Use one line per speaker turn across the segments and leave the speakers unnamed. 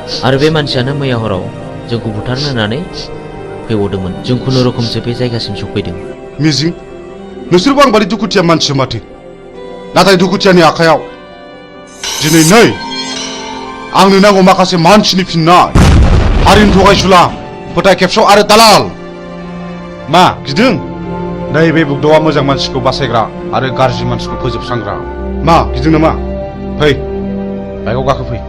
आरो बे मानसियानो मैया हराव जोंखौ बुथारनो होननानै फैबावदोंमोन। जों खुनुरुखुमसो बे जायगासिम सफैदों।
मिजिं, नोंसोरबो आंबादि दुखुथिया मानसि माथो। नाथाय दुखुथियानि आखायाव दिनै नै आंनो नांगौ माखासे मानसिनि फिननाय। हारिनि थगायसुला, फोथाय खेबस' आरो दालाल। मा गिदों? नैबे बुग्दावा मोजां मानसिखौ बासायग्रा आरो गाज्रि मानसिखौ फोजोबस्रांग्रा। मा गिदों नामा? फै, बाइकआव गाखोफै।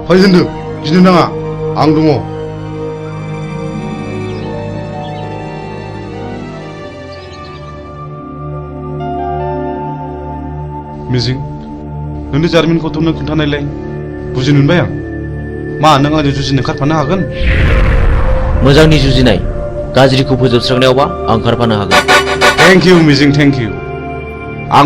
फै होनदों, गिनो नाङा, आं दङ। मिजिं, नोंनि जारिमिनखौथ' नों खोन्थानायलाय बुजिनो मोनबाय आं। मा नों आंजों जुजिनो ओंखारफानो हागोन?
मोजांनि जुजिनाय, गाज्रिखौ फोजोबस्रांनायावबा आं ओंखारफानो हागोन।
थेंक इउ मिजिं, थेंक इउ। आं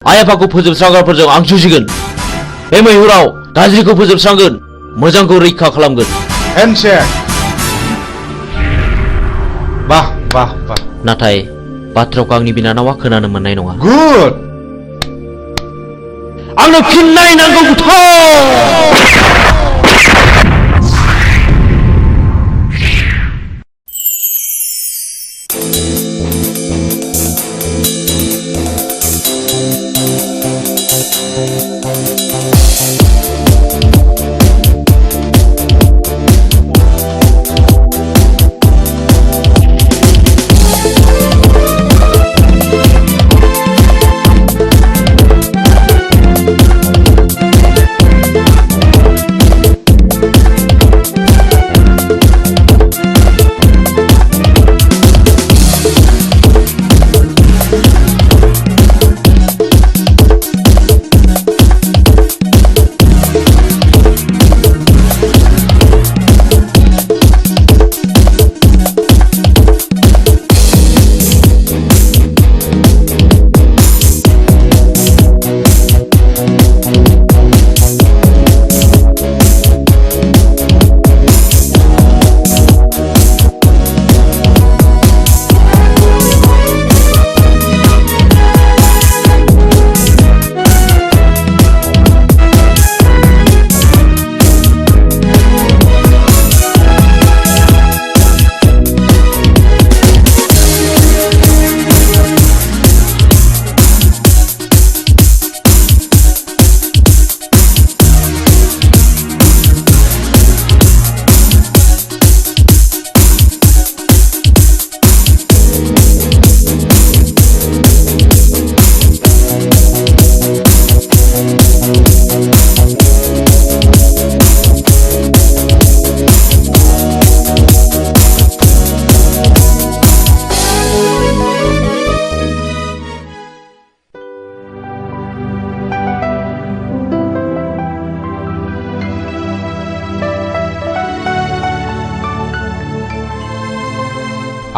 आइ आफाखौ फोजोबस्रांग्राफोरजों आं जुजिगोन। बे मैहुराव गाज्रिखौ फोजोबस्रांगोन, मोजांखौ रैखा खालामगोन।
हेन्डशेक। बाह बाह बाह।
नाथाय बाथ्राखौ आंनि बिनानावा खोनानो मोननाय नङा।
गुड।
आंनो फिननाय नांगौ गुथां।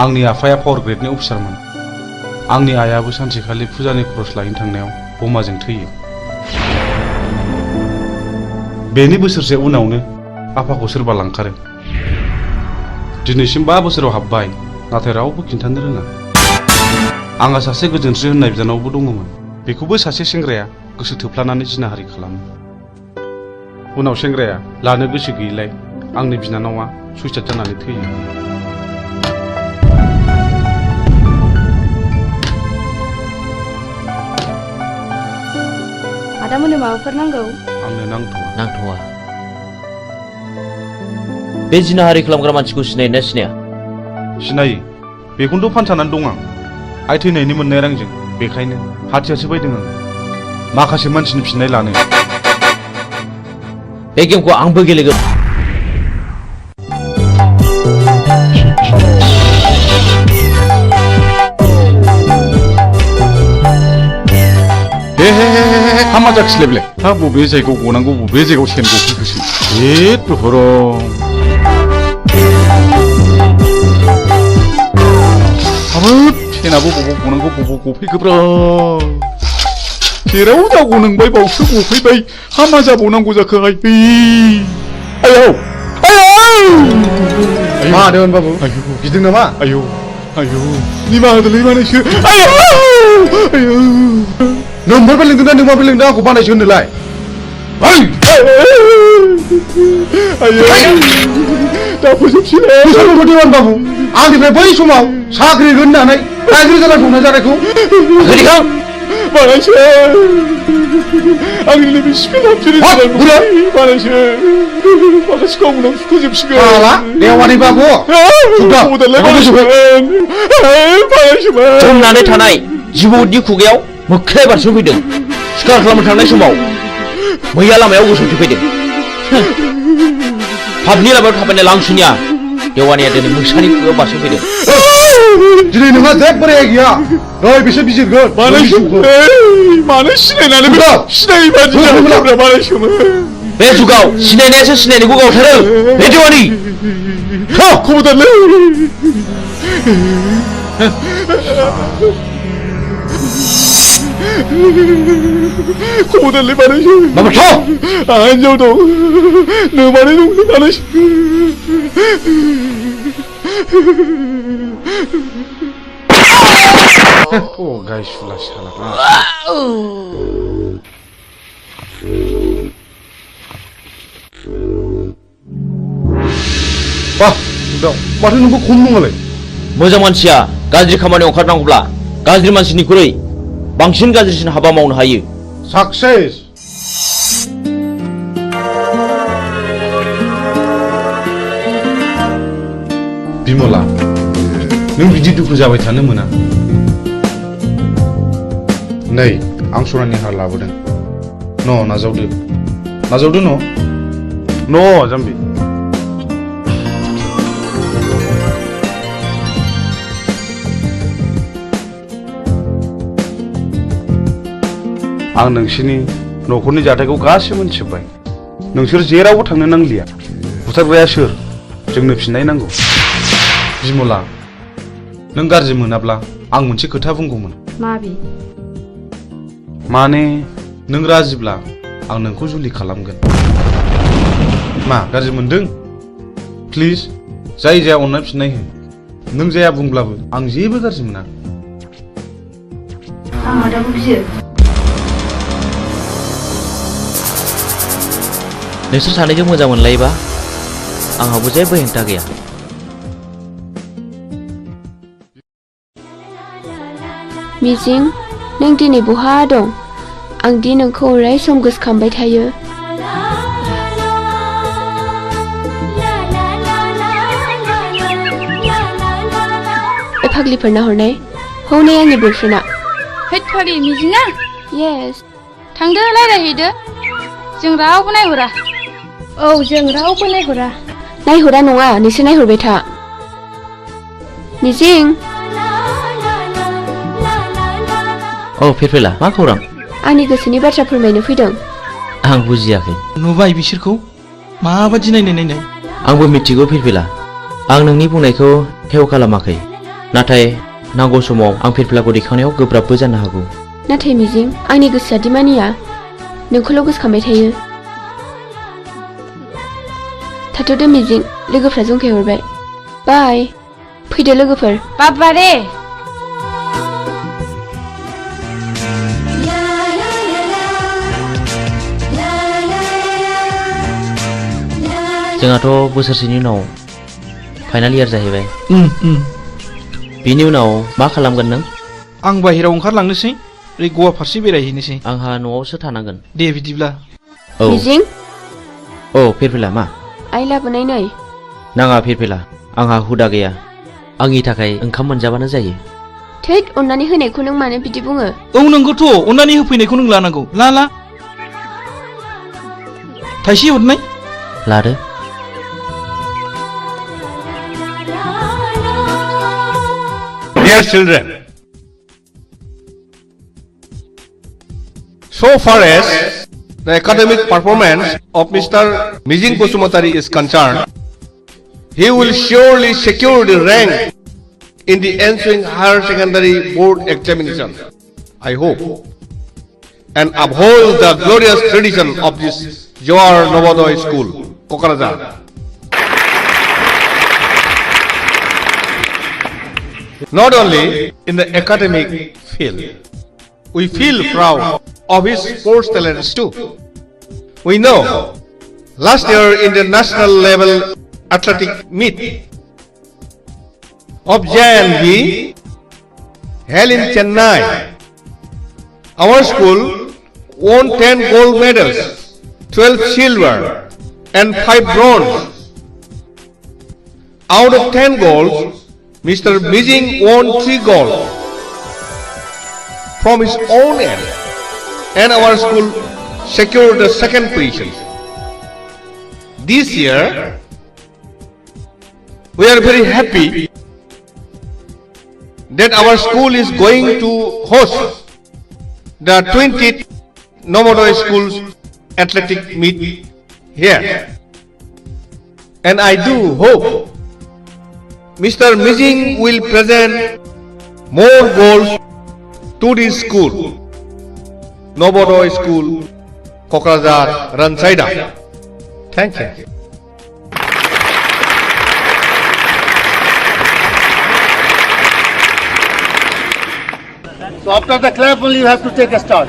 आंनि आफाया पावार ग्रेडनि अफिसारमोन। आंनि आइयाबो सानसेखालि फुजानि खरस लायनो थांनायाव बमाजों थैयो। बेनि बोसोरसे उनावनो आफाखौ सोरबा लांखारो। दिनैसिम 5 बोसोराव हाबबाय, नाथाय रावबो खिन्थानो रोङा। आंहा सासे गोजोनस्रि होननाय बिनानावबो दङमोन। बेखौबो सासे सेंग्राया गोसो थोफ्लानानै जिनाहारि खालामो। उनाव सेंग्राया लानो गोसो गैयैलाय आंनि बिनानावा सुइसाइड जानानै थैयो।
आदामोननो माबाफोर नांगौ?
आंनो
नांथ'वा। बे जिनाहारि खालामग्रा मानसिखौ सिनायोना सिनाया?
सिनायो, बेखौनोथ' फानसानानै दं आं। आइ थैनायनि मोननाय रांजों, बेखायनो हाथियारसो बायदों आं। माखासे मानसिनि फिननाय लानो।
बे गेमखौ आंबो गेलेगोन।
हे हामा जाखिसैलाय बेलाय। हा बबे जायगायाव गनांगौ बबे जायगायाव सेन गफैखोसै। हे दुहरं। हाबाब सेनाबो बबाव गनांगौ बबाव गफैखोब्रा। जेराव जागौ नोंबाय बावसो गफैबाय। हामा जाबावनांगौ जाखोहाय। आयौ आयौ मा दोन बाबु? आयौ गिदों नामा? आयौ आयौ निमाहा होदोलै मानैसो। आयौ आयौ नोंबो लिंदोंना नोंबो लिंदों आंखौ बानायसो होनोलाय। आयौ दा फोजोबसै बाबु। आंनिफ्राय बै समाव साख्रि होननानै गाज्रि जानांगौना जानायखौ बानायसो आंनि नैबे सिफिन हाबसोनि बानायसो माखासेखौ आं उनाव फोजोबसिगोन। देवानि बाबु
जमनानै थानाय जिबौनि खुगायाव मोख्राया बारसोमफैदों। सिखार खालामनो थांनाय समाव मैया लामायाव गसंफैदों। पाबनि लामायाव थाबायनाय लांसुनिया देवानिया दिनै मोसानि खुगायाव बारसोमफैदों।
दिनै नोंहा जेबो रेहाय गैया। नै बिसोर बिजिरगोन। मानो सिनायनानै सिनायै बादि जादोंब्रा बानायसोमोन।
बे जुगाव सिनायनायासो सिनायनायखौ गावथारो। बे देवानि
खबरदारलै। खबरदारलै बानायसो।
माबा
आंहा हिनजाव दं। नोमानै दं बानायसो। गाय सुला साला। बाह माथो नोंबो खम नङालाय।
मोजां मानसिया गाज्रि खामानियाव ओंखारनांगौब्ला गाज्रि मानसिनिख्रुइ बांसिन गाज्रिसिन हाबा मावनो हायो।
साक्सेस। बिमला नों बिदि दुखु जाबाय थानो मोना। नै आं सनानि हार लाबोदों। न' नाजावदो नाजावदो न' जाम्बि। आं नोंसिनि न'खरनि जाथायखौ गासिबो मोनथिजोब्बाय। नोंसोर जेरावबो थांनो नांलिया। बुथारग्राया सोर? जोंनो फिननाय नांगौ। बिमला नों गाज्रि मोनाब्ला आं मोनसे खोथा बुंगौमोन।
माबे?
माने नों राजिब्ला आं नोंखौ जुलि खालामगोन। मा गाज्रि मोनदों? प्लिज जाय जाया अननानै फिननाय हो। नों जाया बुंब्लाबो आं जेबो गाज्रि मोना।
आं आदाखौ गियो।
नोंसोर सानैजों मोजां मोनलायोबा आंहाबो जेबो हेंथा गैया।
मिजिं नों दिनै बहा दं? आं दि नोंखौ अराय सम गोसोखांबाय थायो। फाग्लिफोरना हरनाय हनै आंनि बयफ्रेन्डआ।
हैद फाग्लि मिजिङा?
येस।
थांदो रायज्लायहैदो। जों रावबो नायहरा।
औ जों रावबो नायहरा।
नायहरा नङा नोंसोर नायहरबाय था। मिजिं।
औ फिरफिला मा खौरां?
आंनि गोसोनि बाथ्रा फोरमायनो फैदों।
आं बुजियाखै।
नुबाय बिसोरखौ माबादि नायनाय।
आंबो मिथिगौ फिरफिला। आं नोंनि बुंनायखौ हेव खालामाखै। नाथाय नांगौ समाव आं फिरफिलाखौ दैखांनायाव गोब्राबबो जानो हागौ।
नाथाय मिजिं आंनि गोसोआ दि मानिया। नोंखौल' गोसोखांबाय थायो। थाथ'दो मिजिं लोगोफ्रा जंखायहरबाय। बाय। फैदो लोगोफोर।
बाबा रे।
जोंहाथ' बोसोरसेनि उनाव फाइनाल इयार जाहैबाय। बिनि उनाव मा खालामगोन नों?
आं बाहेरायाव ओंखारलांनोसै। ओरै गवा फारसे बेरायहैनोसै।
आंहा न'आवसो थानांगोन।
दे बिदिब्ला।
औ
मिजिं।
औ फिरफिला मा?
आइ लाबोनाय नै।
नाङा फिरफिला आंहा हुदा गैया। आंनि थाखाय ओंखाम मोनजाबानो जायो।
थैद अननानै होनायखौ नों मानो बिदि बुङो?
औ नंगौथ' अननानै होफैनायखौ नों लानांगौ। ला थाइसे हरनाय।
लादो।
Dear children, so far as the academic performance of Mr. Mijing Basumatari is concerned, he will surely secure the rank in the ensuing higher secondary board examination, I hope, and uphold the glorious tradition of this Jawar Navodaya School, Kokrajhar. Not only in the academic field, we feel proud of his sports talents too. We know last year in the national level athletic meet of JNV held in Chennai, our school won 10 gold medals, 12 silver and 5 bronze. Out of 10 golds, Mr. Mijing won 3 gold from his own end, and our school secured the second position. This year, we are very happy that our school is going to host the 20th Navodaya Schools athletic meet here, and I do hope Mr. Mijing will present more goals to this school, Navodaya School, Kokrajhar, Ransaida. Thank you.
So after the clap only you have to take a start.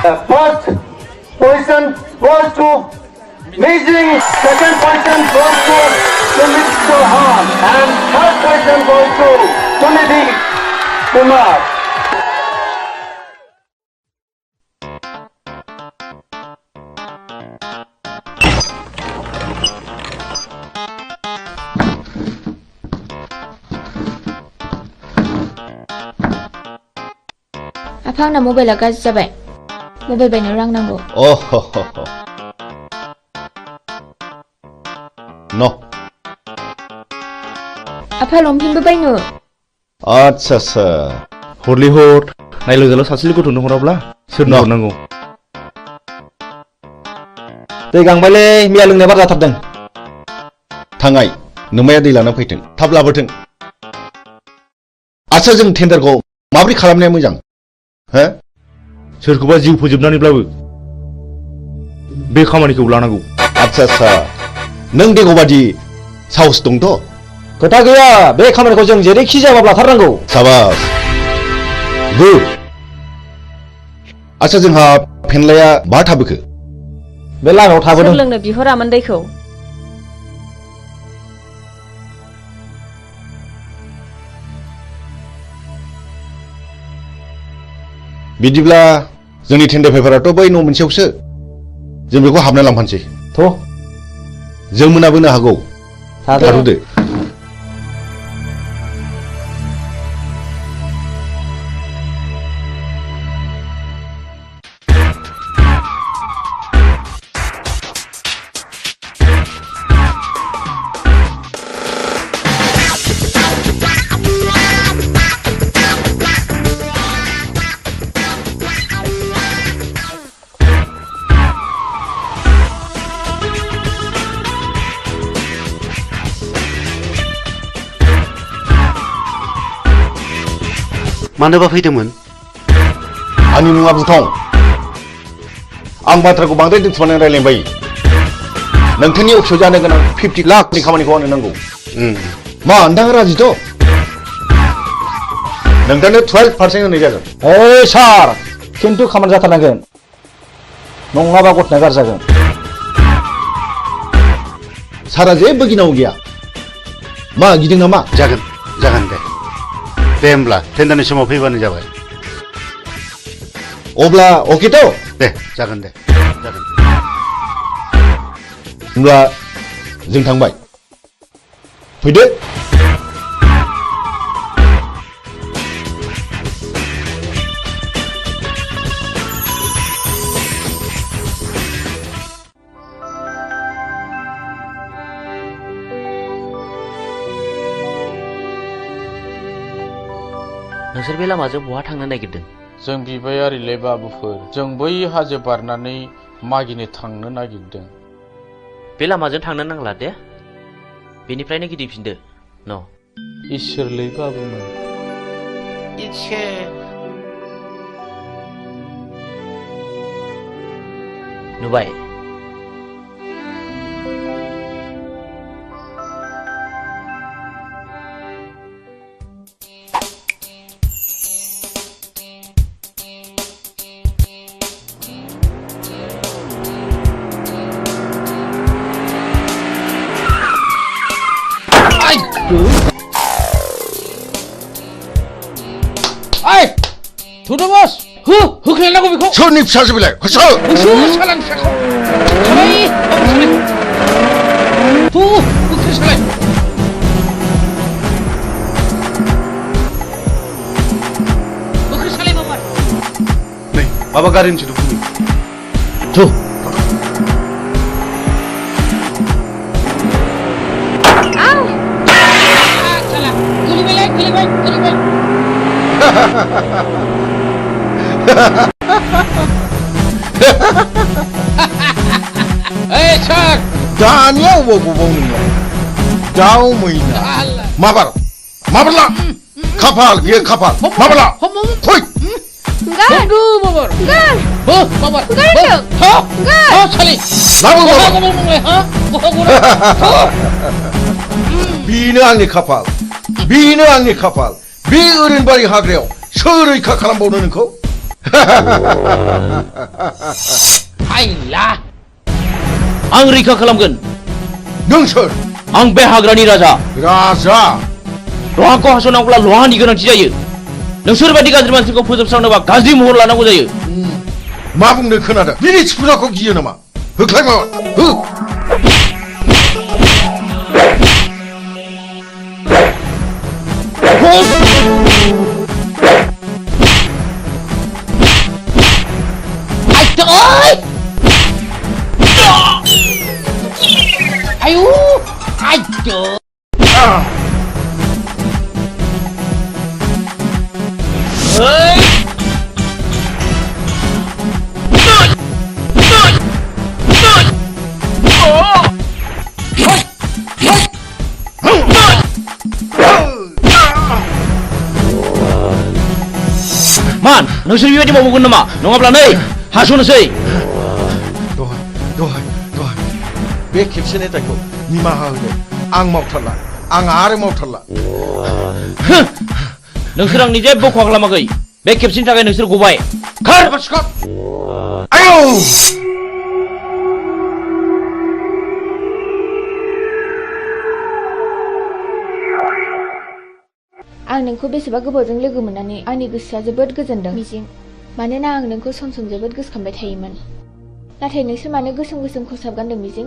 The first position goes to Mijing, second position goes to Sumit Chauhan, and third position goes to Sunidhi Kumar.
आफा आंना मबाइला गाज्रि जाबाय। Mobile बायनो रां नांगौ।
न'
आफा लंपेन्टबो बायनो।
आच्छा
हरलै हर नायलो जाला सासेल' गथ'नो हराब्ला सोरनो हरनांगौ?
दै गांबायलै मैया लोंनाया बारा जाथारदों।
थांनाय नोमाया दै लाना फैथों, थाब लाबोथों। आच्छा जों टेन्डारखौ माबोरै खालामनाया मोजां? हो?
सोरखौबा जिउ फोजोबनानैब्लाबो बे खामानिखौ लानांगौ।
आच्छा नों देग'बादि साहस दंथ'?
खोथा गैया, बे खामानिखौ जों जेरैखि जायाबाबो लाथारनांगौ।
साबास गुड। आच्छा जोंहा फेनलाया बहा थाबोखो?
बे लामायाव थाबोदों।
सोर लोंनो बिहरामोन दैखौ?
बिदिब्ला जोंनि टेन्डार पेपाराथ' बै न' मोनसेयावसो, जों बेखौ हाबना लांफानोसै। जों मोनाबोनो हागौ। थाथ'दो।
मानोबा फैदोंमोन?
आंनि मुङा बुथं। आं बाथ्राखौ बांद्राय दोनथुमनानै रायलायबाय। नोंथांनि अफिसाव जानो गोनां 50 लाखनि खामानिखौ आंनो नांगौ। मा नोंथाङा राजिथ'? नोंथांनो 12% होनाय जागोन।
ओइ सार, खिन्थु खामानि जाथारनांगोन, नङाबा गथ'ना गाज्रि जागोन। सारा जेबो गिनांगौ गैया मा गिदों नामा
जागोन दे होमब्ला टेन्डारनि समाव फैबानो जाबाय
अब्ला अकेथ'
दे जागोन
होमब्ला जों थांबाय फैदो
नोंसोर बे लामाजों बहा थांनो नागिरदों
जों बिबायारिले बाबुफोर जों बै हाजो बारनानै मागिनो थांनो नागिरदों
बे लामाजों थांनो नांला दे बेनिफ्रायनो गिदिंफिनदो न
इसोरलै बाबुमोन
नुबाय
ओइ थुदो बस होख्लायनांगौ बेखौ
सोरनि फिसाजो बेलाय होसो
सालान फिसाखौ सालाय होख्लाय सालाय होख्लाय सालाय बाबा
नै माबा गारिनि सोदोब फैयो
थु
ओइ सार
दानिया अबाव गबाव नोङो दाउ मैना
माबारला खाफाल बियो खाफाल माबारला फै
Enggak.
Babur
Enggak.
Babur
Enggak itu. Enggak.
सालि
लाबो बाबा
बेनो आंनि खाफाल बे ओरैनबारि हाग्रायाव सोर रैखा खालामबावनो नोंखौ
हायला
आं रैखा खालामगोन
नों सोर
आं बे हाग्रानि राजा लहाखौ हास'नांगौब्ला लहानि गोनांथि जायो नोंसोर बायदि गाज्रि मानसिखौ फोजोबस्रांनोबा गाज्रि महर लानांगौ जायो
मा बुंनो खोनादों बिनि सिफुनाखौ गियो नामा होख्लाय माबा हो
आयु आयु
मान नोंसोर बेबायदि मावगोन नामा नङाब्ला नै हास'नोसै
दहाय बे खेबसेनि दायखौ निमाहा होदो आं मावथारला आं आरो मावथारला
नोंसोर आंनि जेबो खहा खालामाखै बे खेबसेनि थाखाय नोंसोर गबाय खार
आयौ
आं नोंखौ बेसेबा गोबावजों लोगो मोननानै आंनि गोसोआ जोबोद गोजोनदों मिजिं मानोना आं नोंखौ सम सम जोबोद गोसोखांबाय थायोमोन नाथाय नोंसोर मानो गोसोम गोसोम खसाब गानदों मिजिं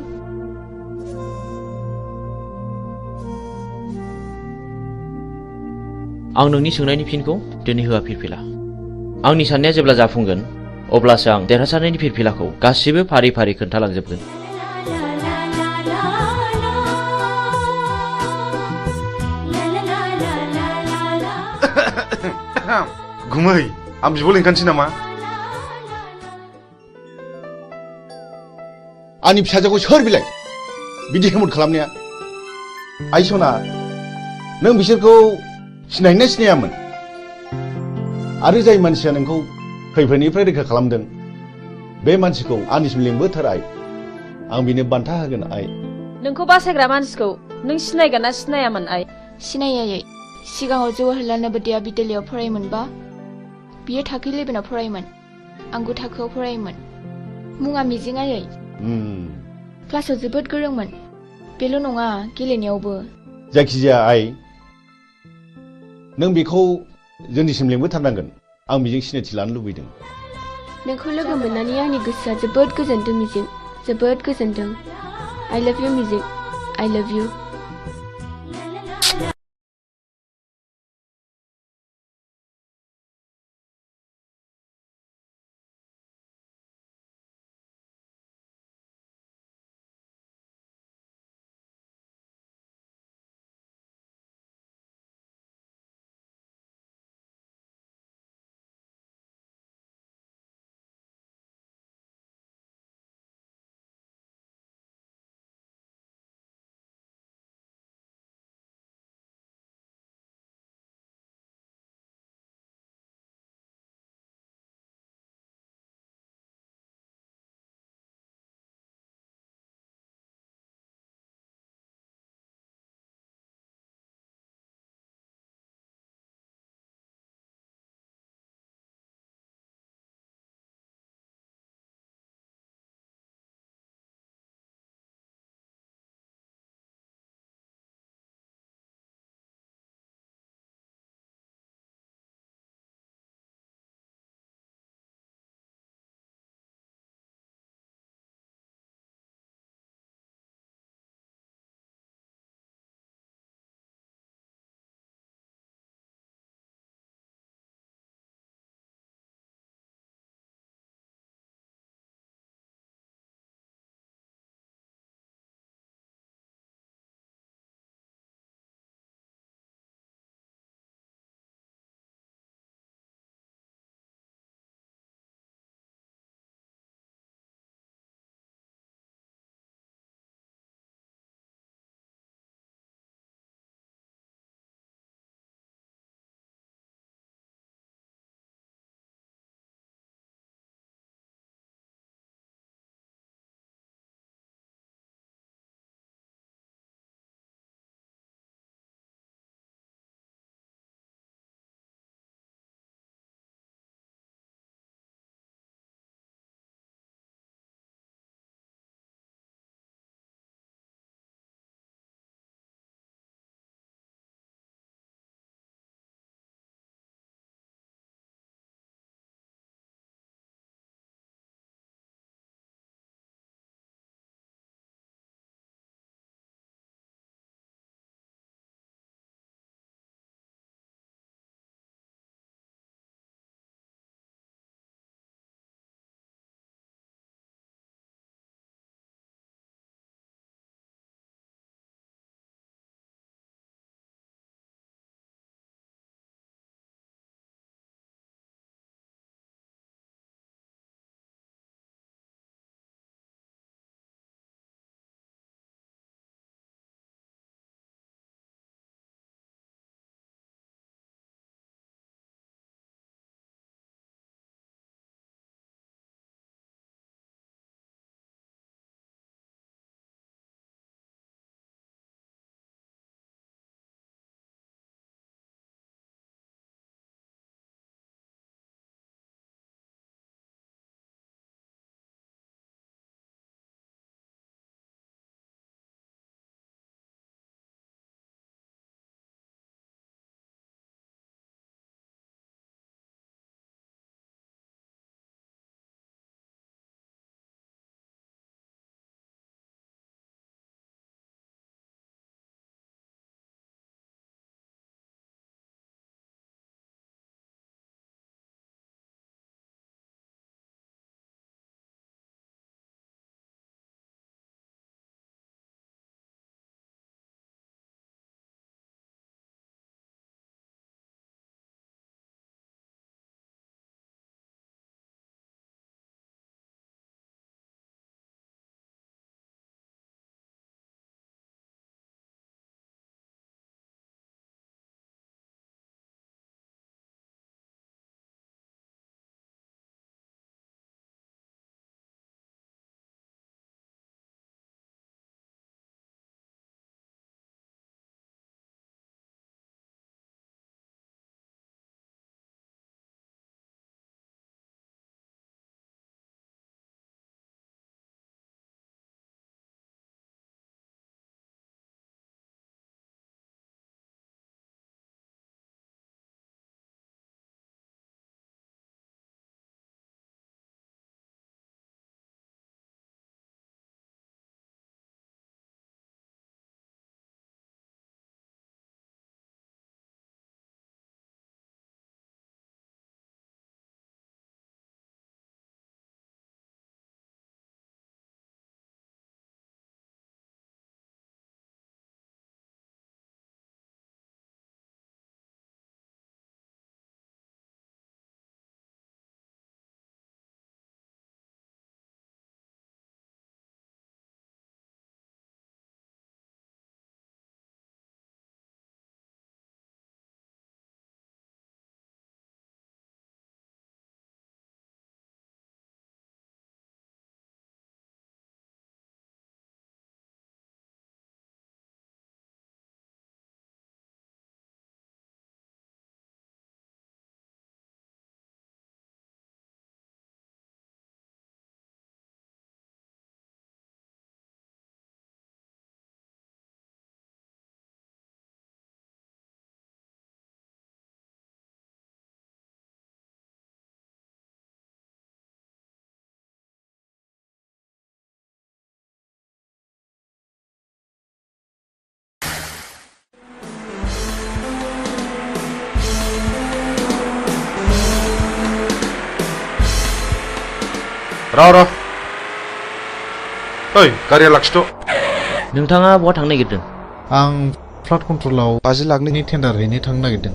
आं नोंनि सोंनायनि फिनखौ दिनै होआ फिरफिला आंनि साननाया जेब्ला जाफुंगोन अब्लासो आं देरहासारनायनि फिरफिलाखौ गासिबो फारि फारि खोन्थालांजोबगोन
गुमै आं बिब' लिंखानोसै नामा
आंनि फिसाजोखौ सोर बिलाय बिदि हेमत खालामनाया आइ सना नों बिसोरखौ सिनायना सिनायामोन आरो जाय मानसिया नोंखौ खैफोदनिफ्राय रैखा खालामदों बे मानसिखौ आंनिसिम लिंबोथार आइ आं बिनो बान्था होगोन आइ
नोंखौ बासायग्रा मानसिखौ नों सिनायगोन ना सिनायामोन आइ
सिनायै सिगाङाव जवाहरलाल नवोदया बिद्यालयआव फरायोमोनबा बियो थाखो 11आव फरायोमोन आं 9 थाखोआव फरायोमोन मुङा मिजिं आयै क्लासाव जोबोद गोरोंमोन बेल' नङा गेलेनायावबो
जायखिजाया आइ नों बेखौ जोंनिसिम लेंबोथारनांगोन आं बेजों सिनायथि लानो लुबैदों
नोंखौ लोगो मोननानै आंनि गोसोआ जोबोद गोजोनदों मिजिं जोबोद गोजोनदों I love you मिजिं I love you
र' ओइ गारिया लाखिथ'
नोंथाङा बहा थांनो नागिरदों?
आं फ्लाड कन्ट्रलाव 50 लाखनि टेन्डार हैनो थांनो नागिरदों।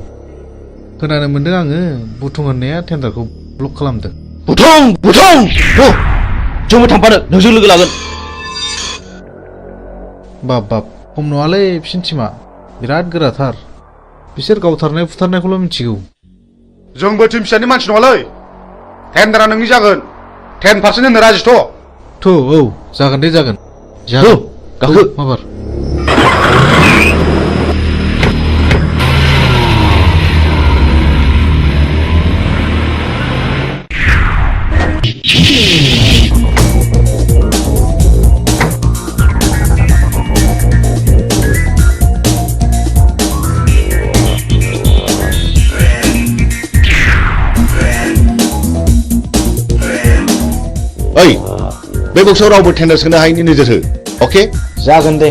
खोनानो मोनदों आङो बुथुम होननाया टेन्डारखौ ब्लक खालामदों।
बुथुं जोंबो थांफानो नोंजों लोगो लागोन।
बाब खम नङालै बिसिनि टिमा बिराद गोराथार। बिसोर गावथारनाय फुथारनायखौल' मिथिगौ।
जोंबो टिम फिसानि मानसि नङालै टेन्डारा नोंनि जागोन 10% होनो राजिथ'
औ जागोन दे जागोन
गाखो
माबार
ओइ बे बक्सआव रावबो टेन्डार सोनो हायैनि नोजोर हो अके
जागोन दे।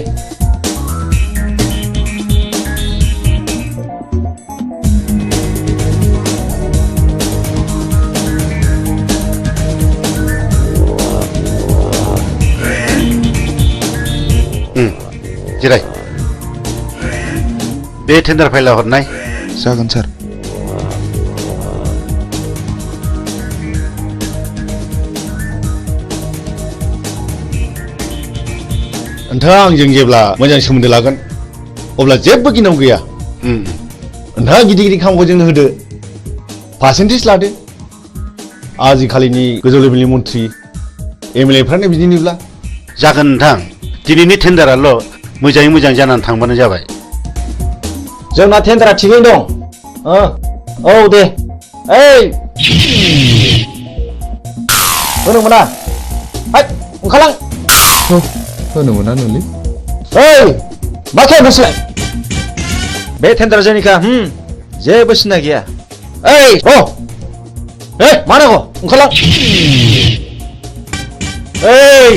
जिराय बे टेन्डार फाइला हरनाय
जागोन सार।
नोंथाङा आंजों जेब्ला मोजां सोमोन्दो लागोन अब्ला जेबो गिनांगौ गैया। नोंथाङा गिदिर गिदिर खामानिखौ जोंनो होदो पार्सेन्टेज लादो। आजिखालिनि गोजौ लेभेलनि मन्थ्रि MLA फ्रानो बिदिनोब्ला
जागोन नोंथां दिनैनि टेन्डाराल' मोजाङै मोजां जानानै थांबानो जाबाय।
जोंना टेन्डारा थिगैनो दं। औ दे ओइ होनो मोना ओंखारलां।
होनो मोना नोंलै।
ओइ मा खालामगासिनो? बे टेन्डारा जोंनिखा जेबो सिन्था गैया। ओइ मा नांगौ ओंखारलां। ओइ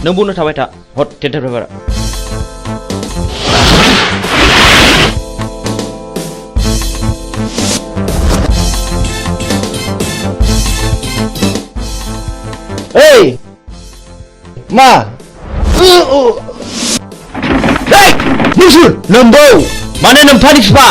नों बुंनो थाबाय था हट टेन्डार पेपारा। ओइ मा नोंसोर नोम्बौ माने नोम्फानि फिफा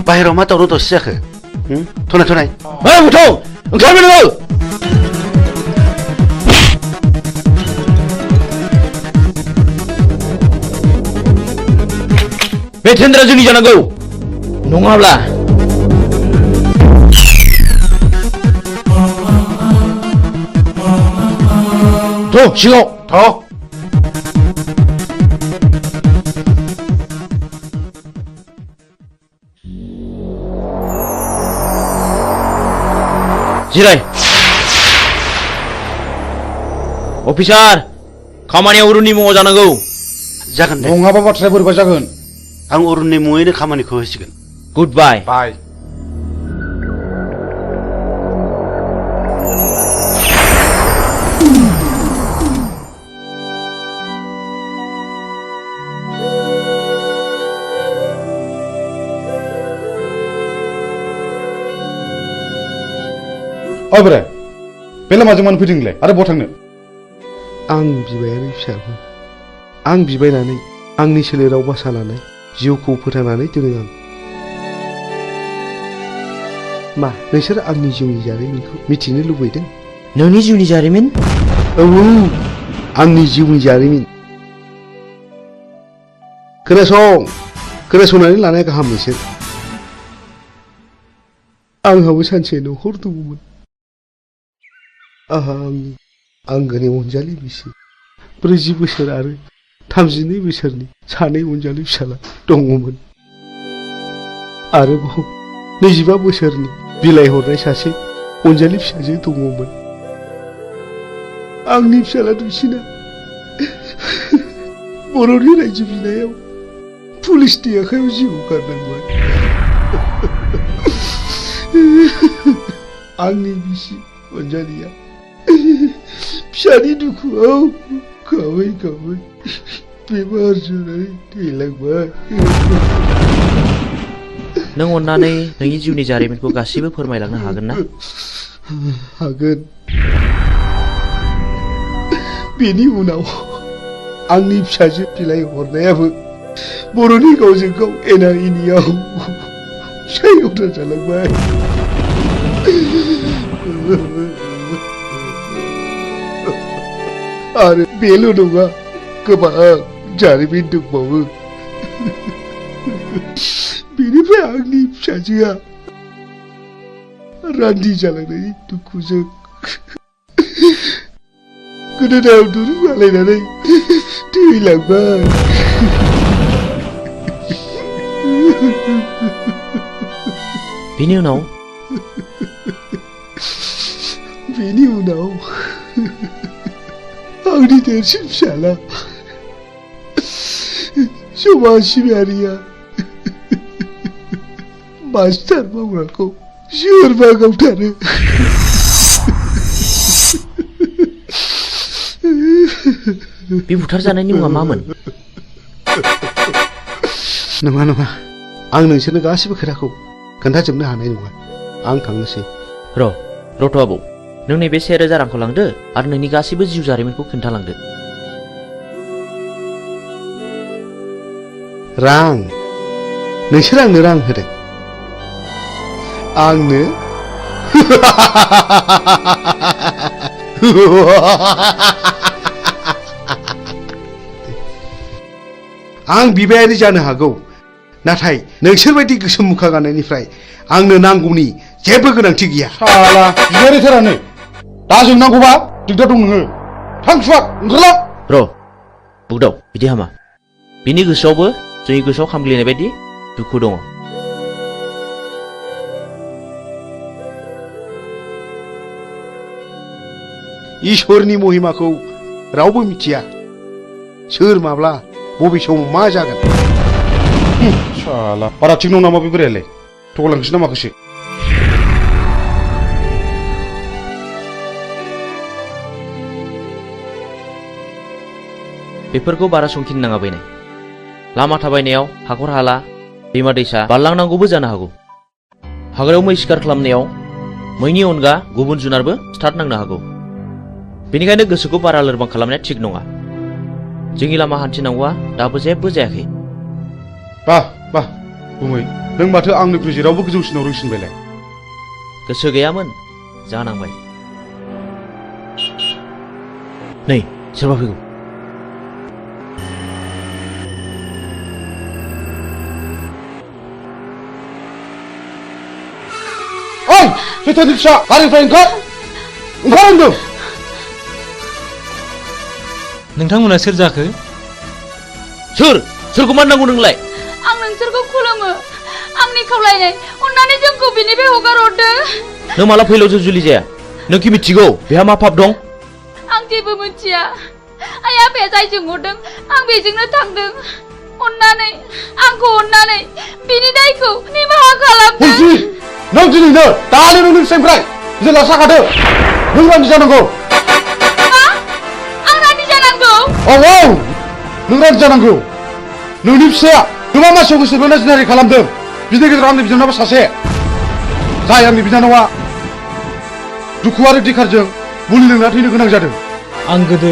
बाहेराव मा दावराव दावसि जाखो? थनाय
बे टेन्डारा जोंनि जानांगौ नङाब्ला सिङाव जिराय। अफिसार खामानिया अरुननि मुङाव जानांगौ।
जागोन दे
नङाबा बाथ्राया बोरैबा जागोन।
आं अरुननि मुङैनो खामानिखौ होसिगोन।
गुड बाय।
बाय। ओइ बोराय बे लामाजों मानो फैदों नोंलाय आरो बहा थांनो
आं बिबायारि फिसाखौ आं बिबायनानै आंनि सोलेराव बासा लानाय जिउखौ फोथांनानै दोनो आं मा नोंसोर आंनि जिउनि जारिमिनखौ मिथिनो लुबैदों
नोंनि जिउनि जारिमिन
औ आंनि जिउनि जारिमिन खोनासंनानै लानाया गाहाम नोंसोर आंहाबो सानसे न'खर दङमोन आंहा आंनि आंगोनि अनजालि बिसि 40 बोसोर आरो 32 बोसोरनि सानै अनजालि फिसाला दङमोन आरोबाव 25 बोसोरनि बिलाइ हरनाय सासे अनजालि फिसाजो दङमोन आंनि फिसाला दुइसिना बर'नि रायजो बिनायाव पुलिसनि आखायाव जिउ गारनांबाय आंनि बिसि अनजालिया फिसानि दुखुआव गाबै गाबै बेमार जानानै थैलांबाय
नों अन्नानै नोंनि जिउनि जारिमिनखौ गासिबो फोरमायलांनो हागोन ना
हागोन बेनि उनाव आंनि फिसाजो बिलाइ हरनायाबो बर'नि गावजों गाव एना एनियाव फिसायवथा जालांबाय आरो बेल' नङा गोबां जारिमिन दंबावो बेनिफ्राय आंनि फिसाजोआ रान्दि जालांनायनि दुखुजों गोदोनायाव दुरुं आलायनानै थैलांबाय
बेनि उनाव
आंनि देरसिन फिसाला समाज सिबियारिया मास्टार मावग्राखौ सोरबा गावथारो
बे बुथारजानायनि मुङा मामोन
नङा आं नोंसोरनो गासिबो खोथाखौ खोन्थाजोबनो हानाय नङा आं थांनोसै
रथ' आबौ नों नैबे 1000 रांखौ लांदो आरो नोंनि गासिबो जिउ जारिमिनखौ खोन्थालांदो
रां नोंसोर आंनो रां होदों आंनो आं बिबायारि जानो हागौ नाथाय नोंसोरबायदि गोसोम मुखा गाननायनिफ्राय आंनो नांगौनि जेबो गोनांथि गैया
साला बिबायारिथारानो दा जों नांगौबा दिगदार दं नोङो थां सुवाद ओंखारलां
बुगदाव बिदि हामा बिनि गोसोआवबो जोंनि गोसोआव खामग्लिनाय बायदि दुखु दङ
इसोरनि महिमाखौ रावबो मिथिया सोर माब्ला बबे समाव मा जागोन
साला बारा थिग नङा नामा बे बोरायालाय थगायलांखोसै ना माखोसै
बेफोरखौ बारा संखिनो नाङा बैनाय लामा थाबायनायाव हाखर हाला दैमा दैसा बारलांनांगौबो जानो हागौ हाग्रायाव मै शिकार खालामनायाव मैनि अनगा गुबुन जुनारबो स्टार्ट नांनो हागौ बेनिखायनो गोसोखौ बारा लोरबां खालामनाया थिग नङा जोंनि लामा हान्थिनांगौआ दाबो जेबो जायाखै
बा गुमै नों माथो आंनिख्रुइ जेरावबो गोजौसिनाव रोंसिनबायलाय
गोसो गैयामोन जानांबाय नै सोरबा फैगौ
ओइ सैथोनि फिसा गारिनिफ्राय ओंखार होनदों
नोंथांमोना सोर जाखो
सोरखौ मान नांगौ नोंलाय
आं नोंसोरखौ खुलुमो आंनि खावलायनाय अन्नानै जोंखौ बिनिफ्राय हगार हरदो
नों माला फैलावजों जुलि जाया नों कि मिथिगौ बेहा मा पाप दं
आं जेबो मिथिया आइ आफाया जायजों हरदों आं बेजोंनो थांदों अन्नानै बिनि दायखौ निमाहा खालामदो
नों दिनैनो दानो नोंनिफ्राय जेला साखादो नों रान्दि जानांगौ
आं रान्दि जानांगौ
औ नों रान्दि जानांगौ नोंनि फिसाया गोबां मानसियाव गोसो बोना जिनारि खालामदों बिनि गेजेराव आंनि बिनानावआ सासे जाय आंनि बिनानावआ दुखु आरो दिखारजों मुलि लोंना थैनो गोनां जादों
आं गोदो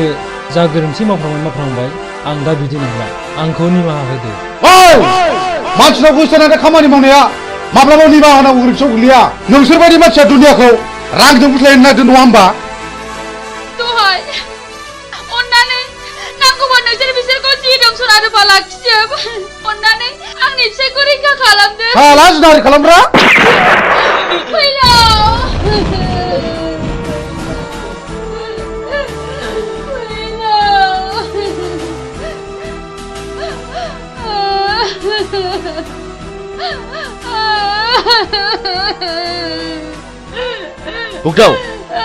जा गोरोन्थि मावफ्रांबाय आं दा बिदि नंला आंखौ निमाहा होदो
ओइ मानसिनाव गोसो होनानै खामानि मावनाया माब्लाबा निमाहा होनांगौ गोरोन्थियाव गोग्लैया नोंसोरबायदि मानसिया दुनियाखौ रांजों बुथलायनो नागिरदों नङा होमबा
दहाय अन्नानै नांगौबा नोंसोर बिसोरखौ जि दं सनारुफा लाखिजोब अन्नानै आंनि फिसायखौ रैखा खालामदो
हाला जिनाहारि खालामग्रा
फैलाव
बुगदाव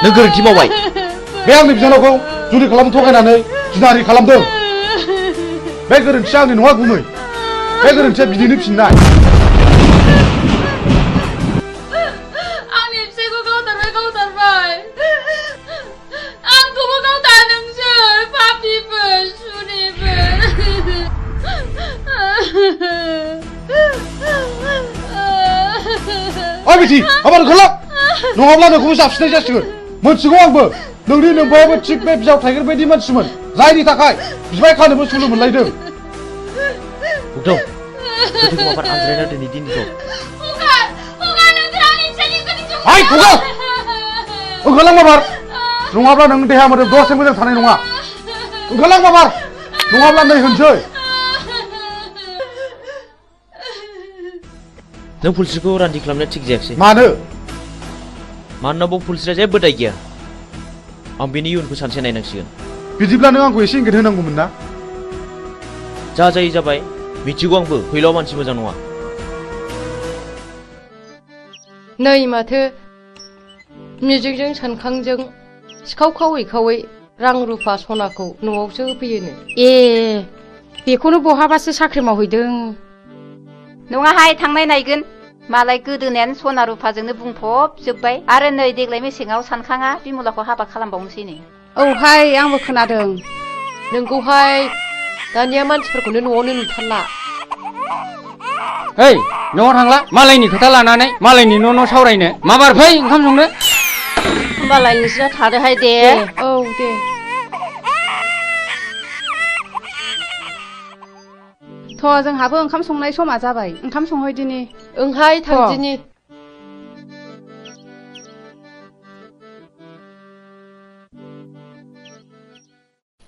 नों गोरोन्थि मावबाय
बे आंनि बिनानावखौ जुलि खालामनो थगायनानै जिनाहारि खालामदों बे गोरोन्थिया आंनि नङा गुमै बे गोरोन्थिया बिनिनो फिननाय
आंनि फिसायखौ गावथारबाय आंखौबो गावथार नोंसोर पापिफोर सुनिफोर
ओइ बिथि आबार ओंखारलां नङाब्ला नोंखौबो जाबसिननाय जासिगोन मोनथिगौ आंबो नोंनि नोमबायाबो थिग बे बिजाव थाइगिर बायदि मानसिमोन जायनि थाखाय बिबाय खानोबो सुलु मोनलायदों
बुगदाव गोथै माबार आनज्रायना दिनै दिनखौ
हाय खगा ओंखारलां माबार नङाब्ला नों देहा मोदोम दसे मोजां थानाय नङा ओंखारलां माबार नङाब्ला नै होनसै
नों पुलिसखौ रान्दि खालामनाया थिग जायाखिसै मानोना बाव पुलिसआ जेबो दाय गैया आं बेनि इयुनखौ सानसे नायनांसिगोन
बिदिब्ला नों आंखौ एसे इंगित होनांगौमोन ना
जा जायो जाबाय मिथिगौ आंबो फैलाव मानसि मोजां नङा
नै माथो मिजिंजों सानखांजों सिखाव खावै रां रुफा सनाखौ न'आवसो होफैयोनो
ए बेखौनो बहाबासो साख्रि मावहैदों
नङाहाय थांनाय नायगोन मालाय गोदोनायानो सना रुफाजोंनो बुंफबजोब्बाय आरो नै देग्लाय मेसेङाव सानखाङा बिमलाखौ हाबा खालामबावनोसैनो
औहाय आंबो खोनादों
नोंगौहाय दानिया मानसिफोरखौनो न'आवनो नुथारला
ओइ न'आव थांला मालायनि खोथा लानानै मालायनि न' सावरायनो माबार फै ओंखाम संनो
होमबालाय नोंसोरा थादोहाय दे
औ दे थ' जोंहाबो ओंखाम संनाय समा जाबाय ओंखाम संहैदिनि
ओंहाय थांदिनि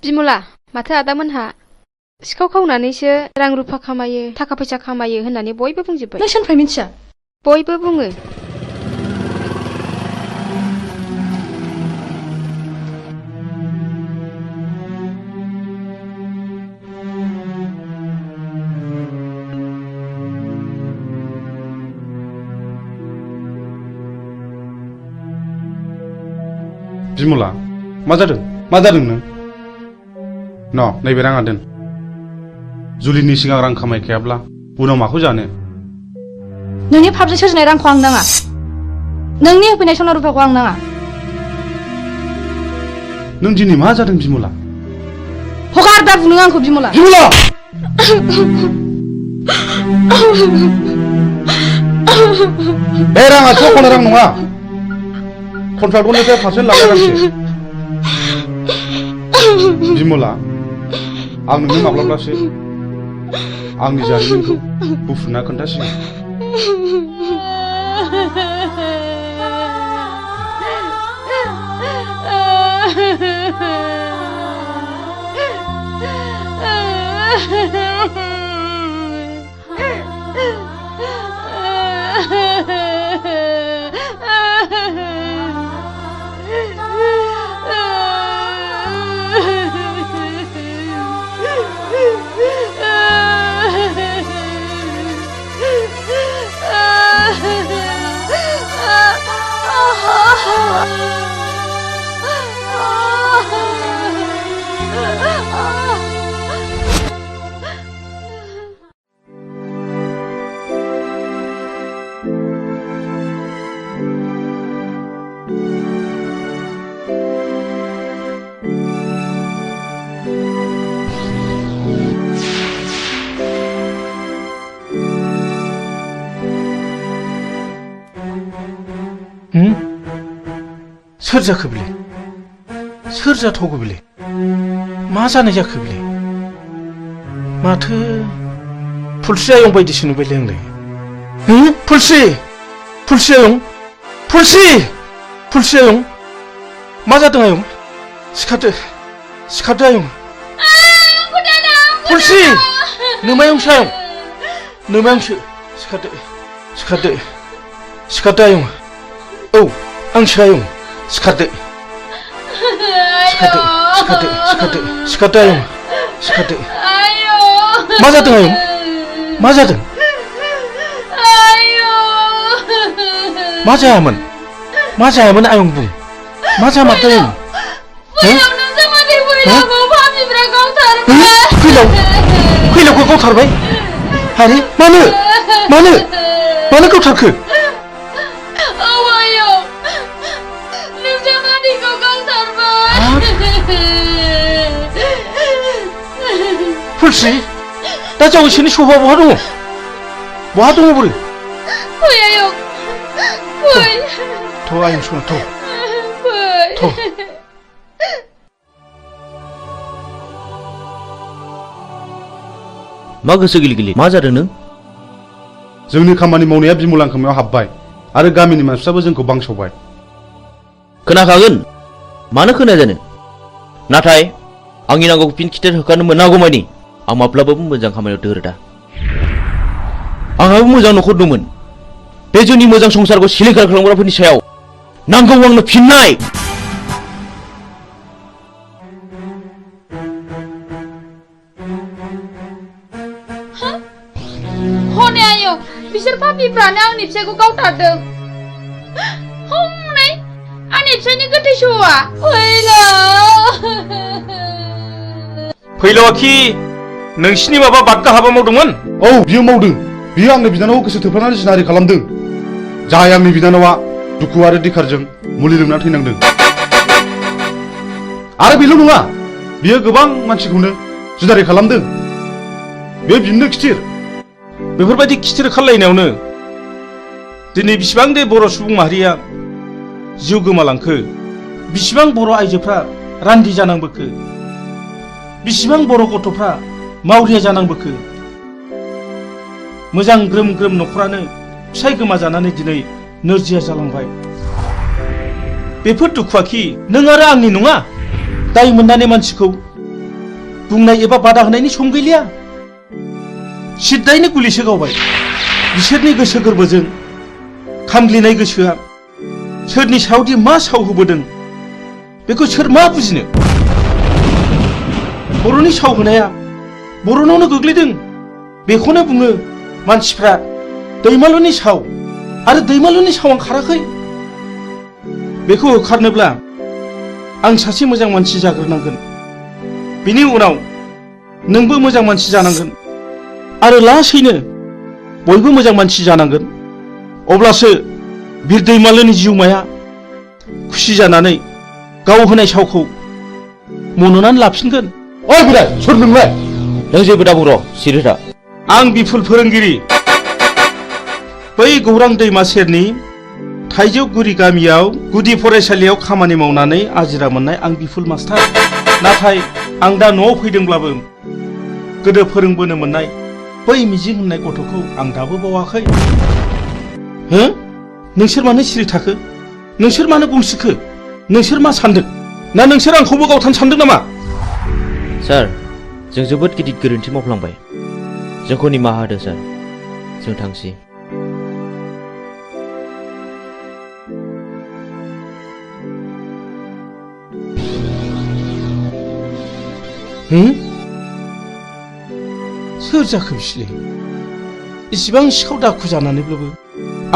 बिमला माथो आदामोनहा सिखाव खावनानैसो रां रुफा खामायो थाखा फैसा खामायो होननानै बयबो बुंजोब्बाय
नों सोरनिफ्राय मिथिया
बयबो बुङो
बिमला मा जादों नों नैबे राङा दोन जुलिनि सिगां रां खामायखायाब्ला उनाव माखौ जानो
नोंनि फाबजों सोरजिनाय रांखौ आं नाङा नोंनि होफैनाय सना रुफाखौ आं नाङा
नों दिनै मा जादों बिमला
हगार दा बुं आंखौ बिमला
बे राङा सख'नो रां नङा कन्ट्राक्टरनिफ्राय पारसेन्ट लानाय रांसो बिमला आं नोंनो माब्लाब्लासो आंनि जारिमिनखौ बुफ्रुना खोन्थासिगोन
सोर जाखो बिलाय
सोर जाथावगौ बेलाय मा जानाय जाखो बेलाय माथो फुलस्रि आयं बायदिसो नुबायलै आंलाय फुलस्रि फुलस्रि आयं फुलस्रि आयं मा जादों आयं सिखारदो आयं फुलस्रि नोमायंसो आयं नोमायंसो सिखारदो आयं औ आंसो आयं सिखारदो आयं सिखारदो मा जादों आयं मा जादों मा जायामोन आयं बुं मा जामारदों आयं फैलावखौ गावथारबाय आरे मानो गावथारखो फुलस्रि दा जावैसोनि सफा बहा दङ बोरो
फै आयं फै
थ' आयं सना थ'
मा गोसो गिलि मा जादों नों
जोंनि खामानि मावनाया बिमल आंखामायाव हाबबाय आरो गामिनि मानसिफ्राबो जोंखौ बांसावबाय
खोनाखागोन मानो खोनाया जानो नाथाय आंनि नांगौखौ फिन खिथेर होखानो मोनागौमानि आं माब्लाबाबो मोजां खामानियाव दोरोदा आंहाबो मोजां न'खर दंमोन बे जोंनि मोजां संसारखौ सिलिंखार खालामग्राफोरनि सायाव नांगौ आंनो फिननाय
हनै आयं बिसोर पापिफ्रानो आंनि फिसायखौ गावथारदों हनै आंनि फिसायनि गोथै सहआ
फैलावाखि नोंसिनि माबा बादगा हाबा मावदोंमोन
औ बियो मावदों बियो आंनि बिनानावखौ गोसो थोफ्लानानै जिनाहारि खालामदों जाय आंनि बिनानावा दुखु आरो दिखारजों मुलि लोंना थैनांदों आरो बेल' नङा बियो गोबां मानसिखौनो जिनाहारि खालामदों बे बिनो खिथिर
बेफोरबायदि खिथिर खालायनायावनो दिनै बिसिबां दे बर' सुबुं माहारिया जिउ गोमालांखो बिसिबां बर' आइजोफ्रा रान्दि जानांबोखो बिसिबां बर' गथ'फ्रा मावरिया जानांबोखो मोजां ग्रोम ग्रोम न'खरानो फिसाय गोमाजानानै दिनै नोरजिया जालांबाय बेफोर दुखुआखि नों आरो आंनि नङा दाय मोननानै मानसिखौ बुंनाय एबा बादा होनायनि सम गैलिया सिद्दायैनो गुलिसो गावबाय बिसोरनि गोसो गोरबोजों खामग्लिनाय गोसोआ सोरनि सायावदि मा साव होबोदों बेखौ सोर मा बुजिनो बर'नि साव होनाया बर'नावनो गोग्लैदों बेखौनो बुङो मानसिफ्रा दैमालुनि साव आरो दैमालुनि सावा खाराखै बेखौ होखारनोब्ला आं सासे मोजां मानसि जाग्रोनांगोन बिनि उनाव नोंबो मोजां मानसि जानांगोन आरो लासैनो बयबो मोजां मानसि जानांगोन अब्लासो बिर दैमालुनि जिउमाया खुसि जानानै गाव होनाय सावखौ मन'नानै लाफिनगोन
ओइ बोराय सोर नोंलाय
नों जेबो दा बुंर' सिरि था
आं बिफुल फोरोंगिरि बै गौरां दैमा सेरनि थाइजौगुरि गामियाव गुदि फरायसालियाव खामानि मावनानै आजिरा मोननाय आं बिफुल मास्टार नाथाय आं दा न'आव फैदोंब्लाबो गोदो फोरोंबोनो मोननाय बै मिजिं होननाय गथ'खौ आं दाबो बावाखै हो नोंसोर मानो सिरि थाखो नोंसोर मानो गंसिखो नोंसोर मा सानदों ना नोंसोर आंखौबो गावथारनो सानदों नामा
सार जों जोबोद गिदिर गोरोन्थि मावफ्लांबाय जोंखौ निमाहा होदो सार जों थांसै
सोर जाखो बिसोरलाय इसिबां सिखाव दाखु जानानैब्लाबो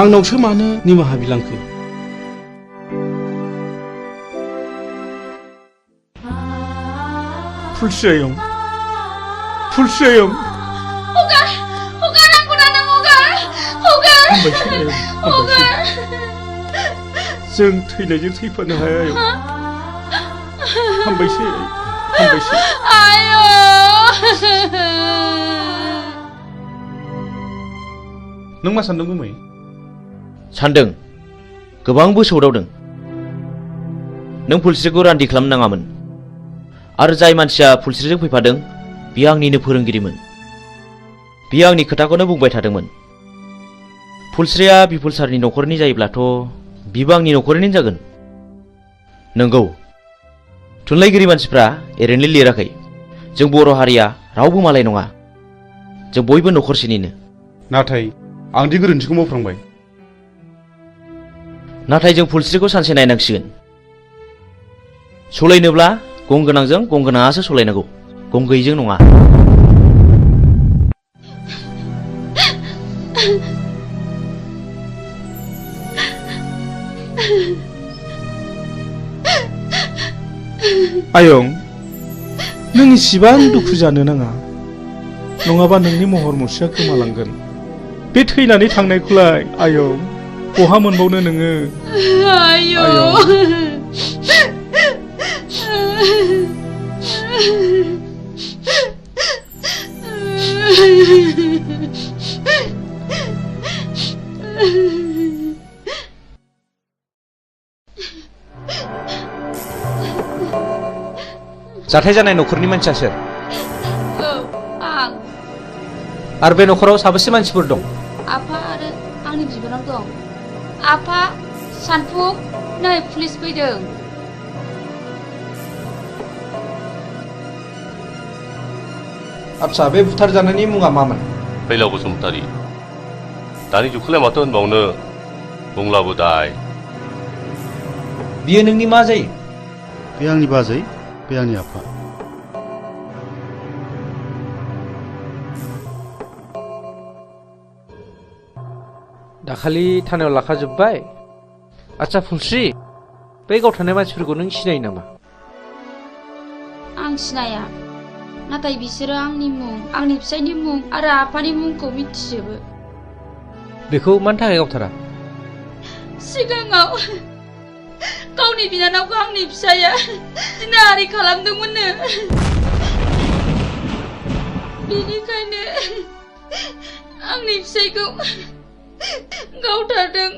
आंनावसो मानो निमाहा बिलांखो फुलस्रि आयं जों थैनायजों थैफानो हाया आयं हामबायसै नों मा सानदों गुमै
सानदों गोबांबो सौदावदों नों फुलस्रिखौ रान्दि खालामनाङामोन आरो जाय मानसिया फुलस्रिजों फैफादों बियो आंनिनो फोरोंगिरिमोन बियो आंनि खोथाखौनो बुंबाय थादोंमोन फुलस्रिया बिपुल सारनि न'खरनि जायोब्लाथ' बिबो आंनि न'खरनिनो जागोन नंगौ थुनलाइगिरि मानसिफ्रा ओरैनो लिराखै जों बर' हारिया रावबो मालाय नङा जों बयबो न'खरसेनिनो
नाथाय आं दि गोरोन्थिखौ मावफ्रांबाय
नाथाय जों फुलस्रिखौ सानसे नायनांसिगोन सलायनोब्ला गं गोनांजों गं गोनाङासो सलायनांगौ गं गैयैजों नङा
आयं नों इसिबां दुखु जानो नाङा नङाबा नोंनि महर मुस्रिया गोमालांगोन बे थैनानै थांनायखौलाय आयं बहा मोनबावनो नोङो
जाथाय जानाय न'खरनि मानसिया सोर
आं
आरो बे न'खराव साबेसे मानसिफोर दं
आफा आरो आंनि बिबोनां दं आफा सानफु नै पुलिस फैदों
आच्छा बे बुथारजानायनि मुङा मामोन
फैलाव बसुमतारी दानि जुगखौलाय माथो होनबावनो बुंलाबो दाय
बियो नोंनि मा जायो
बे आंनि बाजै बे आंनि आफा
दाखालि थानायाव लाखाजोब्बाय आच्छा फुलस्रि बे गावथारनाय मानसिफोरखौ नों सिनायो नामा
आं सिनाया नाथाय बिसोरो आंनि मुं आंनि फिसायनि मुं आरो आफानि मुंखौ मिथिजोबो
बेखौ मानि थाखाय गावथारा
सिगाङाव गावनि बिनानावखौ आंनि फिसाया जिनाहारि खालामदोंमोननो बेनिखायनो आंनि फिसायखौ गावथारदों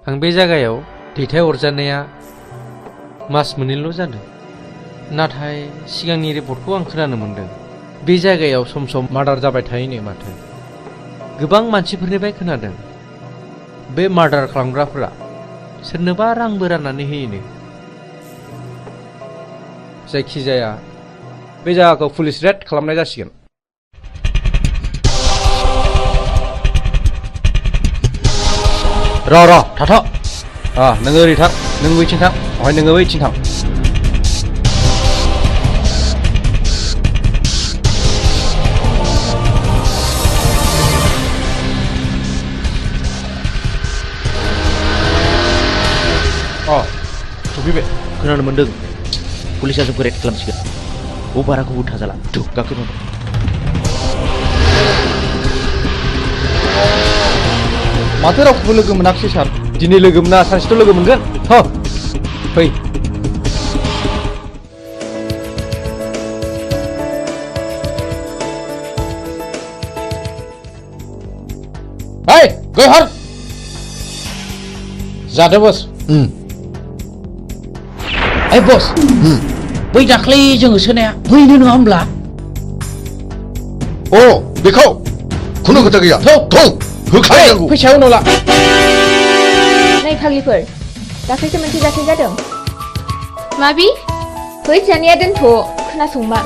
आं बे जायगायाव दैथायहरजानाया मास मोननैल' जादों नाथाय सिगांनि रिपर्टखौ आं खोनानो मोनदों बे जायगायाव सम सम मार्डार जाबाय थायोनो माथो गोबां मानसिफोरनिफ्राय खोनादों बे मार्डार खालामग्राफोरा सोरनोबा रांबो राननानै होयोनो जायखिजाया बे जायगाखौ पुलिस रेड खालामनाय जासिगोन
र' थाथ'
नोङो ओरै थां नों बैथिं थां ओमफ्राय नोङो बैथिं थां
सफैबाय खोनानो मोन्दों पुलिसा जोंखौ रेड खालामसिगोन बाराखौ थाजाला गाखोनो
माथो रावखौबो लोगो मोनाखिसै सार दिनै लोगो मोना सानसेथ' लोगो मोनगोन फै
गयहर जादो बस
ओइ बस बै दाख्लै जोङो सोनाया बैनो नङा होमब्ला
अ बेखौ खुनु खोथा गैया होखानांगौ
फैसा उनाव ला
नै फाग्लिफोर दाख्लैसो मोनसे जाथाय जादों
माबि
फै जानाया दोनथ' खोनासंमा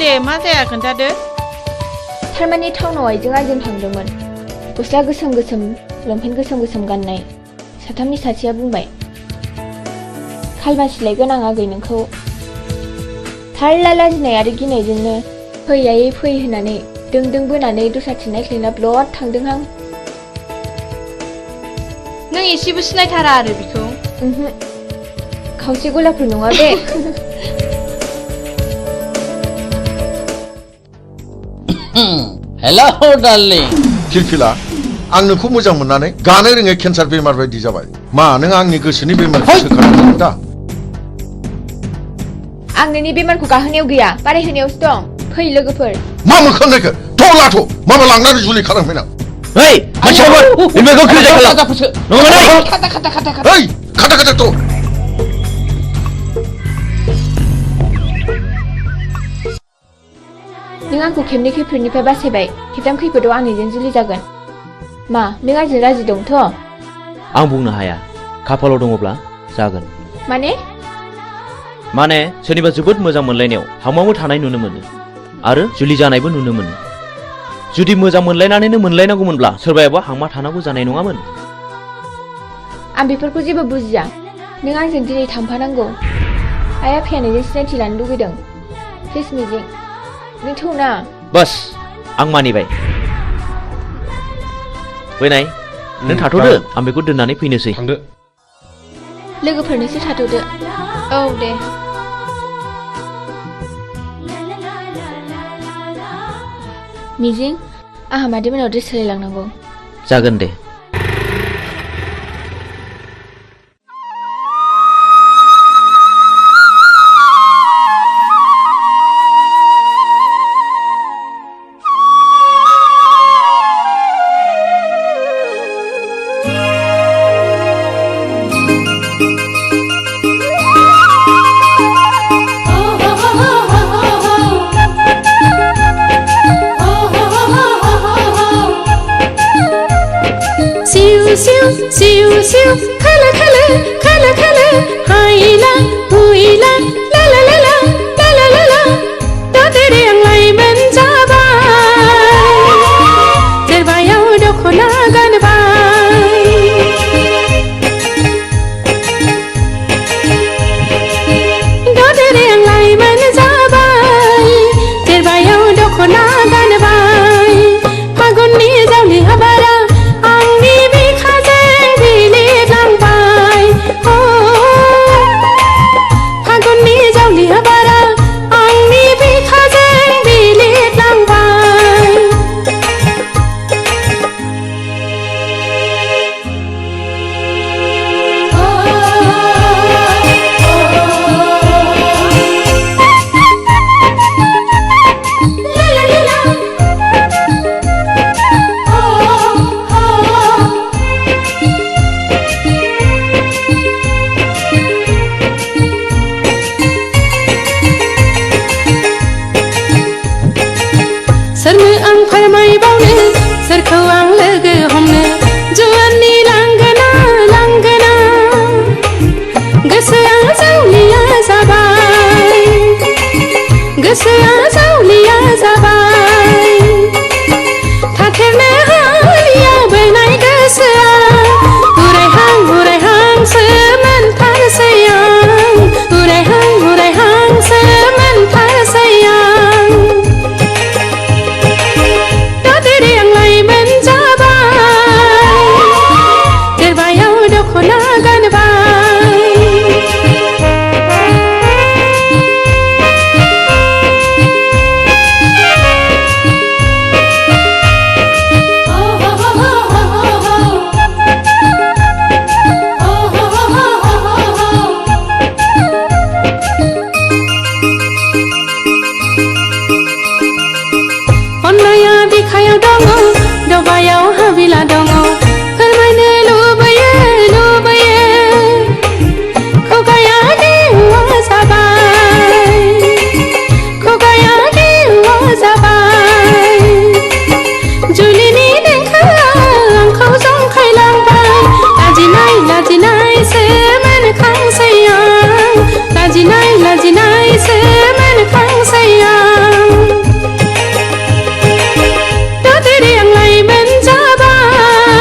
दे मा जाया खोन्थादो
थारमाने टाउनाव आइजों आइजों थांदोंमोन गस्ला गोसोम गोसोम लंपेन्ट गोसोम गोसोम गाननाय साथामनि सासेया बुंबाय खालमासिलायगोन आं आगै नोंखौ थारला लाजिनाय आरो गिनायजोंनो फै आयै फै होननानै दों बोनानै दस्राथिं नायख्लायना ब्लद थांदोंहां
नों एसेबो सिनायथारा आरो बिखौ
खावसे गलाफोर नङा बे
हेल' डार्लिं
फिलफिला आं नोंखौ मोजां मोननानै गानो रोङै केन्सार बेमार बायदि जाबाय मा नों आंनि गोसोनि बेमारखौ सोखादों दा
आं नोंनि बेमारखौ गाहोनायाव गैया बारायहोनायावसो दं फै लोगोफोर
मा मोखां नायखो थ' लाथ' माबा लांनानै जुलि खालामफैनां
Hei, masyarakat, ini kau kerja kalau. Nunggu mana?
Hei, kata tuh.
नों आंखौ खेबनै खैफोदनिफ्राय बासायबाय खेबथाम खैफोदाव आंनिजों जुलि जागोन मा नों आंजों राजि दंथ'
आं बुंनो हाया खाफालाव दङब्ला जागोन माने सोरनिबा जोबोद मोजां मोनलायनायाव हांमामो थानाय नुनो मोनो आरो जुलि जानायबो नुनो मोनो जुदि मोजां मोनलायनानैनो मोनलायनांगौमोनब्ला सोरबायाबा हांमा थानांगौ जानाय नङामोन
आं बेफोरखौ जेबो बुजिया नों आंजों दिनै थांफानांगौ आइ आफाया नोंजों सिनायथि लानो लुगैदों प्लिज मिजिं नों थौना
बस आं मानिबाय बैनाय नों थाथ'दो आं बेखौ दोननानै फैनोसै
थांदो
लोगोफोरनोसो थाथ'दो
औ दे
मिजिं आंहा मादैमोनाव ड्रेस सोलायलांनांगौ
जागोन दे
Siu siu kala kala kala kala haila huila la la la la la la la la Dodere ang layman jabay Terbayaw dokona ganbay Dodere ang layman jabay Terbayaw dokona ganbay Pagun ni zawli habara Serme ang farmai baune serkau ang lege homne juani langgana langgana Gesya zauliya zabai Gesya zauliya zabai Thakerne haliya benai gesya Urai hang semen par sayang Urai hang semen par sayang Lajinai semen kang sayang Dodere ang layman jabay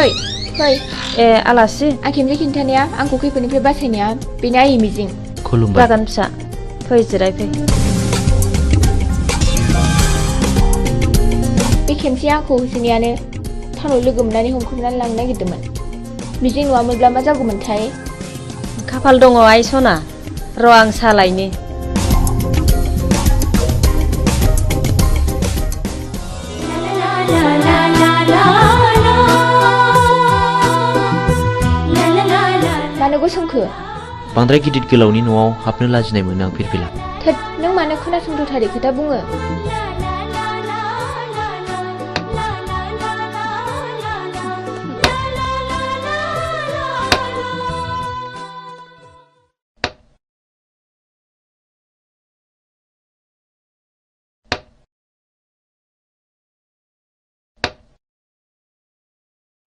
फै फै
ए आलासि
आं खेमसे खिन्थानाया आंखौ खैफोदनिफ्राय बासायनाया बेनो आइ मिजिं
खुलुमबाय
जागोन फिसा फै जिराय फै
बे खेमसे आंखौ होसोनायानो टाउनाव लोगो मोननानै हमख्रुमनानै लांनो नागिरदोंमोन मिजिं नङामोनब्ला मा जागौमोनथाय
खाफाल दङ आइ सना र' आं सालायनि
मानो गसंखो
बांद्राय गिदिर गोलावनि न'आव हाबनो लाजिनाय मोनो आं फिरफिला
थोद नों मानो खोनासंथारै खोथा बुङो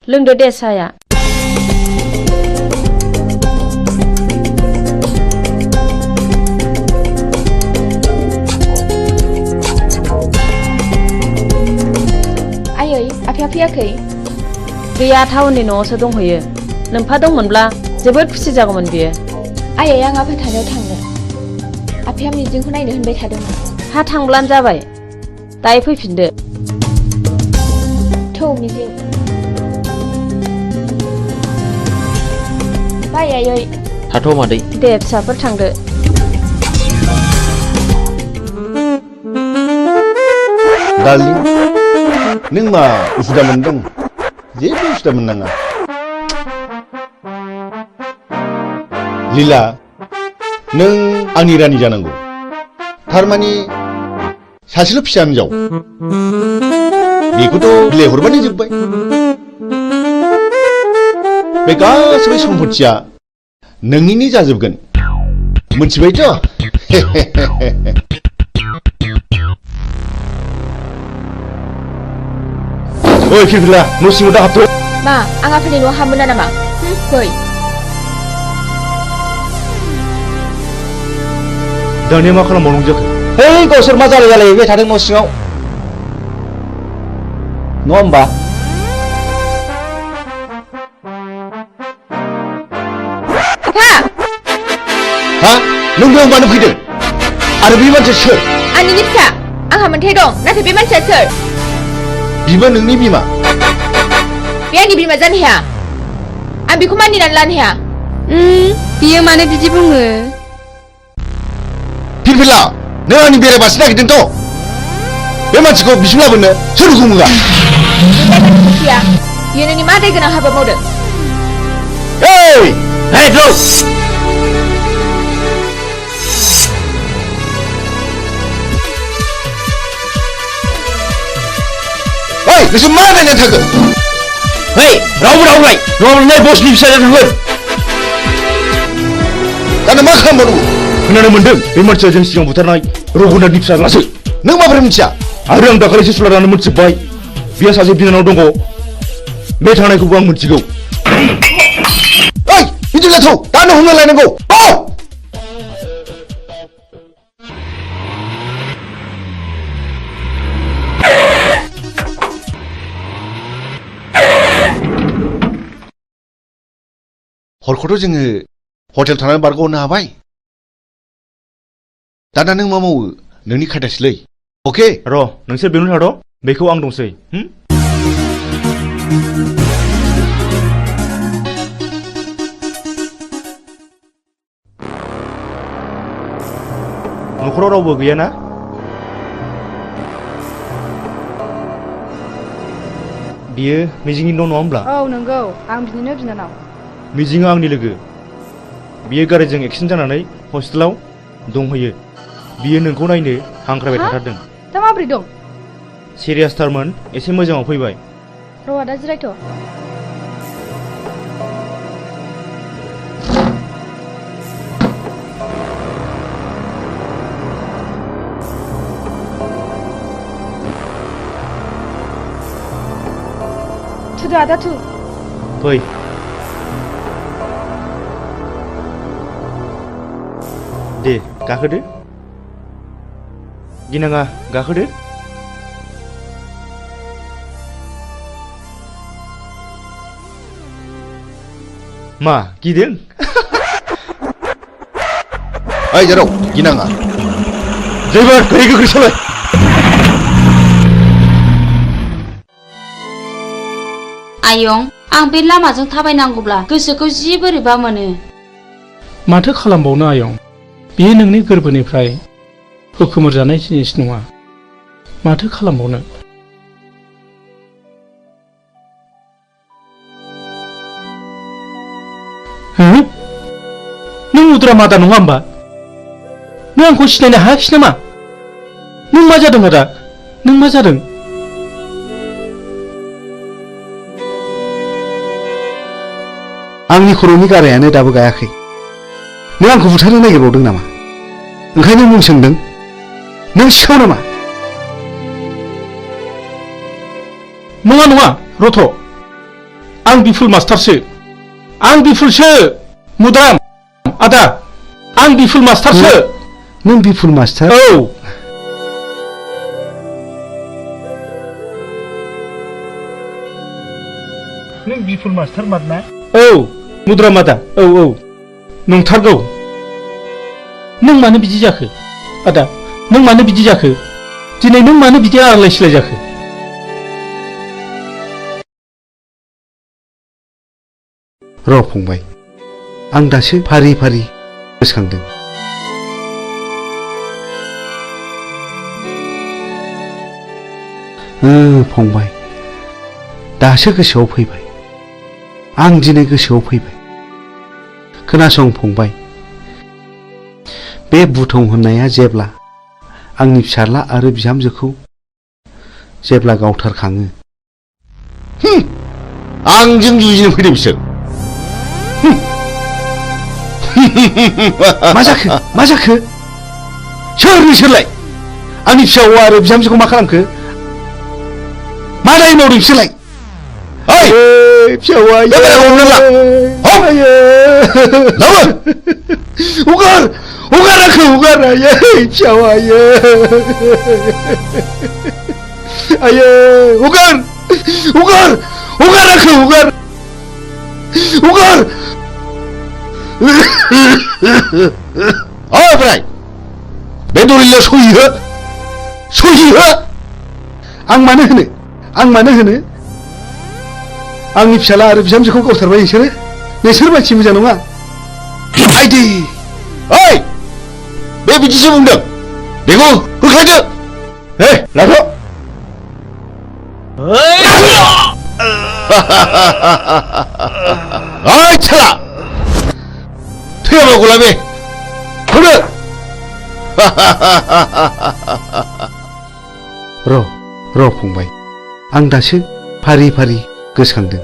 लोंदो दे साया
आयै आफाया फैयाखै
गैया टाउननि न'आवसो दंहैयो नोमफा दंमोनब्ला जोबोद खुसि जागौमोन बियो
आयै आं आफा थानायाव थांनो आफाया मिजिंखौ नायनो होनबाय थादोंमोन
हा थांब्लानो जाबाय दायो फैफिनदो
थौ मिजिं बाय आयै
थाथ' मादै
दे फिसाफोर थांदो
डार्लिं नों मा उसुदा मोनदों जेबो उसुदा मोननाङा लीला नों आंनि रानि जानांगौ थारमानि सासेल' फिसा हिनजाव बेखौथ' बिलाइ हरबानो जोब्बाय बे गासैबो सम्पथिया नोंनिनो जाजोबगोन मोनथिबायथ'
ओइ फिरफिला न' सिङाव दा हाबथ'
मा आं आफानि न'आव हाबमोना नामा फै
दानिया मा खालामबावनांगौ जाखो
है गावसोर मा जालायबाय थादों न' सिङाव नङा होमबा
हा नों बेयाव मानो फैदों आरो बे मानसिया सोर
आंनिनो फिसा आंहा मोनथाय दं नाथाय बे मानसिया सोर
बिबो नोंनि बिमा
बे आंनि बिमा जानो हाया आं बेखौ मानिनानै लानो हाया
बियो मानो बिदि बुङो
फिरफिला नों आंनि बेरायबासो नागिरदोंथ' बे मानसिखौ बिसिम लाबोनो सोर हुकुम होआ
बियो नोंनि मा दाय गोनां हाबा मावदों
नोंसोर मा नायनानै थागोन
रावबो रावबाय नङाब्ला बसनि फिसाजों थांगोन
दाना मा खालामबावनांगौ
खोनानो मोनदों बे मानसिया जों सिगां बुथारनाय रघुनाथनि फिसाज्लासो
नों माबोरै मिथिया
आरो आं दाखालिसो सुलारानो मोनथिजोब्बाय बेहा सासे बिनानाव दङ बे थांनायखौबो आं मोनथिगौ
ओइ बिदिब्ला थौ दानो हमना लायनांगौ हरखौथ' जोङो हटेल थानानै बारग'होनो हाबाय दाना नों मा मावो नोंनि खायदासोलै अके
र' नोंसोर बेयावनो थाद' बेखौ आं दंसै न'खराव रावबो गैयाना बियो मिजिंनि न' नङा होमब्ला
औ नंगौ आं बिनिनो बिनानाव
मिजिङा आंनि लोगो बियो गारिजों एक्सिडेन्ट जानानै हस्टेलाव दंहैयो बियो नोंखौ नायनो हांख्रायबाय थाथारदों
दा माबोरै दं
सिरियासथारमोन एसे मोजाङाव फैबाय
र'आ दा जिरायथ' थुदो आदा थु
फै दे गाखोदो गिनाङा गाखोदो मा गिदों?
ओइ जारौ गिनाङा
जेबो गोरै गोख्रै सालाय।
आयं आं बे लामाजों थाबायनांगौब्ला गोसोखौ जि बोरैबा मोनो।
माथो खालामबावनो आयं, बेयो नोंनि गोरबोनिफ्राय हुखुमोर जानाय जिनिस नङा। माथो खालामबावनो। नों उद्रा मादा नङा होमबा? नों आंखौ सिनायनो हायाखिसै नामा? नों मा जादों आदा? नों मा जादों?
आंनि खर'नि गारायानो दाबो गायाखै। नों आंखौ बुथारनो नागिरबावदों नामा? ओंखायनो मुं सोंदों? नों सिखाव नामा?
नङा नङा रथ', आं बिफुल मास्टारसो। आं बिफुलसो। मुदाम आदा, आं बिफुल मास्टारसो।
नों बिफुल मास्टार?
औ। नों बिफुल मास्टार मारना? औ मुद्रा मादा, औ औ नंथारगौ। नों मानो बिदि जाखो आदा? नों मानो बिदि जाखो? दिनै नों मानो बिदि आलाय सिलाय जाखो?
र' फंबाय, आं दासो फारि फारि गोसोखांदों। फंबाय, दासो गोसोआव फैबाय। आं दिनै गोसोआव फैबाय। खोनासं फंबाय, बे बुथं होननाया जेब्ला आंनि फिसाज्ला आरो बिहामजोखौ जेब्ला गावथारखाङो,
आंजों जुजिनो फैदों बिसोर।
मा जाखो? मा जाखो? सोर नोंसोरलाय? आंनि फिसा हौवा आरो बिहामजोखौ मा खालामखो? मा दाय मावदों बिसोरलाय? ओइ फिसा हौवा, हगार हगार आंखौ हगार। आयै फिसा हौवा, आयै हगार हगार हगार आंखौ हगार हगार।
ओमफ्राय बे दलिलाव सहि हो, सहि हो।
आं मानो होनो? आं मानो होनो? आंनि फिसाला आरो बिहामजोखौ गावथारबाय नोंसोरो? नोंसोर मानसि मोजां नङा।
आइदि ओइ, बे बिदिसो बुंदों। बेखौ होख्लायदो।
हे लाथ'।
ओइ साला, थैयाबा गलाबे होनो।
र' फंबाय, आं दासो फारि फारि गोसोखांदों।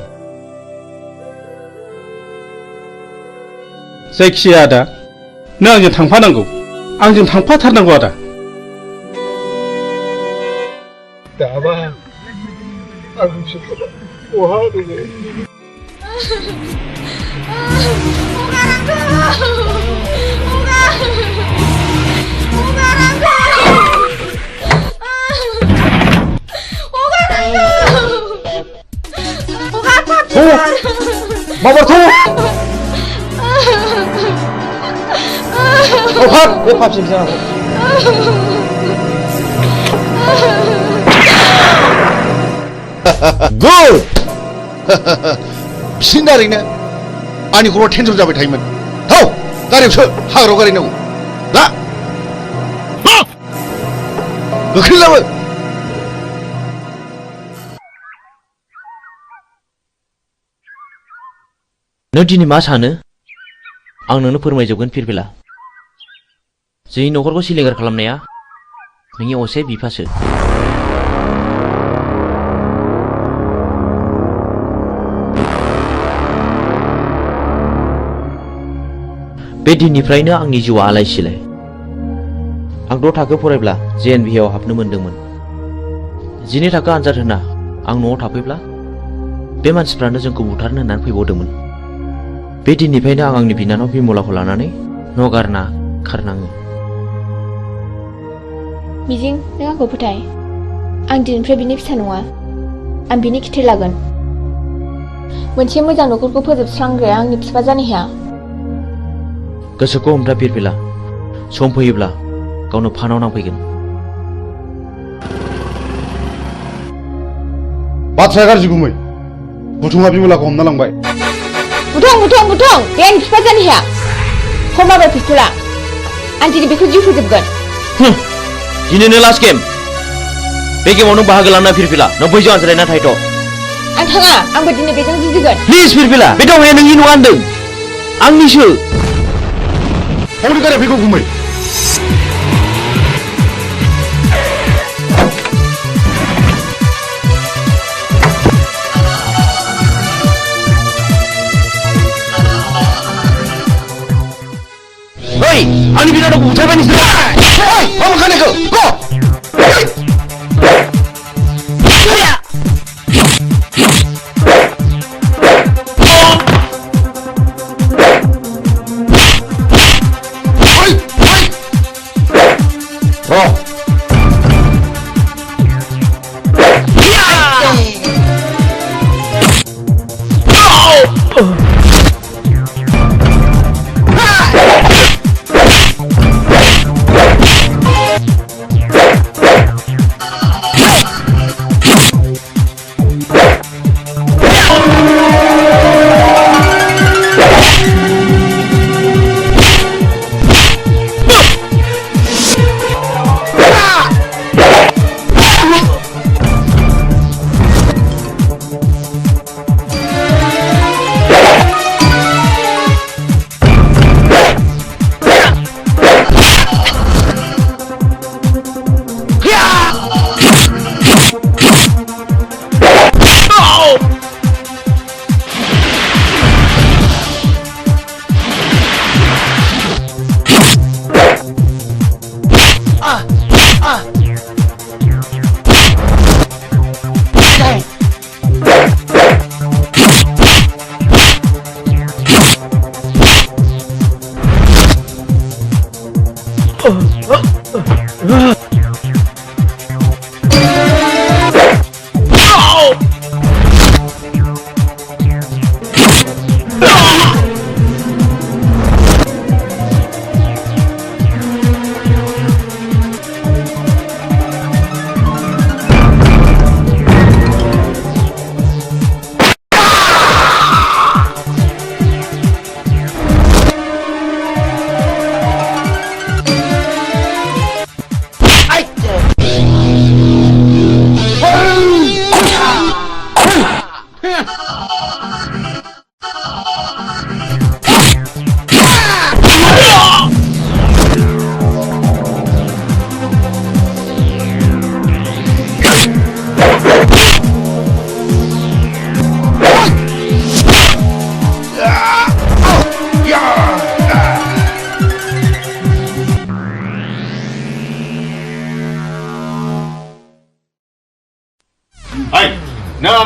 जायखिजाया आदा, नों आंजों थांफानांगौ। आंजों थांफाथारनांगौ आदा। दाबा आं बिसोरखौ बहा दोनो?
Babar tuh. Oh, hap, ya hap sini sana.
Good. बिसिनि दारैनो आंनि खर'आ टेनसन जाबाय थायोमोन। थाव गारियावसो हाग्रायाव गारहैनांगौ। ला गोख्रै लाबो।
नों दिनै मा सानो? आं नोंनो फोरमायजोबगोन फिरफिला। जोंनि न'खरखौ सिलिंखार खालामनाया नोंनि असे बिफासो। बे दिननिफ्रायनो आंनि जिउआ आलाय सिलाय। आं 6 थाखो फरायब्ला JNV आव हाबनो मोनदोंमोन। 12 थाखो आनजाद होना आं न'आव थाफैब्ला बे मानसिफ्रानो जोंखौ बुथारनो होननानै फैबावदोंमोन। बे दिननिफ्रायनो आं आंनि बिनानाव बिमलाखौ लानानै न' गारना खारनाङो।
मिजिं, नों आंखौ फोथाय। आं दिनैनिफ्राय बिनि फिसा नङा। आं बिनि खिथेर लागोन। मोनसे मोजां न'खरखौ फोजोबस्रांग्राया आंनि बिफा जानो हाया।
गोसोखौ हमथा फिरफिला सम फैयोब्ला गावनो फानाव नांफैगोन।
बाथ्राया गाज्रि गुमै बुथुङा बिमलाखौ हमना लांबाय।
बुथुं बे आंनि बिफा जानो हाया। हमाबाय पिस्तला आं दिनै बेखौ जिउ फोजोबगोन।
दिनैनो लास्ट गेम। बे गेमाव नों बाहागो लाना फिरफिला नों बैजों आनज्रायना थाहैथ'।
आं थाङा आंबो दिनै बेजों जुजिगोन।
प्लिज फिरफिला बे दावहाया नोंनि नङा होनदों आंनिसो।
हौनि गारिया फैगौ गुमै।
ओइ आंनि बिनानावखौ बुथारबाय नोंसोर।
मा खानायखौ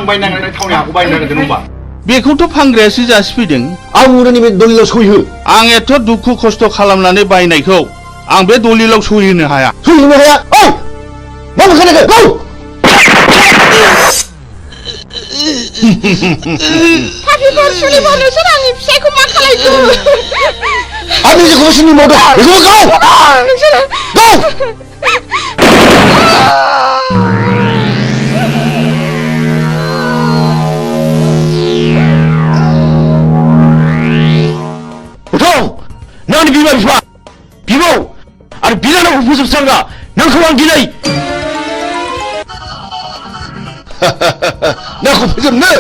बायनांनानै थावनि हाखौ बायनो नागिरदों होनबा
बेखौथ' फानग्रायासो जासिफैदों।
आं नैबे दलिलाव सहिहो।
आं एथ' दुखु खस्थ' खालामनानै बायनायखौ आं बे दलिलाव सहिहोनो हाया।
सहिहोनो हाया? ओइ मा बुंखानायखौ गौ
पापिफोर सुलिफोर नोंसोर आंनि फिसायखौ मा खालायखो?
आंनि जेखौबो सिनि मावदों बेखौबो गौ
नोंसोरो
गौ
नों बिमा बिफा बिबौ आरो बिनानावखौ फोजोबस्रांगा नोंखौ आं दिनै
नोंखौ फोजोबनो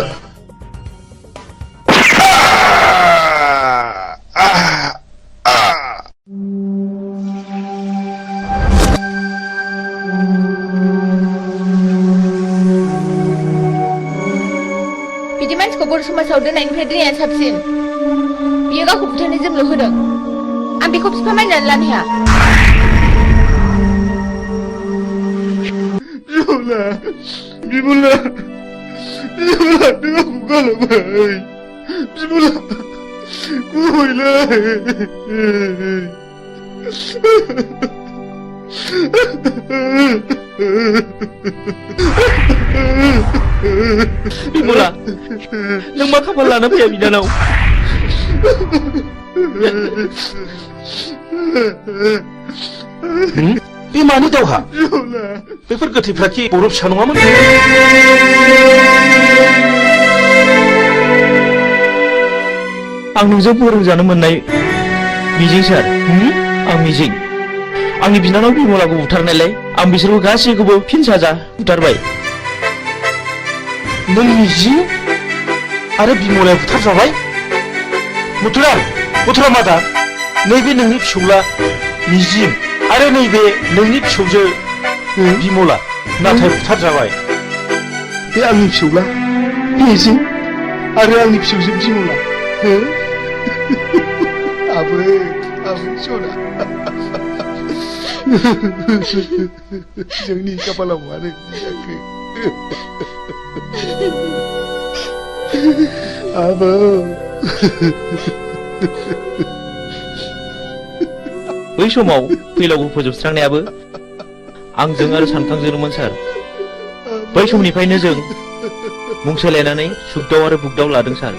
बिदि मानसिखौ बर' समाजाव दोननायनिफ्राय दोननाया साबसिन। बियो गावखौ बुथारनो जोंल' होदों। आं बेखौ बिफा मानिनानै लानो हाया।
बिमला नों आंखौ गालांबाय। बिमला गुबैलै
बिमला नों मा खाफाल लाना फैया बिनानाव
बे मानि दावहा बेफोर गोथैफ्रा खि बर' फिसा नङामोन
आं नोंजों फोरोंजानो मोननाय मिजिं सार आं मिजिं आंनि बिनानाव बिमलाखौ बुथारनायलाय आं बिसोरखौ गासैखौबो फिन साजा बुथारबाय
नों मिजिं आरो बिमलाया बुथारजाबाय मथुरा मादा नैबे नोंनि फिसौला मिजिं आरो नैबे नोंनि फिसौजो बिमला नाथाय बुथारजाबाय
बे आंनि फिसौला मिजिं आरो आंनि फिसौजो बिमला आबै सना जोंनि खाफालाव मानो जाखो आबौ
बै समाव फैलावखौ फोजोबस्रांनायाबो आंजों आरो सानखांजोंमोन सार बै समनिफ्रायनो जों मुंसायलायनानै सुखदाव आरो बुखदाव लादों सार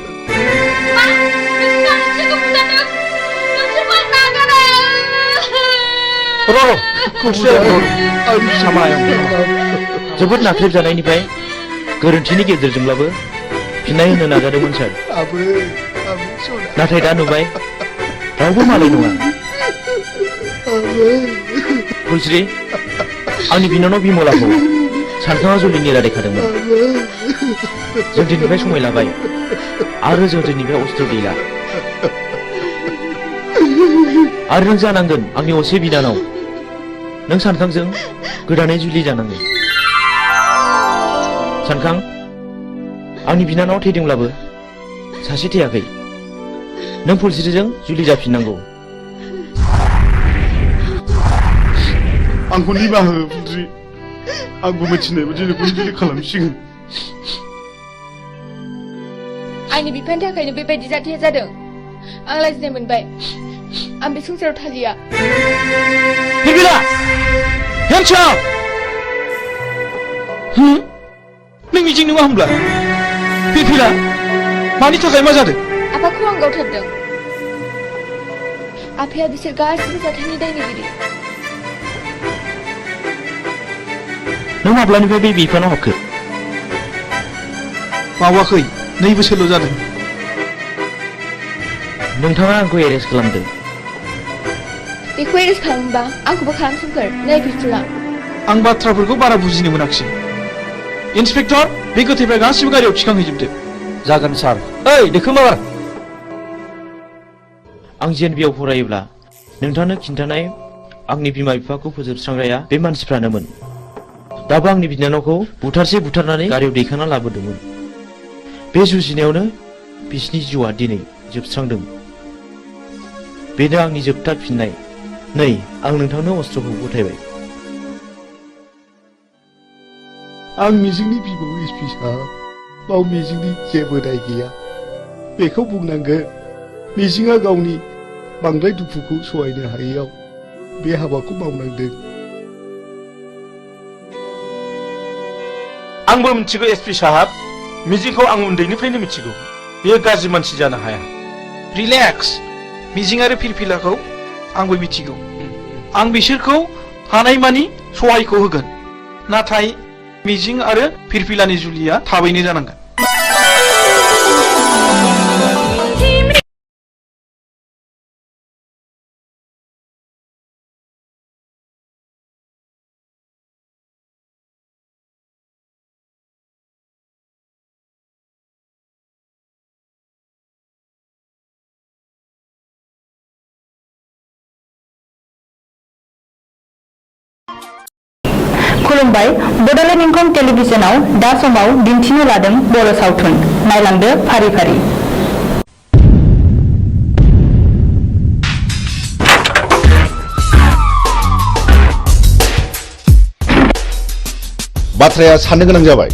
जोबोद नाख्रेबजानायनिफ्राय गोरोन्थिनि गेजेरजोंब्लाबो फिननाय होनो नाजादोंमोन सार नाथाय दा नुबाय रावबो मालाय नङा फुलस्रि आंनि बिनानाव बिमलाखौ सानखाङा जुलिनि रादायखादोंमोन जों दिनैनिफ्राय समाय लाबाय आरो जों दिनैनिफ्राय अस्त्र गैला आरो नों जानांगोन आंनि असे बिनानाव नों सानखांजों गोदानै जुलि जानांगोन सानखां आंनि बिनानाव थैदोंब्लाबो सासे थैयाखै नों फुलस्रिजों जुलि जाफिननांगौ
आंखौ निमाहा हो फुलस्रि आंबो मिथिनाय बायदि नोंखौ जुलि खालामसिगोन
आंनि बिफानि थाखायनो बेबायदि जाथाया जादों आं लाजिनाय मोनबाय आं बे संसाराव थालिया
बिरबिला हेन्डसाम नों मिजिं नङा होमब्ला बिरबिला मानि थाखाय मा जादों
आफाखौ आं गावथारदों आफाया बिसोर गासिबो जाथायनि दायनिगिरि
नों माब्लानिफ्राय बे बिफानाव हाबखो
मावाखै 2 बोसोरल' जादों
नोंथाङा आंखौ एरेस्ट खालामदों
बेखौ एरेस्ट खालामोबा आंखौबो खालामसोमखोर नै पिस्तुला
आं बाथ्राफोरखौ बारा बुजिनो मोनाखिसै इन्सपेक्टर बे गोथैफ्रा गासिबो गारियाव थिखांहैजोबदो
जागोन सार ओइ देखो मार
आं जेएनबिआव फरायोब्ला नोंथांनो खिन्थानाय आंनि बिमा बिफाखौ फोजोबस्रांग्राया बे मानसिफ्रानोमोन दाबो आंनि बिनानावखौ बुथारनानै गारियाव दैखांना लाबोदोंमोन बे जुजिनायावनो बिसिनि जिउआ दिनै जोबस्रांदों बेनो आंनि जोबथा फिननाय नै आं नोंथांनो अस्त्रखौ गथायबाय
आं मिजिंनि बिबौ एसपि साहब बाव मिजिंनि जेबो दाय गैया बेखौ बुंनांगोन मिजिंआ गावनि बांद्राय दुखुखौ सहायनो हायैयाव बे हाबाखौ मावनांदों
आंबो मिथिगौ एसपि साहब मिजिंखौ आं उन्दैनिफ्रायनो मिथिगौ बेयो गाज्रि मानसि जानो हाया रिलेक्स मिजिं आरो फिरफिलाखौ आंबो मिथिगौ आं बिसोरखौ हानायमानि सहायखौ होगोन नाथाय मिजिं आरो फिरफिलानि जुलिया थाबैनो जानांगोन
खुलुमबाय बड'लेण्ड इंखं टेलिभिजनाव दा समाव दिन्थिनो लादों बर' सावथुन नायलांदो फारि फारि
बाथ्राया साननो गोनां जाबाय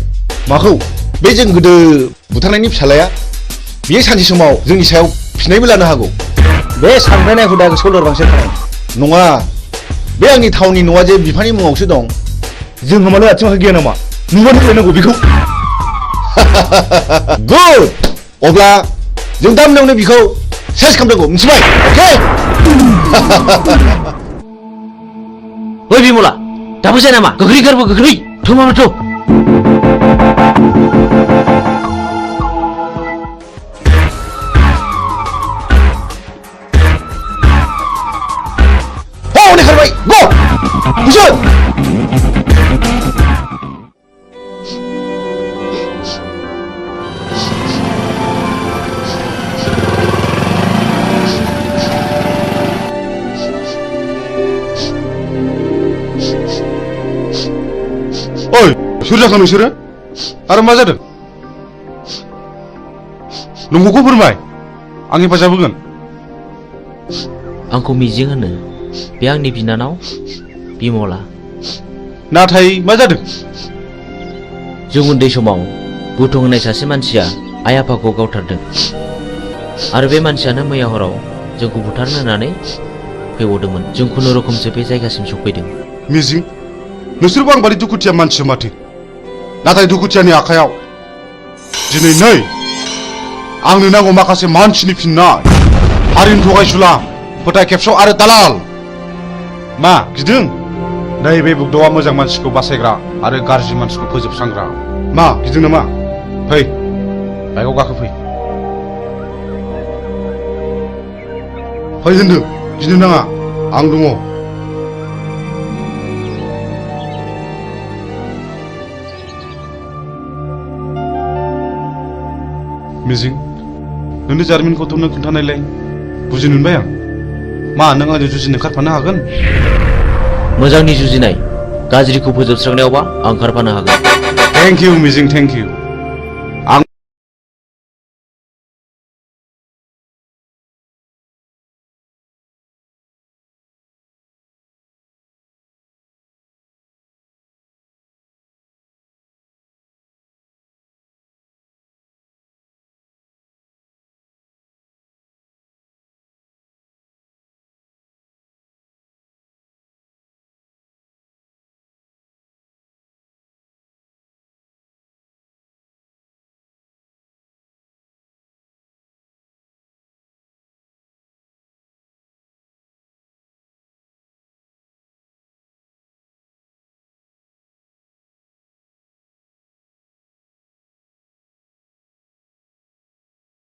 माखौ बे जों गोदो बुथारनायनि फिसालाया बियो सानसे समाव जोंनि सायाव फिनायबो लानो हागौ
बे सानफ्रायनाय हुदाखौ सोलोरबांसो खालाम
नङा बे आंनि थावनि न'आ जे बिफानि मुङावसो दं
जोंहा मालाय आथिं आखाइ गैया नामा नुबानो लायनांगौ बेखौ
गुड अब्ला जों दा मोनायावनो बिखौ सेस खालामनांगौ मिथिबाय अके
ओइ बिमला दाबो जाया नामा गोख्रै गारबो गोख्रै थमाबाथ'
हनै खारबाय गो कुसन
ओइ सोर जाखो नोंसोरो आरो मा जादों नंगौखौ फोरमाय आं हेफाजाब होगोन
आंखौ मिजिं होनो बे आंनि बिनानाव बिमला
नाथाय मा जादों
जों उन्दै समाव बुथुं होननाय सासे मानसिया आइ आफाखौ गावथारदों आरो बे मानसियानो मैया हराव जोंखौ बुथारनो होननानै फैबावदोंमोन जों खुनुरुखुमसो बे जायगासिम सफैदों
मिजिं नोंसोरबो आं बादि दुखुथिया मानसि माथो नाथाय दुखुथियानि आखायाव दिनै नै आंनो नांगौ माखासे मानसिनि फिननाय हारिनि थगायसुला फोथाय खेबस' आरो दालाल मा गिदों नैबे बुग्दावा मोजां मानसिखौ बासायग्रा आरो गाज्रि मानसिखौ फोजोबस्रांग्रा मा गिदों नामा फै बाइकआव गाखोफै फै होनदों गिनो नाङा आं दङ मिजिं नोंनि जारिमिनखौथ' नों खोन्थानायलाय बुजिनो मोनबाय आं मा नों आंजों जुजिनो खारफानो हागोन
मोजांनि जुजिनाय गाज्रिखौ फोजोबस्रांनायावबा आं खारफानो हागोन
थेंक इउ मिजिं थेंक इउ आं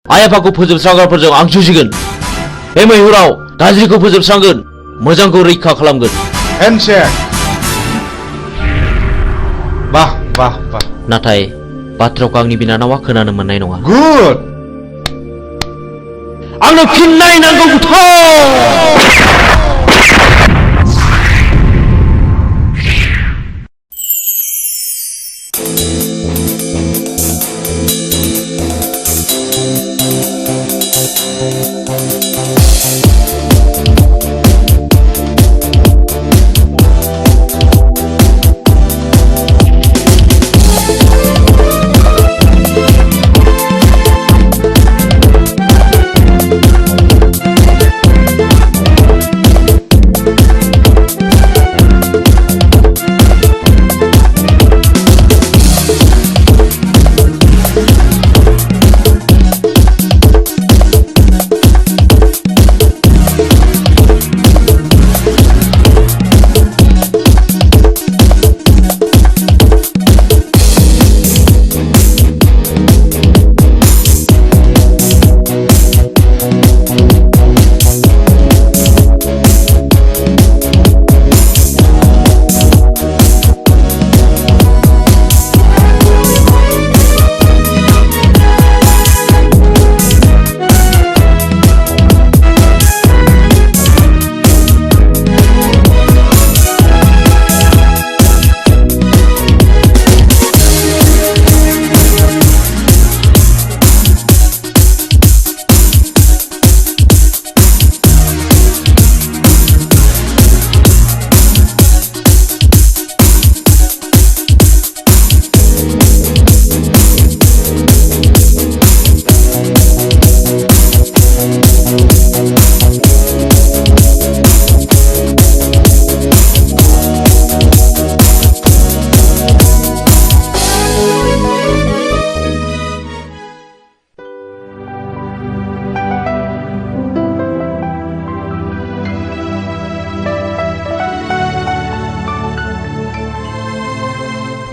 आइ आफाखौ फोजोबस्रांग्राफोरजों आं जुजिगोन बे मैहुराव गाज्रिखौ फोजोबस्रांगोन मोजांखौ रैखा खालामगोन
हेन्डशेक बाह बाह बाह
नाथाय बाथ्राखौ आंनि बिनानावा खोनानो मोननाय नङा
गुड
आंनो फिननाय नांगौ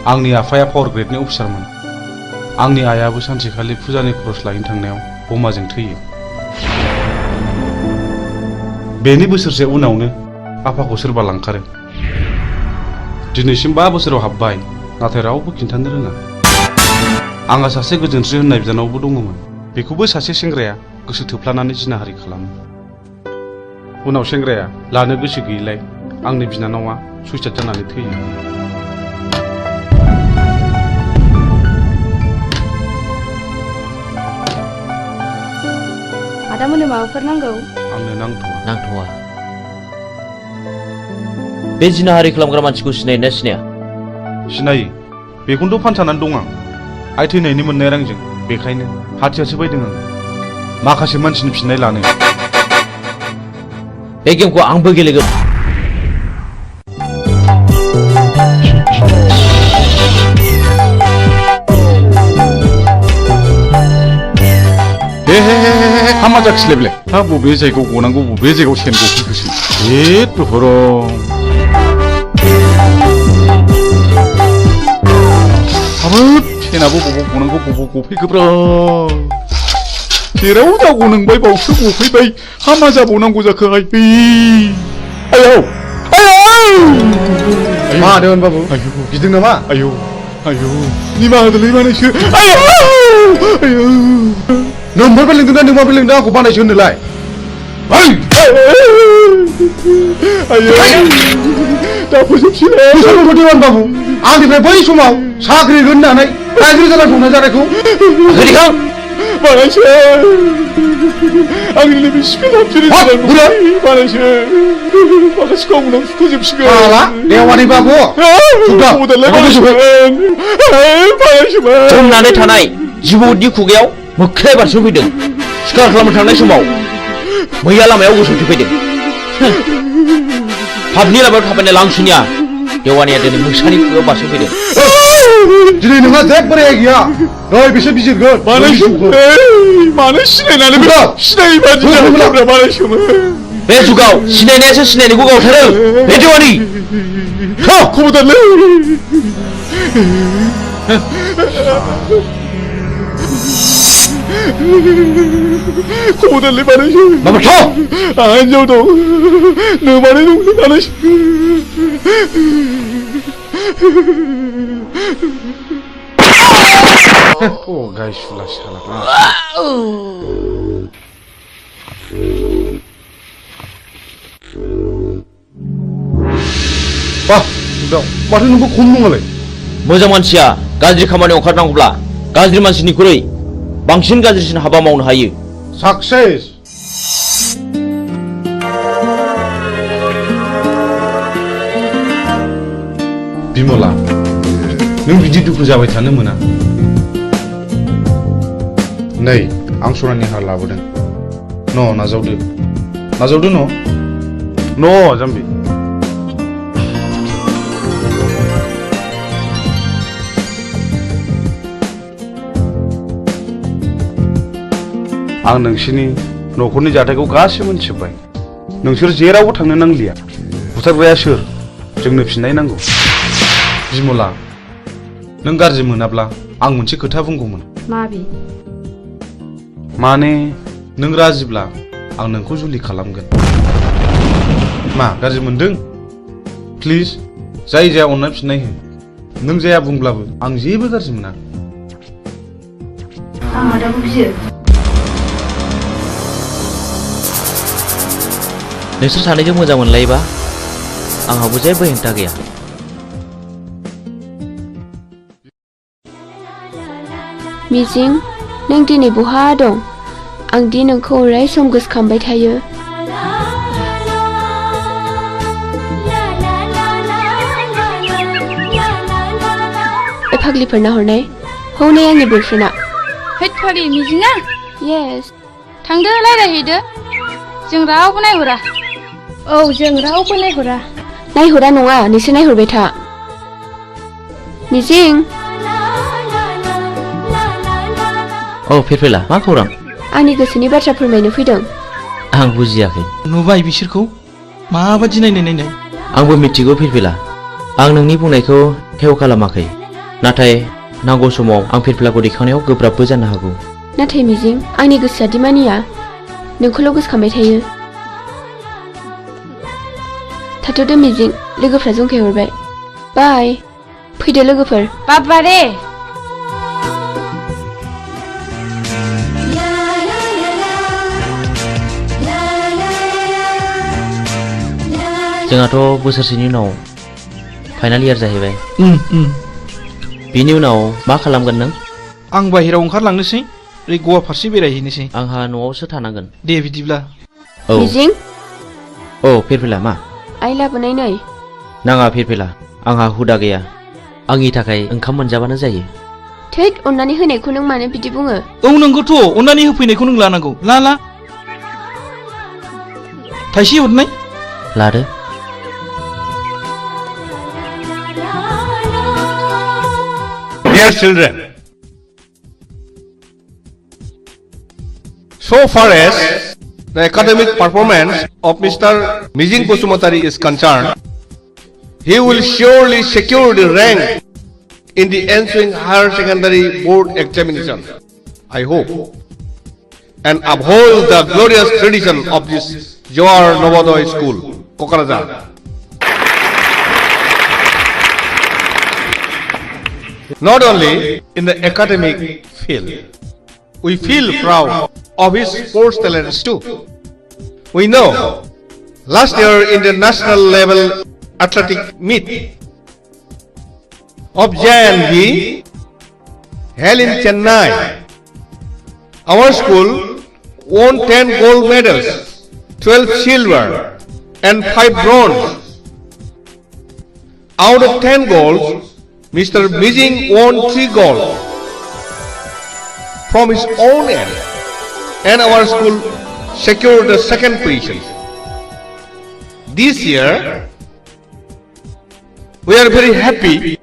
आंनि आफाया पावार ग्रेडनि अफिसारमोन। आंनि आइयाबो सानसेखालि फुजानि खरस लायनो थांनायाव बमाजों थैयो। बेनि बोसोरसे उनावनो आफाखौ सोरबा लांखारो। दिनैसिम 5 बोसोराव हाबबाय, नाथाय रावबो खिन्थानो रोङा। आंहा सासे गोजोनस्रि होननाय बिनानावबो दङमोन। बेखौबो सासे सेंग्राया गोसो थोफ्लानानै जिनाहारि खालामो। उनाव सेंग्राया लानो गोसो गैयिलाय आंनि बिनानावा सुइसाइड जानानै थैयो।
आदामोननो माबाफोर नांगौ?
आंनो
नांथ'वा। बे जिनाहारि खालामग्रा मानसिखौ सिनायोना सिनाया?
सिनायो। बेखौनोथ' फानसानानै दं आं। आइ थैनायनि मोननाय रांजों। बेखायनो हाथियारसो बायदों आं माखासे मानसिनि फिननाय लानो।
बे गेमखौ आंबो गेलेगोन।
हामा जाखिलायबाय। हा बबे जायगायाव गनांगौ बबे जायगायाव सेन गफैखोसै। हाबाब सेनाबो बबाव गनांगौ बबाव गफैखोब्रा। जेराव जागौ नोंबाय बावसो गफैबाय। हामा जाबावनांगौ जाखो आयौ
मा होदों बाबु? गिदों नामा?
आयौ निमाहा होदोलै बानायसो। आयौ
नोंबो लोंदोंना नोंबो लोंदों आंखौ बानायसो होनोलाय?
दा फोजोबसिगोन
बाबु। आंनिफ्राय बै समाव साख्रि होननानै गाज्रि जाना संना जानायखौ
बानायसो आंनि नैबे सिखोन हाबसिरि बानायसो माखासेखौ आं उनाव फोजोबसिगोन।
देवानि बाबु
जमनानै थानाय जिबौनि खुगायाव मोख्राया बारस'फैदों। सिखार खालामनो थांनाय समाव मैया लामायाव गसंथेफैदों। पाबनि लामायाव थाबायनाय लांसुनिया देवानिया दिनै मोसानि खुगायाव बारस'फैदों।
दिनै नोंहा जेबो रेहाय गैया। नै बिसोर बिजिरगोन।
मानो सिनायनानै सिनायै बादि बानायसोमोन।
बे जुगाव सिनायनायासो सिनायनायखौ गावथारो। बे देवानि
खबरदारलै। खबरदारलै बानायसो। आंहा हिनजाव दं। नोमाने दं बानायसो।
गायसुला साला।
माथो नोंखौ खम नङालाय?
मोजां मानसिया गाज्रि खामानियाव ओंखारनांगौब्ला गाज्रि मानसिनिख्रुइ बांसिन गाज्रिसिन हाबा मावनो हायो।
साक्सेस।
बिमला, नों बिदि दुखु जाबाय थानो मोना। नै आं सनानि हार लाबोदों। नाजावदो जाम्बि। आं नोंसिनि न'खरनि जाथायखौ गासिबो मोनथिजोब्बाय। नोंसोर जेरावबो थांनो नांलिया। बुथारग्राया सोर? जोंनो फिननाय नांगौ। बिमला, नों गाज्रि मोनाब्ला आं मोनसे खोथा बुंगौमोन। माने नों राजिब्ला आं नोंखौ जुलि खालामगोन। मा गाज्रि मोनदों? प्लिज जाय जाया अननानै फिननाय हो। नों जाया बुंब्लाबो आं जेबो गाज्रि मोना।
नोंसोर सानैजों मोजां मोनलायोबा आंहाबो जेबो हेंथा गैया।
मिजिं, नों दिनै बहा दं? आं दि नोंखौ अराय सम गोसोखांबाय थायो। बे फाग्लिफोरना हरनाय हौनै आंनि बयफ्रेन्डआ।
हैद फाग्लि मिजिङा?
येस।
थांदो रायज्लायहैदो। जों रावबो नायहरा। औ जों रावबो नायहरा।
नायहरा नङा, नोंसोर नायहरबाय था। मिजिं।
औ फेरफेला, मा खौरां?
आंनि गोसोनि बाथ्रा फोरमायनो फैदों।
आं बुजियाखै।
नुबाय बिसोरखौ माबादि नायनाय।
आंबो मिथिगौ फेरफेला। आं नोंनि बुंनायखौ हेव खालामाखै। नाथाय नांगौ समाव आं फिरफिलाखौ दैखांनायाव गोब्राबबो जानो हागौ।
नाथाय मिजिं आंनि गोसोआ दि मानिया नोंखौल' गोसोखांबाय थायो। थाथ'दो मिजिं लोगोफ्रा जंखायहरबाय। बाय फैदो लोगोफोर।
बाबा रे
जोंहाथ' बोसोरसेनि उनाव फाइनाल इयार जाहैबाय। बिनि उनाव मा खालामगोन नों?
आं बाहेरायाव ओंखारलांनोसै ओरै गवा फारसे बेरायहैनोसै।
आंहा न'आवसो थानांगोन।
दे बिदिब्ला।
औ
मिजिं
औ फिरफिला मा?
आइ लाबोनाय नै।
नाङा फिरफिला आंहा हुदा गैया। आंनि थाखाय ओंखाम मोनजाबानो जायो।
थैद अननानै होनायखौ नों मानो बिदि बुङो?
औ नंगौथ' अननानै होफैनायखौ नों लानांगौ। ला थाइसे हरनाय
लादो।
Dear children, so far as the academic performance of Mr. Mijing Bosumatari is concerned, he will surely secure the rank in the ensuing higher secondary board examination, I hope, and uphold the glorious tradition of this Johar Novodoy School, Kokrajhar. Not only in the academic field, we feel proud of his sports talents too. We know last year in the national level athletic meet of JNV held in Chennai, our school won 10 gold medals, 12 silver and 5 bronze. Out of 10 golds, Mr. Mijing won 3 gold from his own end, and our school secured the second position. This year, we are very happy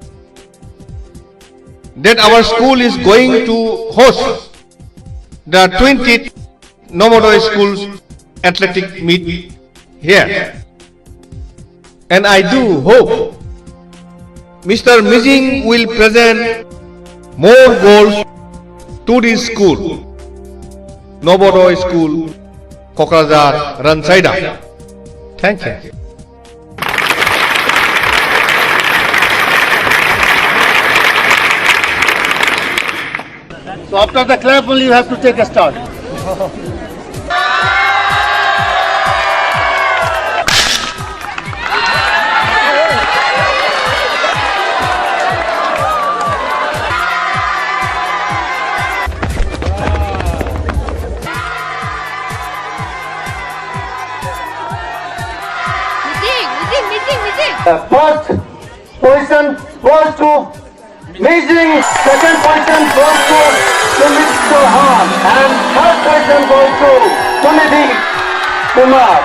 that our school is going to host the 20th Novodoy Schools athletic meet here, and I do hope Mr. Mijing will present more goals to this school, Novodoy School, Kokrajhar, Ransaida. Thank you.
So after the clap only you have to take a start. First position goes to Mijing, second position goes to Sumit Chauhan, and third position goes to Sunidhi Kumar.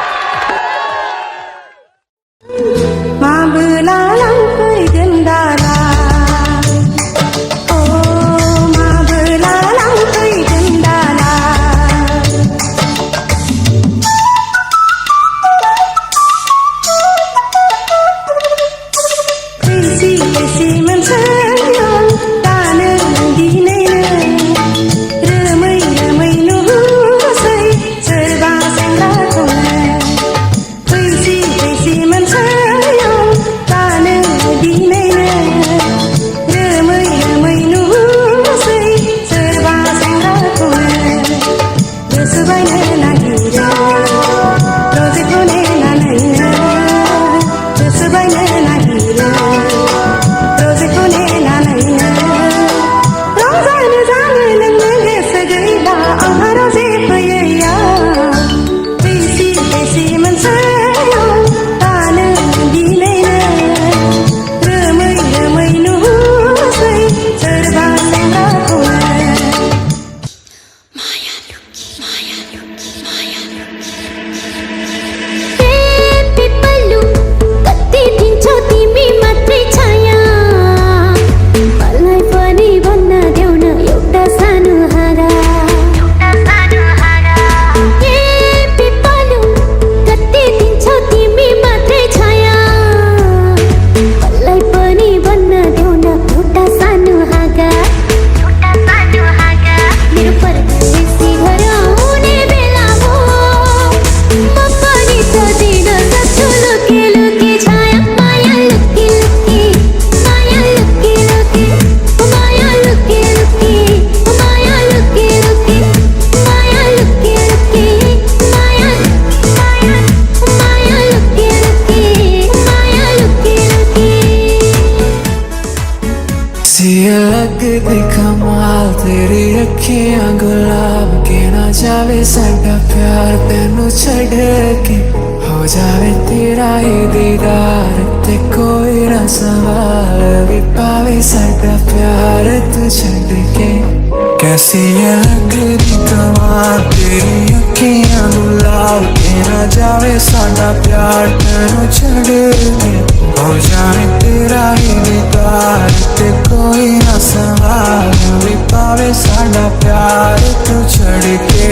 जावे साडा प्यार तेनू छड़ के हो जावे तेरा ही दीदार ते कोई ना सवाल भी पावे साडा प्यार तू छड़ के कैसी है लगदी कमाल तेरी अखियां नू लाल के ना जावे साडा प्यार तेनू छड़ के हो जावे तेरा ही दीदार ते कोई ना सवाल भी पावे साडा प्यार तू छड़ के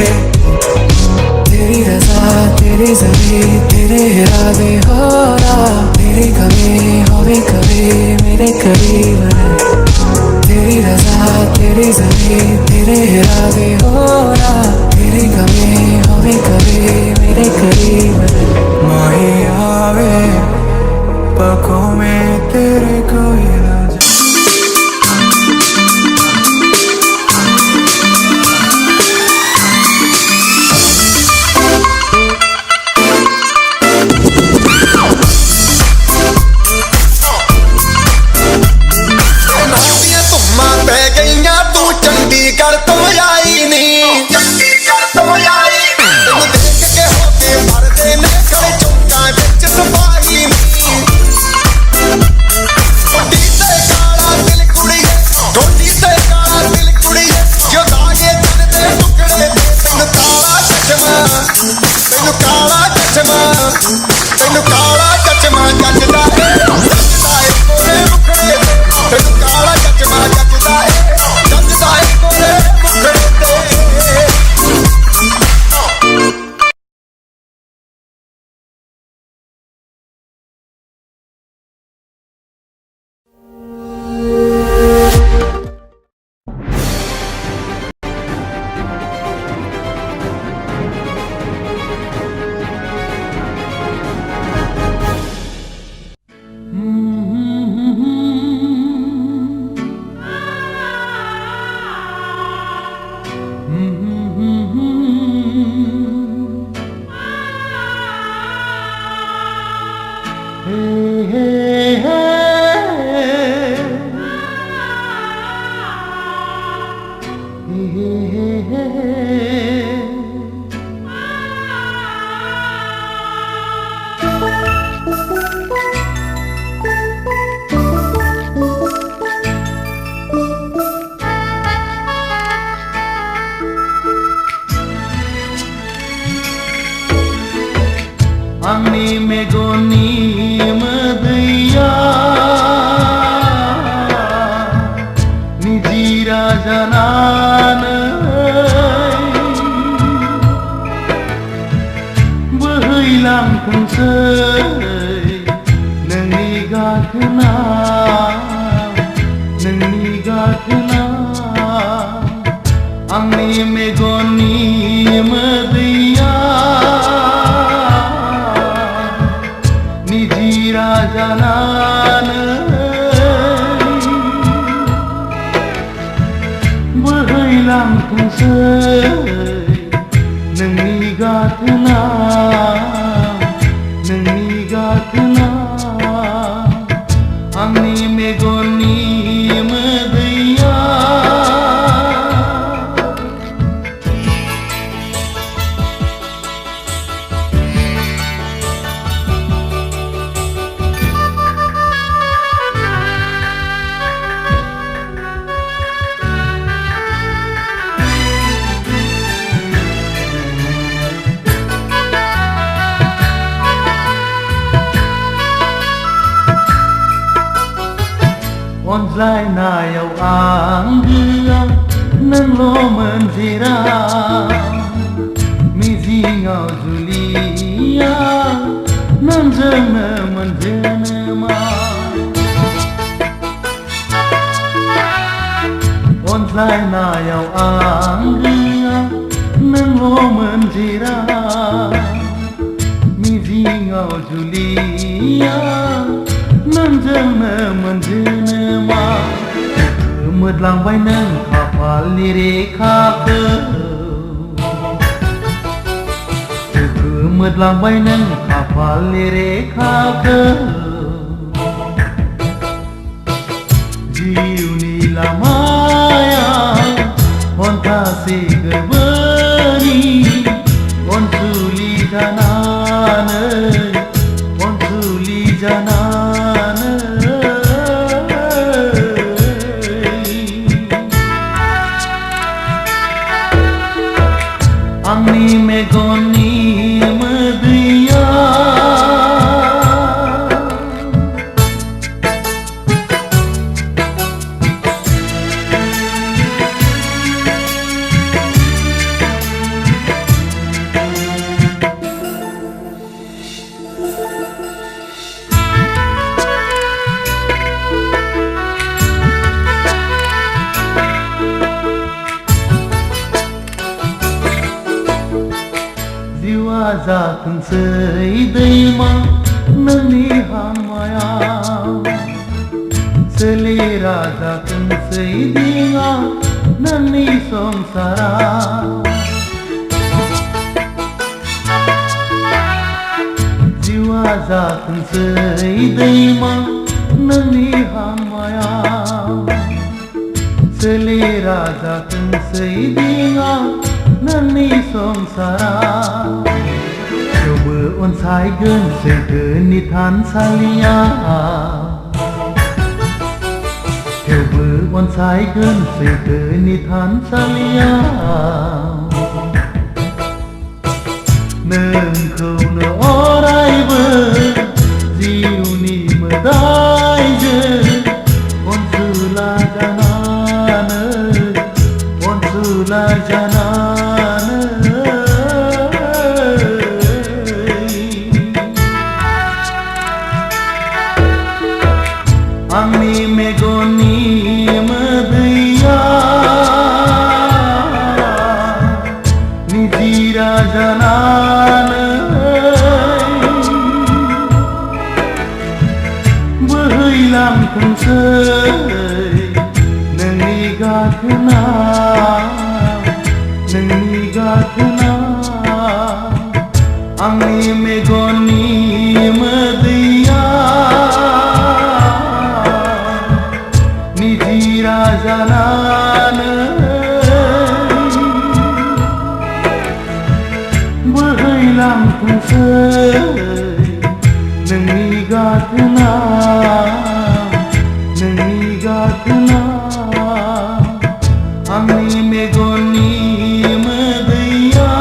तेरी रज़ा तेरी ज़मीं तेरे इरादे हो रहा तेरी कमी होवे कभी मेरे करीब है तेरी रज़ा तेरी ज़मीं तेरे इरादे हो रहा तेरी कमी होवे कभी मेरे करीब है माही आवे पकों में तेरे कोई ना
चंडीगढ़ तो आई नहीं चंडीगढ़ तो आई तेनू देख के होके मरदे ने खड़े चौंका विच सिपाही नहीं गोडी ते काला दिल कुड़िए गोडी ते काला दिल कुड़िए जो दागे तन दे टुकड़े दे तेनू काला चश्मा तेनू काला चश्मा जचदा है कोरे मुखड़े तेनू काला चश्मा जचदा है
आंनि मेगननि मोदैया निजिरा जानानै बोहैलांथोंसै नोंनि गाथोना आंनि मेगननि मोदैया निजिरा जानानै बोहैलांथोंसै नोंनि गाथोना आंनि मेगननि मोदैया अनज्लायनायाव आंगोआ नोंल'मोन जेराव मिजिङाव जुलिया नोंजोंनो मोनजेनोमा अनज्लायनायाव आंगोआ नोंल'मोन जेराव मिजिङाव जुलिया नोंजोंनो मोनजेनोमा गोमोरलांबाय नों खाफालनि रेखाखौ गोमोरलांबाय नों खाफालनि रेखाखौ जिउनि लामाया हन्थासे गोबोरनि आंनि मेगननि मोदैया जिउआ जाथोंसै दैमा नोंनि हामायाव सोलेरा जाथोंसै दिङा नोंनि संसाराव जिउआ जाथोंसै दैमा नोंनि हामायाव सोलेरा जाथोंसै दिङा नोंनि संसाराव थेवबो अनसायगोन सैथोनि थानसालियाव थेवबो अनसायगोन सैथोनि थानसालियाव नोंखौनो अरायबो जिउनि मोदायजों अनसुला जानानै आंनि मेगननि मोदैया निजिरा जानानै बोहैलांथोंसै नोंनि गाथोना आंनि मेगननि मोदैया निजिरा जानानै बोहैलांथोंसै नोंनि गाथोना आंनि मेगननि मोदैया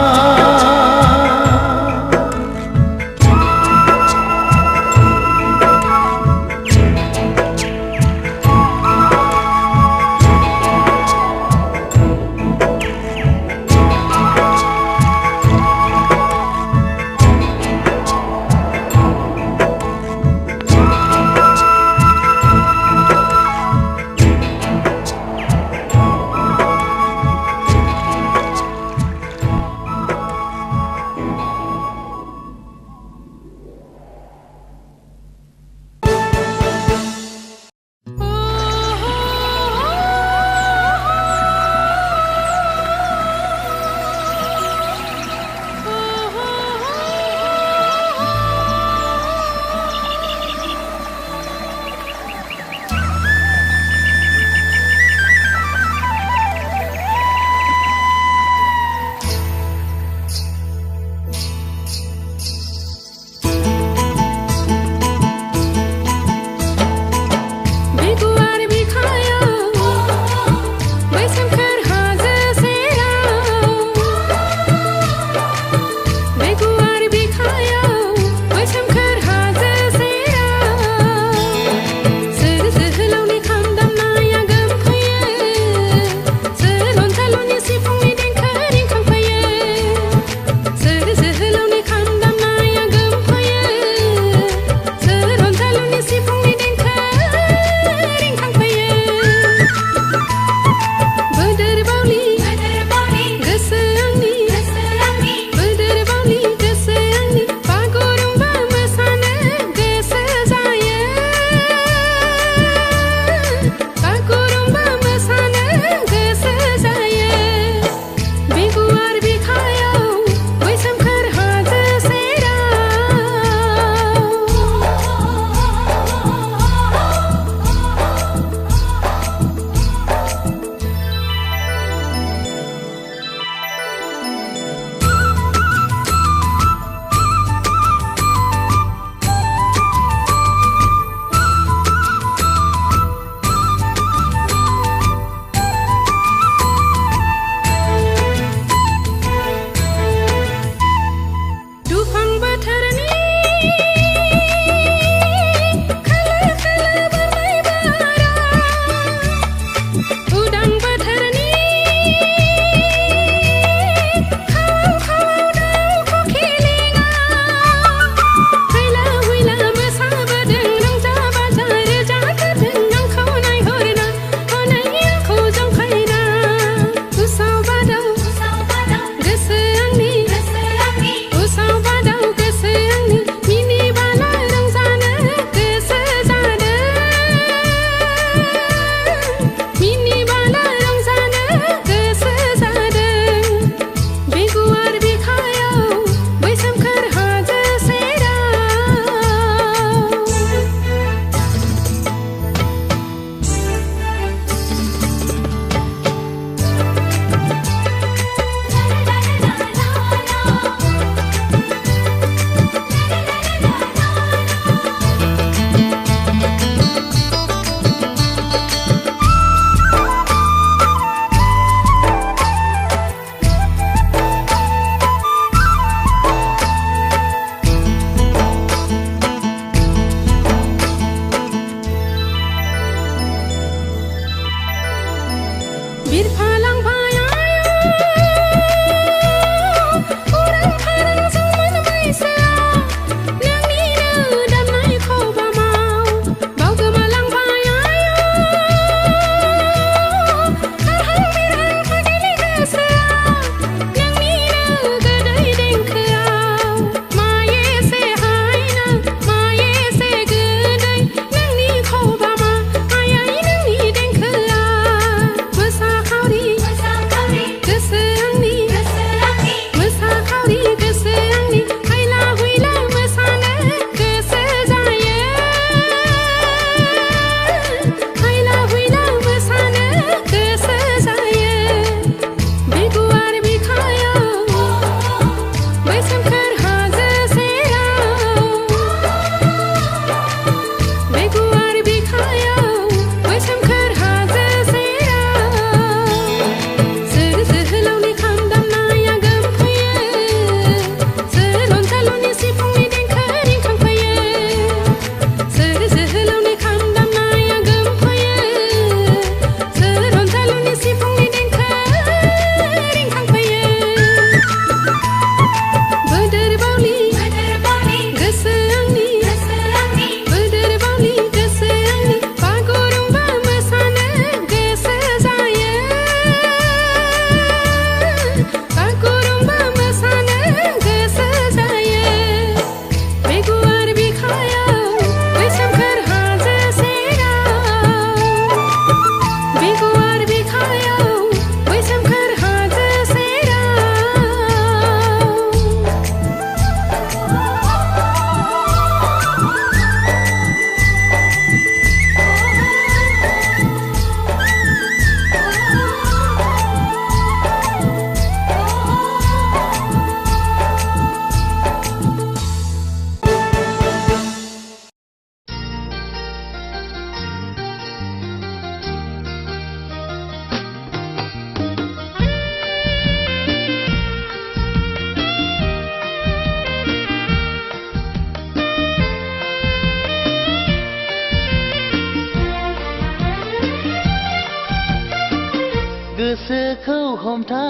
हमथा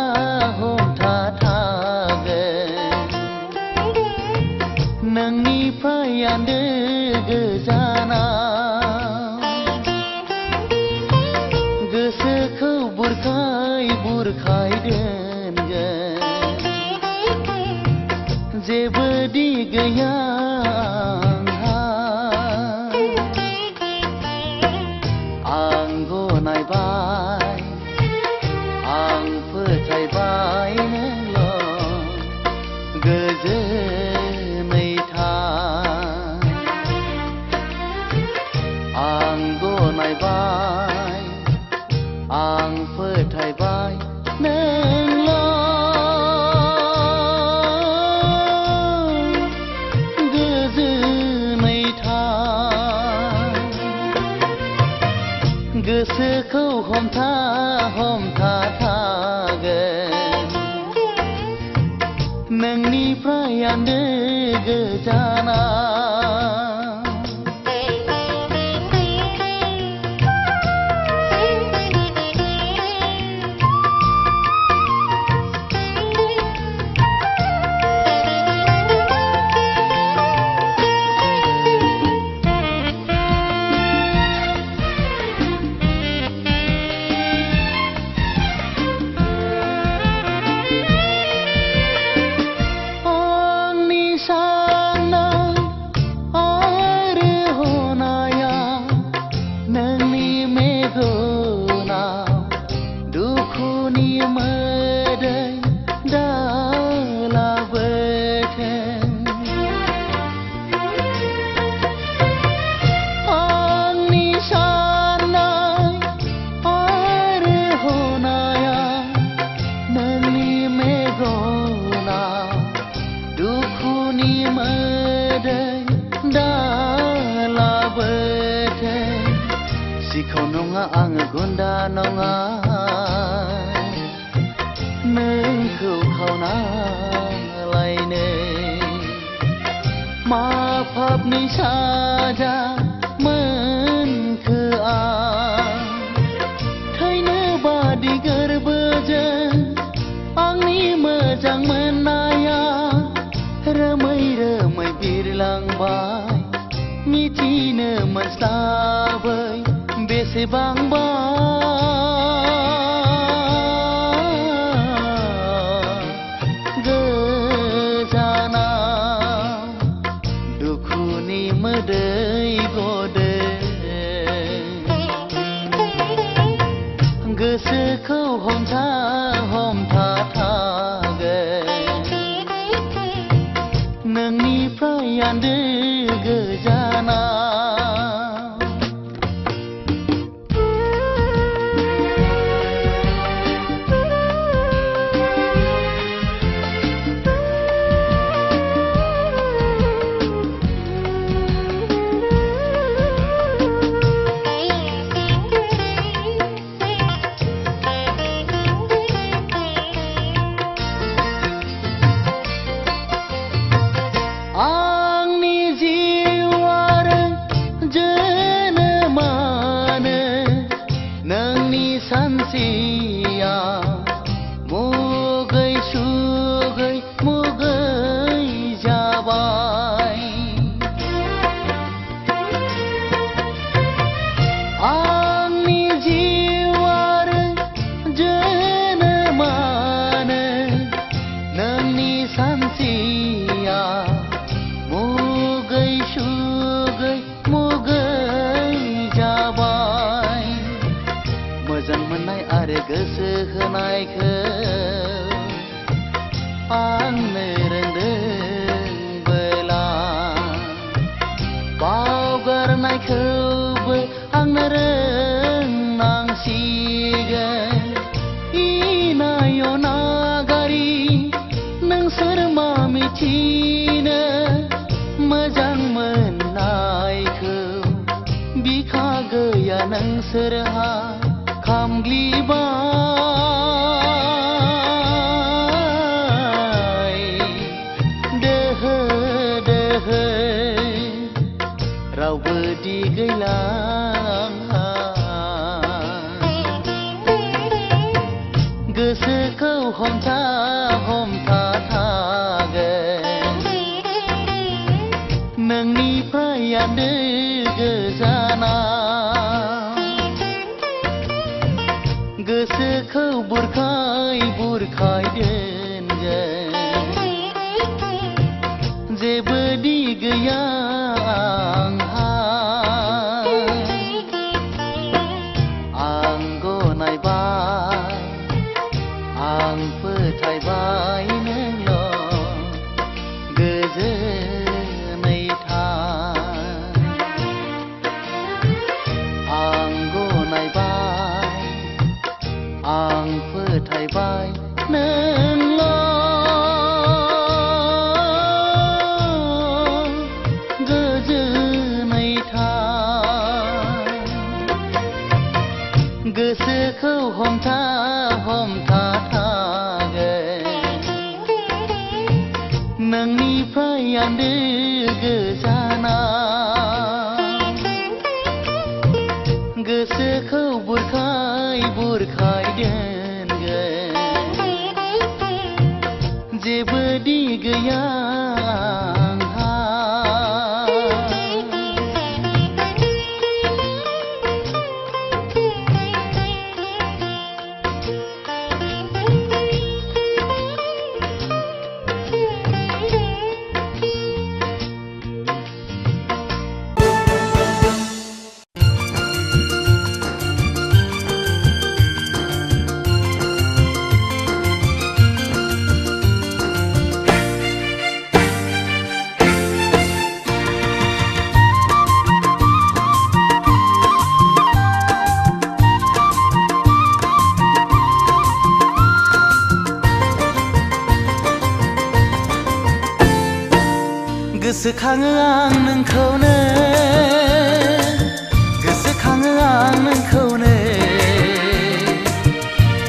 हमथा थागोन नोंनिफ्राय आन्दो गोजानाव गोसोखौ बुरखाय बुरखाय दोनगोन जेबो दि गैया आंहा आं गनायबाय आं फोथायबाय नोंल' गोजोनै था आं गनायबाय आं फोथायबाय नोंल' गोजोनै था गोसोखौ हमथा हमथा थागोन नोंनिफ्राय आन्दो गोजानाव सिखाव नङा आङो गुन्दा नङा नोंखौ खावना लायनो मा पापनि साजा मोनखो आं थैनो बादि गोरबोजों आंनि मोजां मोननाया रोमै रोमै बिरलांबाय मिथिनो मोनस्लाबै बेसेबांबा गोजानाव दुखुनि मोदै गदों गोसोखौ हमथा हमथा थागोन नोंनिफ्राय आन्दो गोजानाव सानसेया मुगै सुगै मुगै जाबाय आंनि जिउ आरो जोनोमानो नोंनि सानसेया मुगै सुगै मुगै जाबाय मोजां मोननाय आरो गोसो होनायखौ आंनो रोंदोंबोला बावगारनायखौबो आंनो रोंनांसिगोन इनाय नागारि नोंसोर मा मिथिनो मोजां मोननायखौ बिखा गैया नोंसोरहा खामग्लिबाय दोहो दोहो रावबो दि गैला गोसोखौ गोसोखौ बुरखाय बुरखाय दोनगोन जेबो दि गैया आंहा आं गनायबाय आं फोथायबाय नोंल' गोजोनै था आं गनायबाय आं फोथायबाय नोंल' गोजोनै था गोसोखौ हमथा हमथा थागोन नोंनिफ्राय आन्दो गोजाना गोसोखौ बुरखाय बुरखाय दोनगोन जेबो दि गैया आंहा गोसोखाङो आं नोंखौनो गोसोखाङो आं नोंखौनो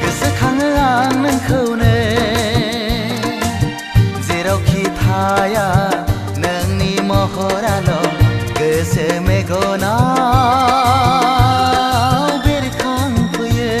गोसोखाङो आं नोंखौनो जेरावखि थाया नोंनि महराल' गोसो मेगनाव बेरखांफैयो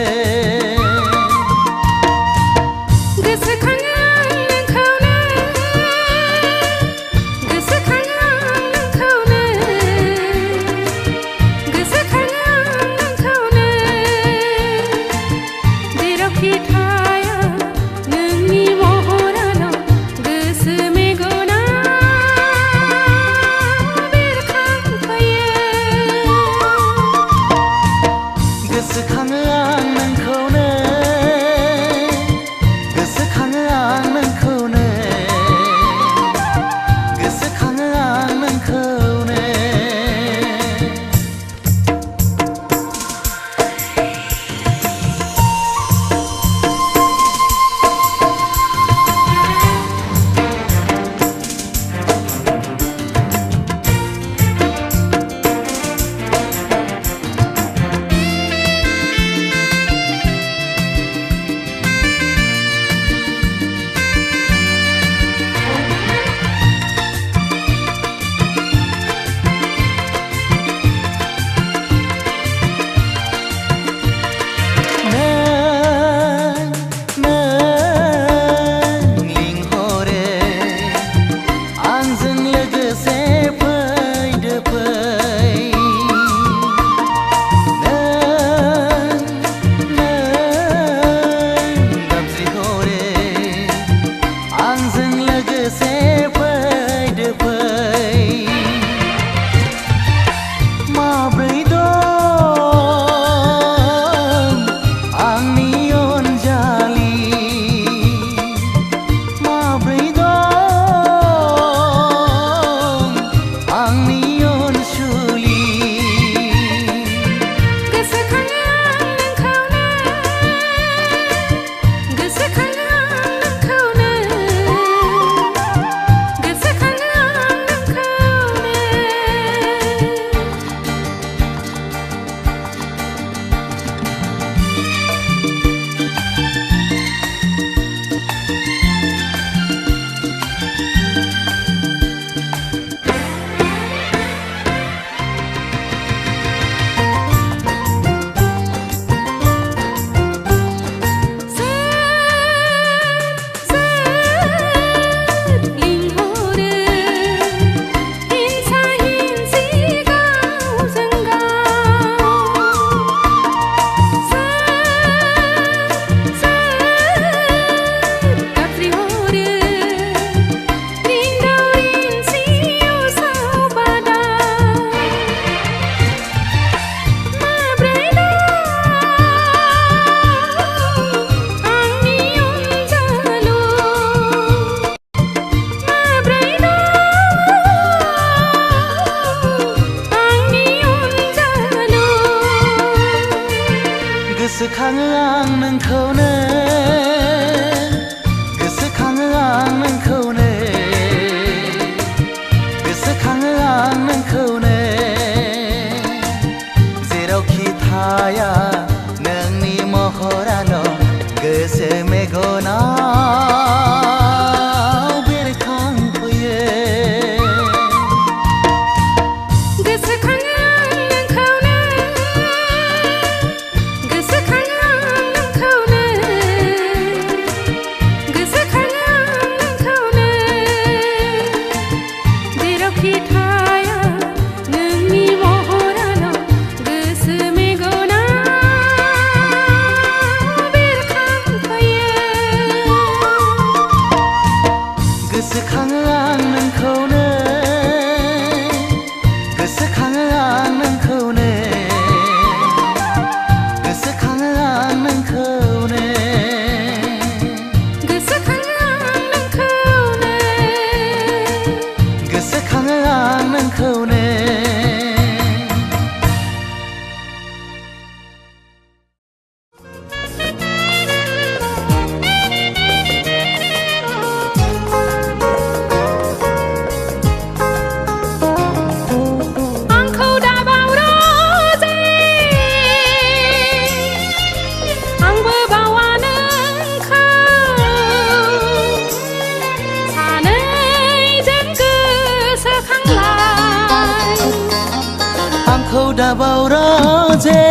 दाबाव रोजे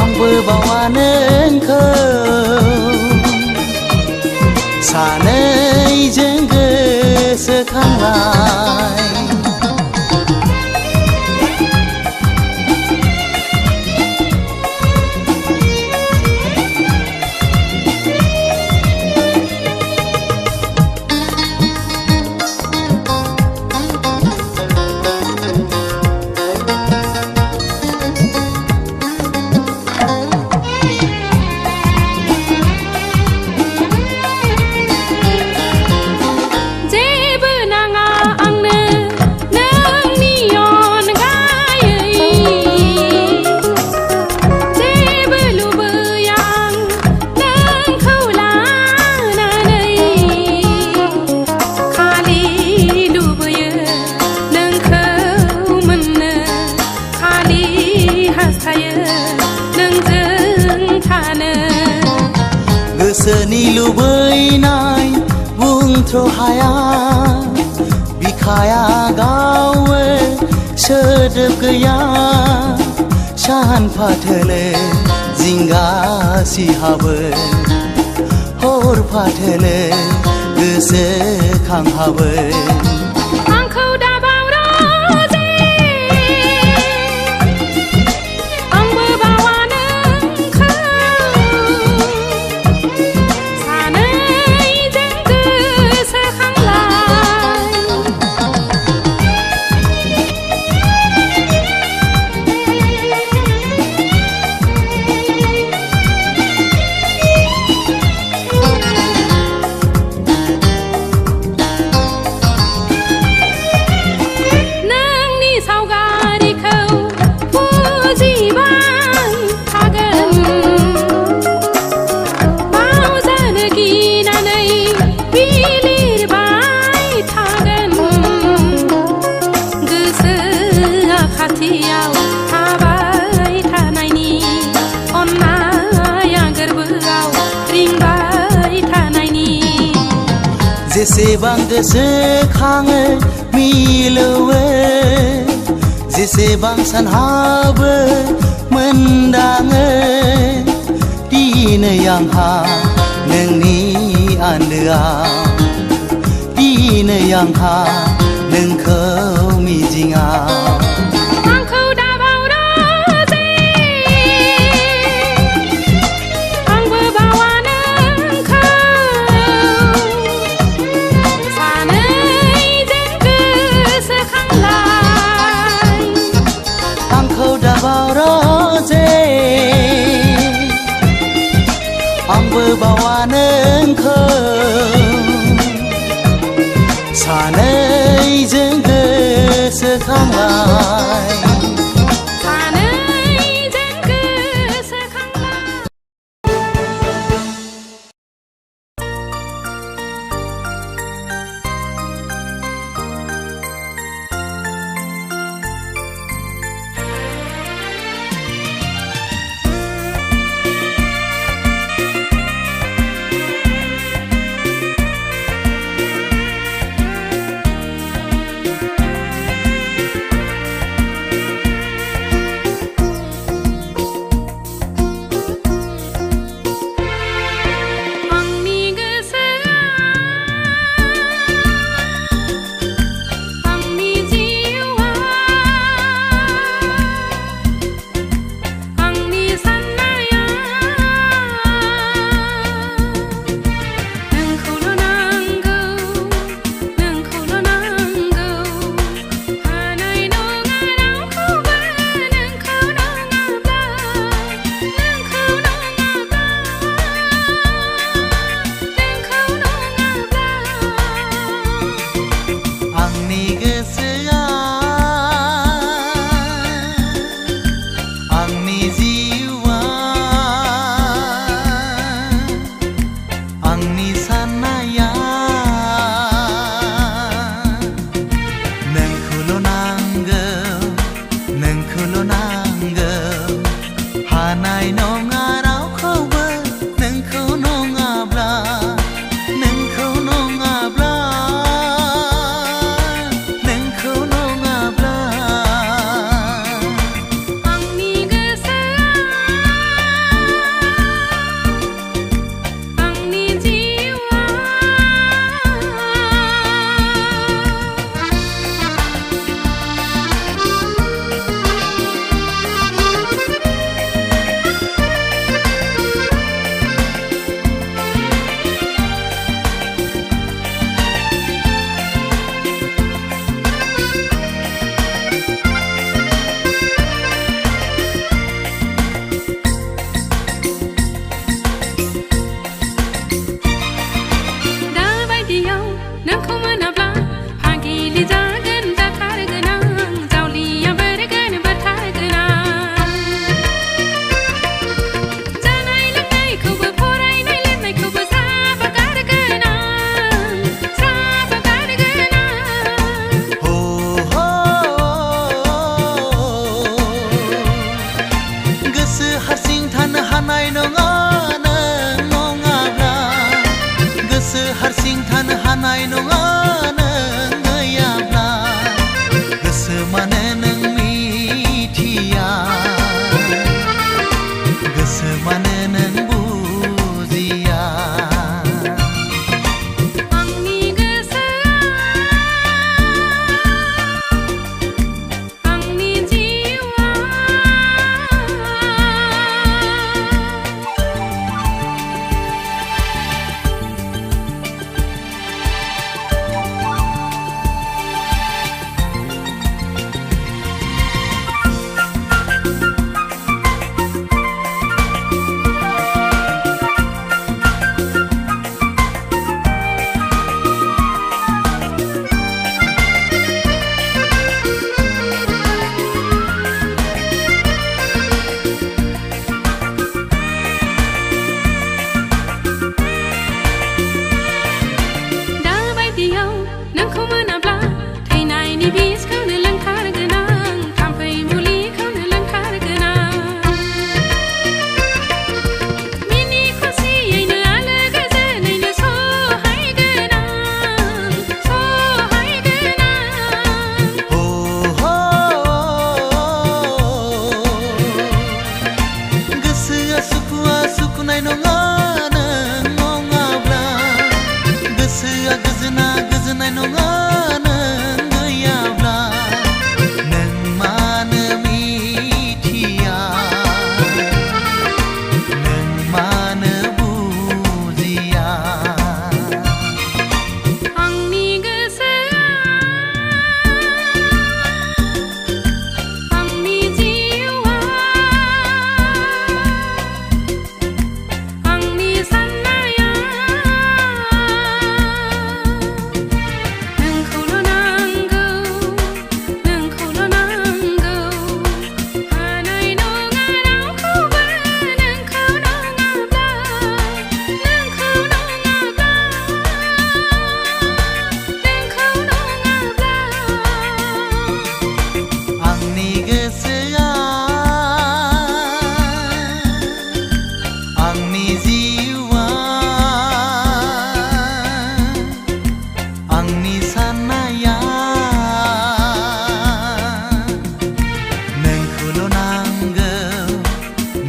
आंबो बावा नोंखौ सानैजों गोसोखांनाय गोसोनि लुबैनाय बुंथ्र' हाया बिखाया गावो सोदोब गैया सान फाथोलो जिंगा सिहाबो हर फाथोलो गोसोखांहाबो जेसेबां गोसोखाङो मिलौवो जेसेबां सानहाबो मोनदाङो दिनै आंहा नोंनि आन्दोआव दिनै आंहा नोंखौ मिजिङाव आंबो बावा नोंखौ सानैजों गोसोखांलाय गोसो हारसिं थानो हानाय नङा नों गैयाब्ला गोसो माने नों मिथिया गोसो माने नों बुजिया
आंनि गोसोआ आंनि जिउआ दाबायदियाव नोंखौ मोनाब्ला थैनायनि बिसखौनो लोंथारगोन आं थाम्फै मुलिखौनो लोंथारगोन आं मिनि खुसियैनो आलो गोजोनैनो सहायगोन आं सहायगोन आं
गोसोआ सुखुआ सुखुनाय नङा नों नङाब्ला गोसोआ गोजोना गोजोननाय नङा नों गैयाब्ला नों मानो मिथिया नों मानो बुजिया
आंनि गोसोआ आंनि जिउआ आंनि साननाया नोंखौल' नांगौ नोंखौल' नांगौ हानाय नङा रावखौबो नोंखौ नङाब्ला नोंखौ नङाब्ला नोंखौ नङाब्ला
आंनि गोसोआ आंनि जिउआ आंनि साननाया नोंखौल' नांगौ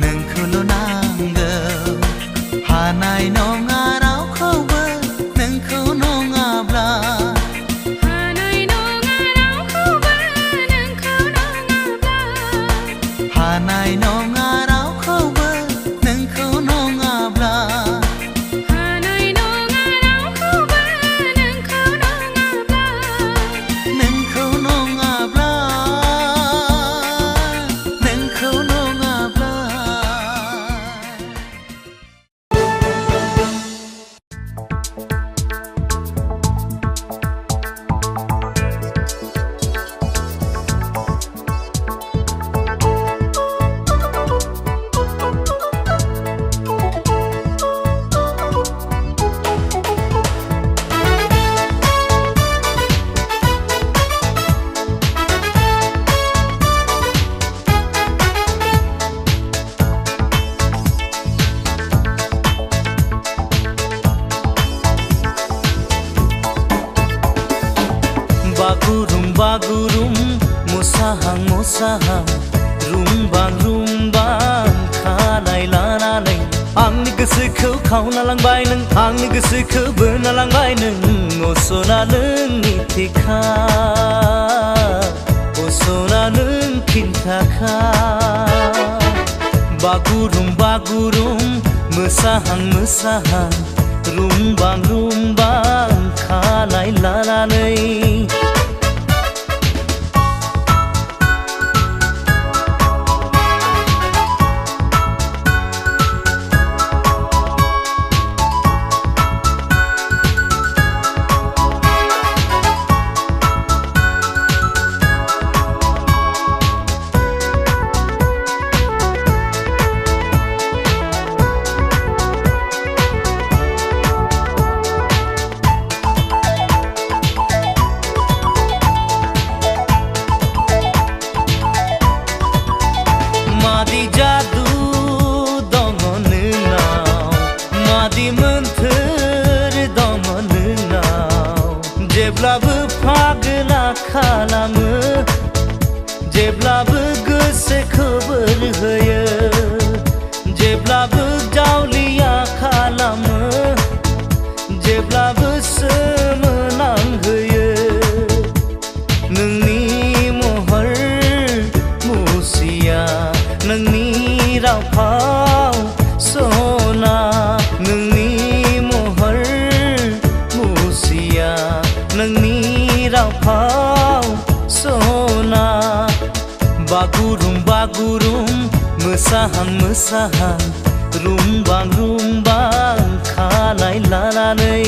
नोंखौल' नांगौ हानाय नङा रावखौबो नोंखौ नङाब्ला
हानाय नङा रावखौबो नोंखौ नङाब्ला
हानाय नङा रावखौबो नोंखौ नङाब्ला
हानाय नङा रावखौबो नोंखौ नङाब्ला
नोंखौ नङाब्ला नोंखौ नङाब्ला बागुरुम बागुरुम मोसाहां मोसाहां रुमबां रुमबां खानाय लानानै आंनि गोसोखौ खावना लांबाय नों आंनि गोसोखौ बोना लांबाय नों असना नोंनि थेखा असना नों खिन्थाखा बागुरुम बागुरुम मोसाहां मोसाहां रुमबां रुमबां खानाय लानानै जेब्लाबो फागोला खालामो जेब्लाबो गोसोखौ बोर होयो जेब्लाबो जावलिया खालामो जेब्लाबो सोमोनांहोयो नोंनि महर मुसिया नोंनि राव फाव सना नोंनि महर मुसिया नोंनि राव फाव सना बागुरुम बागुरुम मोसाहां मोसाहां रुमबां खानाय लानानै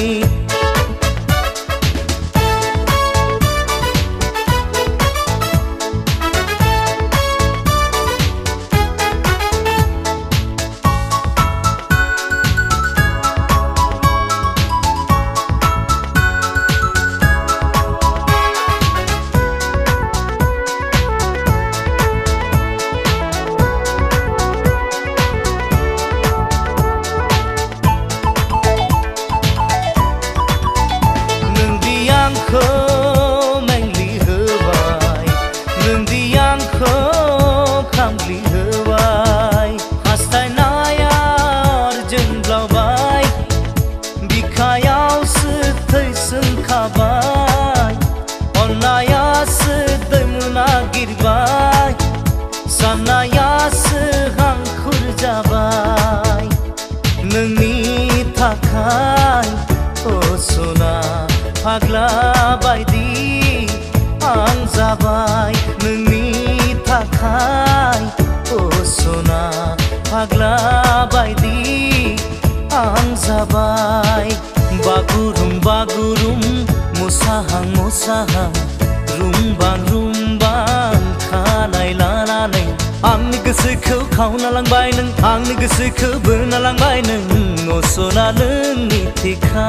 साननायासो हांखुर जाबाय नोंनि थाखाय ओ सना फाग्ला बायदि आं जाबाय नोंनि थाखाय ओ सना फाग्ला बायदि आं जाबाय बागुरुम बागुरुम मोसाहां मोसाहां रुमबां खानाय लानानै आंनि गोसोखौ खावना लांबाय नों आंनि गोसोखौ बोना लांबाय नों असना नोंनि थेखा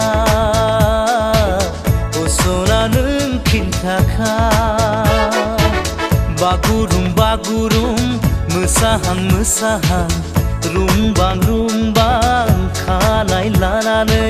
असना नों खिन्थाखा बागुरुम बागुरुम मोसाहां मोसाहां रुमबां खानाय लानानै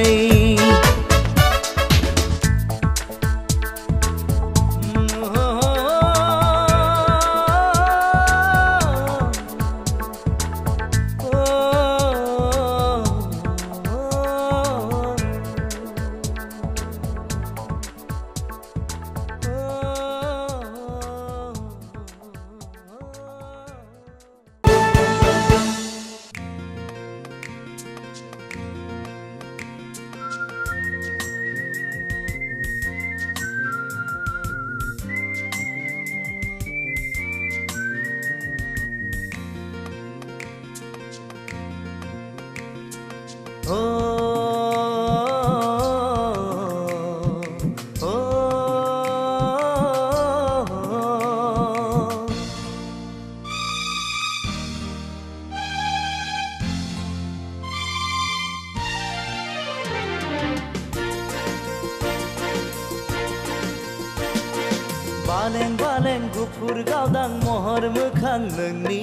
बालें बालें गुफुर गावदां महर मोखां नोंनि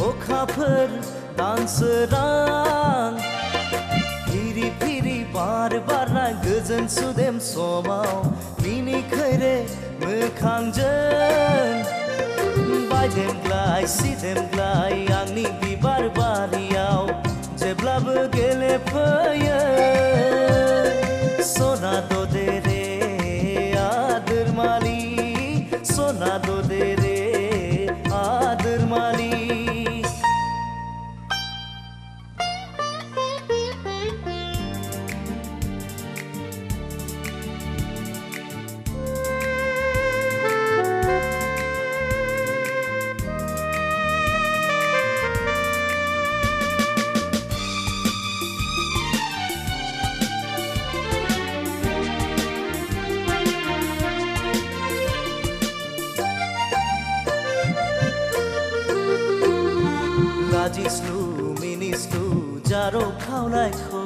अखाफोर दानसोरां फिरि फिरि बार बारनाय गोजोन सुदेम समाव मिनिखैरे मोखांजों बायदेमग्लाय सिदेमग्लाय आंनि बिबार बारियाव जेब्लाबो गेलेफैयो सना दे रे आदोर मालि सोना दे रे आदर माली लाजिस्लु मिनिस्लु जारो खावनायखौ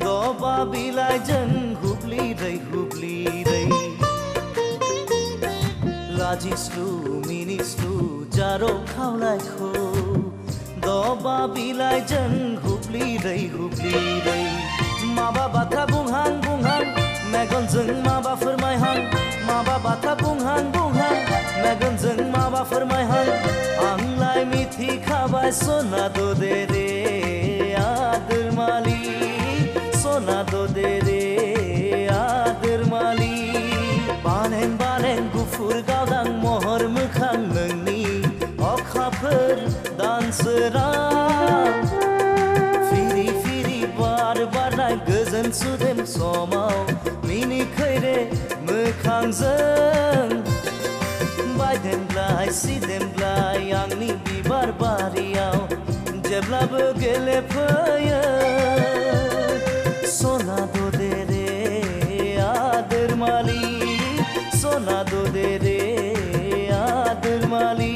दबा बिलाइजों हुब्लिरै लाजिस्लु मिनिस्लु जारो खावनायखौ दबा बिलाइजों हुब्लिरै माबा बाथ्रा बुंहां मेगनजों माबा फोरमाय फोरमायहां आंलाय मिथिखाबाय सना दो दे रे आदोर मालि सना दो दे रे आदोर मालि बानें बानें गुफुर गावदां महर मोखां नोंनि अखाफोर दानसोरां फिरि फिरि बार बारनाय गोजोन सुदेम समाव मिनिखै रे मोखांजों बायदेमग्लाय सिदेमग्लाय आंनि बिबार बारियाव जेब्लाबो गेलेफैयो सना दो दे रे आदोर मालि सना दो दे रे आदोर मालि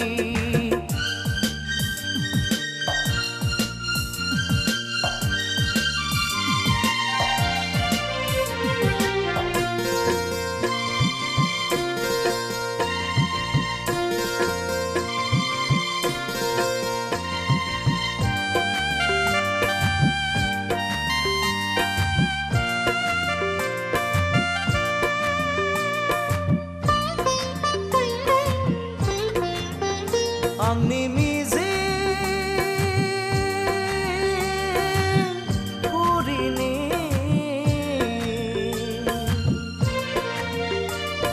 आंनि मिजिं पुरिनि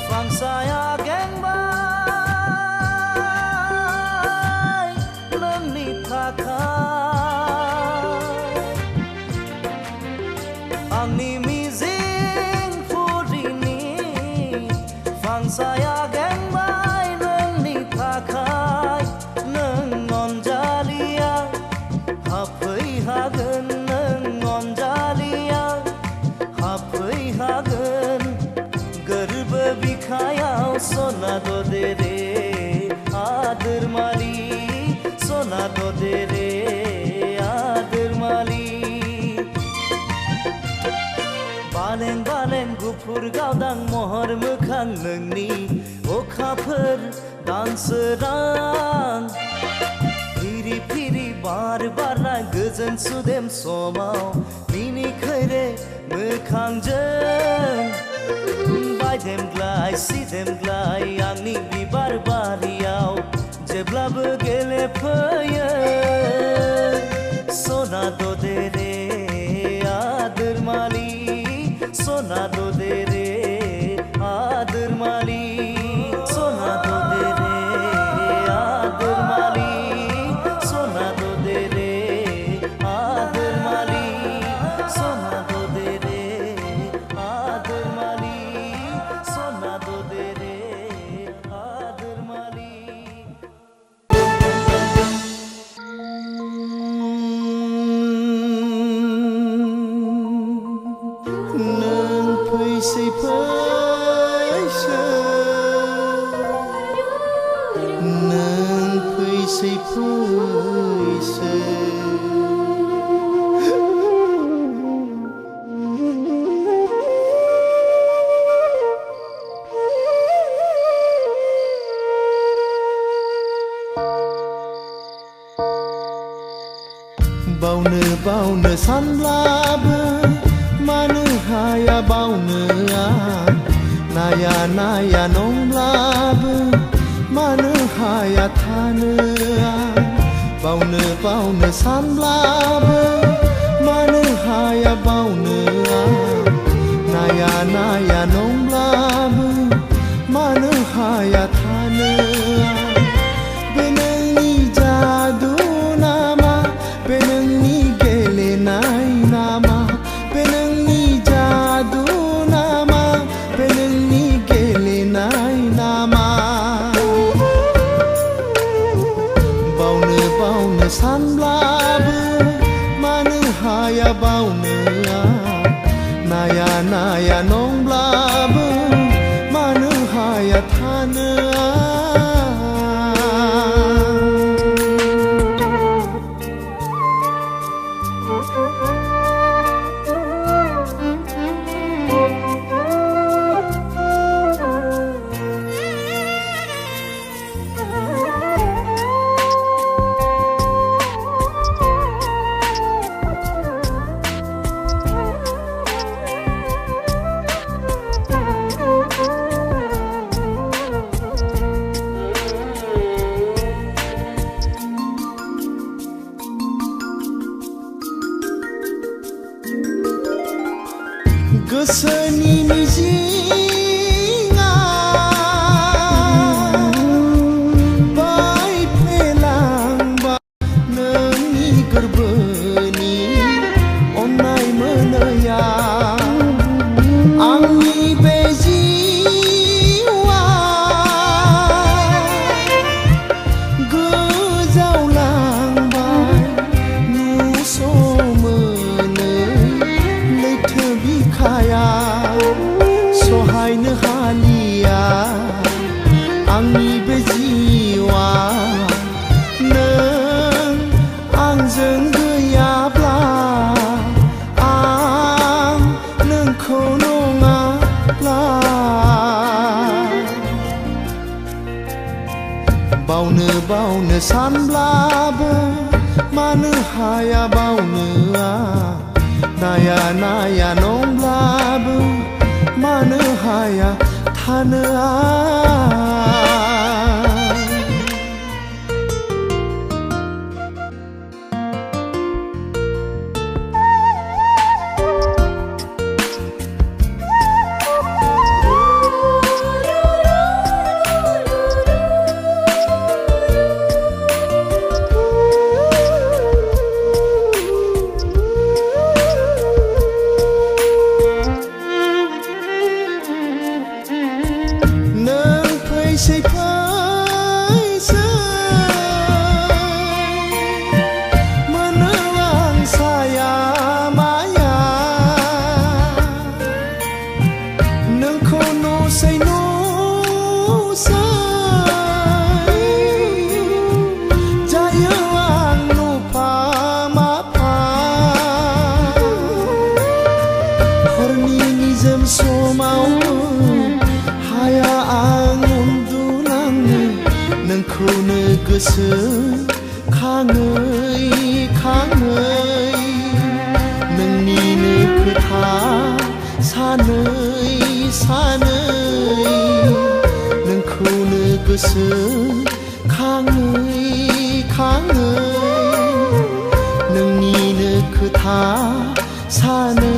फांसाया गेंबाय नोंनि थाखाय आंनि मिजिं पुरिनि फांसाया गेंबाय नोंनि थाखाय हागोन नों अनजालिया हाफैहागोन गोरबो बिखायाव सना दो दे रे आदोर मालि सना दो दे रे आदोर मालि बालें बालें गुफुर गावदां महर मोखां नोंनि अखाफोर दानसोरां फिरि फिरि बार बारनाय गोजोन सुदेम समाव मिनिखै रे मोखांजों बायदेमग्लाय सिदेमग्लाय आंनि बिबार बारियाव जेब्लाबो गेलेफैयो सना दो दे रे आदोर मालि सना दो दे रे आदोर मालि सना दो दे रे आदोर मालि सना दो दे रे आदोर मालि सना दो दे रे आदोर मालि सना दो दे रे आदोर मालि नों फैसै फैसै नों फैसै फैसै बावनो सानब्लाबो मानो हाया बावनो आं नाया नाया नंब्लाबो मानो हाया थानो आं बावनो सानब्लाबो मानो हाया बावनो आं नाया नाया नंब्लाबो मानो हाया थानो आं बे नोंनि जादु नामा बे नोंनि गेलेनाय नामा बे नोंनि जादु नामा बे नोंनि गेलेनाय नामा बावनो सानब्लाबो मानो हाया बावनो आं नाया नाया नंब्लाबो मानो हाया थानो
गोसोनि मिजिङा बायफ्लेलांबाय नोंनि गोरबोनि अननाय मोनैया आंनि बे जिउआ गोजावलांबाय नुस'मोनै लैथो बिखाया सहायनो हालिया आंनि बे जिउआ नों आंजों गैयाब्ला आं नोंखौ नङाब्ला बावनो सानब्लाबो मानो हाया बावनो नाया नंब्लाबो मानो हाया थानो गोसो खाङै नोंनिनो खोथा सानै नोंखौनो गोसो खाङै नोंनिनो खोथा सानै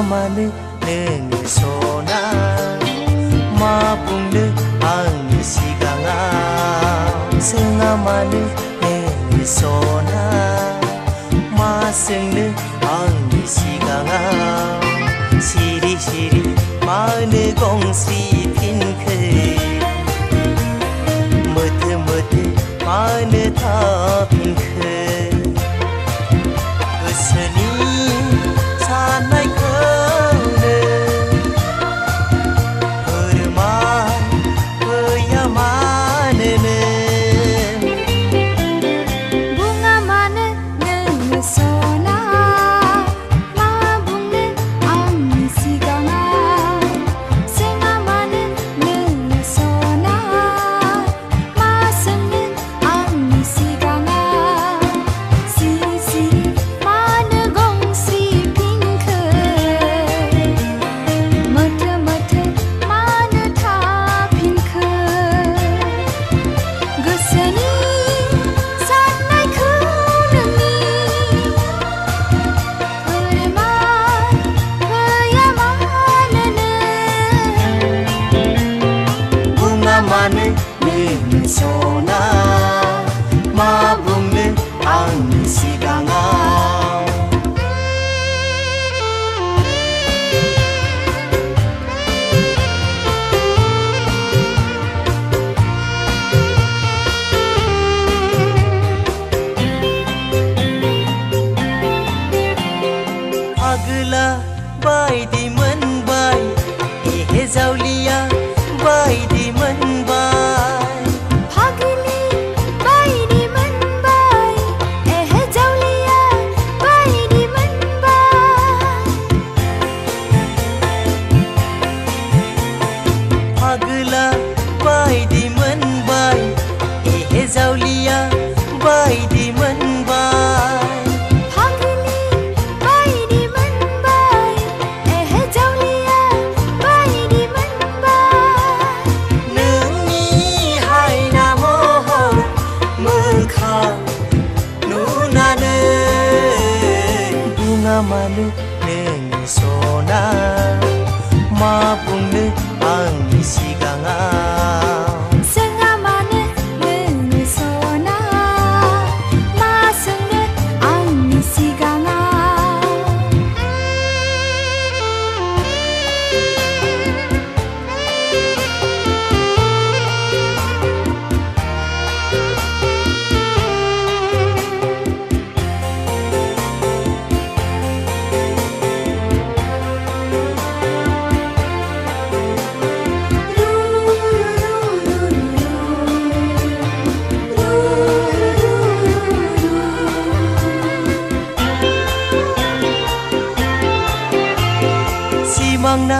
मानो नोङो सना मा बुंनो आंनि सिगाङाव जोंहा मानो नोङो सना मा सोंनो आंनि सिगाङाव सिरि सिरि मानो गंसि फिनखो मोथो मानो थाफिनखो गोसोनि साननायखौनो फोरमाय फैया मानोनो
बुङा मानो नोङो सना मा बुंनो आंनि सिगाङाव सोङा मानो नोङो सना मा सोंनो आंनि सिगाङाव सिरि सिरि मानो गंसि फिनखो मोथो मानो थाफिनखो गोसोनि साननायखौ नोंनि फोरमाय फैया मानोनो
बुङा मानो नोङो सना मा बुंनो आंनि सिगाङाव आगोला बायदि मोनबाय सिगाङाव
जोंहा मानो नोङो सना मा सोंनो आंनि सिगाङाव
सिमांना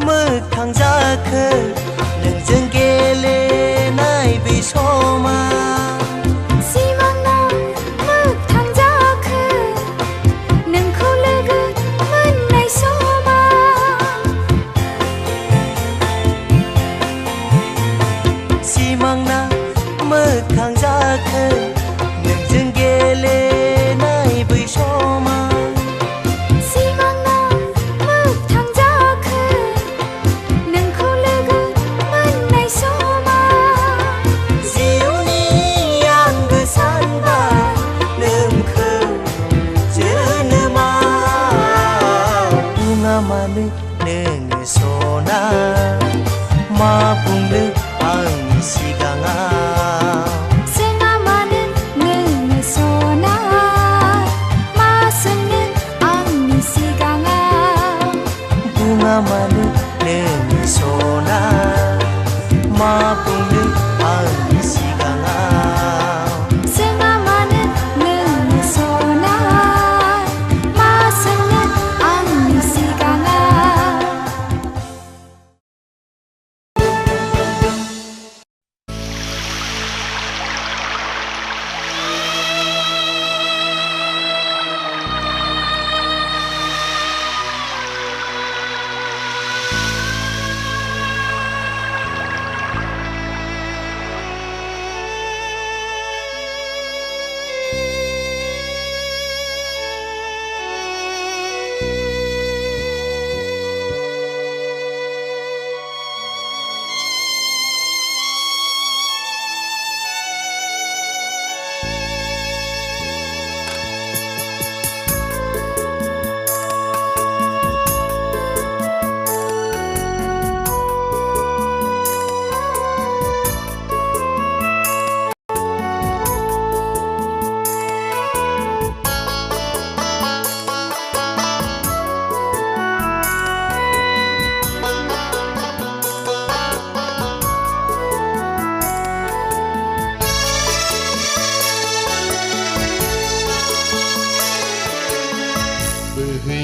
मोगथां जाखो नोंजों गेलेनाय बै समा
सिमांना मोगथां जाखो नोंखौ लोगो मोननाय समा
सिमांना मोगथां जाखो नोंजों गेलेनाय बै समा
सिमांना मोगथां जाखो नोंखौ लोगो मोननाय समा
जिउनि आंगो सानबा नोंखौ जोनोमाव बुङा मानो नोङो सना मा बुंनो आंनि सिगाङाव
जोंहा मानो नोङो सना मा सोंनो आंनि सिगाङाव
बुङा मानो नोङो सना मा बुंनो आंनि सिगाङाव
जोंहा मानो नोङो सना मा सोंनो आंनि सिगाङाव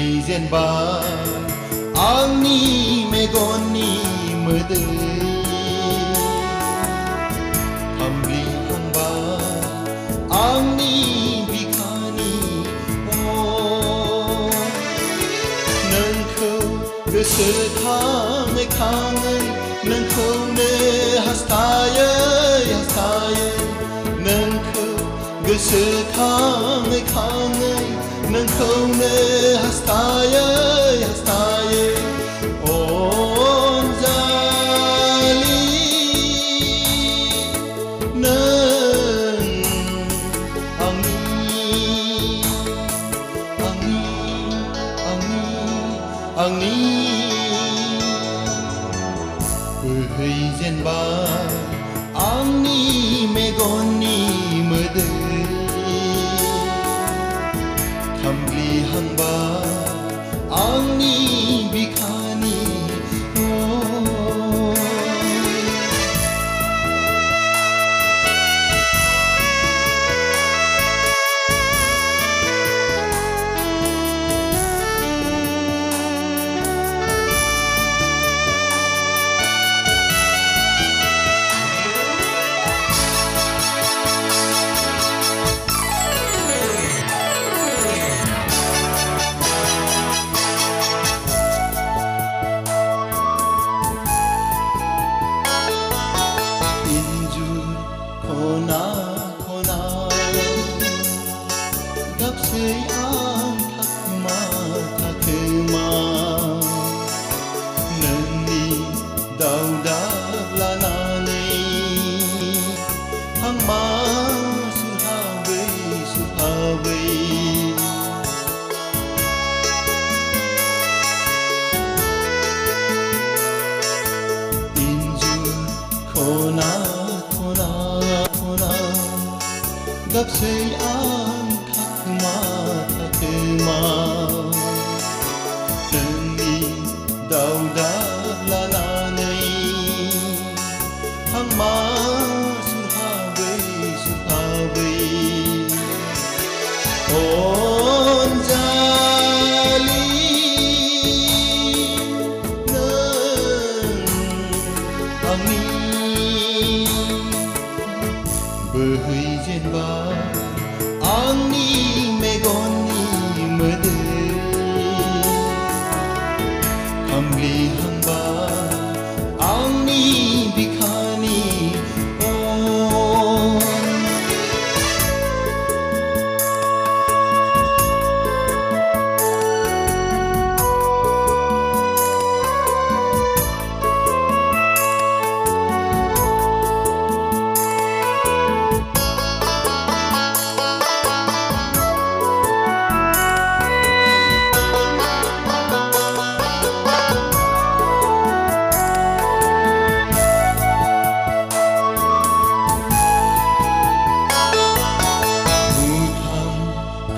बोहैजेनबाय आंनि मेगननि मोदै खामग्लिहांबाय आंनि बिखानि नोंखौ गोसोखाङै खाङै नोंखौनो हास्थायै हास्थायै नोंखौ गोसोखाङै खाङै नोंखौनो हास्थायै हास्थायै अनजालि नों आंनि बोहैजेनबाय आंनि मेगननि मोदै खामग्लिहांबाय आंनि बिखानि दावदा लानानै हांमा सुहाबै सुहाबै इन्जुर खना खना खना गाबसै आं थाखोमा थाखोमा नोंनि दावदा लानानै हांमा सुहाबै सुहाबै अनजालि नों आंनि बोहैजेनबाय आंनि मेगननि मोदै खामग्लिहांबाय आंनि बिखानि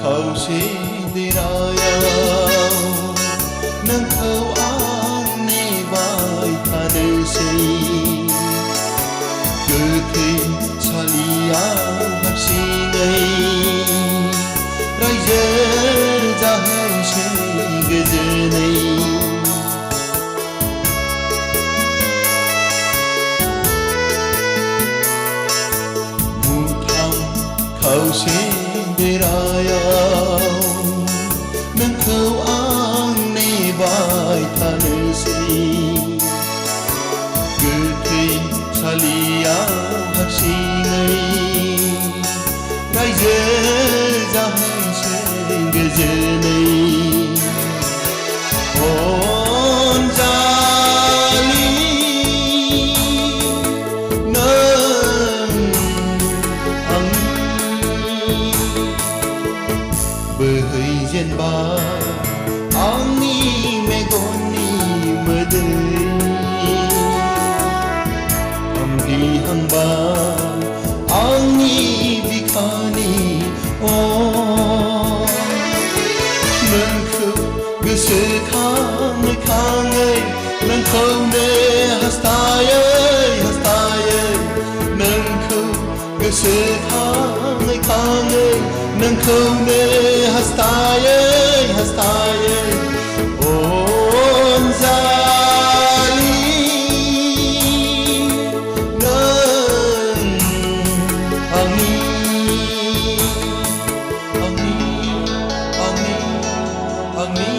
खावसे देरायाव नोंखौ आं नेबाय थानोसै गोथै सालियाव हारसिङै रायजो जाहैसै गोजोनै मुथाम खावसे बेरायाव नोंखौ आं नेबाय थानोसै गोथै सालियाव हारसिङै रायजो जाहैसै गोजोनै अनजालि बोहैजेनबाय आंनि मेगननि मोदै खामग्लिहांबाय आंनि बिखानि नोंखौ गोसोखाङै खाङै नोंखौनो हास्थायै हास्थायै नोंखौ गोसोखाङै खाङै नोंखौनो हास्थायै हास्थायै अनजालि नों आंनि आंनि आंनि आंनि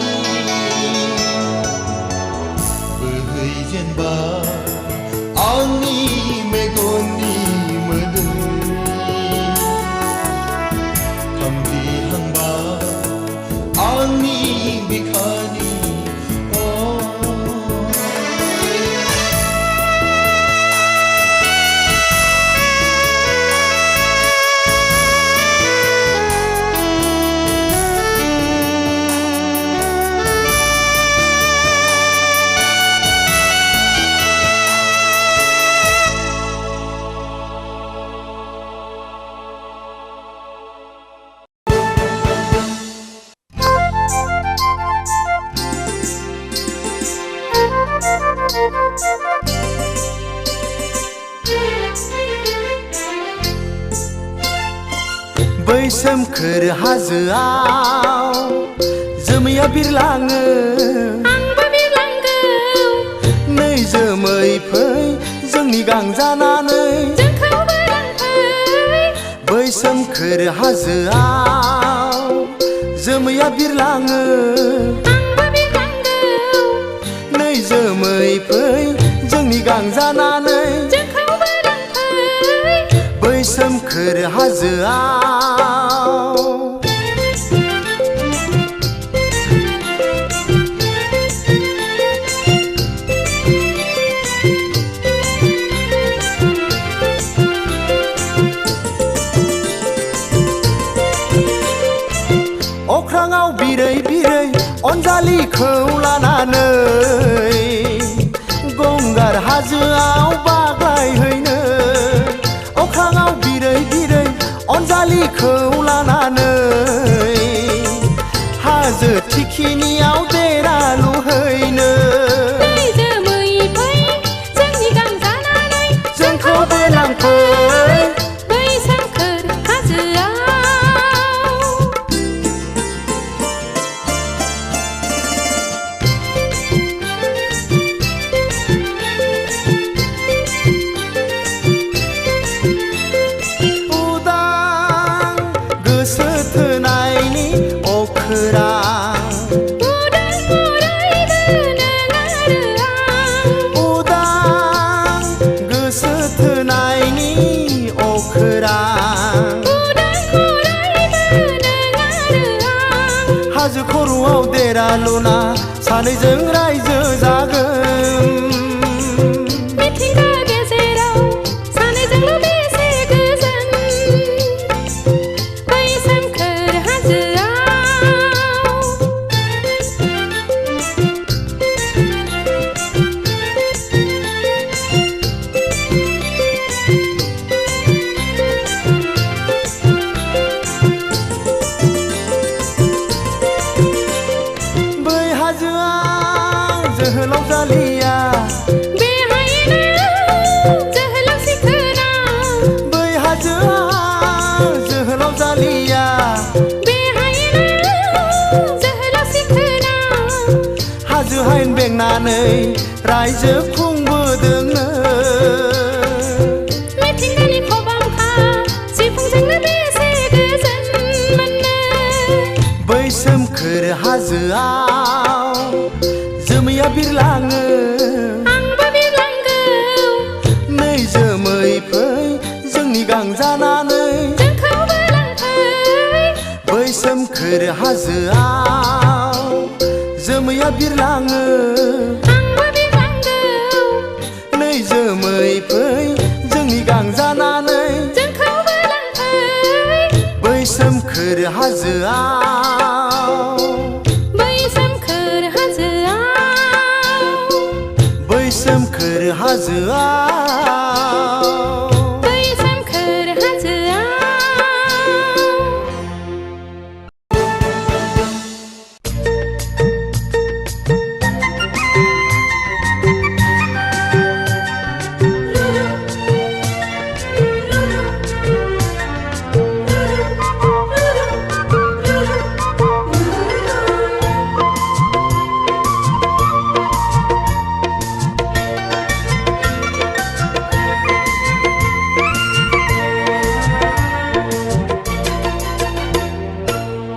बोहैजेनबाय आंनि मेगननि मोदै खामग्लिहांबाय आंनि बिखानि
बै सोमखोर हाजोआव जोमैया बिरलाङो
आंबो बिरलांगौ
नै जोमै फै जोंनि गां जानानै
जोंखौबो लांफै
बै सोमखोर हाजोआव जोमैया बिरलाङो
आंबो बिरलांगौ
नै जोमै फै जोंनि गां जानानै
जोंखौबो लांफै
बै सोमखोर हाजोआव अनजालिखौ लानानै गंगार हाजोआव बाग्लायहैनो अख्राङाव बिरै बिरै अनजालिखौ लानानै हाजो थिखिनियाव देरा लुहैनो जोंखौबो लांफै
बै सोमखोर हाजोआव
उदां गोसो थोनायनि अखोरां उदां गोसो थोनायनि अखोरां हाजो खर'आव देरा लुना सानैजों रायजो जागोन
मिथिंगा गेजेराव सानैजोंल' बेसे गोजोन बै सोमखोर हाजोआव
बै हाजोआव जोहोलाव जालिया
जोहोलाव सिखोना
बै हाजोआव जोहोलाव जालिया
जोहोलाव सिखोना
हाजो हायेन बेंनानै रायजो खुंबोदोंनो
मिथिंगानि खबामखा सिफुंजोंनो बेसे गोजोन मोनो
बै सोमखोर हाजोआव जोमैया बिरलाङो
आंबो बिरलांगौ
नै जोमै फै जोंनि गां जानानै
जोंखौबो लांफै
बै सोमखोर हाजोआव जोमैया बिरलाङो
आंबो बिरलांगौ
नै जोमै फै जोंनि गां जानानै
जोंखौबो लांफै
बै सोमखोर हाजोआव
बै सोमखोर हाजोआव
बै सोमखोर हाजोआव
बै सोमखोर हाजोआव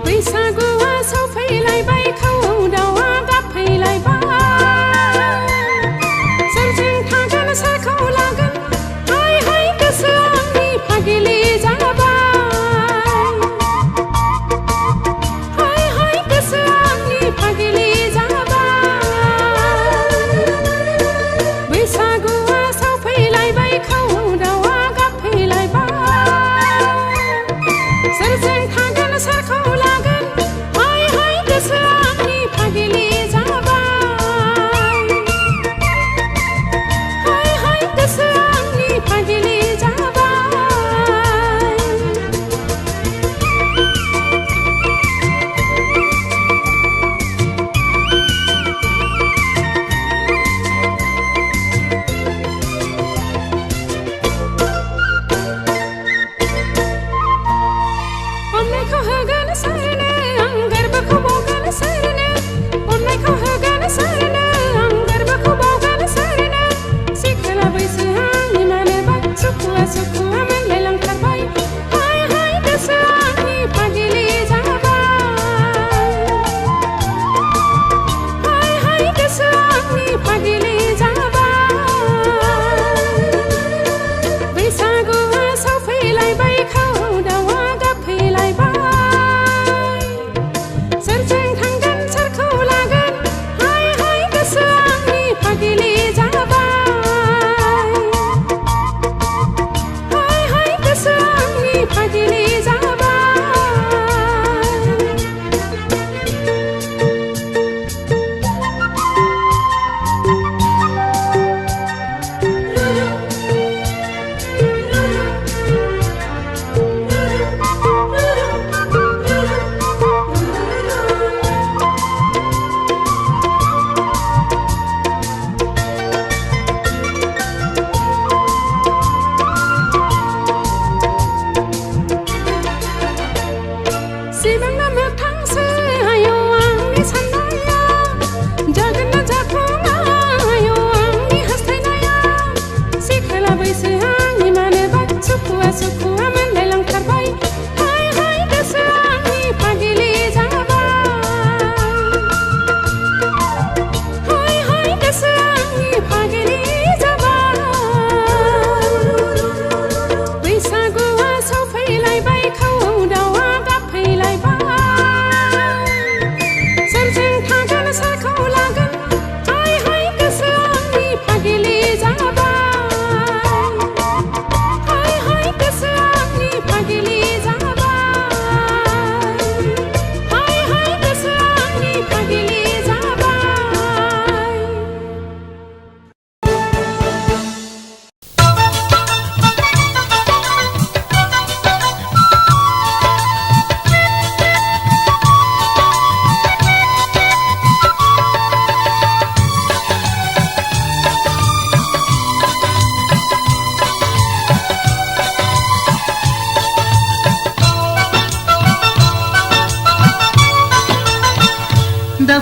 बैसागुआ सफैलायबाय खावौ दाउआ गाबफैलायबाय सोरजों थागोन सोरखौ लागोन हाय हाय गोसोआ आंनि फागिलि जाबाय हाय हाय गोसोआ आंनि फागिलि जाबाय बैसागुआ सफैलायबाय खावौ दाउआ गाबफैलायबाय सोरजों थागोन सोरखौ लागोन हाय हाय गोसोआ आंनि फागिलि जाबाय हाय हाय गोसोआ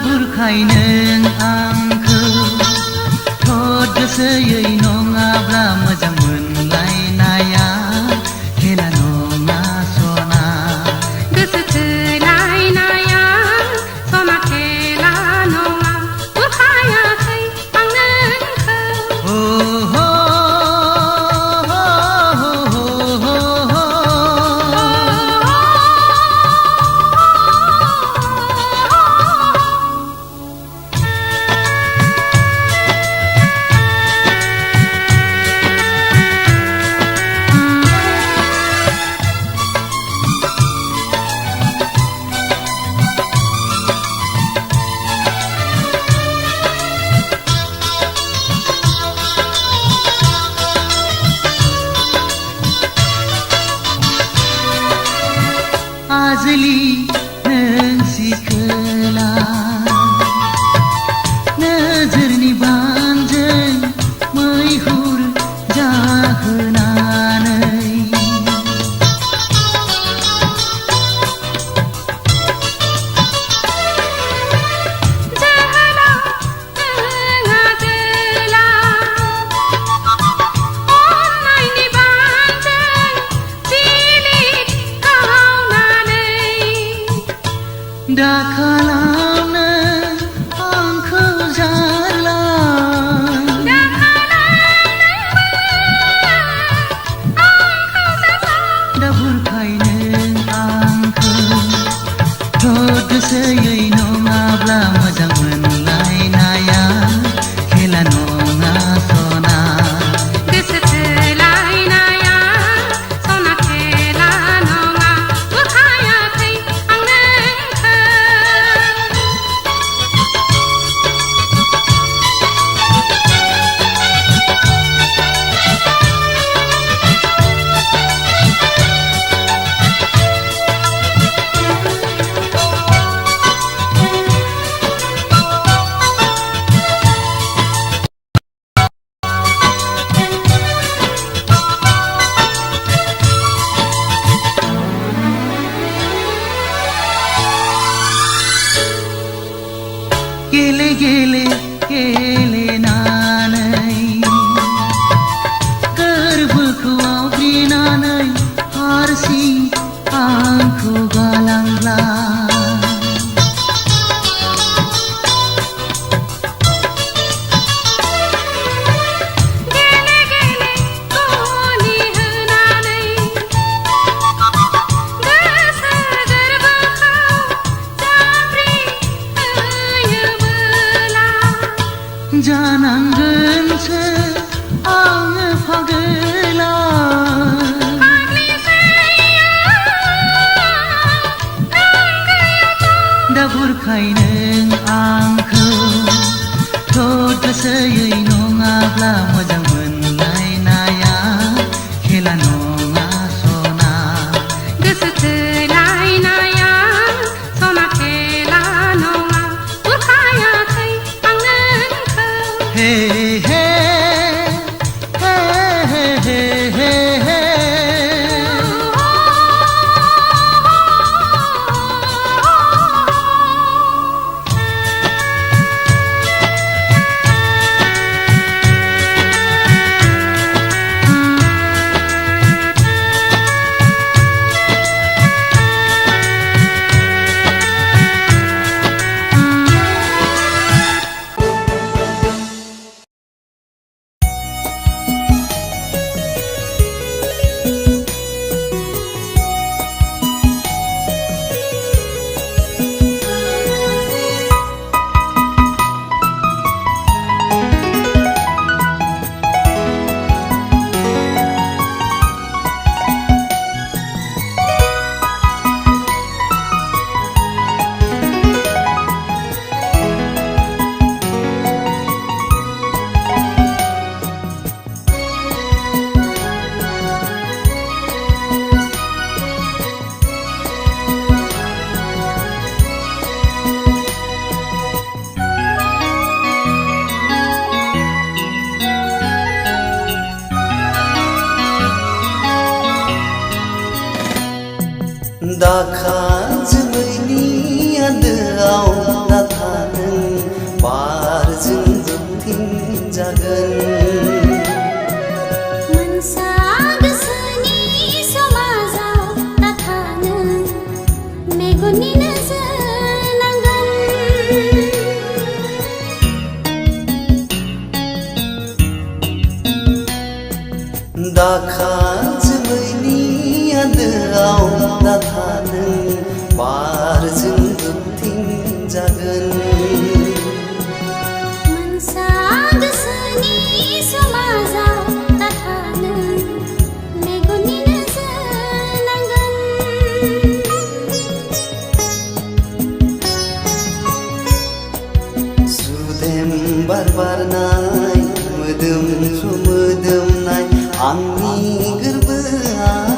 बुरखाय नों आंखौ थद गोसोयै नङाब्ला मोजां मोनलायनाया खेला नङा सना
गोसो थोलायनाया सना खेला नङा बुरखायाखै आं नोंखौ
हो हो आजलि नों सिखोला नोजोरनि बानजों मैहुर जाहोनानै
जोहोलाव नों आजोला अननायनि बानजों जिलिद गावनानै
दा खालामनो आंखौ जारला दा बुरखाय नों आंखौ थद गोसोयै नङाब्ला मोजां मोनलायनाया खेला नङा सना
गोसो थोलायनाया सना खेला नङा बुरखायाखै आं नोंखौ
गेले गेले गेलेनानै गोरबोखौ आवग्रिनानै हारसिं आंखौ गालांब्ला
गेले गेले गलि होनानै गोसो गोरबोखौ जाब्रि होयोबोला
जानांगोनसो आङो फागोला दा बुरखाय नों आंखौ थद गोसोयै नङाब्ला मोजां मोनलायनाया खेला नङा सना
गोसो थोलायनाया सना खेला नङा बुरखायाखै आं नोंखौ
हे हे हे हे हे हे दाखा जोमैनि आन्दोआव नाथा
दाखा जोमैनि आन्दोआव दाथा नों बारजों बोबथिं जागोन
मनसा गोसोनि समाजाव दाथा नों मेगननि नोजोर नांगोन
सुदेम बार बारनाय मोदोम मोदोमनाय आंनि गोरबोआव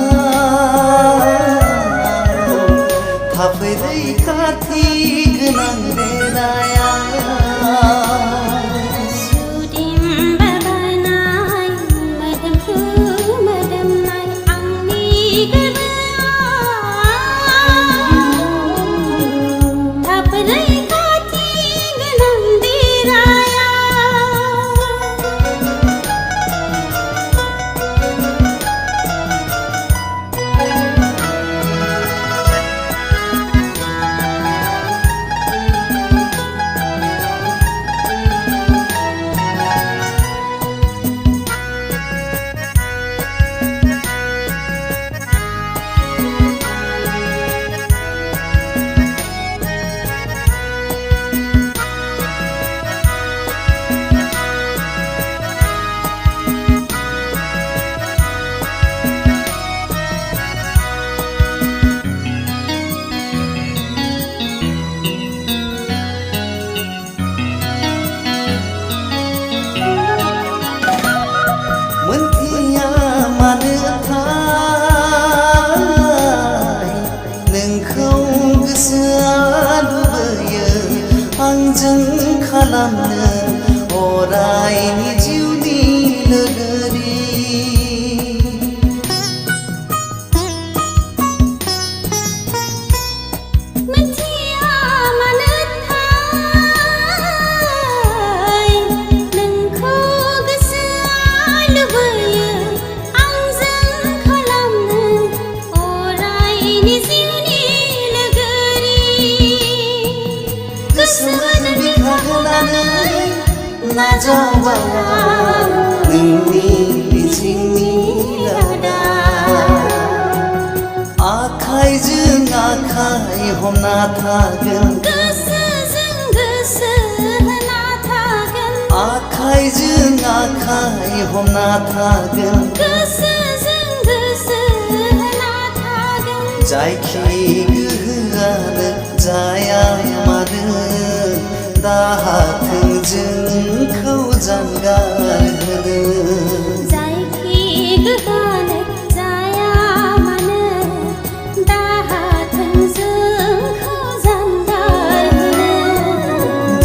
थाफैदै खाथि गोनां बेराया
सुदेम बारनाय मोदोमफ्रु मोदोमनाय आंनि गोरबोआव थाफैदै खाथि गोनां बेराया
मोनथिया मानो थाय नोंखौ गोसोआ लुबैयो आंजों खालामनो अरायनि जिउनि लोगोरि
मोनथिया मानो थाय नोंखौ गोसोआ लुबैयो आंजों खालामनो अरायनि जिउनि लोगोरि गोसोजों बिखा होनानै
नाजावबाय नोंनि मिजिंनि रादा आखाइजों आखाइ हमना थागोन
गोसोजों गोसो होना थागोन
आखाइजों आखाइ हमना थागोन
गोसोजों गोसो होना थागोन
जायखि गोहोआनो जाया मानो दाहाथों जोंखौ जानगार होनो
जायखि गोहोआनो जाया मानो दाहाथों जोंखौ जानगार होनो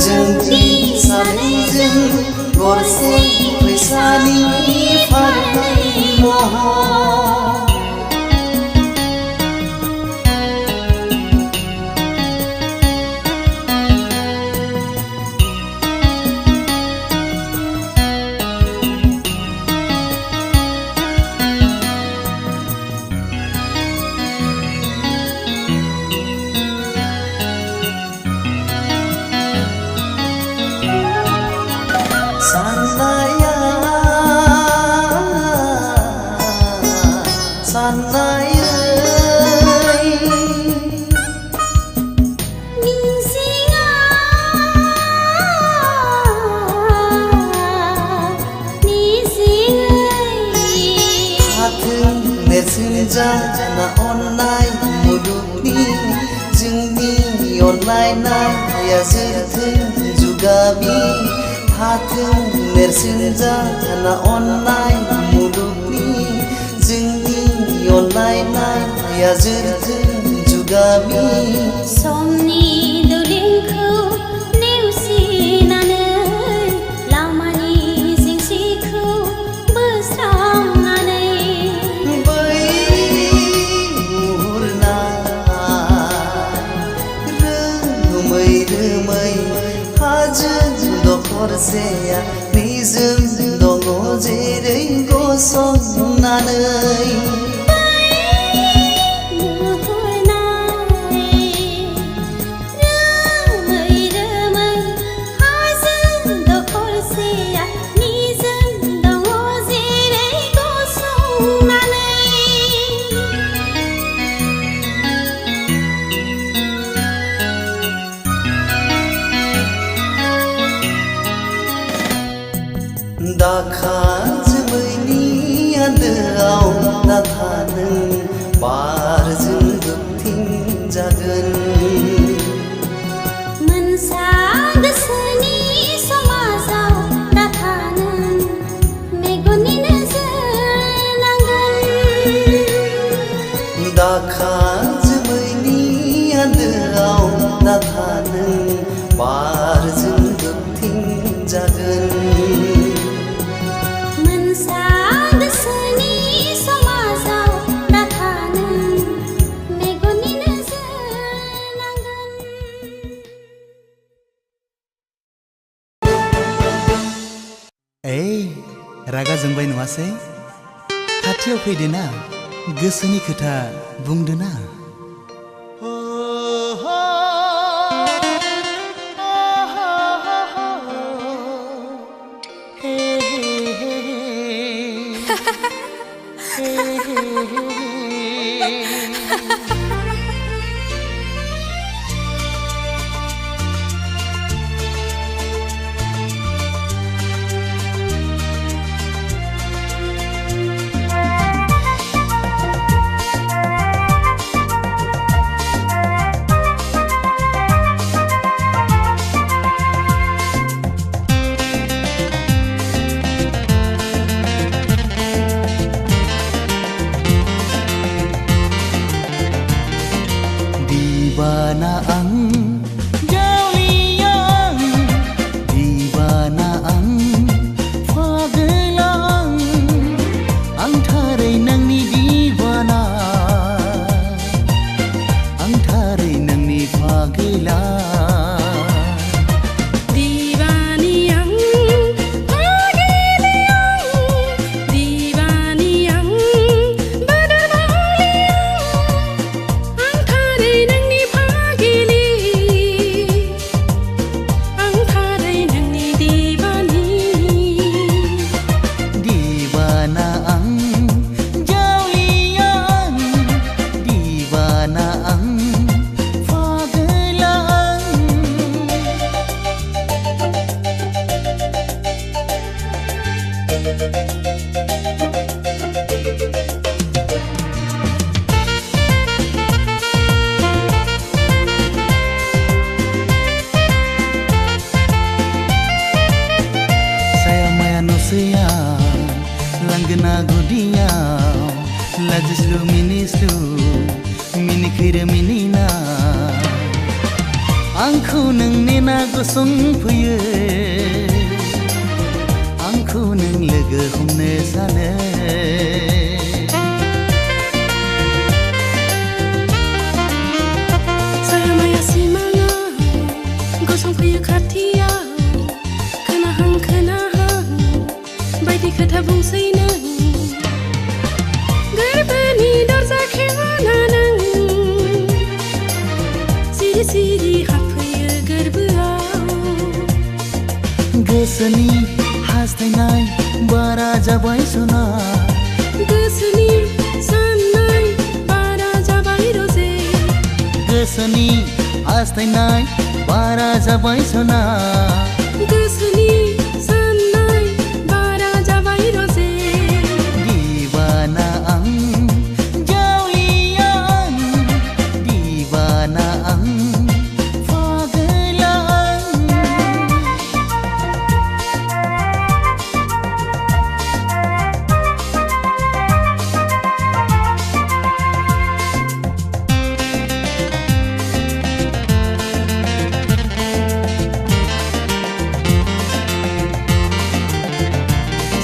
जोंनि सानैजों गरसे फैसानि फारनै महर साननाया साननायै
मिजिंआ मिजिङै
हाथों नेरसोन जाना अननाय मुलुगनि जोंनि अनलायनाया जोरथों जुगामि हाथों नेरसोन जाना अननाय मुलुगनि जोंनि अनलायनाया जोरथों जुगामि
समनि दुलिंखौ नेवसिनानै लामानि जेंसिखौ बोस्रांनानै
बै रोमै रोमै हाजो दखरसेया निजोम दङ जेरै गसंनानै
हाजो दखरसेया निजोम दङ जेरै गसंनानै
आन्दोआव नाथा नों बारजों बोबथिंजागोन
मोनसा गोसोनि समाजाव नाथा नों मेगननि नोजोर नांगोन
दाखा जोमैनि आन्दोआव नाथा नों बारजों बोबथिंजागोन
मोनसा गोसोनि समाजाव नाथा नों मेगननि नोजोर नांगोन
ओइ रागा जोंबाय नङासै खाथियाव फैदो ना गोसोनि खोथा बुंदो ना Dibana ang jauliang Dibana ang fagelang Ang taray nang ni dibana Ang taray nang ni fagelang Langgana gudiaw Lajislu minislu Minikira minina Angku nang nena gosong puye Angku nang lega humne sane
Saya maya simanga Gosong puye khatiya Kenahang Baidi kata bungsai nang Garbani darza khewana nang Siri siri hapaya garbuaw
Gesani hastainai bara jabai sona
Gesani sanai bara jabai roze
Gesani hastainai bara jabai sona
Gesani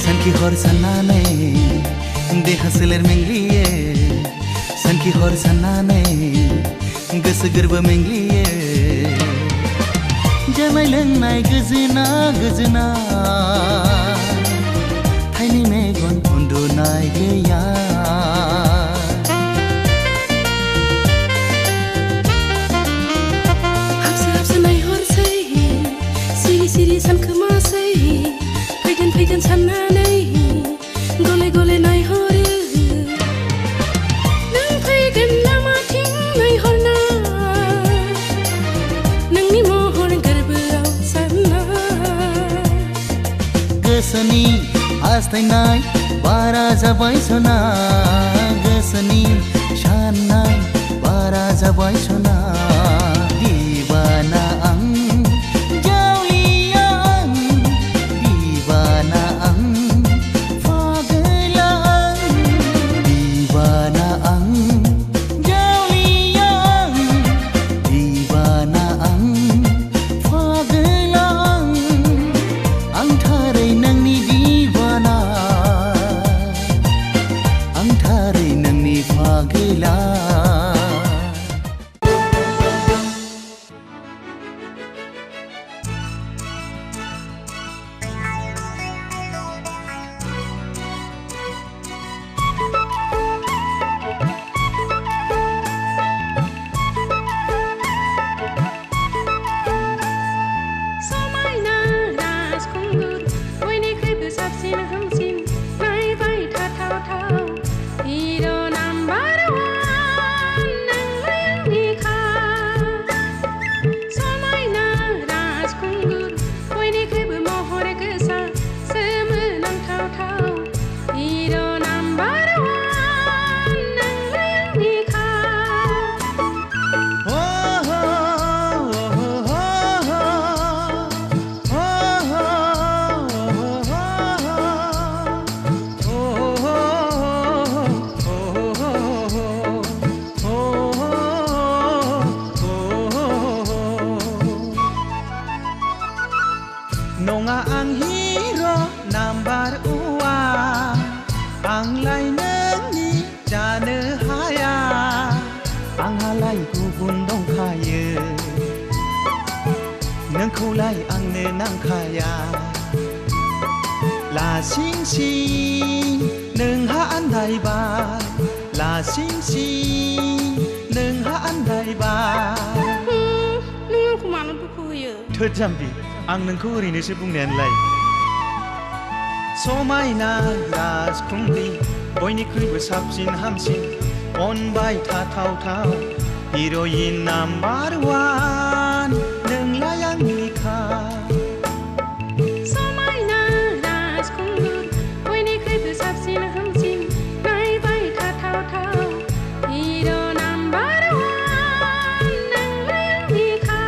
Sanki hor sanane de haseler mengliye Sanki hor sanane gas garba mengliye Jamai lengnai gazina gazina Thaini megon undunai geya
Hapsa hapsa nai hor sai Siri siri san kema sai Faigan sananai Gole gole nai hore Nang faigan lama ting nai horna Nang ni mohor garbuaw sana
Gesani
हास्थायनाय बारा जाबाय सना गोसोनि साननाय बारा जाबाय सना दिवाना आं जावलिया आं दिवाना आं पागला आं दिवाना आं जावलिया आं दिवाना आं पागला आं थारै नोंनि दिवाना आं थारै नोंनि पागला
समायना राजखुंगुर बयनिख्रुइबो साबसिन हामसिन नायबाय थाथावथाव हिर' नाम्बार वान नोंलाय आंनिखा समायना राजखुंगुर बयनिख्रुइबो महर गोसा सोमोनांथावथाव हिर' नाम्बार वान नोंलाय आंनिखा
नङा आं हिर' नाम्बार वान आंलाय नोंनि जानो हाया आंहालाय गुबुन दंखायो नोंखौलाय आंनो नांखाया लासिं सिं नोंहा आन्दायबाय लासिं सिं नोंहा आन्दायबाय
नों आंखौ मानो दुखु होयो
थोद जाम्बि आं नोंखौ ओरैनोसो बुंनायानोलाय समायना राजखुंग्रि बयनिख्रुइबो साबसिन हामसिन अनबाय थाथावथाव हिर'इन नाम्बार वान नोंलाय आंनिखा
समायना राजखुंगुर बयनिख्रुइबो साबसिन हामसिन नायबाय थाथावथाव हिर' नाम्बार वान नोंलाय आंनिखा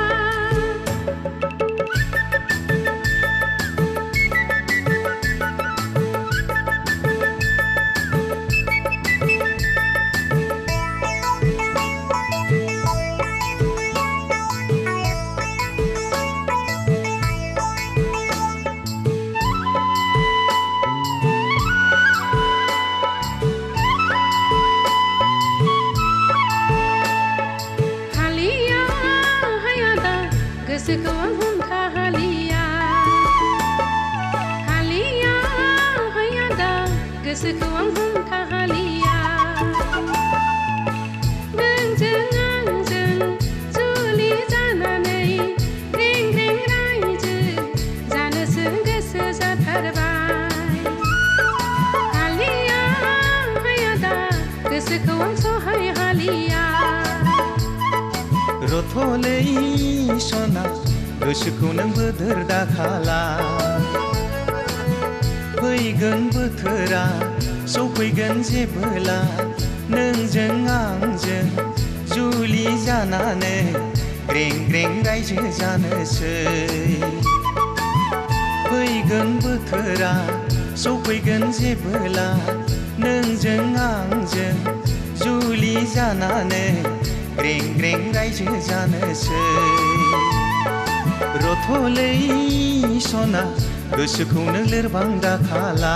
हालिया हायादा गोसोखौ आं हमथाहालिया हालिया हायादा गोसोखौ आं हमथाहालिया नोंजों आंजों जुलि जानानै रें रें रायजो जानोसो गोसो जाथारबाय हालिया हायादा गोसोखौ आं सहाय हालिया
रथ'लै सना गोसोखौ नों बोदोर दाखाला फैगोन बोथोरा सफैगोन जेबोला नोंजों आंजों जुलि जानानै ग्रें ग्रें रायजो जानोसै फैगोन बोथोरा सफैगोन जेबोला नोंजों आंजों जुलि जानानै ग्रें ग्रें रायजो जानोसै रथ'लै सना गोसोखौनो लोरबां दाखाला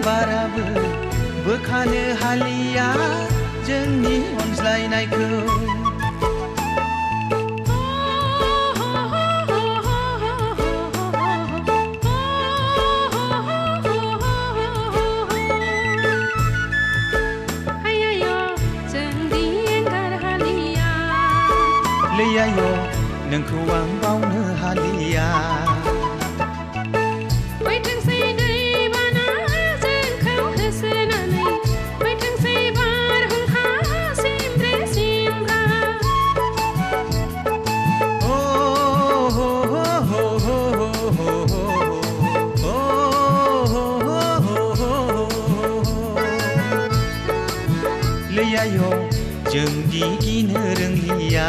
बाराबो बोखानो हालिया जोंनि बुज्लायनायखौ लैयाय' नोंखौ आं बावनो हालिया
फैथोंसै दैबाना जोंखौ होसोनानै फैथोंसै बारहुंखा सिमब्रे सिमब्रा
लैयाय' जोंदि गिनो रोंलिया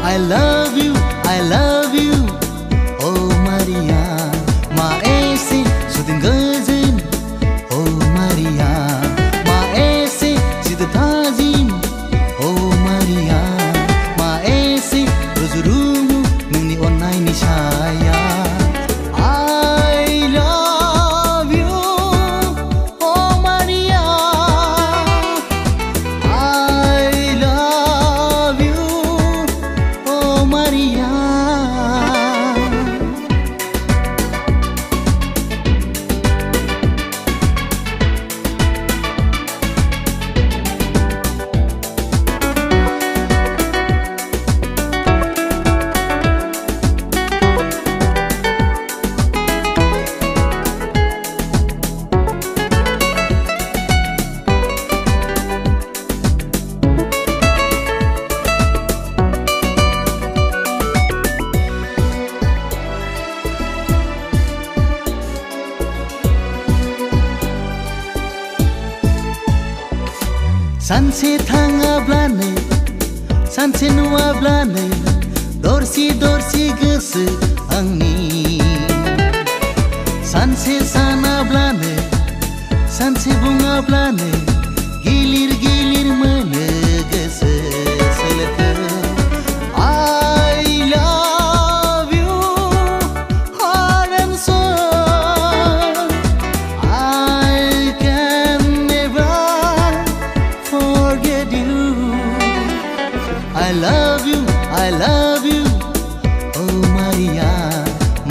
I love you, oh Maria, maesi sudin gazin, oh Maria, maesi sidu tazin, oh Maria, maesi rozurumu nungni onai nishaya. I love you, oh Maria, I love you, oh Maria. सानसे थाङाब्लानो सानसे नुवाब्लानो दरसि दरसि गोसो आंनि सानसे सानाब्लानो सानसे बुङाब्लानो गिलिर गिलिर मोनो गोसो सोलेरखौ I love you heart and soul I can never forget you. I love you, I love you, oh Maria.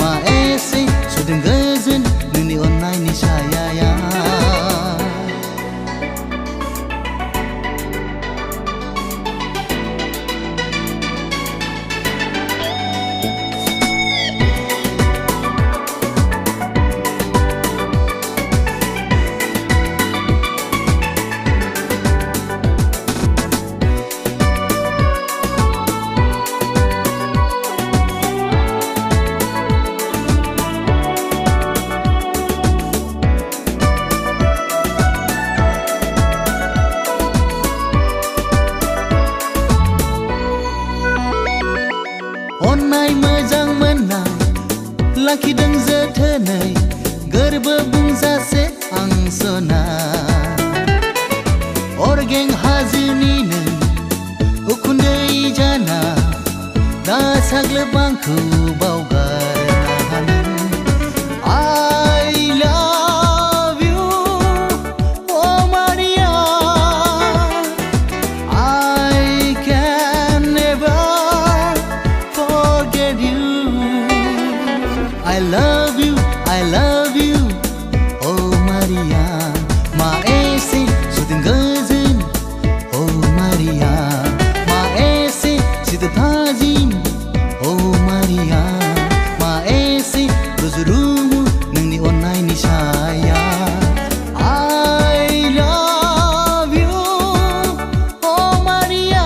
Maesi sudeng gazin nuni onai ni sayaya. Onai मोजां मोननाय लाखिदों जोथोनै गोरबो बुंजासे आं सना अरगें हाजोनिनो उखुन्दै साग्लोबआंखौ बावगारनो हानो I love you oh Maria I can never forget you I love you oh Maria maese sudeng gozon oh Maria maese situ tajin oh Maria maese rujurumu nोंनि अननायनि साया I love you oh Maria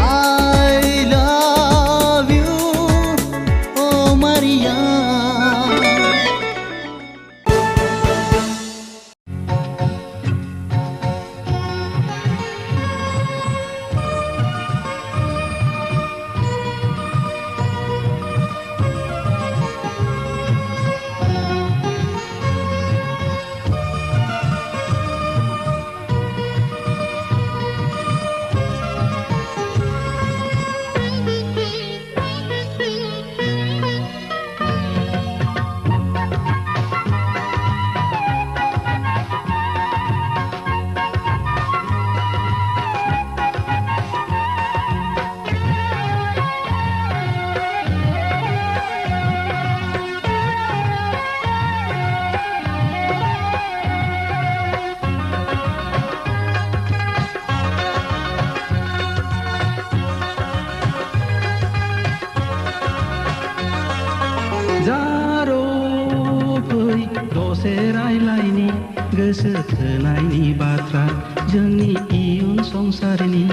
I love you oh Maria
जारो फै दसे रायलायनि गोसो थोनायनि बाथ्रा जोंनि इयुन संसारनि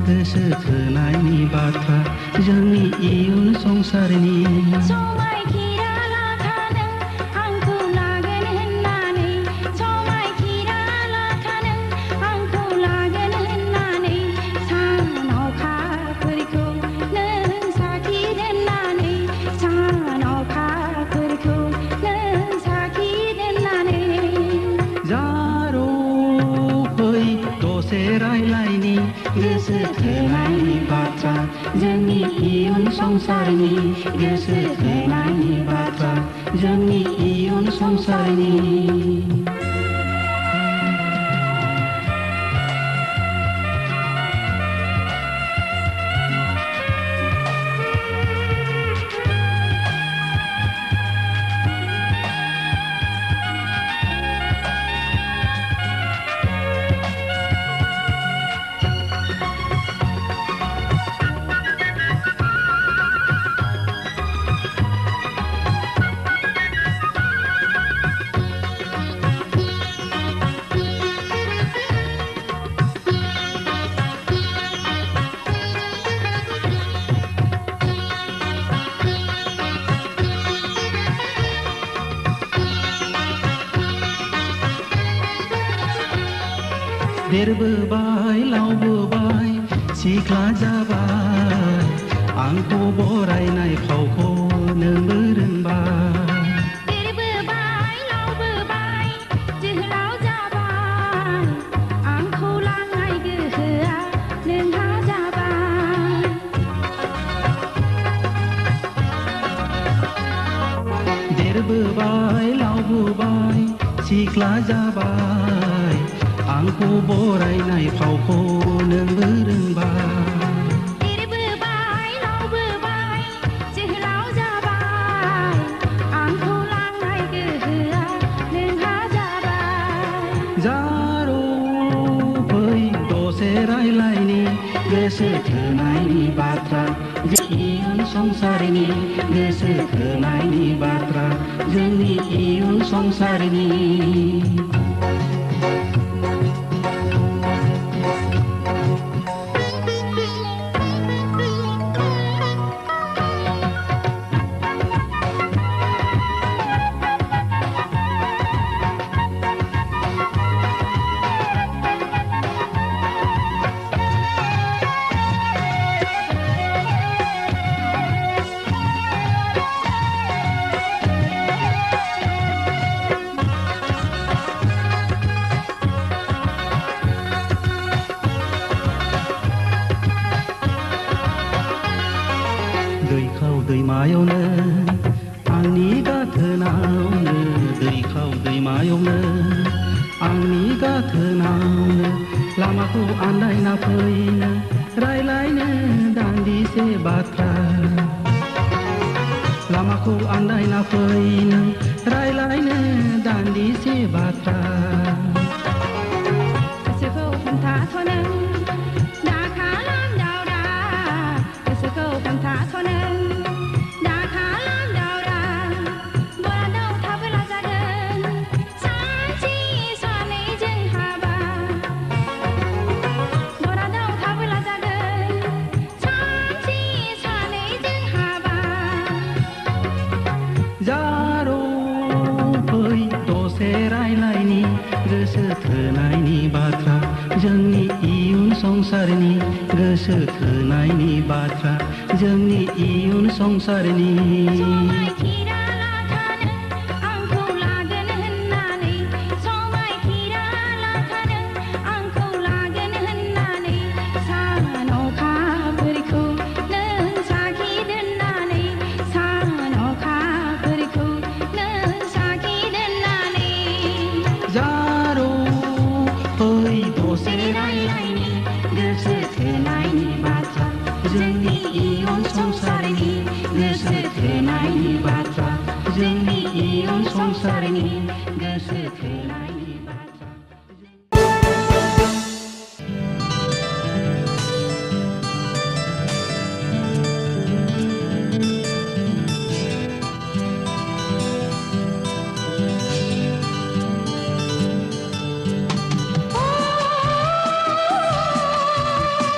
गोसो थोनायनि बाथ्रा जोंनि इयुन संसारनि
समायखिरा लाखादों आंखौ लागोन होननानै समायखिरा लाखादों आंखौ लागोन होननानै सान अखाफोरखौ नों साखि दोननानै सान अखाफोरखौ नों साखि दोननानै
जारो फै दसे रायलायनि गोसो थोनायनि बाथ्रा जोंनि इयुन संसारनि गोसो थोनायनि बाथ्रा जोंनि इयुन संसारनि देरबोबाय लावबोबाय सिख्ला जाबाय आंखौ बरायनाय फावखौ नोंबो रोंबाय
देरबोबाय लावबोबाय जोहोलाव जाबाय आंखौ लांनाय गोहोआ नोंहा जाबाय
देरबोबाय लावबोबाय सिख्ला जाबाय आंखौ बरायनाय फावखौ नोंबो रोंबाय
देरबोबाय लावबोबाय जोहोलाव जाबाय आंखौ लांनाय गोहोआ नोंहा जाबाय
जारो फै दसे रायलायनि गोसो थोनायनि बाथ्रा इयुन संसारनि गोसो थोनायनि बाथ्रा जोंनि इयुन संसारनि दैखाव दैमायावनो आंनि गाथोनावनो दैखाव दैमायावनो आंनि गाथोनावनो लामाखौ आन्दायना फैनो रायलायनो दान्दिसे बाथ्रा लामाखौ आन्दायना फैनो रायलायनो दान्दिसे बाथ्रा
गोसोखौ खोन्थाथ'नो दा खालाम दावरा गोसोखौ खोन्थाथ'नो दा खालाम दावरा बरादाव थाबोला जागोन सानसे सानैजों हाबा बरादाव थाबोला जागोन सानसे सानैजों हाबा
जारो फै दसे रायलायनि गोसो थोनायनि बाथ्रा जोंनि इयुन संसारनि गोसो थोनायनि बाथ्रा जोंनि इयुन संसारनि
आंखौ लागोन होननानै समायखिरा लाखादों आंखौ लागोन होननानै सान अखाफोरखौ नों साखि दोननानै सान अखाफोरखौ नों साखि दोननानै
जारो फै दसे रायलायनि गोसो थोनायनि बाथ्रा जोंनि इयुन संसारनि गोसो थोनायनि बाथ्रा जोंनि इयुन संसारनि गोसो थोनायनि बाथ्रा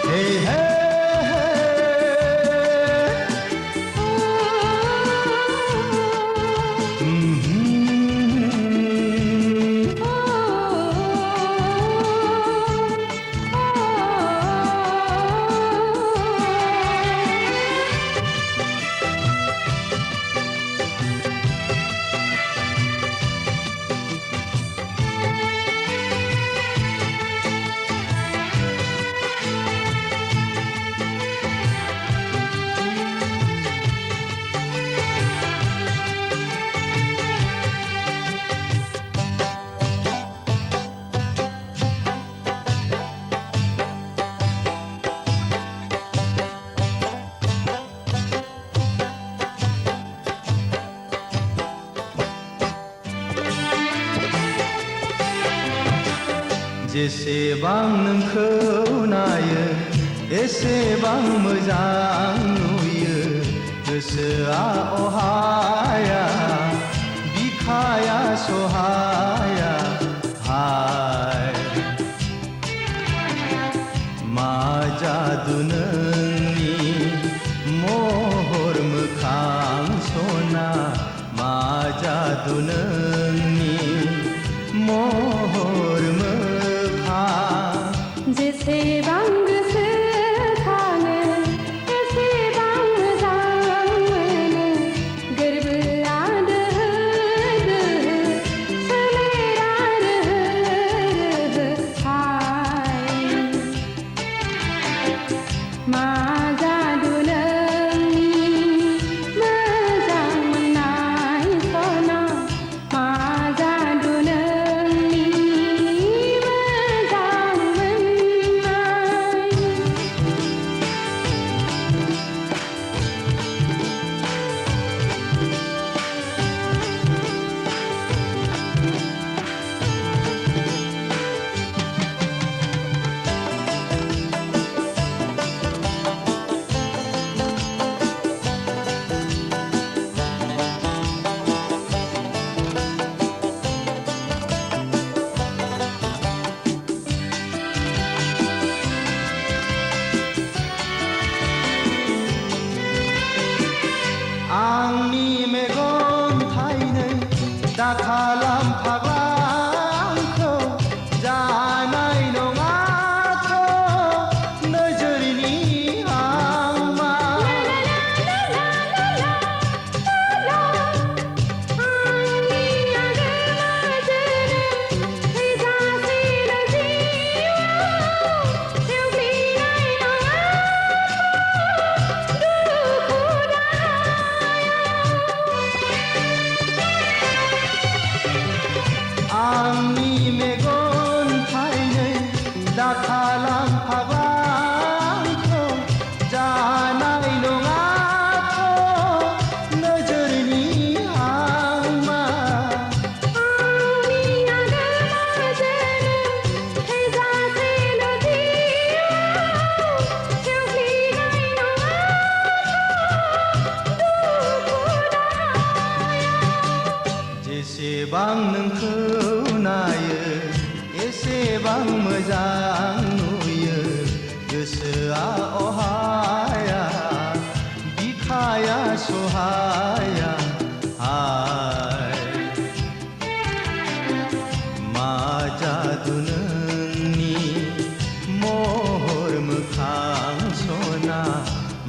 Hey, hey,
जेसेबां नोंखौ नायो एसेबां मोजां नुयो गोसोआ अहाया बिखाया सहाया हाय मा जादु नोंनि महर मोखां सना मा जादु नोंनि महर मोखां
जेसेबां गोसो खाङो एसेबां मोजां मोनो गोरबोआ दोहो दोहो सोलेरा रोहो रोहो हाय मा जादु नोंनि मोजां मोननाय सना मा जादु नोंनि मोजां मोननाय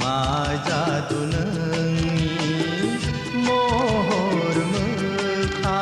मा जादु नोंनि महर मोखां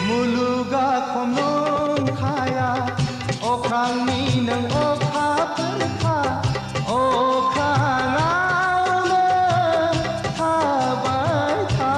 मुलुगा खम नंखाया अख्रांनि नों अखाफोरखा अख्राङावनो थाबाय था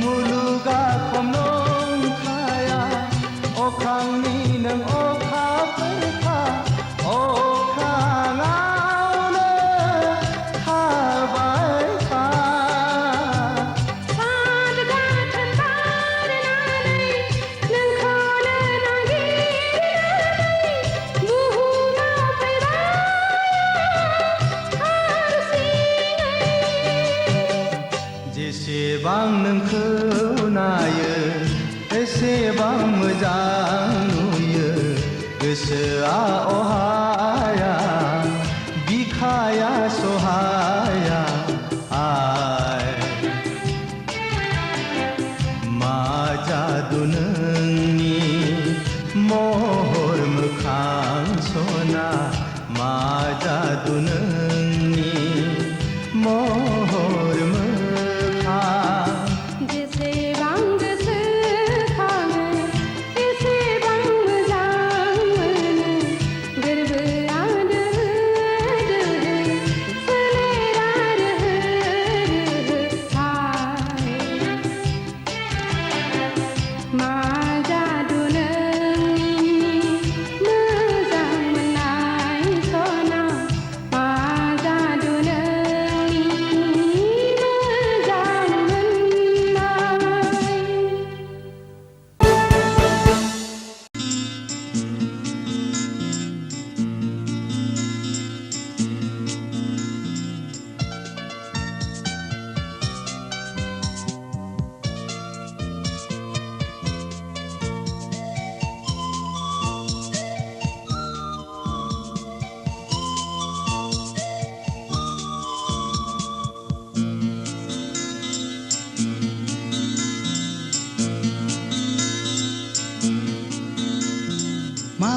मुलुगा खम नंखाया अख्रांनि नों अखाफोरखा अख्राङावनो थाबाय था जेसेबां नोंखौ नायो एसेबां मोजां नुयो गोसोआ अहाया बिखाया सहाया आय मा जादु नोंनि महर मोखां सना मा जादु नोंनि महर मोखां
जेसेबां गोसोखाङो एसेबां मोजां मोनो गोरबोआ दोहो दोहो सोलेरा रोहो रोहो हाय मा जादु नोंनि मोजां मोननाय सना मा जादु नोंनि मोजां मोननाय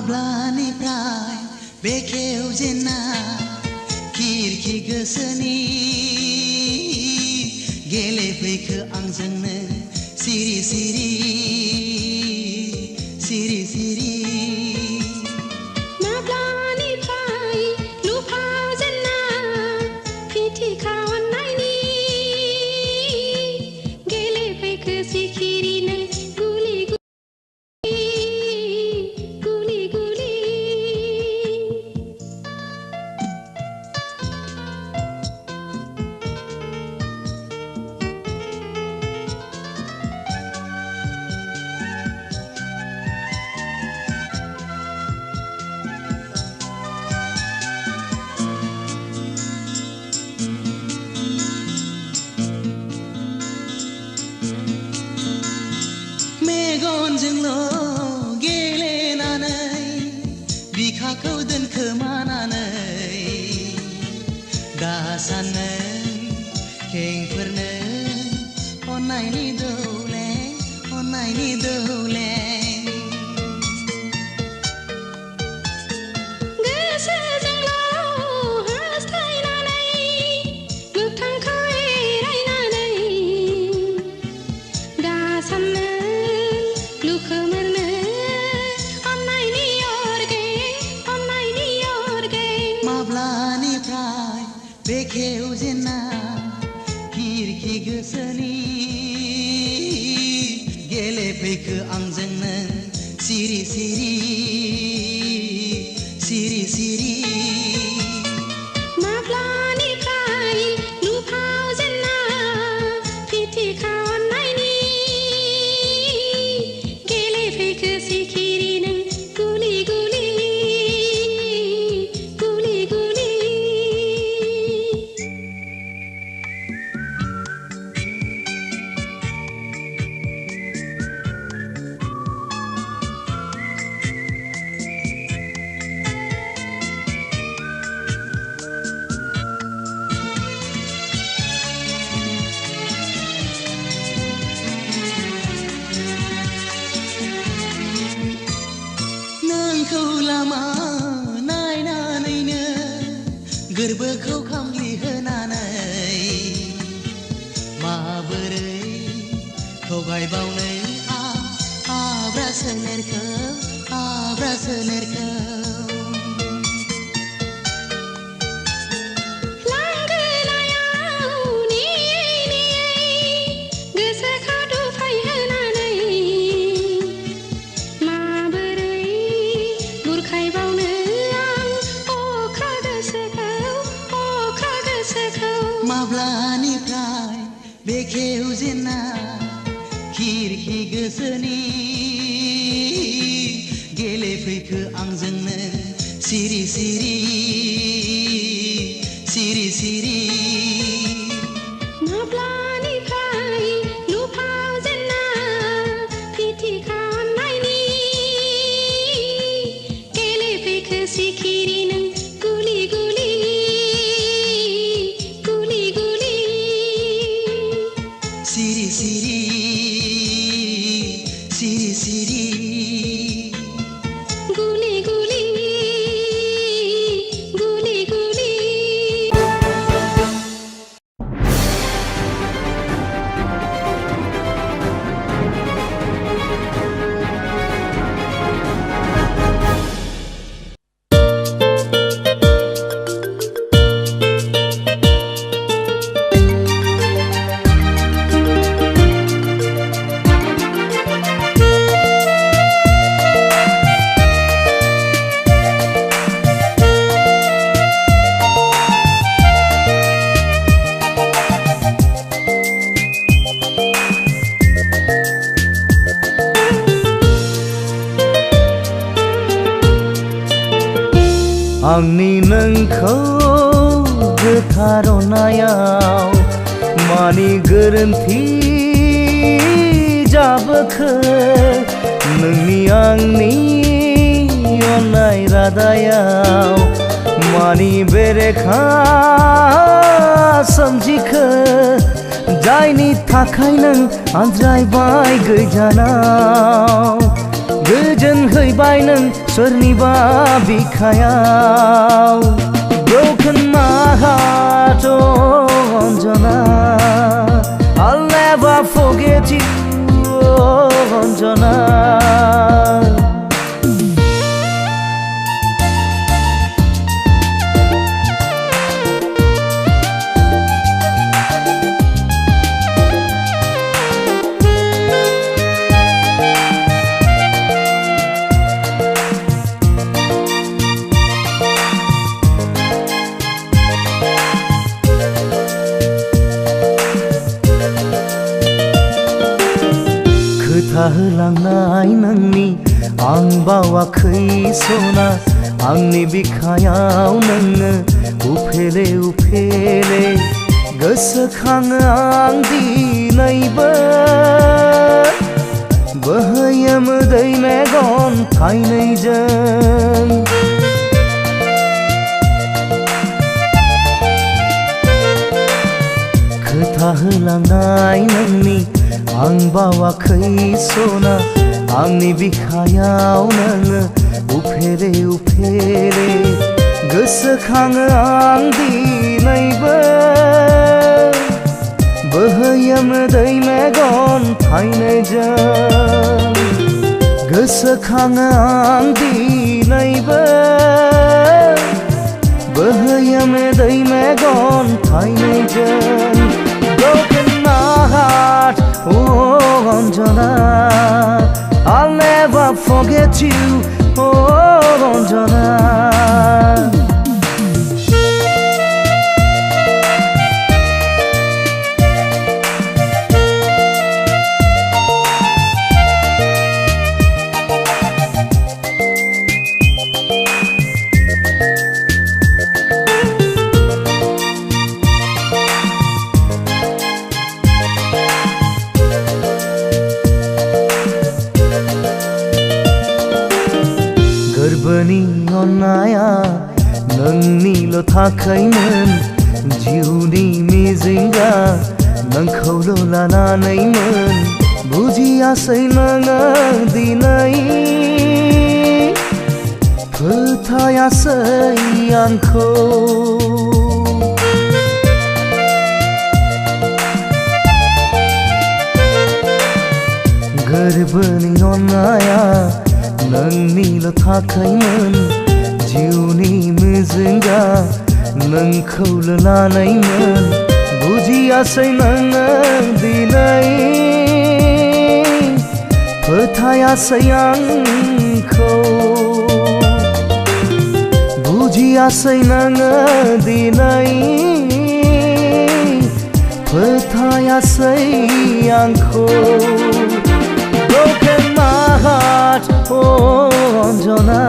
माब्लानिफ्राय बेखेवजेना खिरखि गोसोनि गेलेफैखो आंजोंनो सिरि सिरि सिरि सिरि
माब्लानिफ्राय लुफाजेनना फिथिखा अननायनि गेलेफैखो सिखिरिनो गुलि गुलि गुलि
मेगनजोंल' गेलेनानै बिखाखौ दोनखोमानानै दा सानो खेंफोरनो अननायनि दौले अननायनि दौले
गोसोजोंल' हास्थायनानै मोगथांखौ एरायनानै दा साननो लुखोमोरनो अननायनि अरगे
माब्लानिफ्राय बेखेवजेना खिरखि गोसोनि गेलेफैखो आंजों नों सिरि सिरि सिरि सिरि
माब्लानिफ्राय लुफाव जेनना फिथिखा अननायनि गेलेफैखो सिखिरि नों गुलि गुलि गुलि गुलि
नोंखौ लामा नायनानैनो गोरबोखौ खामग्लिहोनानै माबोरै थगायबावनो आब्रा सोलेरखौ
लांगोनायाव नेयै नेयै गोसोखौ दुफायहोनानै माबोरै बुरखायबावनो आं अख्रा गोसोखौ
माब्लानिफ्राय बेखेव जेनना खिरखि गोसोनि गेलेफैखो आंजों नों सिरि सिरि सिरि सिरि
माब्लानिफ्राय लुफाव जेनना फिथिखा अननायनि गेलेफैखो सिखिरि नों गुलि गुलि गुलि गुलि
सिरि सिरि सिरि सिरि
गुलि गुलि गुलि गुलि
आंनि नोंखौ गोथार अननायाव मानि गोरोन्थि जाबोखो नोंनि आंनि अननाय रादायाव मानि बेरेखा सोमजिखो जायनि थाखाय नों आनज्रायबाय गोजानाव गोजोन हैबाय नों सोरनिबा बिखायाव Broken my heart, oh Anjana I'll never forget you, oh Anjana होलांनाय नोंनि आं बावाखै सना आंनि बिखायाव नोङो उफेले उफेले गोसोखाङो आं दिनैबो बोहैयो मोदै मेगन थाइनैजों खोथा होलांनाय नोंनि आं बावाखै सना आंनि बिखायाव नोङो उफेरे उफेरे गोसोखाङो आं दिनैबो बोहैयो मोदै मेगन थाइनैजों गोसोखाङो आं दिनैबो बोहैयो मोदै मेगन थाइनैजों Broken my you 언제나 गोरबोनि अननाया नोंनिल' थाखायमोन जिउनि मिजिंगा नोंखौल' लानानैमोन बुजियासै नोङो दिनै फोथायासै आंखौ गोरबोनि अननाया नोंनिल' थाखायमोन जिउनि मिजिंगा नोंखौल' लानायमोन बुजियासै नोङो दिनै फोथायासै आंखौ बुजियासै नोङो दिनै फोथायासै आंखौ Broken my heart, oh Anjana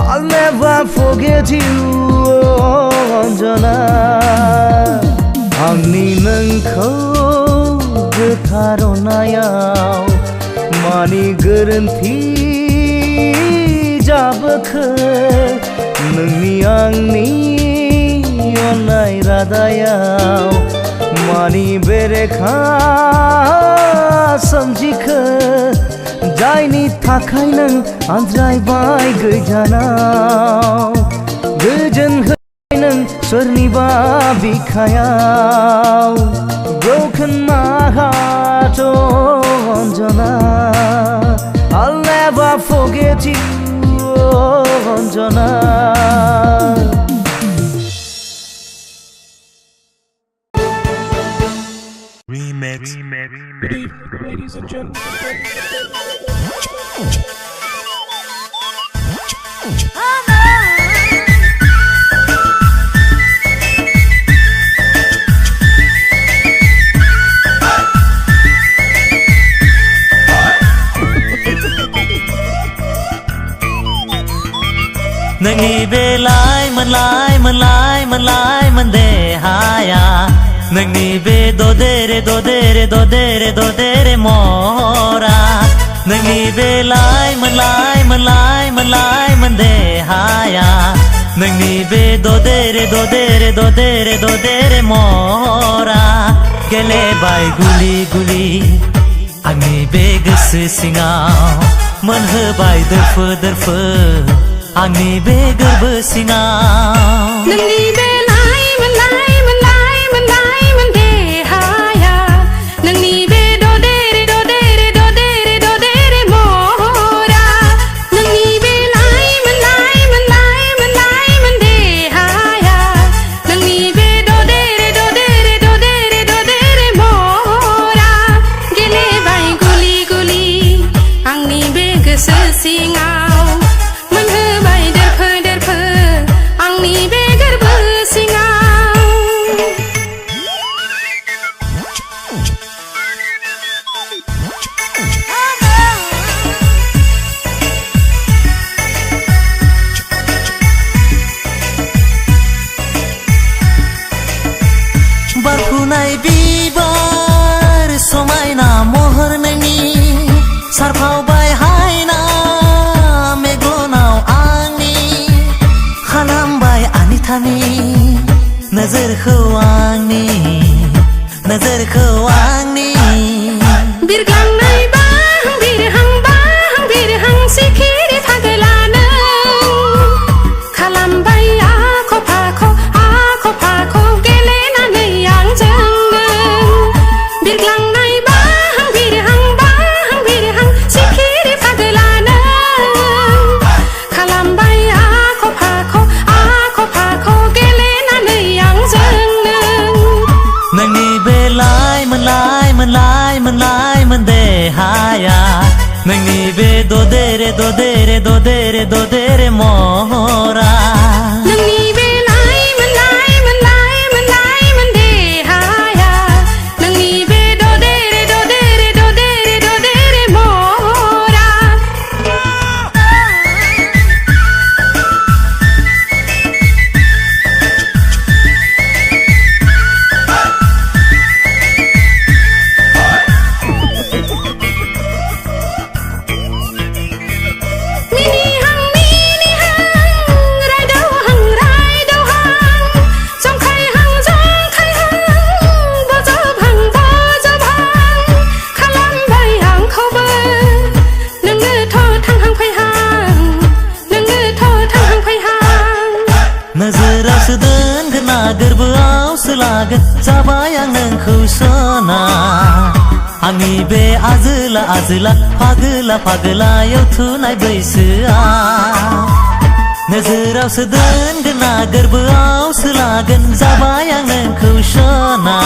I'll never forget you, oh Anjana आंनि नोंखौ गोथार अननायाव मानि गोरोन्थि जाबोखो नोंनि आंनि अननाय रादायाव मानि बेरेखा सोमजिखो जायनि थाखाय नों आनज्रायबाय गोजानाव गोजोन होबाय नों सोरनिबा बिखायाव Broken my heart, oh Anjana I'll never forget you, oh Anjana
Ladies and gentlemen.
नोंनि बेलाय मोनलाय देहाया नोंनि बे ददेरे ददेरे ददेरे ददेरे महरा नोंनि बेलाय मोनलाय देहाया नोंनि बे ददेरे ददेरे ददेरे ददेरे महरा गेलेबाय गुलि गुलि आंनि बे गोसो सिङाव मोनहोबाय दोरफो दोरफो आंनि बे गोरबो सिङाव
नोंनि बेलाय मोनलाय देहाया नोंनि बे ददेरे ददेरे ददेरे ददेरे महरा नोंनि बेलाय मोनलाय देहाया नोंनि बे ददेरे ददेरे ददेरे ददेरे महरा गेलेबाय गुलि गुलि आंनि बे गोसो सिङाव मोनहोबाय दोरफो दोरफो आंनि बे गोरबो सिङाव
बारफुनाय बिबार समायना महर नोंनि सारफावबाय हायना मेगनाव आंनि खालामबाय आनिथानि नोजोरखौ आंनि
बिरग्लांनाय बिरहां सिखिरि फागोला नों खालामबाय आख' फाख' गेलेनानै आंजों बिरग्लांनाय बिरहां सिखिरि फागोला नों खालामबाय आख' फाख' गेलेनानै आंजों
नोंनि बेलाय मोनलाय देहाया नोंनि बे ददेरे ददेरे ददेरे ददेरे महरा
नोंनि बे लाइमोन लाइमोन लाइमोन लाइमोन देहाया नोंनि बे ददेरे ददेरे ददेरे ददेरे महरा
नोजोरावसो दोनगोन ना गोरबोआवसो लागोन जाबाय आं नोंखौ सना आंनि बे आजोला आजोला फागोला फागोलायाव थुनाय बैसोआ नोजोरावसो दोनगोन ना गोरबोआवसो लागोन जाबाय आं नोंखौ सना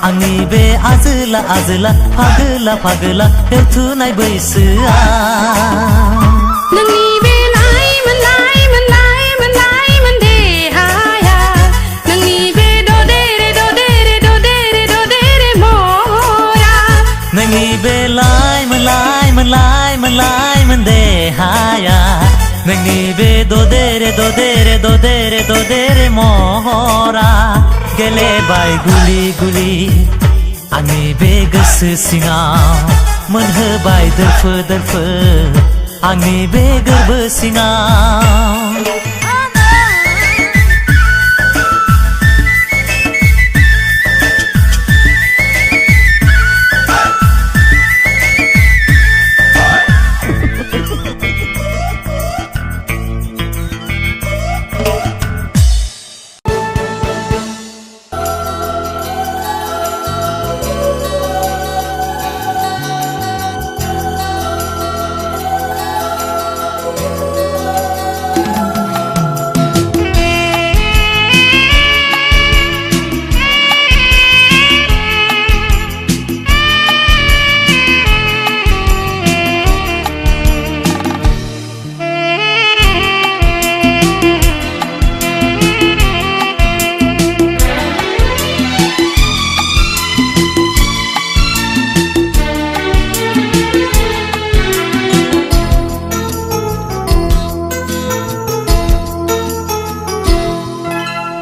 आंनि बे आजोला आजोला फागोला फागोलायाव थुनाय बैसोआ
नोंनि बे लाइमोन लाइमोन लाइमोन लाइमोन देहाया नोंनि बे ददेरे ददेरे ददेरे ददेरे महरा
नोंनि बे लाइमोन लाइमोन लाइमोन लाइमोन देहाया नोंनि बे ददेरे ददेरे ददेरे ददेरे महरा गेलेबाय गुलि गुलि आंनि बे गोसो सिङाव मोनहोबाय दोरफो दोरफो आंनि बे गोरबो सिङाव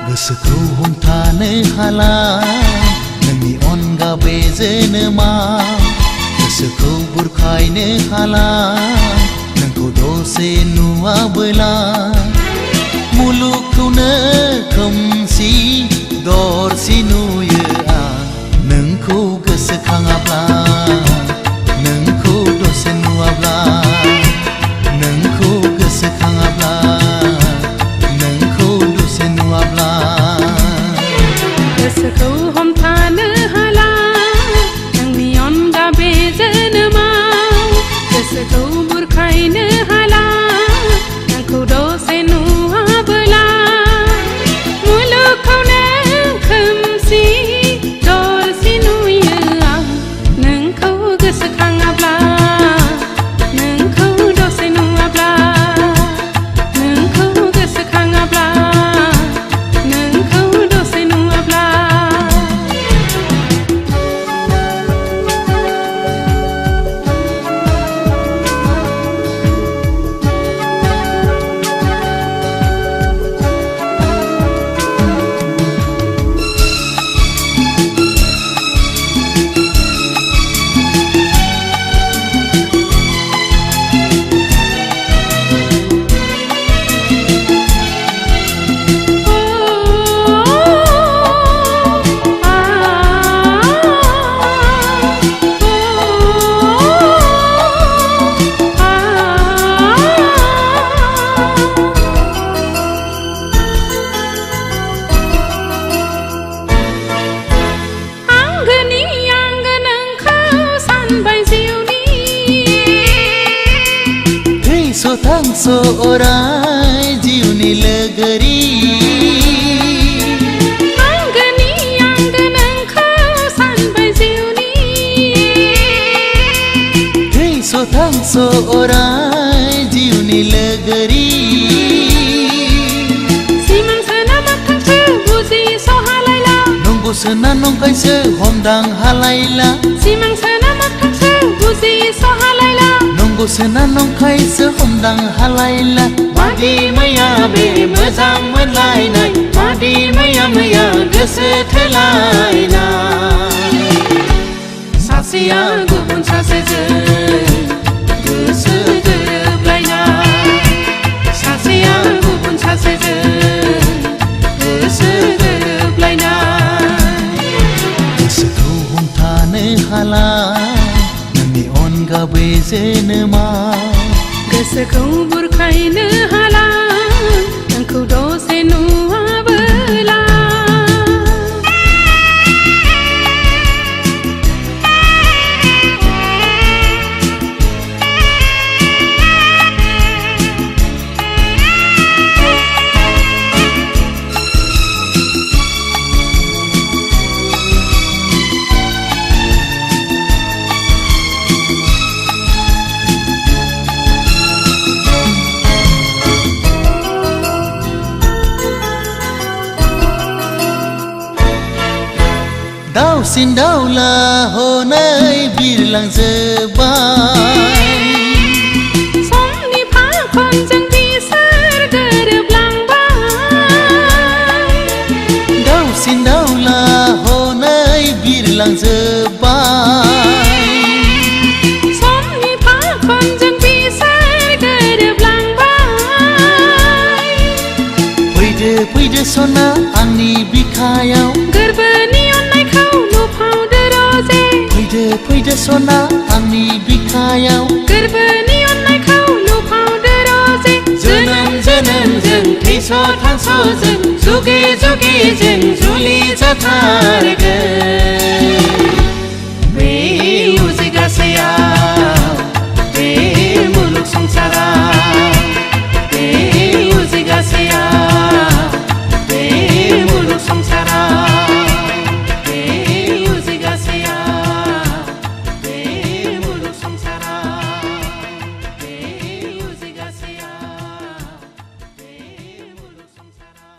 गोसोखौ हमथानो हाला नोंनि अनगा बे जोनोमाव गोसोखौ बुरखायनो हाला नोंखौ दसे नुवाबोला मुलुगखौनो खोमसि दरसि नुयो आं नोंखौ गोसोखाङाब्ला नोंखौ दसे नुवाब्ला नोंखौ गोसोखाङाब्ला
गोसोखौ हमथानो हाला नोंनि अनगा बे जोनोमाव गोसोखौ बुरखायनो हाला नोंखौ दसे नुवाबोला मुलुगखौनो खोमसि दरसि नुयो आं नोंखौ गोसोखाङाब्ला नोंखौ दसे नुवाब्ला नोंखौ गोसोखाङाब्ला
अराय जिउनि लोगोरि
आंगोनि आंगो नोंखौ सानबाय जिउनि
थैस' seorang jiwनि लोगोरि
सिमां सोना मोगथांसो बुजिस' हालायला
नंगौसोना नंखायसो हमदां हालायला
सिमां सोना मोगथांसो बुजिस' हालायला
नंगौसोना नंखायसो हमदां हालायला मादि मैया बे मोजां मोनलायनाय मादि मैया गोसो थोलायनाय
सासेया गुबुन सासेजों गोसो गोरोबलायनाय सासेया गुबुन सासेजों गोसो गोरोबलायनाय
गोसोखौ हमथानो हाला नोंनि अनगा बै जोनोमा
गोसोखौ बुरखायनो हाला नोंखौ दसे नुवाबोला
दाउसिन दाउला हनै बिरलांजोब्बाय
समनि फाखनजों बिसोर गोरोबलांबाय
दाउसिन दाउला हनै बिरलांजोब्बाय
समनि फाखनजों बिसोर गोरोबलांबाय
फैदो सना आंनि बिखायाव
गोरबोनि अननायखौ लुफावदो रजे
फैदो सना आंनि बिखायाव
गोरबोनि अननायखौ लुफावदो रजे
जोनोम जों थैस' थांस' जों जुगे जुगे जों जुलि जाथारगोन
बे उजिगासेयाव बे मुलुग संसाराव बे उजिगासेयाव बे मुलुग संसाराव बे उजिगासेयाव बे मुलुग संसाराव बे उजिगासेयाव बे मुलुग संसाराव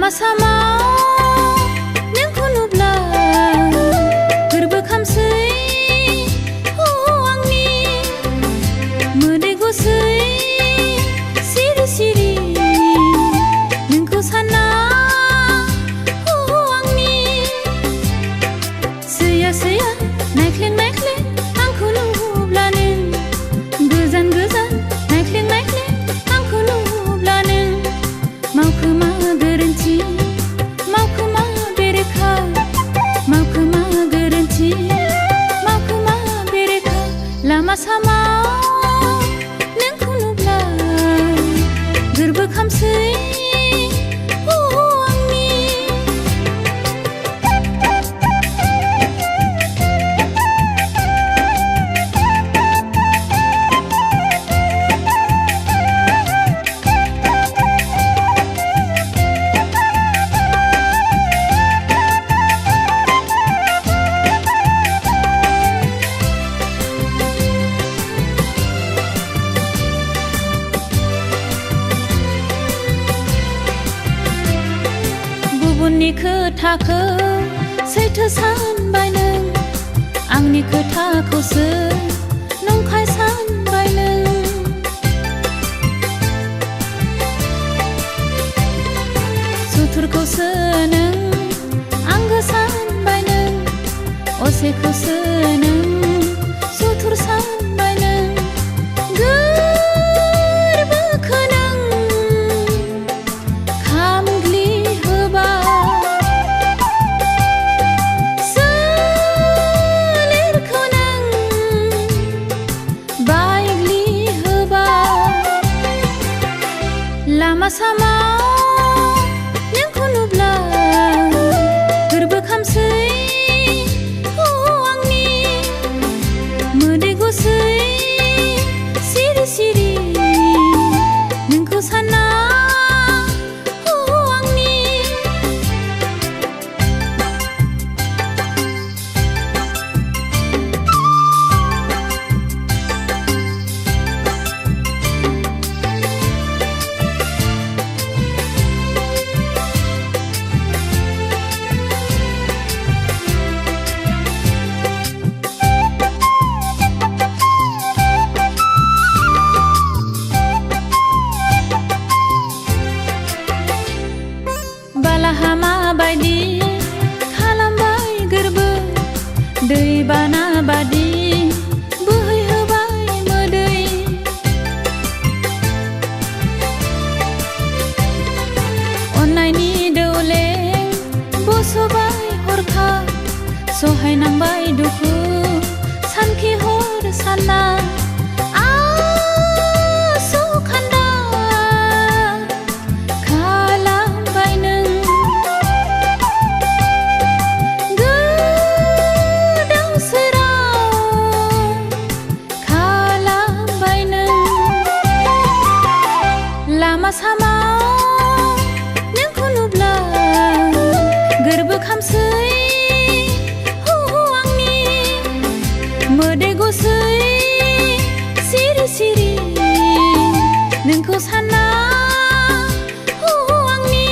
लामा सामाव नोंखौ नुब्ला गोरबोखामसै आंनि मोदै गसै सिरि सिरि नोंखौ सानना आंनि सैया सैया नायख्लें नायख्लें आंखौ नुब्लानो गोजान गोजान नायख्लें नायख्लें आंखौ नुब्लानो मावखोमा गोरोन्थि मावखोमा बेरेखा मावखोमा गोरोन्थि मावखोमा बेरेखा लामा सामाव नोंखौ नुब्ला गोरबोखामसै आंनि गुबुननि खोथाखौ सैथो सानबाय नों आंनि खोथाखौसो नंखाय सानबाय नों सुथुरखौसो नों आंगो सानबाय नों असेखौसो नों सुथुर सानबाय नों गोरबोखौ नों खामग्लि होबा सोलेरखौ नों बायग्लि होबा लामा सामाव नोंखौ नुब्ला गोरबोखामसै आंनि मोदै गसै सिरि सिरि नोंखौ सानना आंनि बालाहामा बायदि खालामबाय गोरबो दैबाना बादि बोहैहोबाय मोदै अननायनि दौले बसबाय हरखाब सहायनांबाय दुखु सानखि हर सानना आसु खान्दा खालामबाय नों गोदाव सोराव खालामबाय नों लामा सामाव नोंखौ नुब्ला गोरबोखामसै आंनि मोदै गसै सिरि सिरि नोंखौ सानना आंनि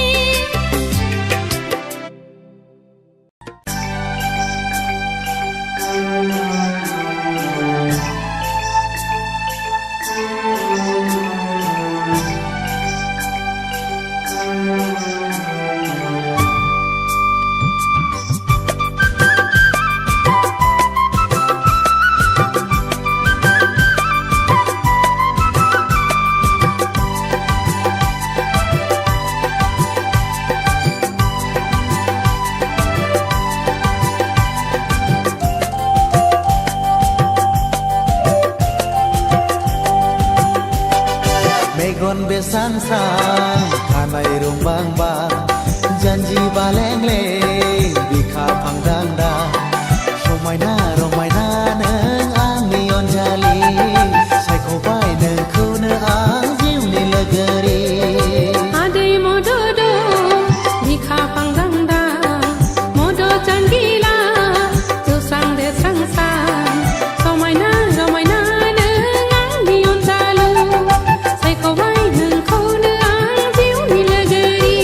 मेगन बेसान सान खानाय रुंबां बां जानजि बालेंलें बिखा फांदांदा समायना रमायना नों आंनि अनजालि सायख'बाय नोंखौनो आं जिउनि लोगोरि
आदै मदद बिखा फांदांदा मदद जानगिला जौस्रां देस्रां सान समायना रमायना नों आंनि अनजालु सायख'बाय नोंखौनो आं जिउनि लोगोरि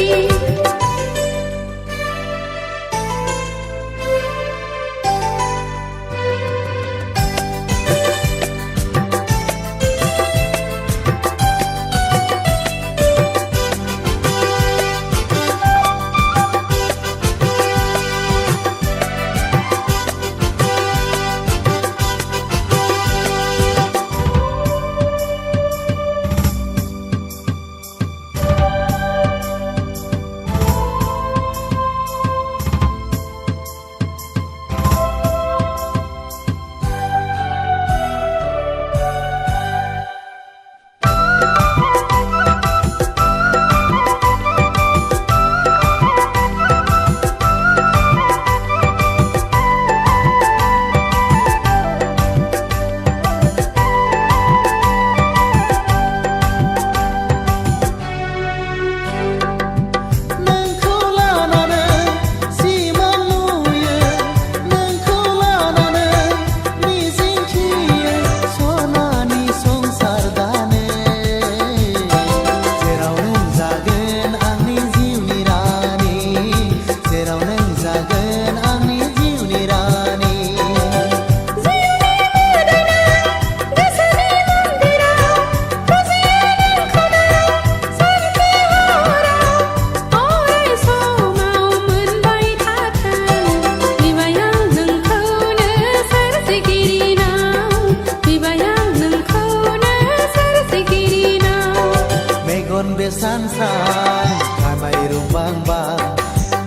besansang Kamai rumbang bang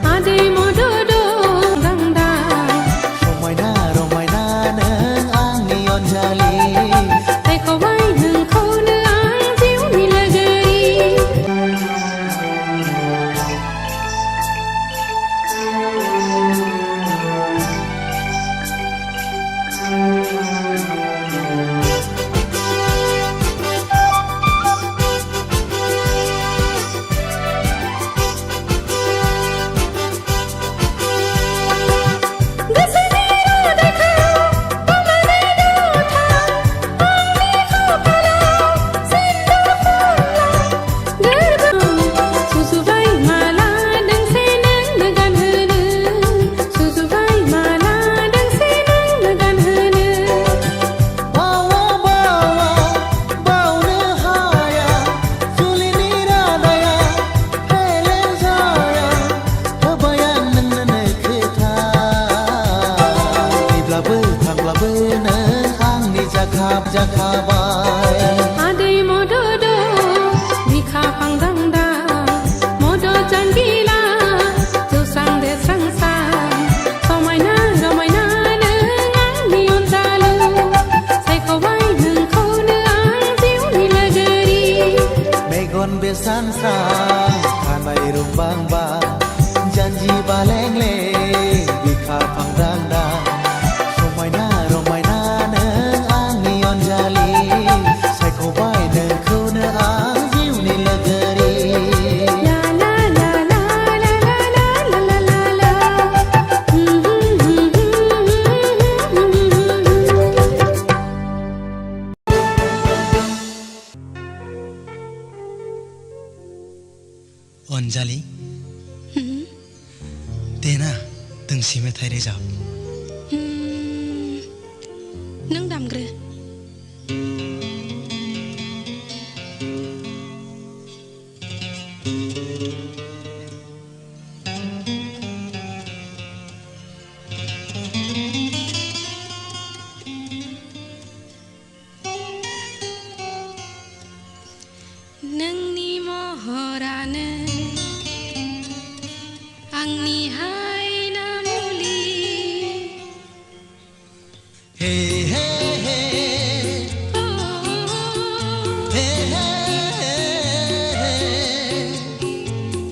Ade mododo dangda
Romaina romaina neng angni onjali
Hai kau bai neng kau neang jiu ni lagari Ade mododo bika pangdangda modo jangila tu sang de sang sang somaina romaina nengang nion jalu sai kau bai neng kau neang jiu ni lagari
Megon besansang Kamai rumbang bang Janji baleng leng Bika pangdangdang Romaina romaina neng angni onjali Sai kau bai neng kau neang jiu ni lagari
la la la la la la la la la la
Anjali देना दोंसे मेथाइ रोजाब
नों दामग्रो नोंनि महरानो आंनि हायना मुलि
हे हे हे हे हे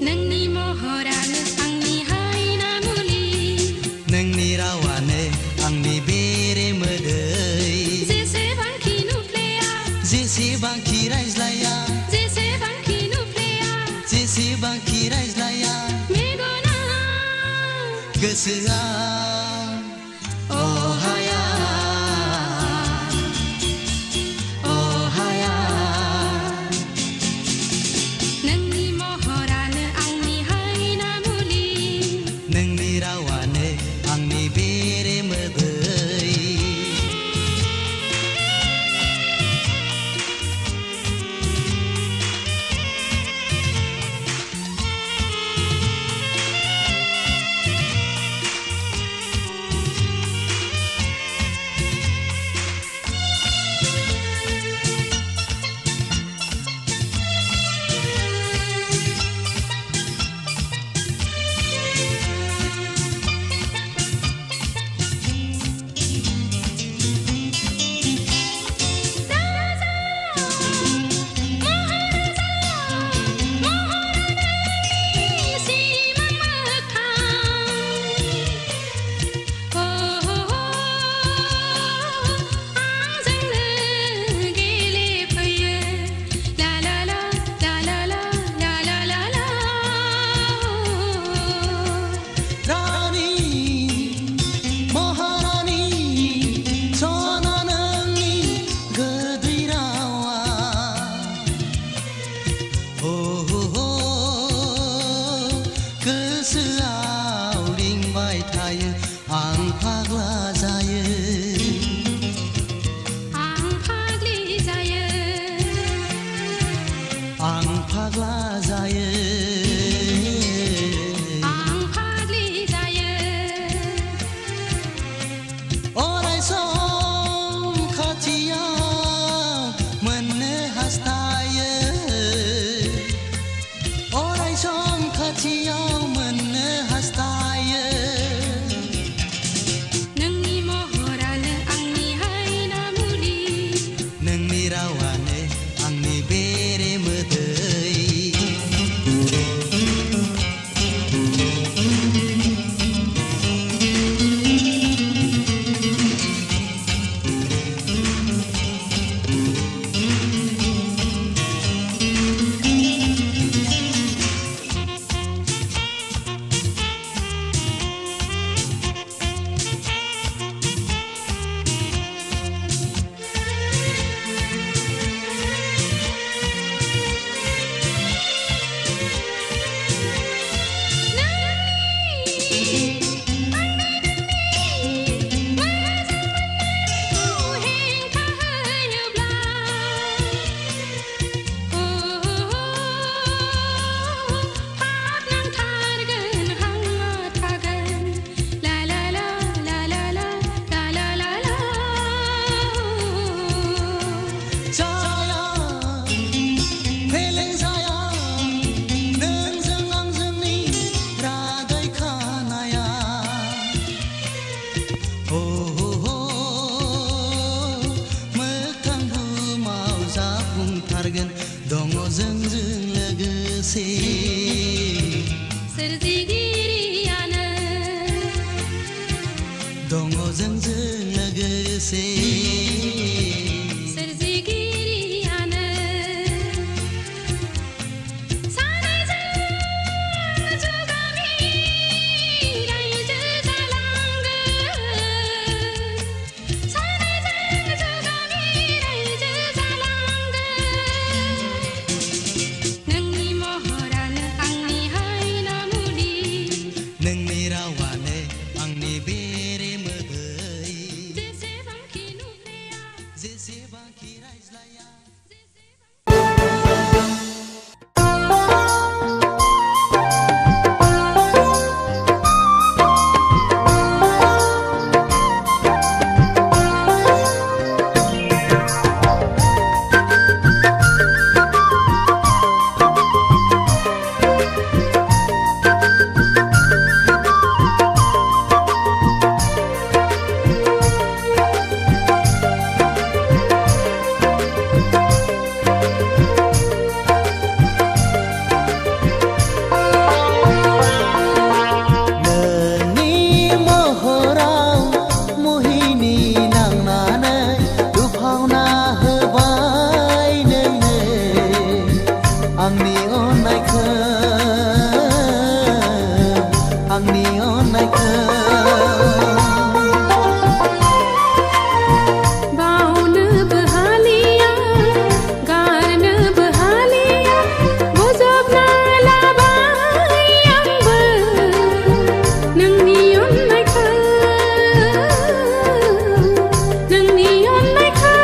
नोंनि महरानो आंनि हायना मुलि
नोंनि रावानो आंनि बेरे मोदै
जेसेबांखि नुफ्लेया
जेसेबांखि रायज्लाया
जेसेबांखि नुफ्लेया
जेसेबांखि रायज्लाया
मेगना
गोसोआ अहाया अहाया
नोंनि महरानो आंनि हायना मुलि
नोंनि रावानो आंनि बेरे मोदै
फैगोन दङ जोंजों लोगोसे
सोरजिगिरियानो
दङ जोंजों लोगोसे
सोरजिगिरियानो सानैजों जुगामि रायजो जालांगोन सानैजों जुगामि रायजो जालांगोन नोंनि महरानो आंनि हायना मुलि
नोंनि रावानो आंनि बेरे मोदै
जेसेबांखि नुफ्लेया
जेसेबांखि रायज्लाया नोंनि महराव मोहिनी नांनानै दुफावना होबाय नोंनो आंनि अननायखौ आंनि अननायखौ
बावनोबो हालिया गारनोबो हालिया बजबना लाबाय आंबो नोंनि अननायखौ नोंनि अननायखौ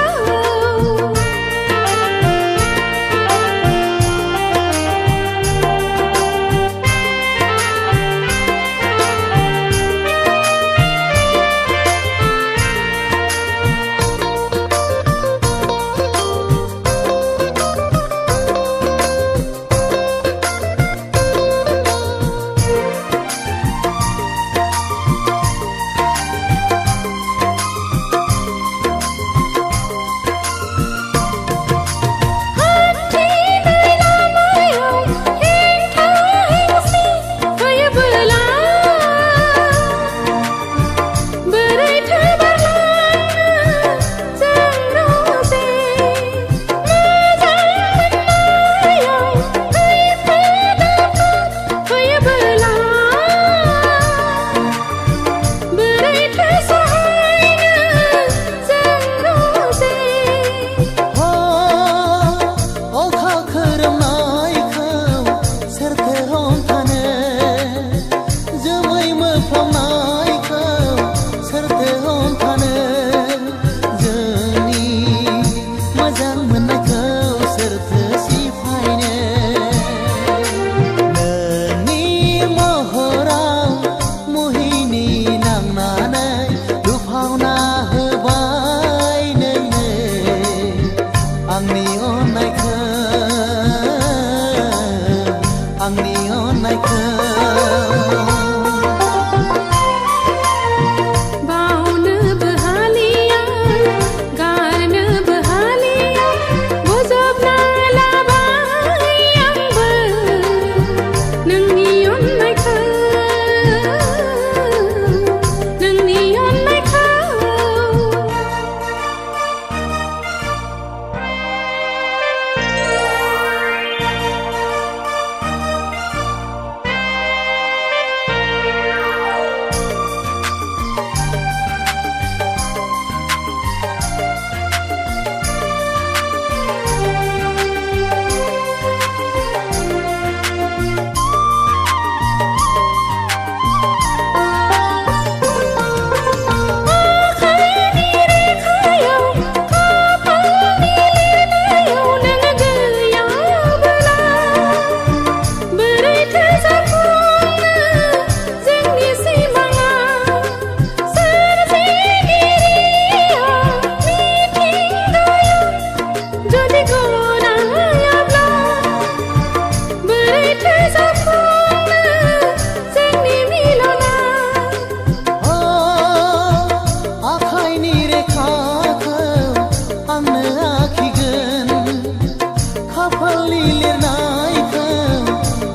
खाफालनि लिरनायखौ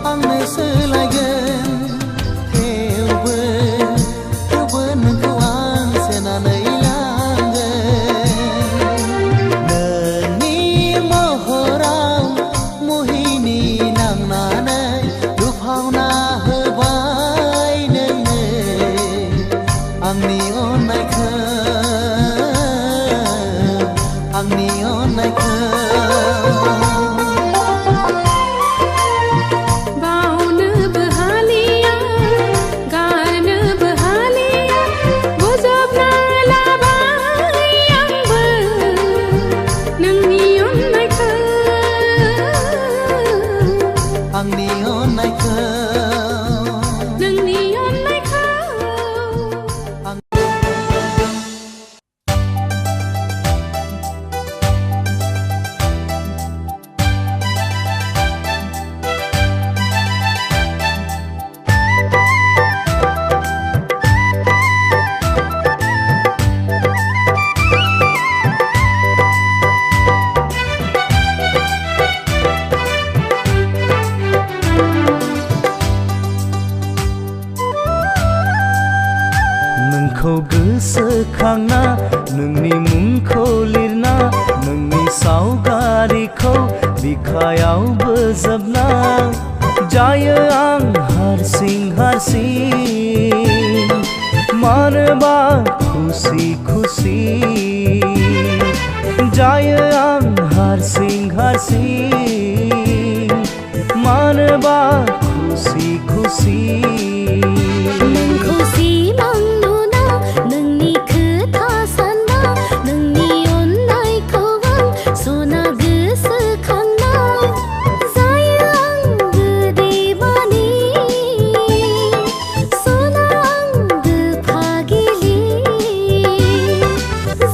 आंनो सोलायगोन थेवबो नोंखौ आं सेनानै लांगोन नोंनि महराव मोहिनी नांनानै दुफावना होबाय नोंनो आंनि अननायखौ
बावनोबो हालिया गारनोबो हालिया बोजबना लाबाय आंबो नोंनि अननायखौ
आंनि अननायखौ
नोंनि अननायखौ
नोंखौ गोसोखांना नोंनि मुंखौ लिरना नोंनि सावगारिखौ बिखायाव बोजबना जायो आं हारसिं मानोबा खुसि खुसि जायो आं हारसिं मानोबा खुसि खुसि
नोंखौ सिमां नुना नोंनि खोथा सानना नोंनि अननायखौ आं सना गोसोखांना जायो आंबो देवानि सना आंबो फागिलि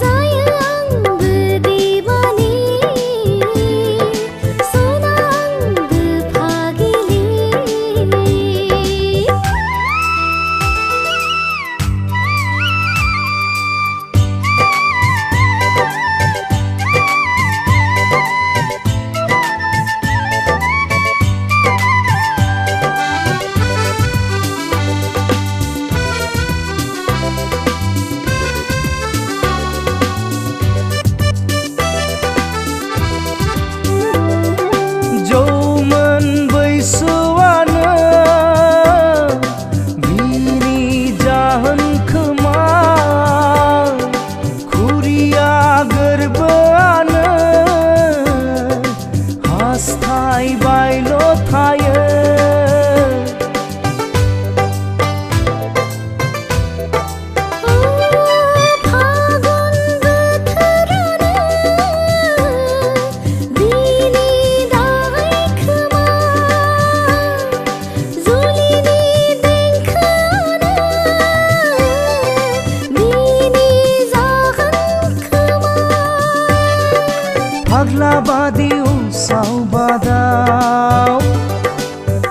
जायो आंबो देवानि सना आंबो फागिलि
जौमोन बैसोआनो बिनि जाहोन खोमा खुरिया गोरबोआनो हास्थायबायल' थायो
फागुन बोथोरानो बिनि दाहाय खोमा जुलिनि देंखोआनो बिनि जाहोन खोमा
फाग्ला बादियाव सावबादाव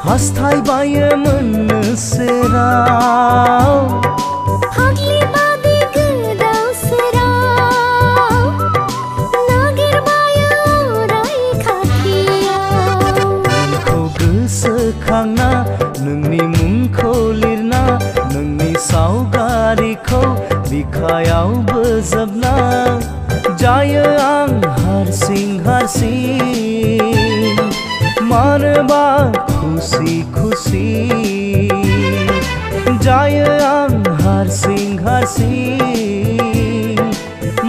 हास्थायबायो मोननो सेराव
फाग्लि बादि गोदाव सोराव नागिरबायो अराय खाथियाव
नोंखौ गोसोखांना नोंनि मुंखौ लिरना नोंनि सावगारिखौ बिखायाव बोजबना जायो आं हारसिं मानोबा खुसि खुसि जायो आं हारसिं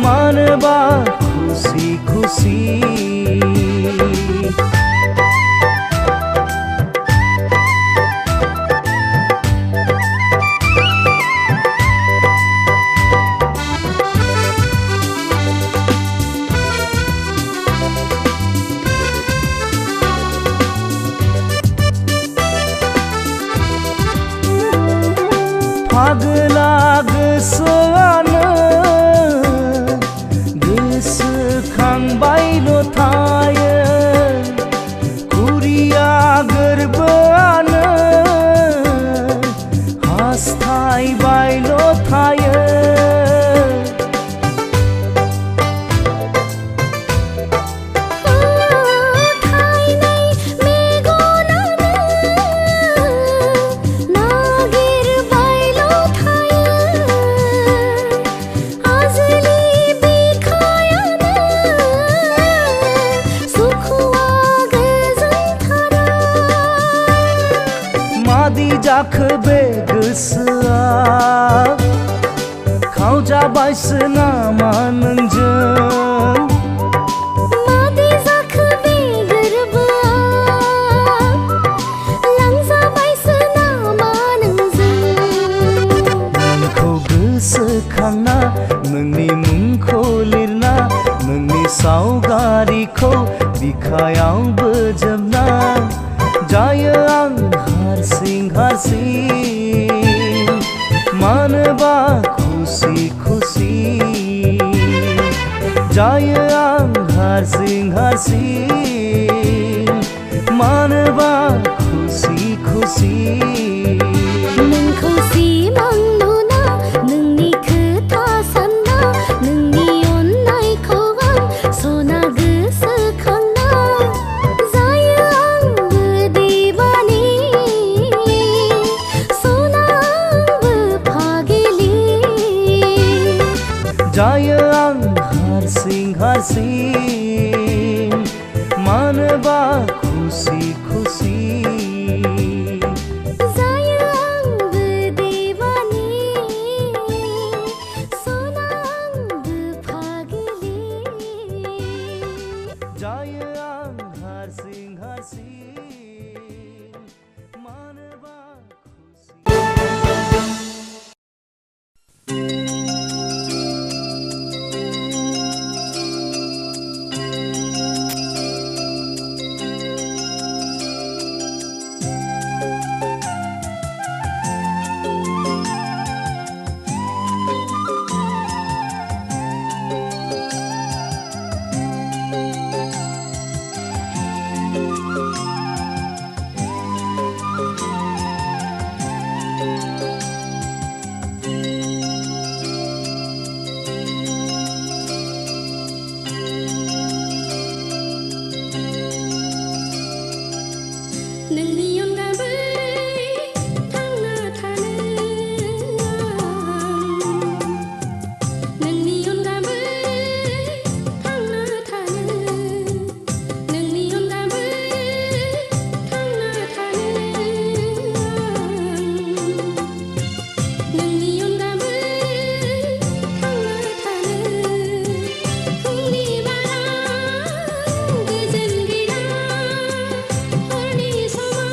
मानोबा खुसि खुसि फागला गोसोआनो गोसोखांबायल' थायो जाखो बे गोसोआ खावजाबायसो नामा नोंजों
मादि जाखो बे गोरबोआ लांजाबायसो नामा नोंजों
नोंखौ गोसोखांना नोंनि मुंखौ लिरना नोंनि सावगारिखौ बिखायाव बोजबना जायो आं हारसिं हारसिं मानोबा खुसि खुसि जायो आं हारसिं हारसिं मानोबा खुसि खुसि
नोंखौ सिमां नुना नोंनि खोथा सानना नोंनि अननायखौ आं सना गोसोखांना जायो आंबो दिवानि सना आंबो फागिलि
जायो आं हारसिं हारसिं मानोबा खुसि खुसि
जायो आंबो दिवानि सना आंबो फागिलि
जायो आं हारसिं हारसिं मानोबा
नोंनि अनगा बोरै थांना थानो नोंनि अनगा बोरै थांना थानो नोंनि अनगा बोरै थांना थानो नोंनि अनगा बोरै थांना थानो फुंनि बारा गोजोन गैया हरनि समा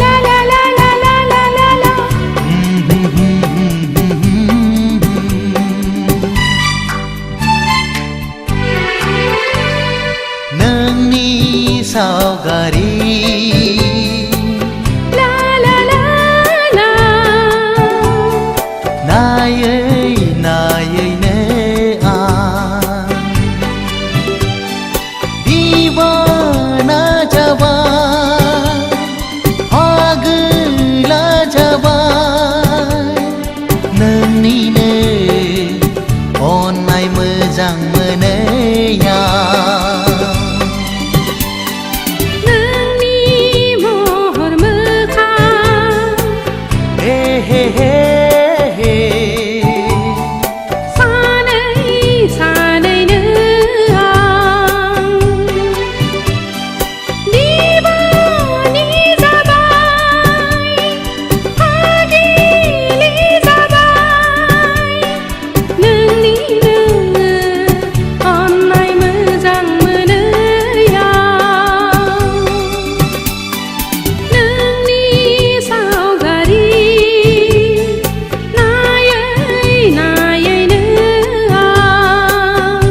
La la la la la la la la.
नोंनि सावगारि
La la la la.
नायै नायैनो आं दीवाना जाबाय पागला जाबाय नोंनिनो अननाय मोजां मोनैया
नोंनि महर मोखां
हे हे हे हे
सानै सानैनो आं दिवानि जाबाय फागिलि जाबाय नोंनिनो अननाय मोजां मोनैया नोंनि सावगारि नायै नायैनो आं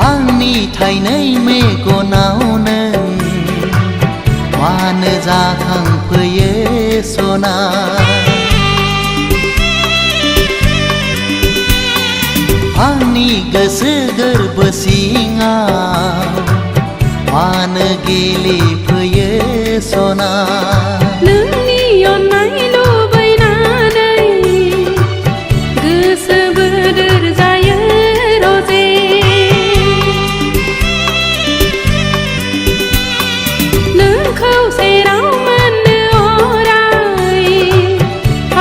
आंनि थाइनै मेगनाव नों मानो जाखांफैयो सना आंनि गोसो गोरबो सिङाव मानो गेलेफैयो सना
नोंनि अननाय लुबैनानै गोसो बोदोर जायो रजे नोंखौ सेराव मोननो अराय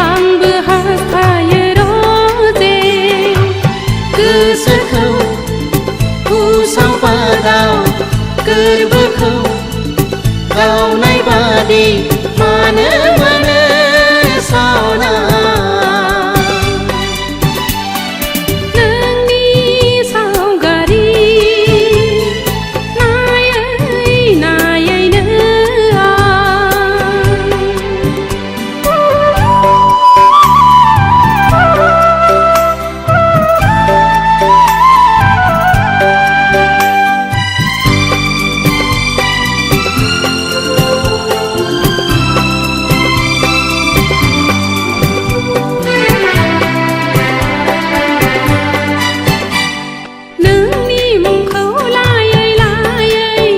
आंबो हास्थायो रजे
गोसोखौ उसाव बादाव गोरबोखौ गावनाय बादि मानो मोनो सावना
नोंनि सावगारि नायै नायैनो नोंनि मुंखौ लायै लायै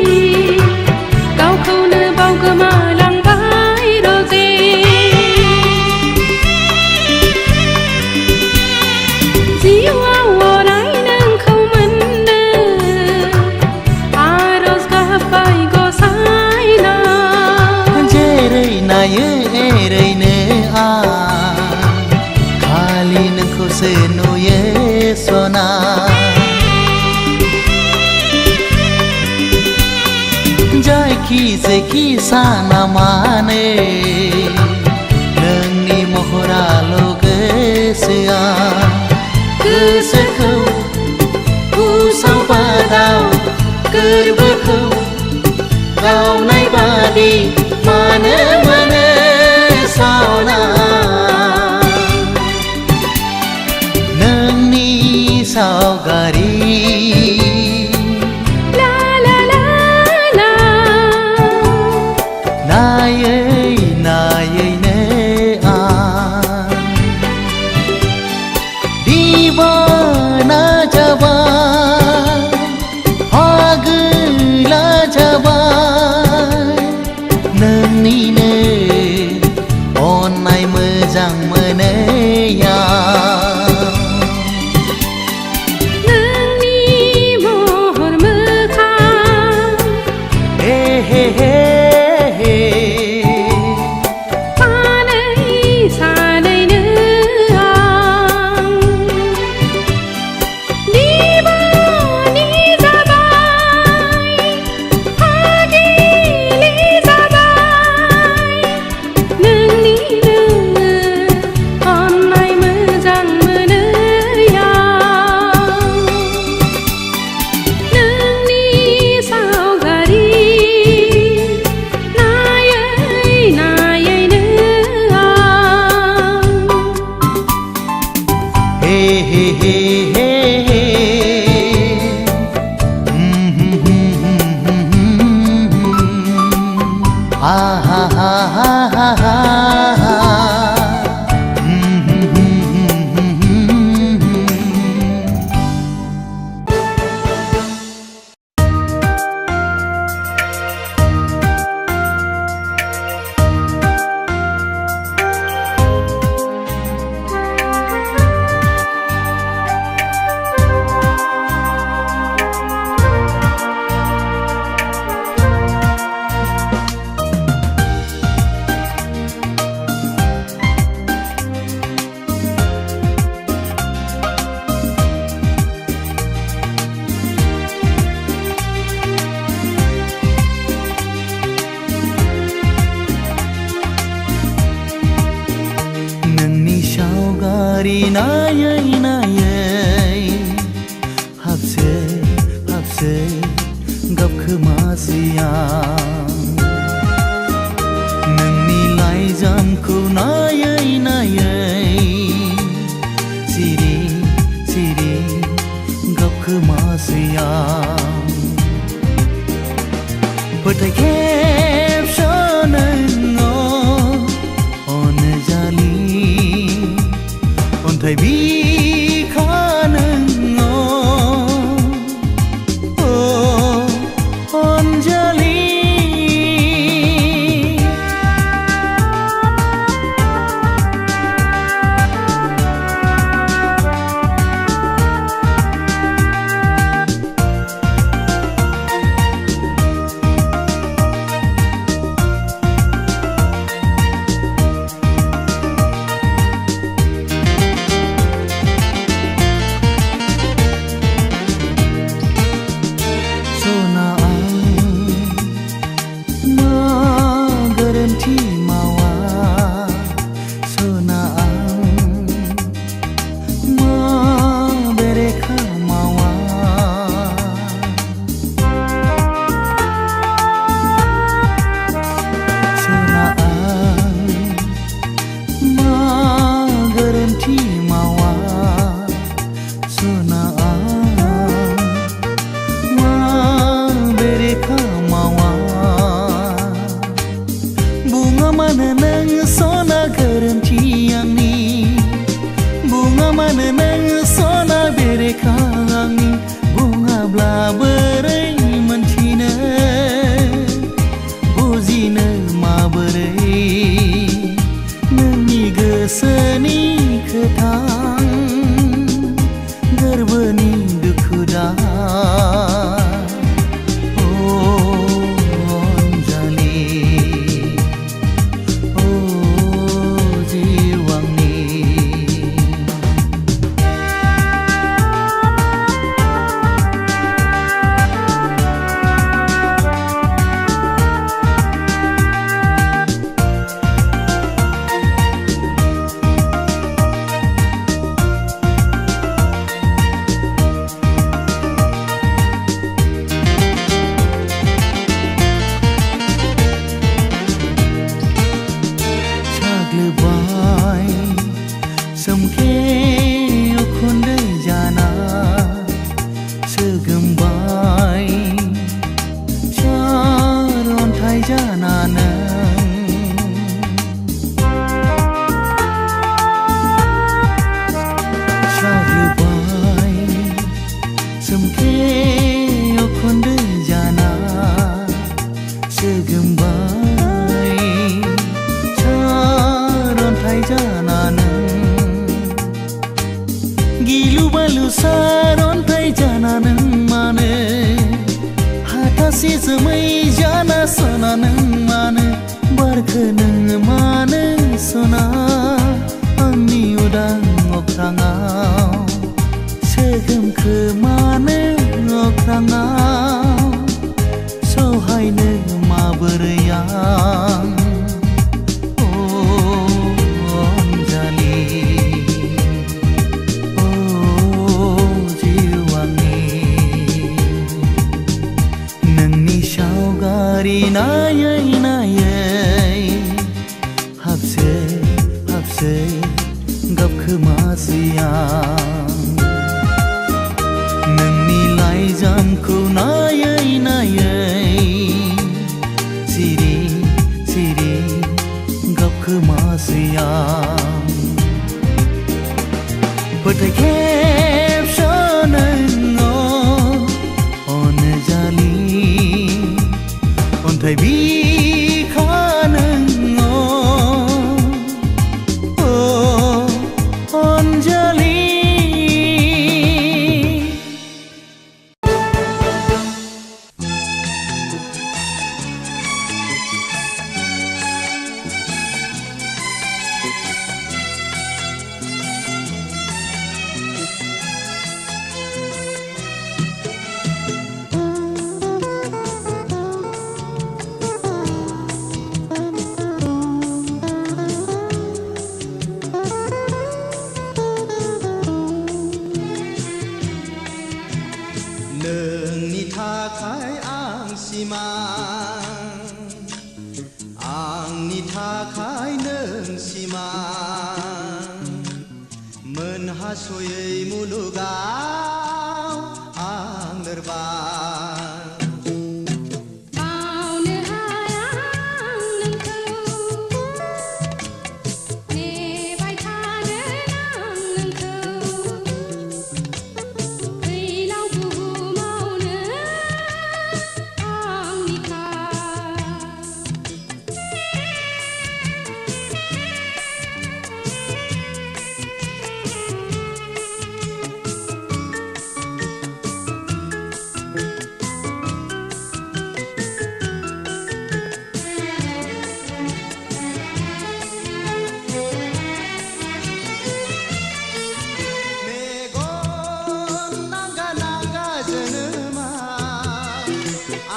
गावखौनो बावगोमालांबाय रजे जिउआव अराय नोंखौ मोननो आरज गाबबाय गसाइनाव
जेरै नायो एरैनो आं खालि नोंखौसो नुयो सना जायखि जेखि साना मानो नोंनि महराल' गोसोआ गोसोखौ उसाव बादाव गोरबोखौ गावनाय बादि मानो मोनो सावना नोंनि सावगारि
ला ला ला ला
नायै नायैनो आं दीवाना जाबाय पागला जाबाय सावगारि नायै नायै हाबसै हाबसै गाबखोमासै आं नोंनि लाइजामखौ नायै नायै सिरि सिरि गाबखोमासै आं फोथाय खेबस'नो अनजालि अन्थाइ बिखानो अनजालि
थाखाय आं सिमां आंनि थाखाय नों सिमां मोनहासयै मुलुगाव आं लोरबां
बावनो हाया आं नोंखौ नेबाय थागोन आं नोंखौ फैलाव बुहुमावनो आंनिखा
मेगन नांगा नांगा जोनोमा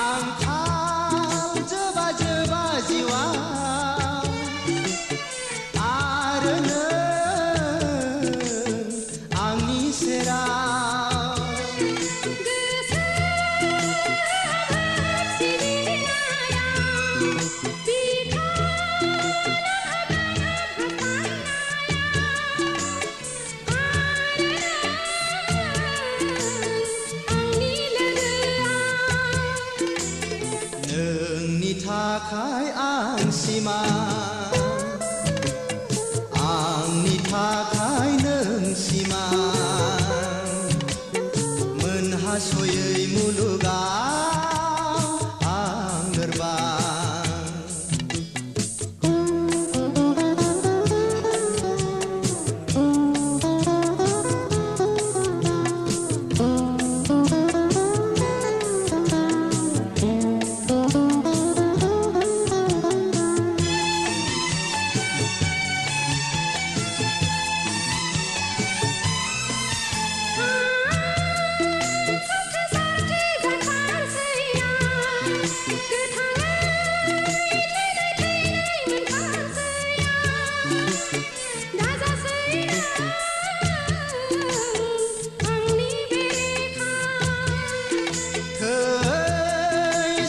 आंखाल जोबा जोबा जिउआ आरो नों आंनि सेराव नोंनि थाखाय आं सिमां आंनि थाखाय नों सिमां मोनहासयै मुलुगाव आं लोरबां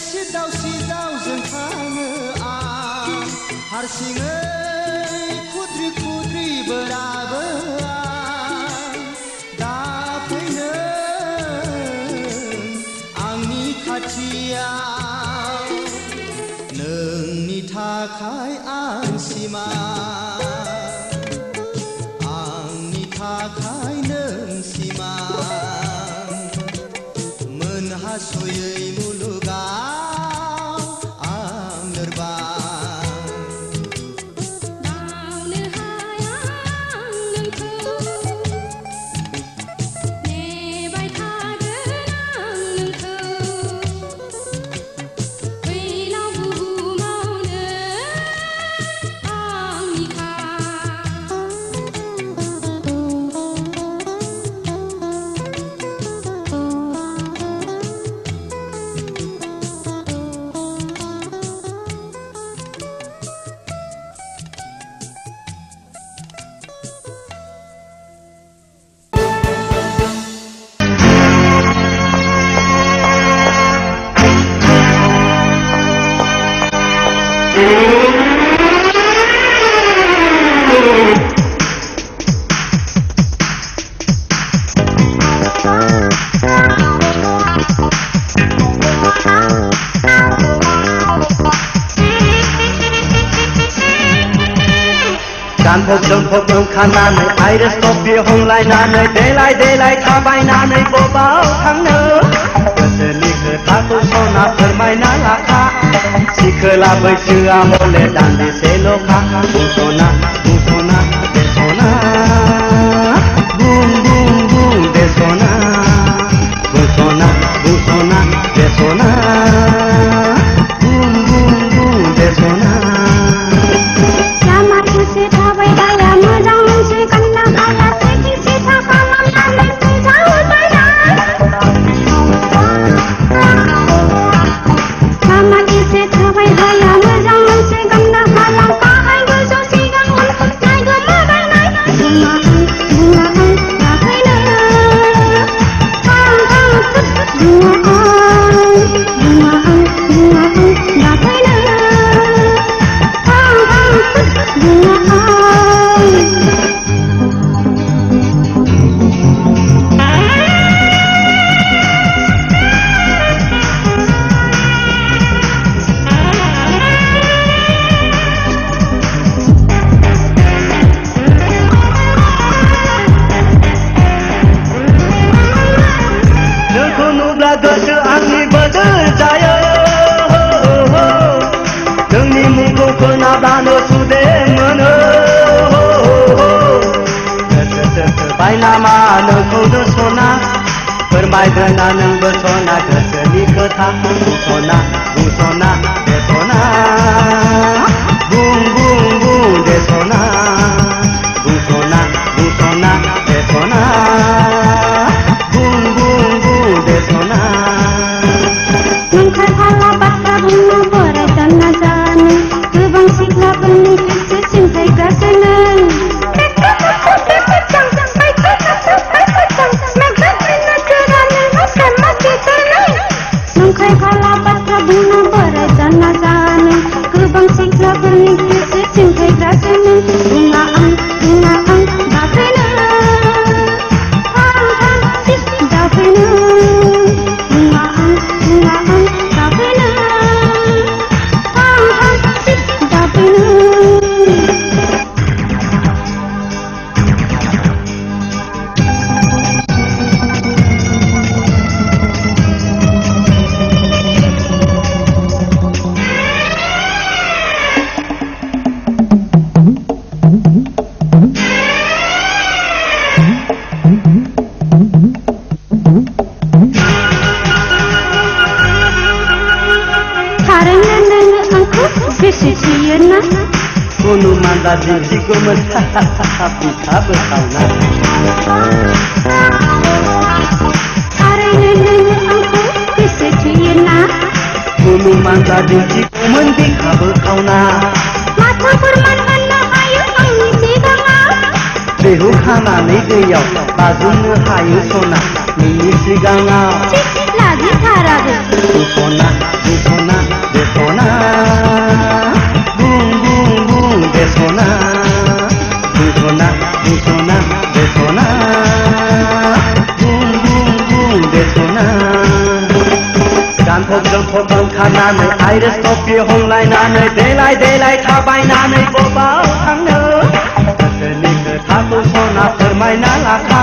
सिदाव सिदाव जों थाङो आं हारसिङै खुद्रि खुद्रि बोराबो आं दा फैनो आंनि खाथियाव नोंनि थाखाय आं सिमां आंनि थाखाय नों सिमां मोनहासयै मुलुगाव आं लोरबां
बावनो हाया आं नोंखौ नेबाय थागोन आं नोंखौ फैलाव बुहुमावनो आंनिखा
गानफब जोमफब ओंखारनानै आइरिस कफि हमलायनानै देलाय देलाय थाबायनानै बबाव थांनो गोसोनि खोथाखौ सना फोरमायना लाखा सिखोला बैसोआ हले दान्दिसेल'खा बुंस'ना बुंस'ना बेस'ना बुं बुं बुं बेस'ना बुंस'ना बुंस'ना बेस'ना बुं बुं बुं बेस'ना
लामा ससे थाबायबाया मोजां मोनसे गाननो हाला सेथि सेथा खालामनानै फैजावबायना लामा ससे थाबायबाया मोजां मोनसे गाननो हाला गाहाय गोजौ सिगां उन नायगोमोबायनाय बुङाखै लाखैनो थां थां बुङाखै
दानो सुदे मोनो बायनामा नोंखौनो सना फोरमायगोना नोंबो सना गोसोनि खोथा बुंसना बुंसना दे सना बुं बुं बुं दे सना बुंसना बुंसना दे सना बुं बुं बुं दे सना
नोंथार हाला बाथ्रा बुंनो फरायसना जानो गोबां सिख्लाफोरनि गोसो सिंखायग्रासो नों नंखाय हाला बाथ्रा बुंनो फरायसना जानो गोबां सिख्लाफोरनि गोसो सिंखायग्रासो नों बुङा आं दाफैनो दाफैनो बुङा आं दाफैनो दाफैनो थारैनो नोङो आंखौ गोसो थोयोना
अनुमान दिन्थिगौमोन बिखाबो सावना
थारैनो नोङो आंखौ गोसो थोयोना
अनुमान दिन्थिगौमोन बिखाबो खावना
माथो फोरमान मोननो हायो आंनि सिगाङाव
दैहु खानानै दैयाव बाजुमनो हायो सना नोंनि सिगाङाव
लागिथाराबो
बुंसना बुंसना दे सना बुं बुं बुं दे सना बुंसना बुंसना दे सना बुं बुं बुं दे सना गानफब जोमफब ओंखारनानै आइरिस कफि हमलायनानै देलाय देलाय थाबायनानै बबाव थांनो गोसोनि खोथाखौ सना फोरमायना लाखा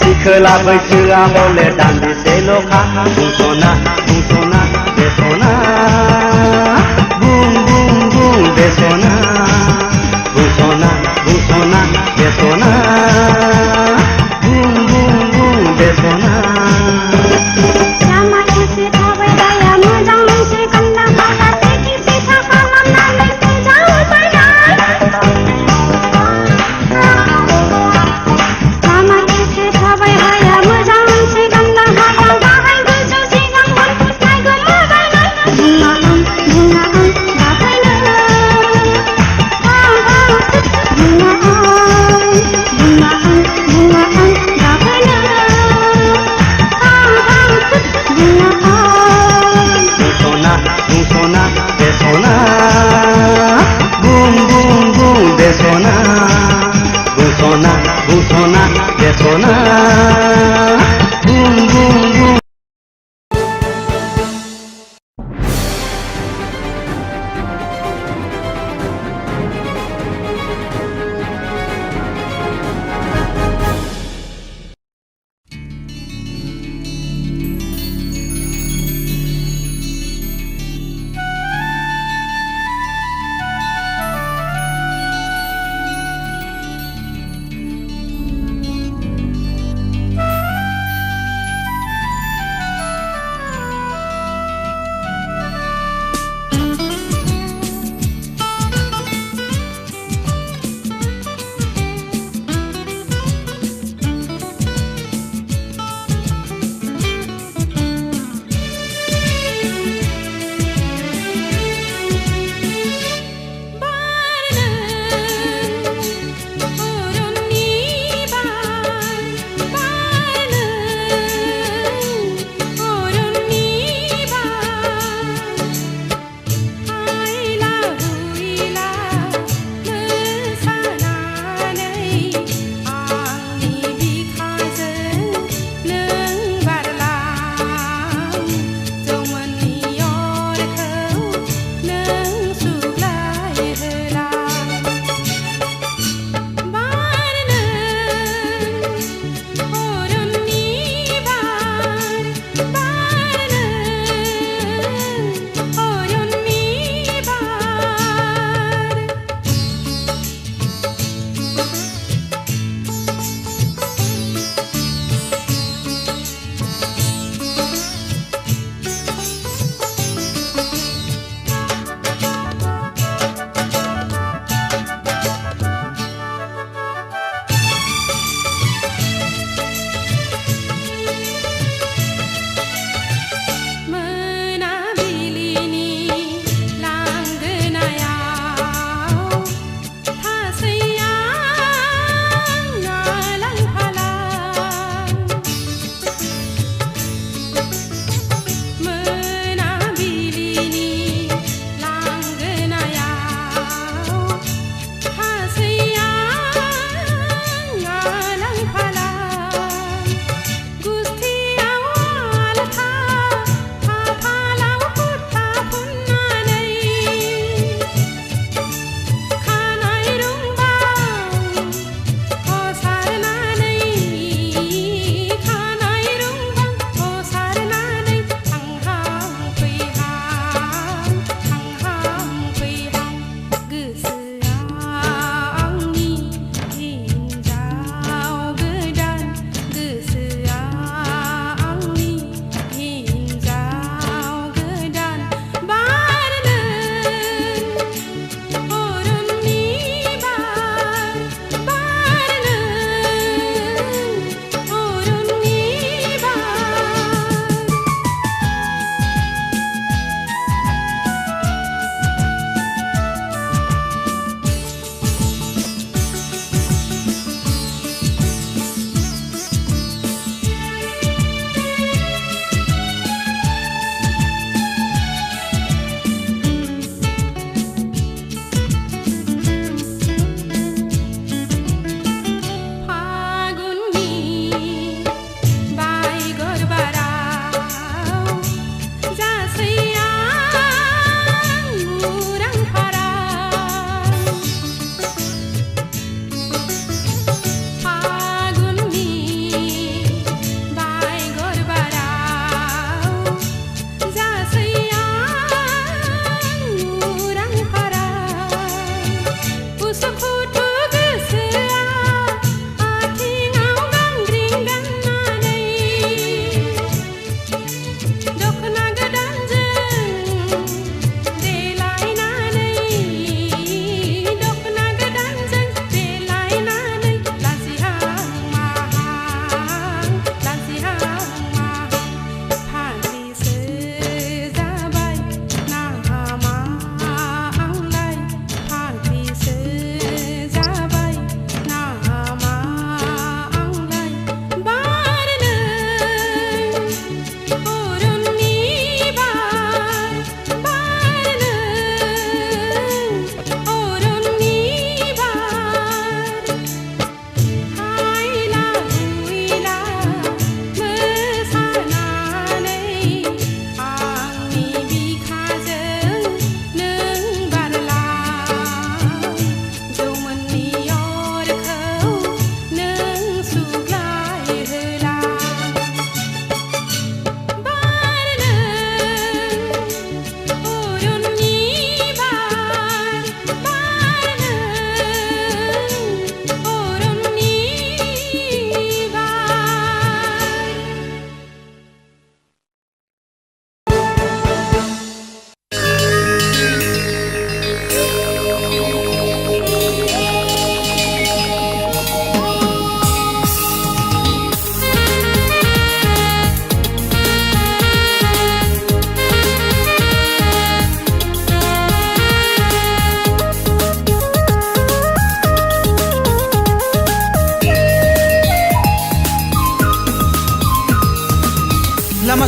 सिखोला बैसोआ हले दान्दिसेल'खा बुंसना बुंसना दे सना बुं बुं बुं दे सना बुंसना बुंसना दे सना बुं बुं बुं दे सना
लामा एसे थाबायबाया मोजां मोनसे गानना हाला टेक्सि फिसा खालामनानै फैजाबाय लामा एसे थाबायबाया मोजां मोनसे गानना हाला गाहाय गोजौ सिगां नायगोन मोजाङै बुङा आं दाफैनो बुङा आं दाफैनो
बुंसना बुंसना दे सना बुं बुं बुं दे सना बुंसना बुंसना दे सना बुं बुं बुं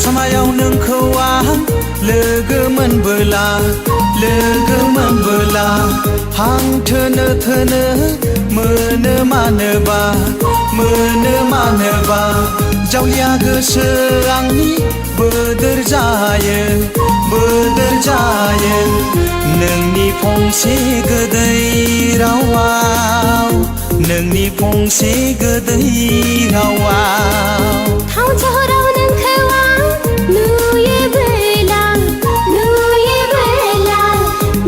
सामायाव नोंखौ आं लोगो मोनबोला हां थोनो मोनो मानोबा जावलिया गोसो आंनि बोदोर जायो नोंनि फंसे गोदै रावाव
थाव सहराव नोंखौ आं नुयोबोला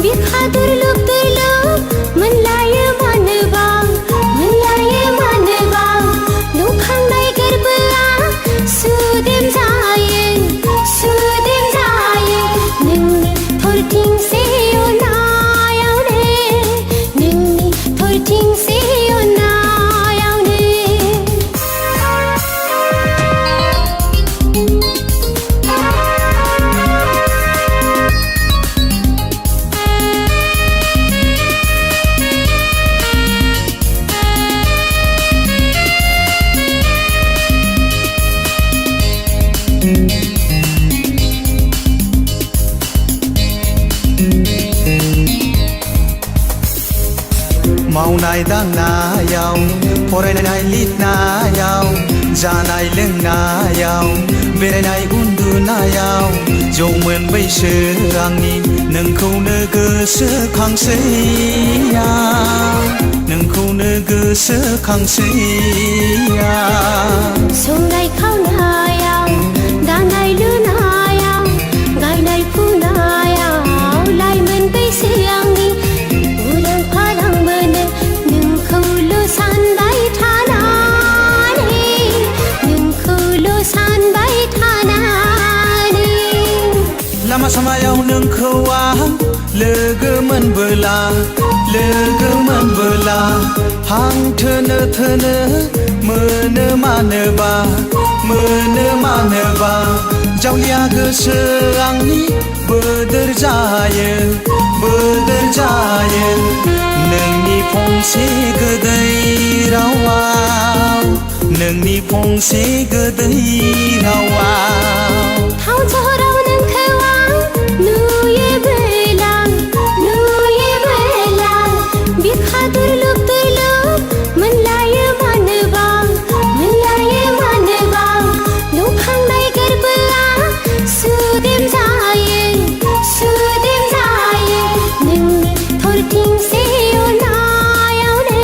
बिखा दुरलुब मोनलायो मानोबा नुखांनाय गोरबोआ सुदेम जायो नोंनि थरथिंसे अनायावनो
मावनाय दांनायाव फरायनाय लिरनायाव जानाय लोंनायाव बेरायनाय उन्दुनायाव जौमोन बैसो आंनि नोंखौनो गोसोखांसैया
संनाय खावनायाव दानाय लुनायाव गायनाय फुनायाव लाइमोन बैसो आंनि उरां फारां मोनो नोंखौल' सानबाय थानानै
लामा सामायाव नोंखौ आं लोगो मोनबोला हां थोनो मोनो मानोबा जावलिया गोसो आंनि बोदोर जायो नोंनि फंसे गोदै रावाव
थाव सहराव नोंखौ आं नुयोबोला बिखा दुरलुब मोनलायो मानोबा नुखांनाय गोरबोआ सुदेम जायो नोंनि थरथिंसे अनायावनो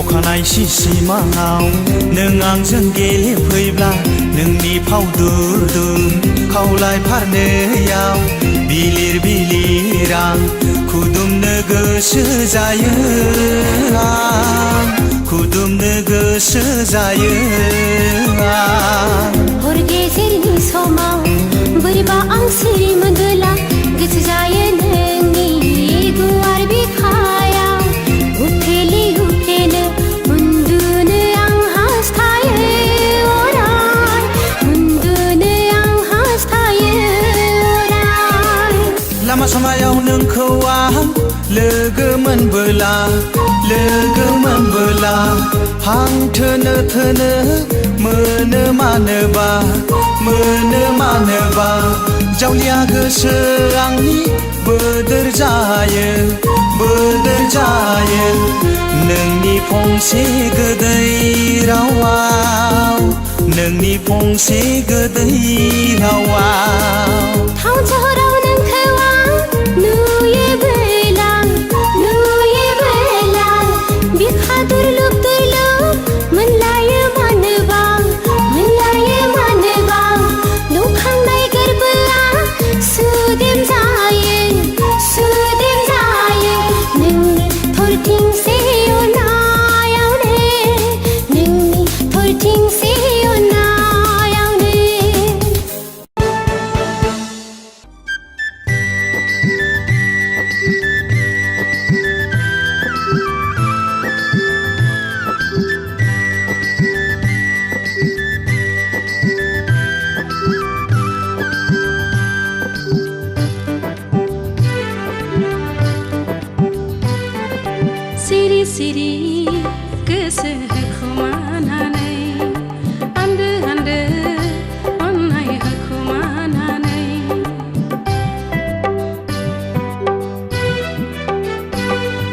अखानाय सिमाङाव नों आंजों गेलेफैब्ला नोंनि फाव दुदुं खावलाय फारनैयाव बिलिर आं खुदुमनो गोसो जायो
हर गेजेरनि समाव बोरैबा आं सिरि मोनबोला गोसो जायो नोंनि गुवार बिखायाव उफ्लेनो उन्दुनो आं हास्थायो अराय
लामा सामायाव नोंखौ आं लोगो मोनबोला हां थोनो मोनो मानोबा जावलिया गोसो आंनि बोदोर जायो नोंनि फंसे गोदै रावाव
थाव सहराव नोंखौ आं नुयोबोला बिखा दुरलुब मोनलायो मानोबा नुखांनाय गोरबोआ सुदेम जायो नोंनि थरथिंसे अनायावनो सिरि गोसो होखुमानानै आन्दो आन्दो अननाय होखुमानानै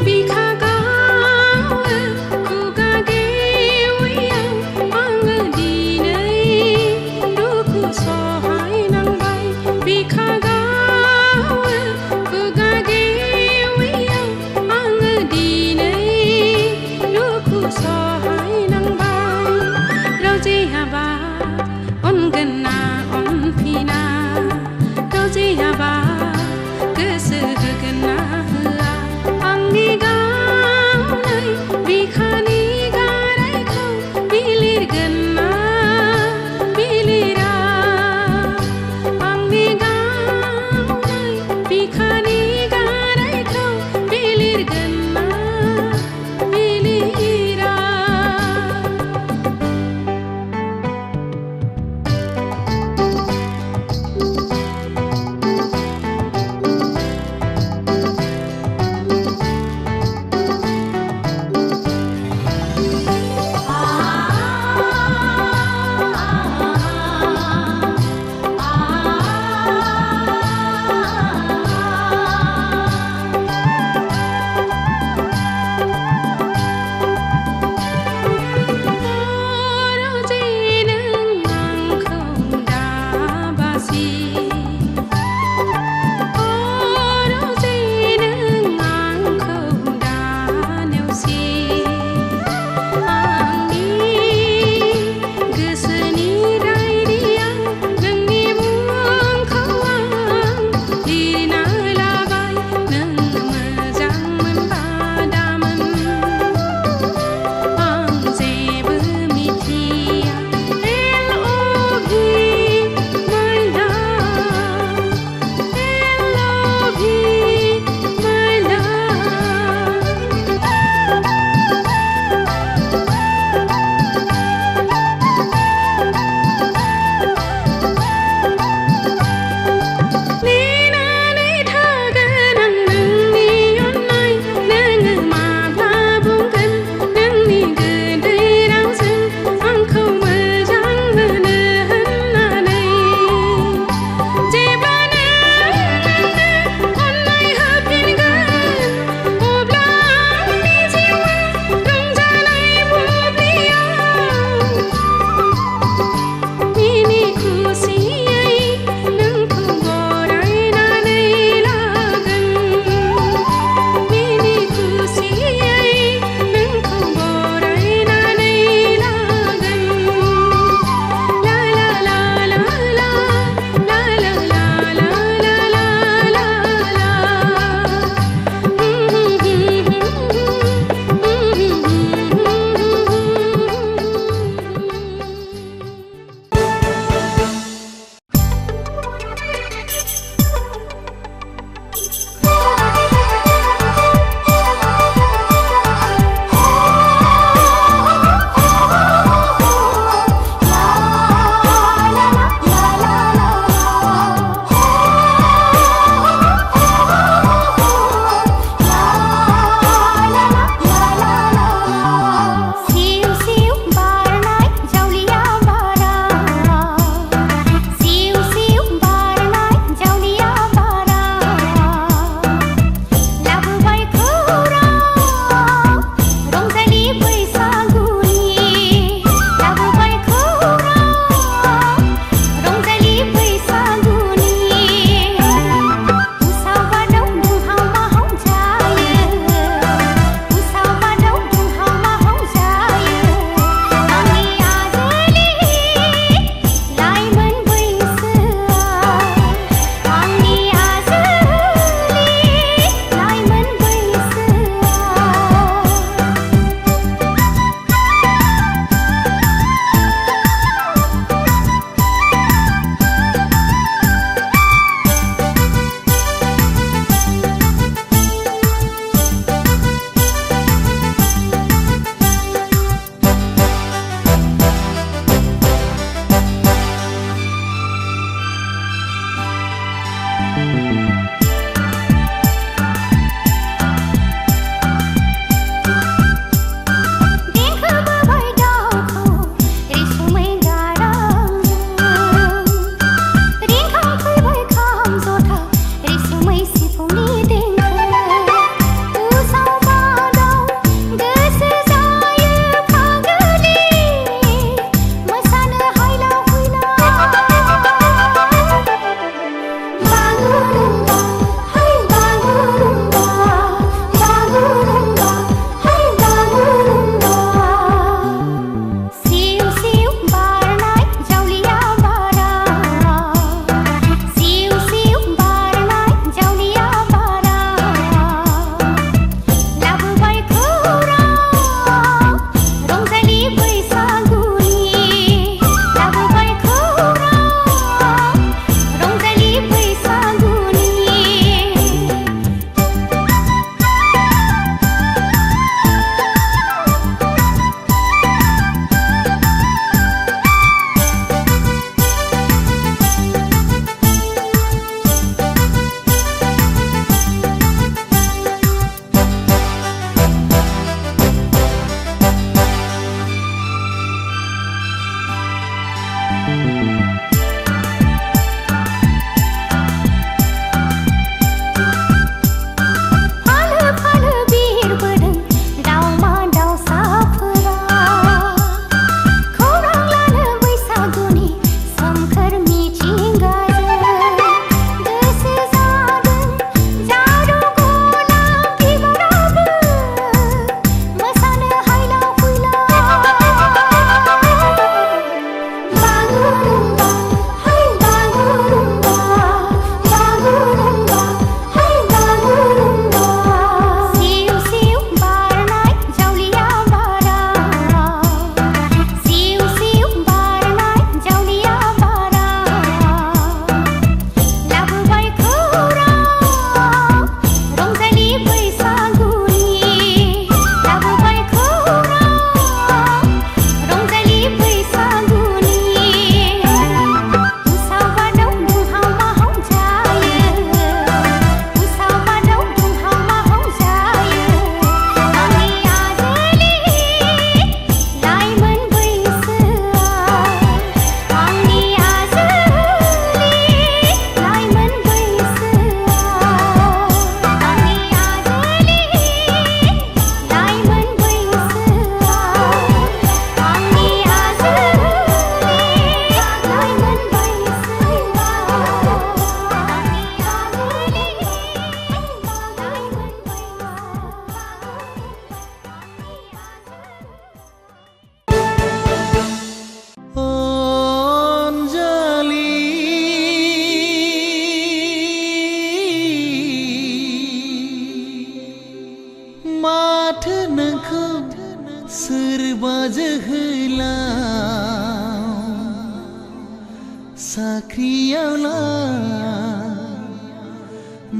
बिखा गावो खुगा गेवैयाव आङो दिनै दुखु सहायनांबाय बिखा गावो खुगा गेवैयाव आङो दिनै दुखु सहाय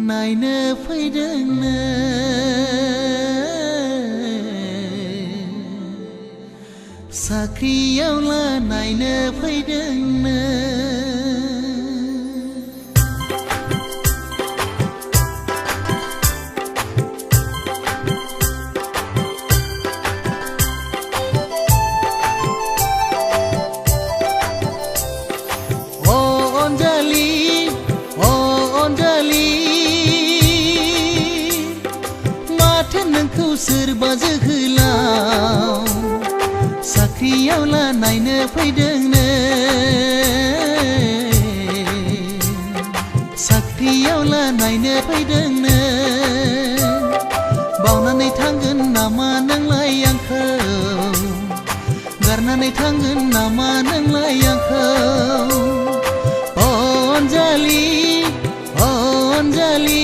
नायनो फैदोंनो साख्रियावला नायनो फैदोंनो सोरबा जोहोलाव साख्रियावला नायनो फैदोंनो साख्रियावला नायनो फैदोंनो बावनानै थांगोन नामा नोंलाय आंखौ गारनानै थांगोन नामा नोंलाय आंखौ अनजालि अनजालि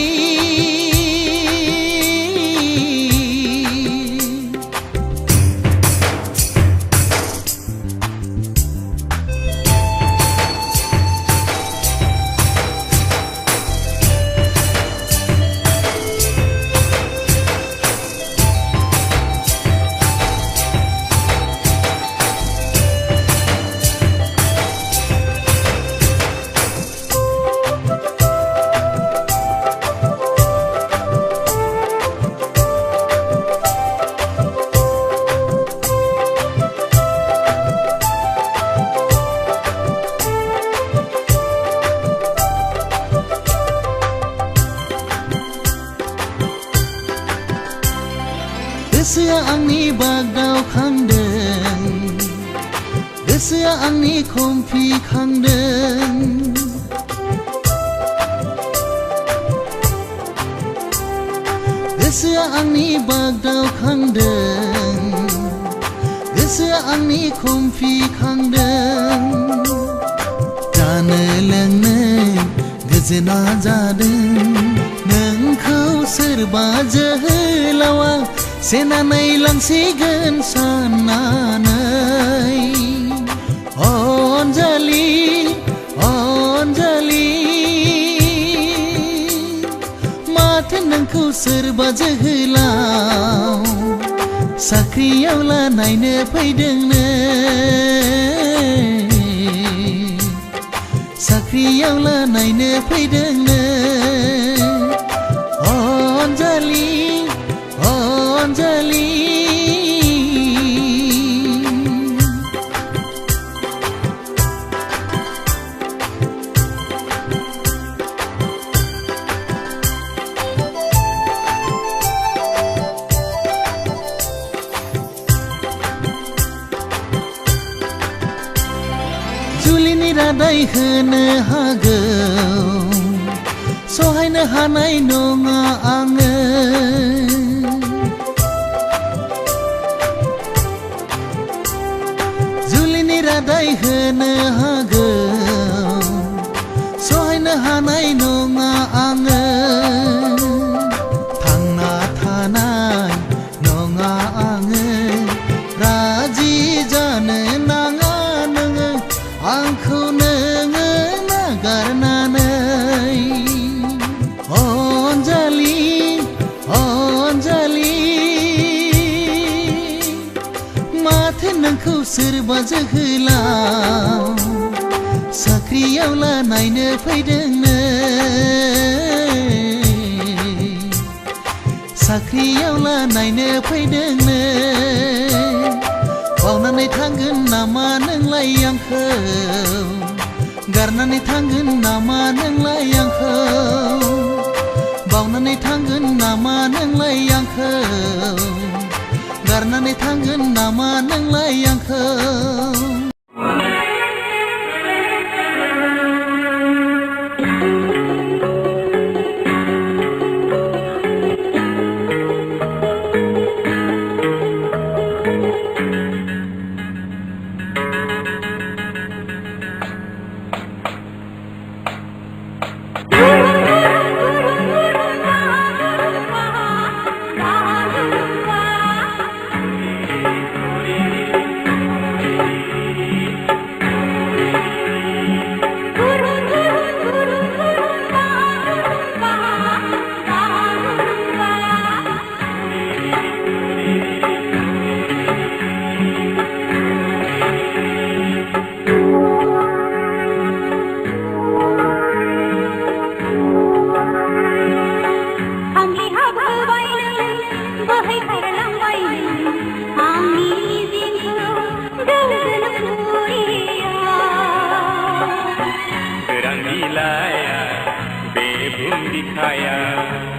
गोसोआ आंनि बागदाव खांदों गोसोआ आंनि खमफि खांदों गोसोआ आंनि बागदाव खांदों गोसोआ आंनि खमफि खांदों जानो लोंनो गोजोना जादों नोंखौ सोरबा जोहोलावा सेनानै लांसिगोन साननानै अनजालि अनजालि माथो नोंखौ सोरबा जोहोलाव साख्रियावला नायनो फैदोंनो साख्रियावला नायनो फैदोंनो अनजालि अनजालि जुलिनि रादाय होनो हागौ सहायनो हानाय नङा आङो जुलिनि रादाय होनो हागौ सहायनो हानाय नङा आङो थांना थानाय नङा आङो राजि जानो नाङा नोङो आंखौ नोङो नागारनानै अनजालि अनजालि माथो नोंखौ सोरबा जोहोलाव साख्रियावला नायनो फैदोंनो साख्रियावला नायनो फैदोंनो बावनानै थांगोन नामा नोंलाय आंखौ गारनानै थांगोन नामा नोंलाय आंखौ बावनानै थांगोन नामा नोंलाय आंखौ गारनानै थांगोन नामा नोंलाय आंखौ
बुहुम बिखाया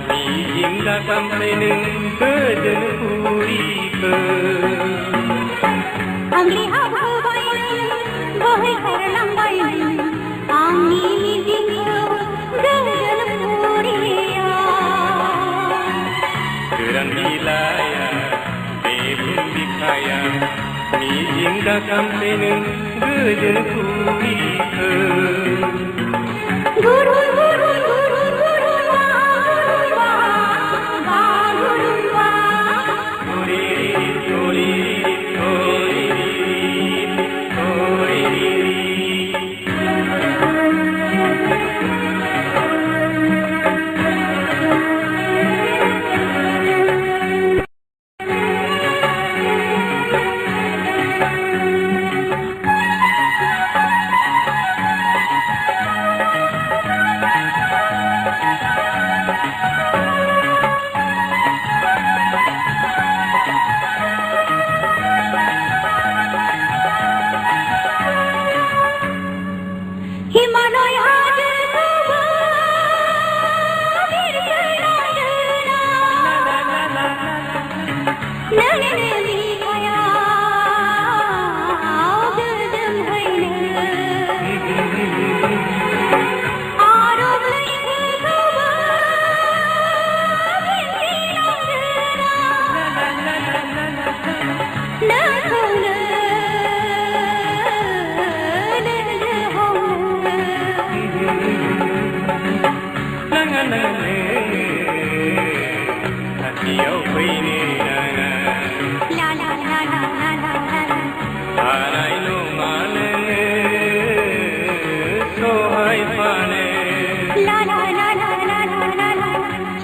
मिजिं दाखामफ्राय नों गोजोन पुरिखो
आंनि हाबोबाय बोहैखारलांबाय आंनि मिजिंखौ गोजोन पुरिया
गोरान बिलाइया बे बुहुम बिखाया मिजिं दाखामफ्राय नों गोजोन पुरिखो
गुरुन गुरुन गुरुन गुरुन वा गुरुन वा हिमालय हाजोखौबो बिरखोलांदोना नोंनि बिखायाव गोजोंहैनो आरब लैथोखौबो बिरखोलांदोना नोंखौनो
खाथियाव फैनो नाङा
ला ला ला ला ला ला
हानाय नङा नोङो सहायफानो
ला ला ला ला ला ला ला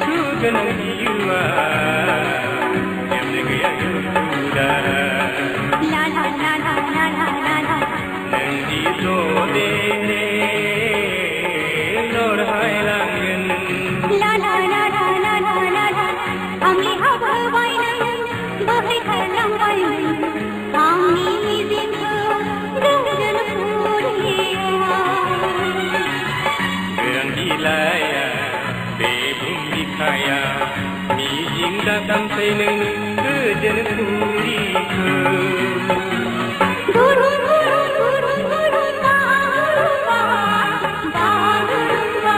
सुगोनां जिउआ जेबो गैया दुखुदा
ला ला ला ला ला ला ला
नोंनि ज'दे लरहायलांगोन
ला ला ला ला ला ला ला आंनि हाबोबाय बोहैखारलांबाय आंनि मिजिंखौ गोजोन पुरिया
गोरान बिलाइया बे बुहुम बिखाया मिजिं दाखामफ्राय नों गोजोन पुरिखो
गुरुन गुरुन गुरुन गुरुन वा गुरुन वा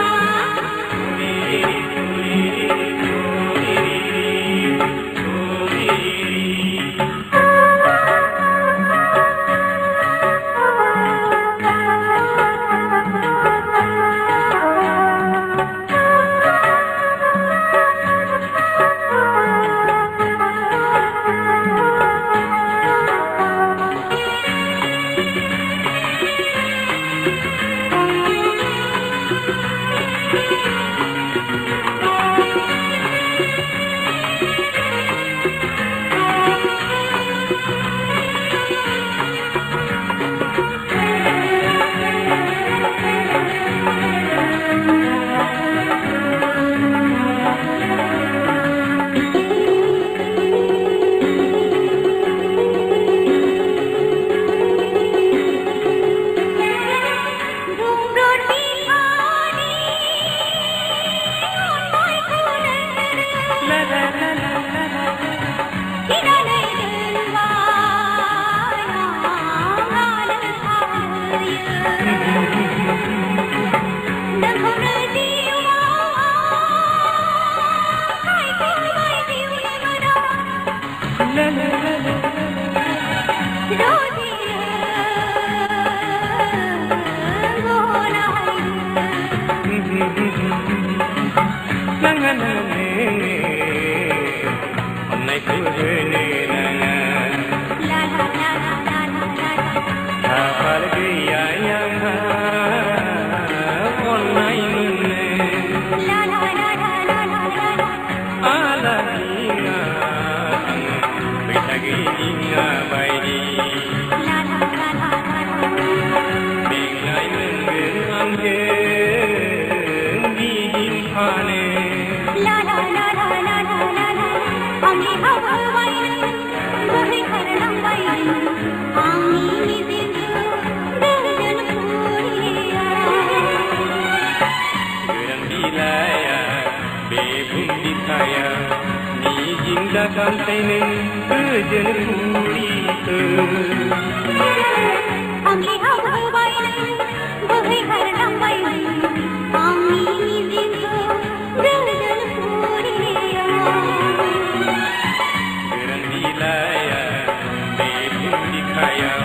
दासामसाय नों गोजोन फुरिखो
आंनि हावबाय बोहैखारलांबाय आंनि मिजिंखौ गोजोन फुरियाव
गोरान बिलाइया बे बिखायाव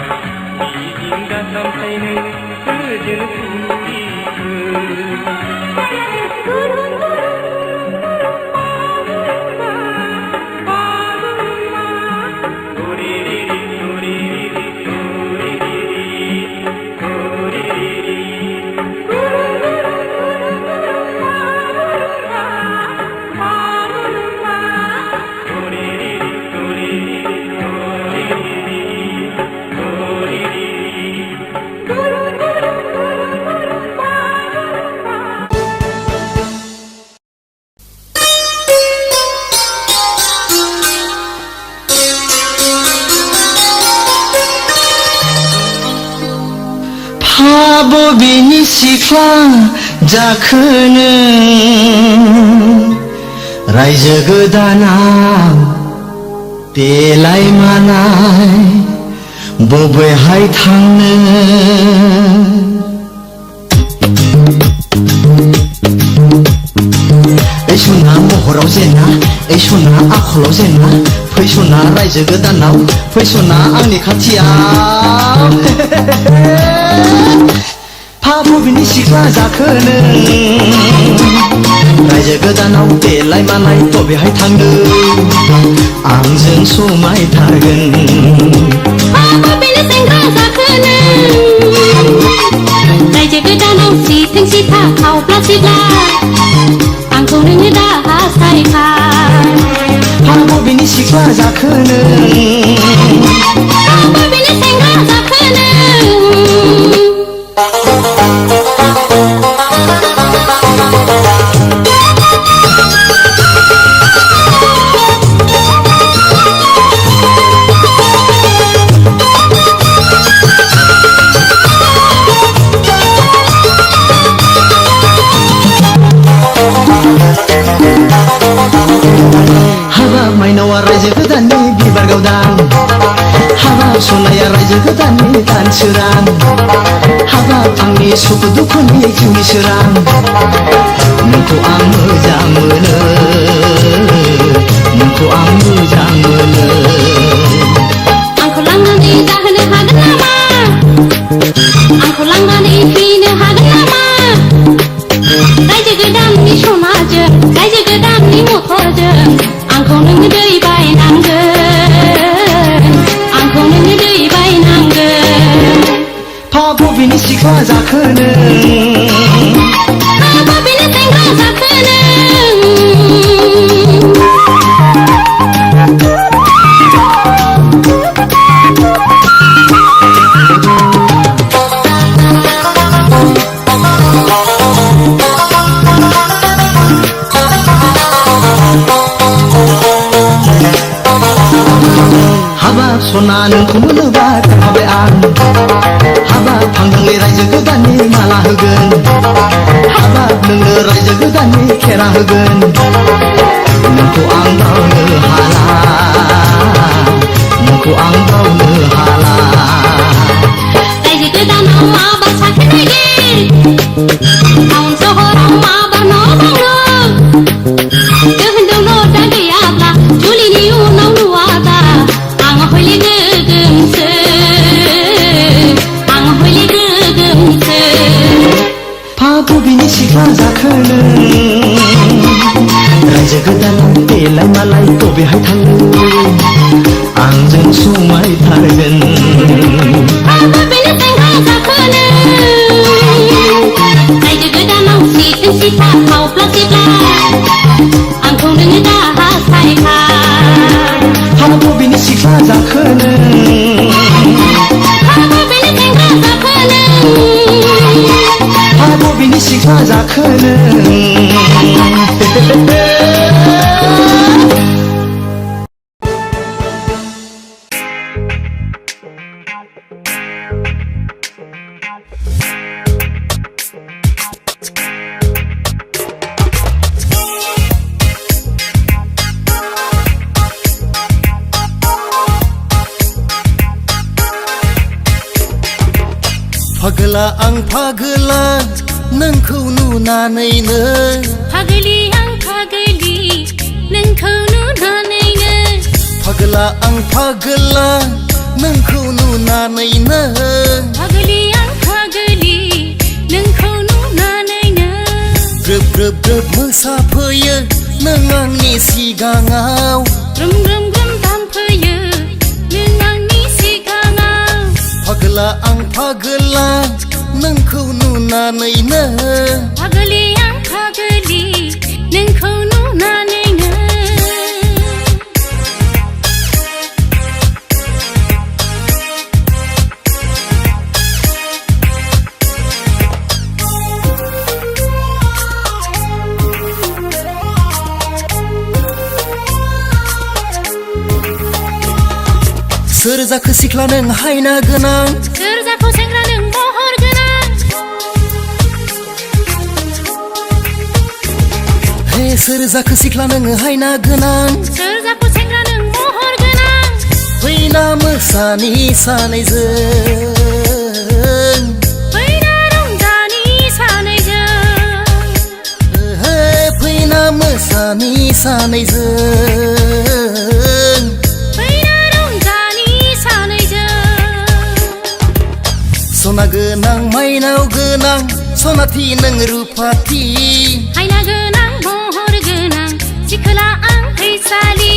मिजिं दासामसाय नों गोजोन फुरिखो
बबेनि सिख्ला जाखो नों रायजो गोदानाव देलाय मालाय बबेहाय थांनो ओइ सना महराव जेना ओइ सना आखलाव जेना फै सना रायजो गोदानाव फै सना आंनि खाथियाव बबेनि सिख्ला जाखो नों रायजो गोदानाव देलाय मालाय बबेहाय थांनो आंजों समायथारगोन
बबेनि सेंग्रा जाखो नों रायजो गोदानाव सिथों सिथा खावब्ला सिब्ला आंखौ नोङो दा हास्थायखा
बबेनि सिख्ला जाखो नों
बबेनि सेंग्रा जाखो नों
हाबाब माइनावा रायजो गोदाननि बिबार गावदां हाबाब सनाया रायजो गोदाननि दान सोरां हाबाब आंनि सुखु दुखुनि जिउनि सोरां नोंखौ आं मोजां मोनो नोंखौ आं मोजां मोनो
आंखौ लांनानै जाहोनो हागोन नामा आंखौ लांनानै फैनो हागोन नामा रायजो गोदाननि समाजों रायजो गोदाननि मथरजों आंखौ नोङो दै बायनांगोन आंखौ नोङो दै बायनांगोन
बबेनि सिख्ला जाखो नों
बबेनि सेंग्रा जाखो नों
हाबाब सना नोंखौ मोनोबा थांबाय आं हाबाब थांदोंलै रायजो गोदाननि माला होगोन हाबाब नोंनो रायजो गोदाननि खेरा होगोन नोंखौ आं बावनो हाला नोंखौ आं बावनो हाला
रायजो गोदानाव माबा साख्रि नागिर टाउन सहराव माबा न' बांनो दोहोन दौलता गैयाब्ला जुलिनि उनाव नुवाब्ला आं हयले गोगोमसो आं हयले गोगोमसो
बबेनि सिख्ला जाखो नों रायजो गोदानाव देलाय मालाय बबेहाय थांनो आंजों समायथारगोन
बबेनि सेंग्रा जाखो नों रायजो गोदानाव सिथों सिथा खावब्ला सिब्ला आंखौ नोङो दा हास्थायखा
बबेनि सिख्ला जाखो नों
बबेनि सेंग्रा जाखो नों
बबेनि सिख्ला जाखो नों
फागोला आं फागोला नोंखौ नुनानैनो
फागोलि आं फागोलि नोंखौ नुनानैनो
फागोला आं फागोला नोंखौ नुनानैनो
फागोलि आं फागोलि नोंखौ नुनानैनो
ग्रोब ग्रोब ग्रोब मोसाफैयो नों आंनि सिगाङाव
ग्रोम ग्रोम ग्रोम दामफैयो नों आंनि सिगाङाव
फागोला आं फागोला नोंखौ नुनानैनो
फागोलि आं फागोलि नोंखौ नुनानैनो
सोर जाखो सिख्ला नों हायना गोनां
सोर जाखो सेंग्रा नों महर गोनां
हे सोर जाखो सिख्ला नों हायना गोनां
सोर जाखो सेंग्रा नों महर गोनां
फैना मोसानि सानैजों
फैना रंजानि सानैजों
हे फैना मोसानि सानैजों सना गोनां माइनाव गोनां सनाथि नों रुपाथि
हायना गोनां महर गोनां सिखोला आं फैसालि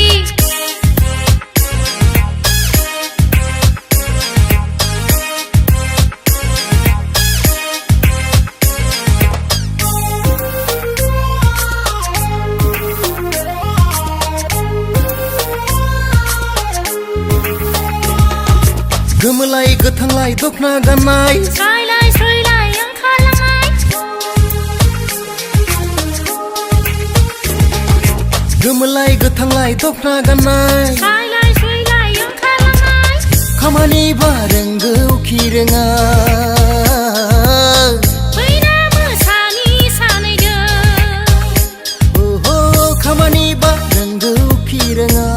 गोमोलाय गोथांलाय दखना गाननाय
स्रायलाय स्रैलाय ओंखारलांनाय
गोमोलाय गोथांलाय दखना गाननाय
स्रायलाय स्रैलाय ओंखारलांनाय
खामानि बा रोंगौ खि रोङा
फैना मोसानि सानैजों
ओहो खामानि बा रोंगौ खि रोङा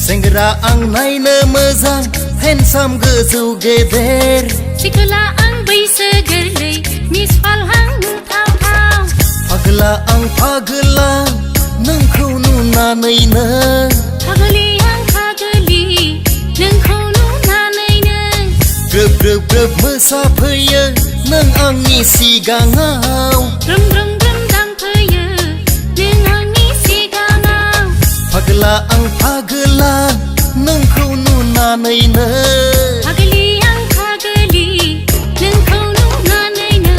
सेंग्रा आं नायनो मोजां हेन्डसाम गोजौ गेदेर
सिखोला आं बैसो गोरलै मिसफालहां नुथावथाव
फागोला आं फागोला नोंखौ नुनानैनो
फागोलि आं फागोलि नोंखौ नुनानैनो
ग्रोब ग्रोब ग्रोब मोसाफैयो नों आंनि सिगाङाव
ग्रोम ग्रोम ग्रोम दामफैयो नों आंनि सिगाङाव
फागोला आं फागोला नोंखौ नुनानैनो
फागोलि आं फागोलि नोंखौ नुनानैनो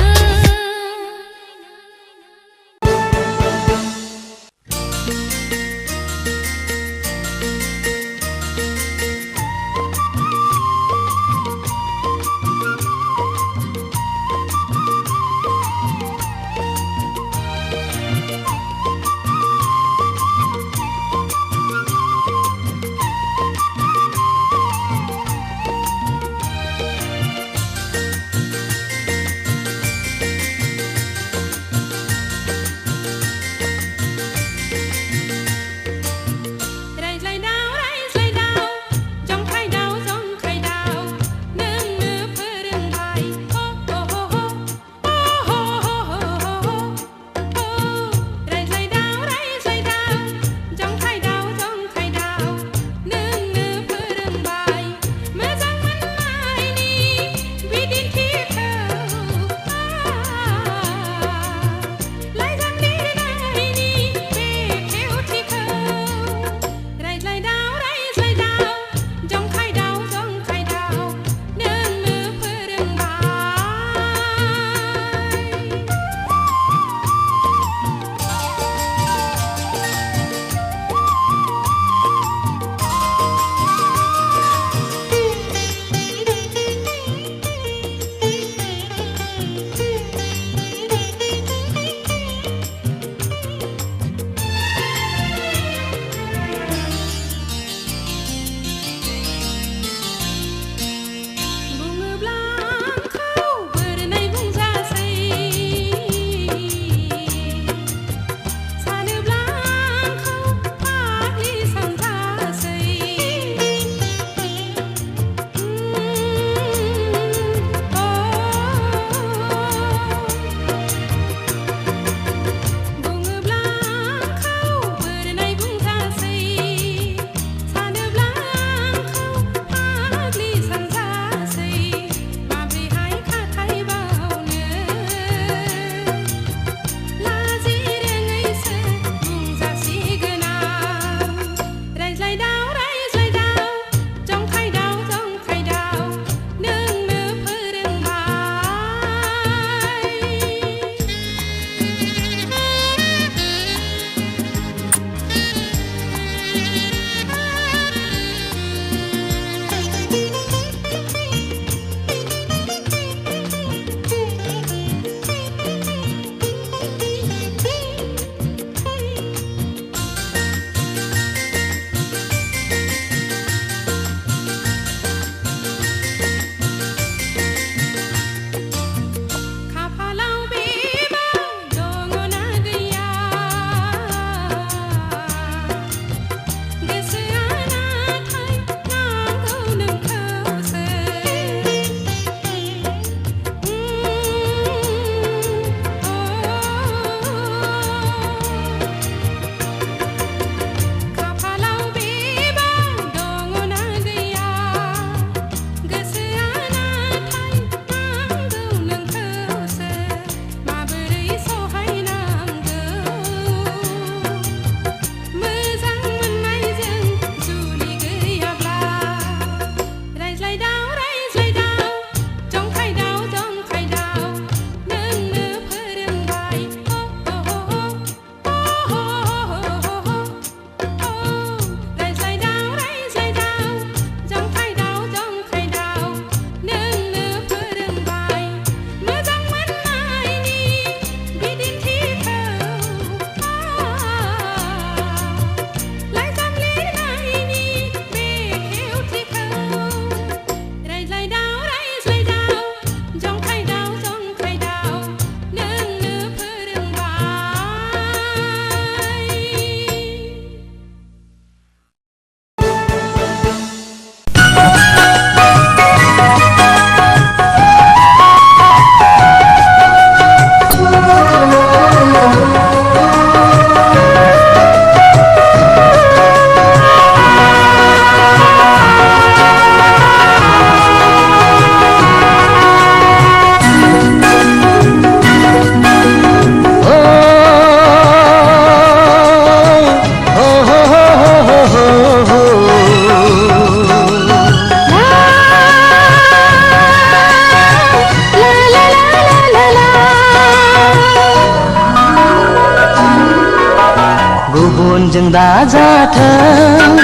गुबुनजों दाजाथों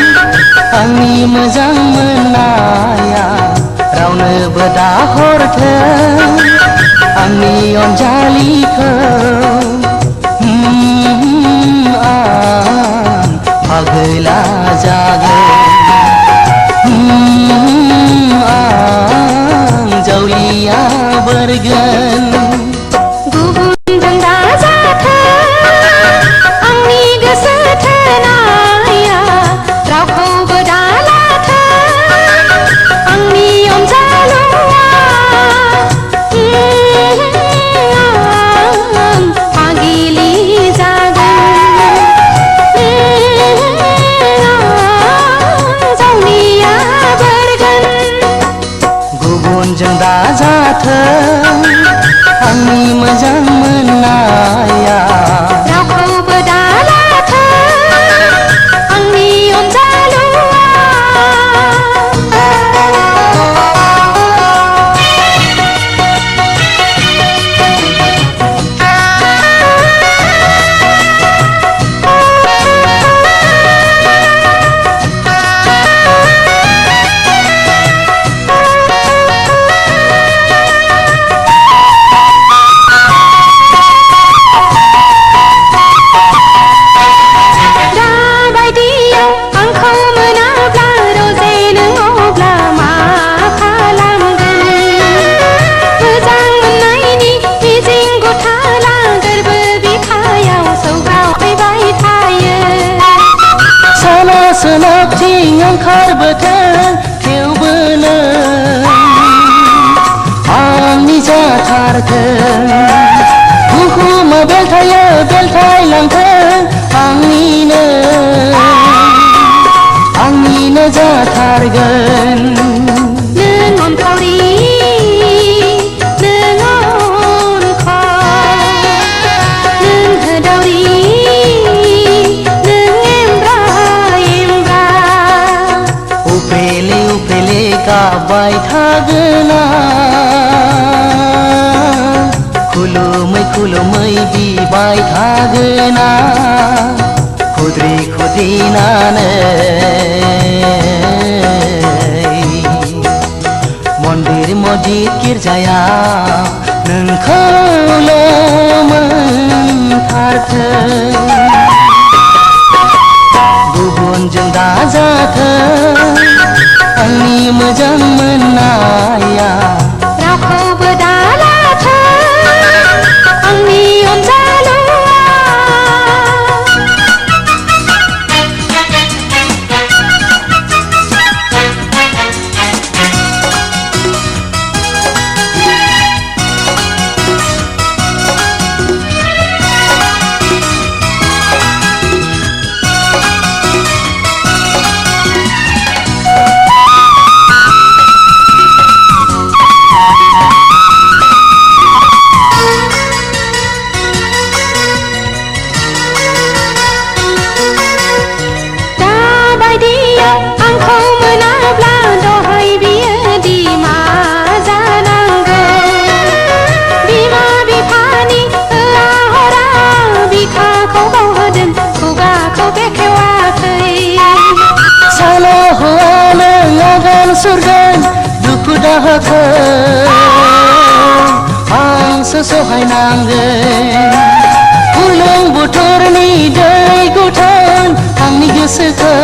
आंनि मोजां मोननाया रावनोबो दाहरथों आंनि अनजालिखौ आं फागोला जागोन आं जावलिया बोरगोन
गुबुनजों दाजाथों आंनि गोसो थोनाया रावखौबो दालाथों आंनि अनजालुआ आं फागिलि जागोन जावलिया बोरगोन
गुबुनजों दाजाथों आंनि मोजां मोननाया
रावखौबो दालाथों आंनि अनजालुआ दाबायदियाव आंखौ मोनाब्ला रजे नों अब्ला मा खालामगोन मोजां मोननायनि मिजिं गथाला गोरबो बिखायाव सौग्रावफैबाय थायो
साना सोनाबथिं ओंखारबोथों थेवबो नों आंनि जाथारथों बुहुमा बेलथायो बेलथायलांथों आंनिनो जाथारगोन
नों अनखावरि नों अनखय नों होदावरि नों एमब्रा एमब्रा
उफ्रेले उफ्रेले गाबबाय थागोन खुलुमै खुलुमै बिबाय थागोन खुद्रि खुद्रिनानै मन्दिर मस्जिद गिर्जायाव नोंखौल' मोनथारथों गुबुनजों दाजाथों आंनि मोजां मोननाया
रावखौबो दालाथों आंनि अनजालुआ दाबायदियाव आंखौ मोनाब्ला दहाय बियोदि मा जानांगौ बिमा बिफानि होआ हरा बिखाखौ बावहोदों खुगाखौ बेखेवाखै
साला हौवा नों आगान सुरगोन दुखु दाहाखौ आंसो सहायनांगोन बुलुं बुथुरनि दै गुथोन आंनि गोसोखौ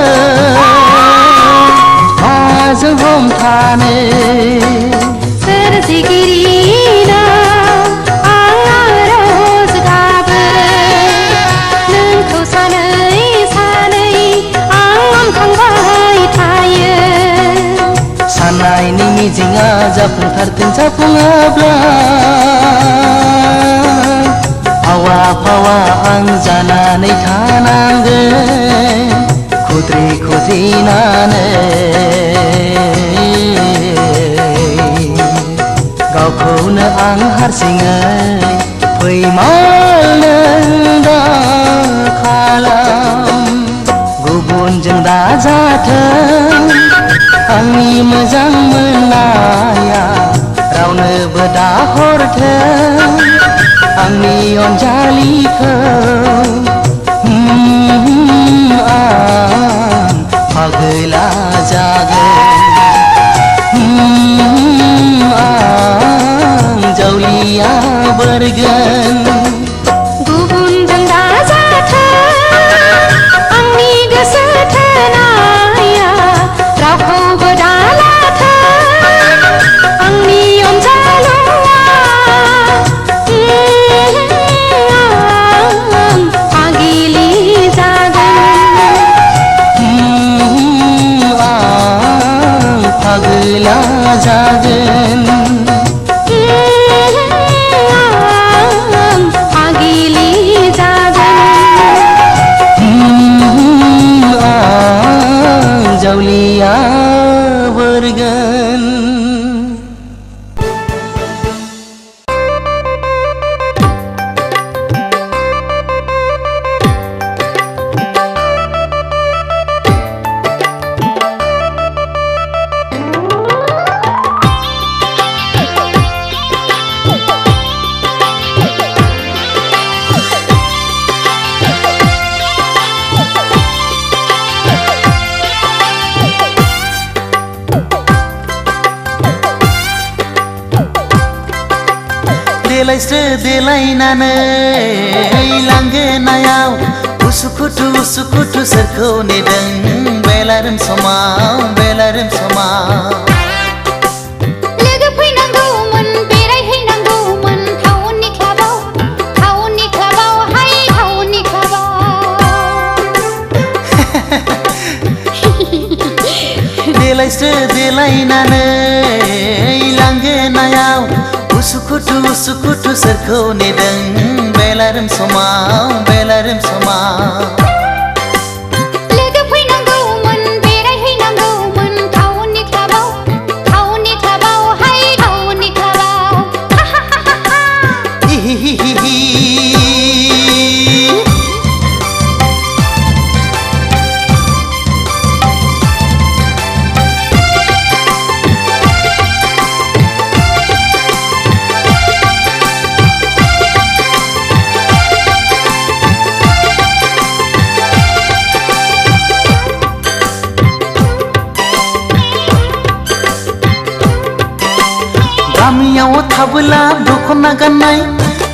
माजों हमथानो
सोरजिगिरिनाव आं आरज गाबो नोंखौ सानै सानै आं अनखांबाय थायो
साननायनि मिजिंआ जाफुंथारथों जाफुङाब्ला आवा फावा आं जानानै थानांगोन खुद्रि खुद्रिनानै गावखौनो आं हारसिङै फैमाल नों दा खालाम गुबुनजों दाजाथों आंनि मोजां मोननाया रावनोबो दाहरथों आंनि अनजालिखौ बोरगोन
गुबुनजों दाजाथों आंनि गोसो थोनाया रावखौबो दालाथों आंनि अनजालुआ आं फागिलि
फागला जागोन
फागिलि
जावलिया बोरगोन देलायस्रो देलायनानै लांगोनायाव उसुखुथु सोरखौ नेदों बेलारोम समाव
लोगो फैनांगौमोन बेरायहैनांगौमोन टाउननि क्लाबाव हाय टाउननि क्लाबाव
देलायस्रो देलायनानै लांगोनायाव उसुखुथु सोरखौ नेदों बेलारोम समाव
लोगो फैनांगौमोन बेरायहैनांगौमोन टाउननि क्लाबाव हाय टाउननि क्लाबाव
गामियाव थाबोला दख'ना गाननाय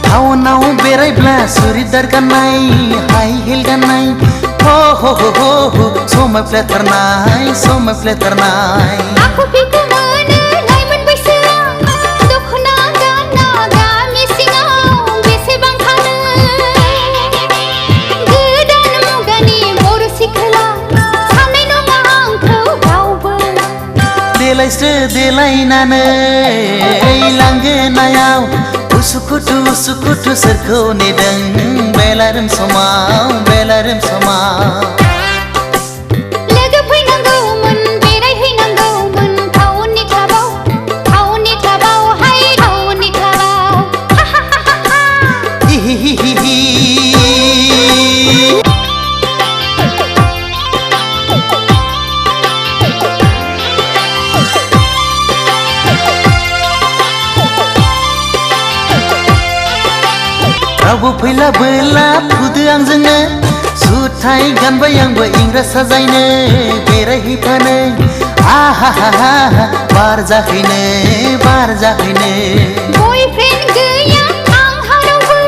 टाउनाव बेरायब्ला सुरिदार गाननाय हाइ हिल गाननाय हो समायफ्लेथारनाय
आखु फिखु मोनो लाइमोन बैसोआ दख'ना गानना गामि सिङाव बेसेबां थानो गोदान मुगानि बर' सिख्ला साननाय नङा आंखौ रावबो
देलायस्रो देलायनानै लांगोनायाव उसुखुथु सोरखौ नेदों बेलारोम समाव
लोगो फैनांगौमोन बेरायहैनांगौमोन टाउननि क्लाबाव हाय टाउननि क्लाबाव
रावबो फैला बोला फुदो आंजोंनो जुथाय गानबाय आंबो इंराज साजायनो बेरायहैफानो बार जाहैनो
बयफ्रेन्ड गैया आंहा रावबो